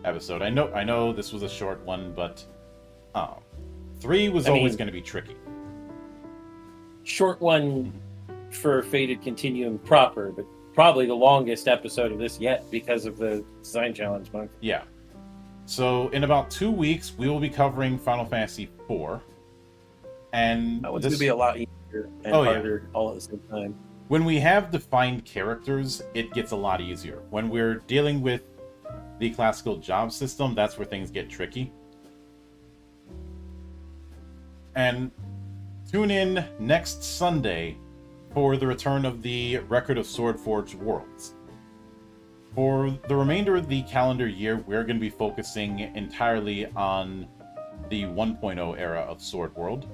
episode. I know this was a short one, but 3 was always going to be tricky. Short one for Fated Continuum proper, but probably the longest episode of this yet because of the design challenge month. Yeah. So in about 2 weeks, we will be covering Final Fantasy IV. And That one's going to be a lot easier and harder all at the same time. When we have defined characters, it gets a lot easier. When we're dealing with the classical job system, that's where things get tricky. And tune in next Sunday for the return of the Record of Swordforged Worlds. For the remainder of the calendar year, we're going to be focusing entirely on the 1.0 era of Sword World.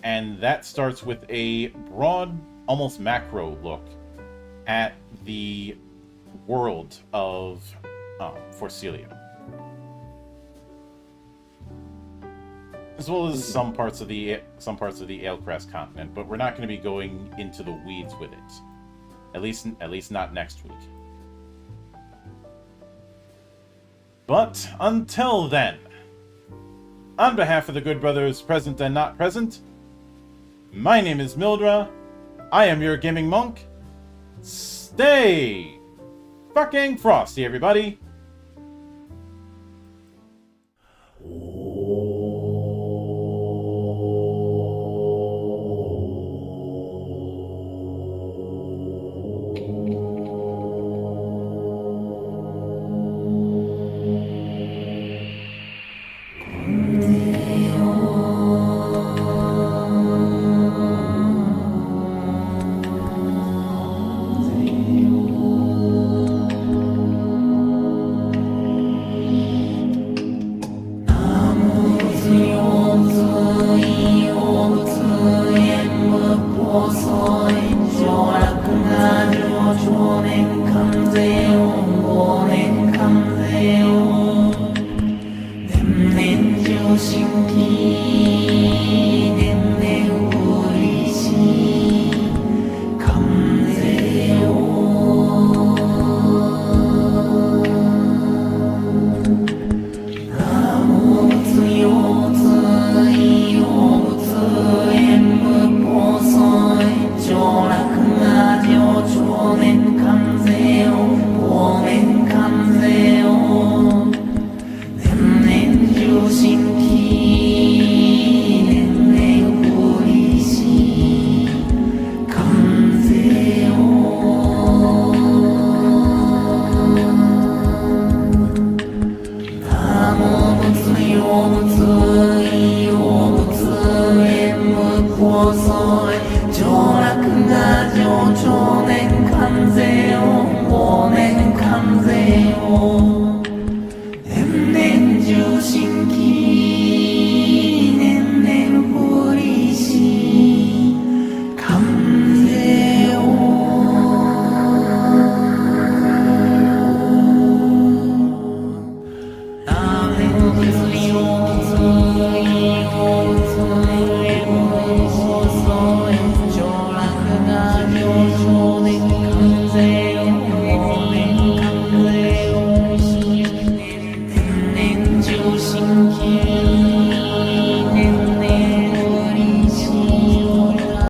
And that starts with a broad, almost macro look at the world of Forcelia. As well as some parts of the Alecrest continent, but we're not going to be going into the weeds with it. At least not next week. But until then, on behalf of the good brothers present and not present, my name is Mildra. I am your gaming monk. Stay fucking frosty, everybody. Thank you.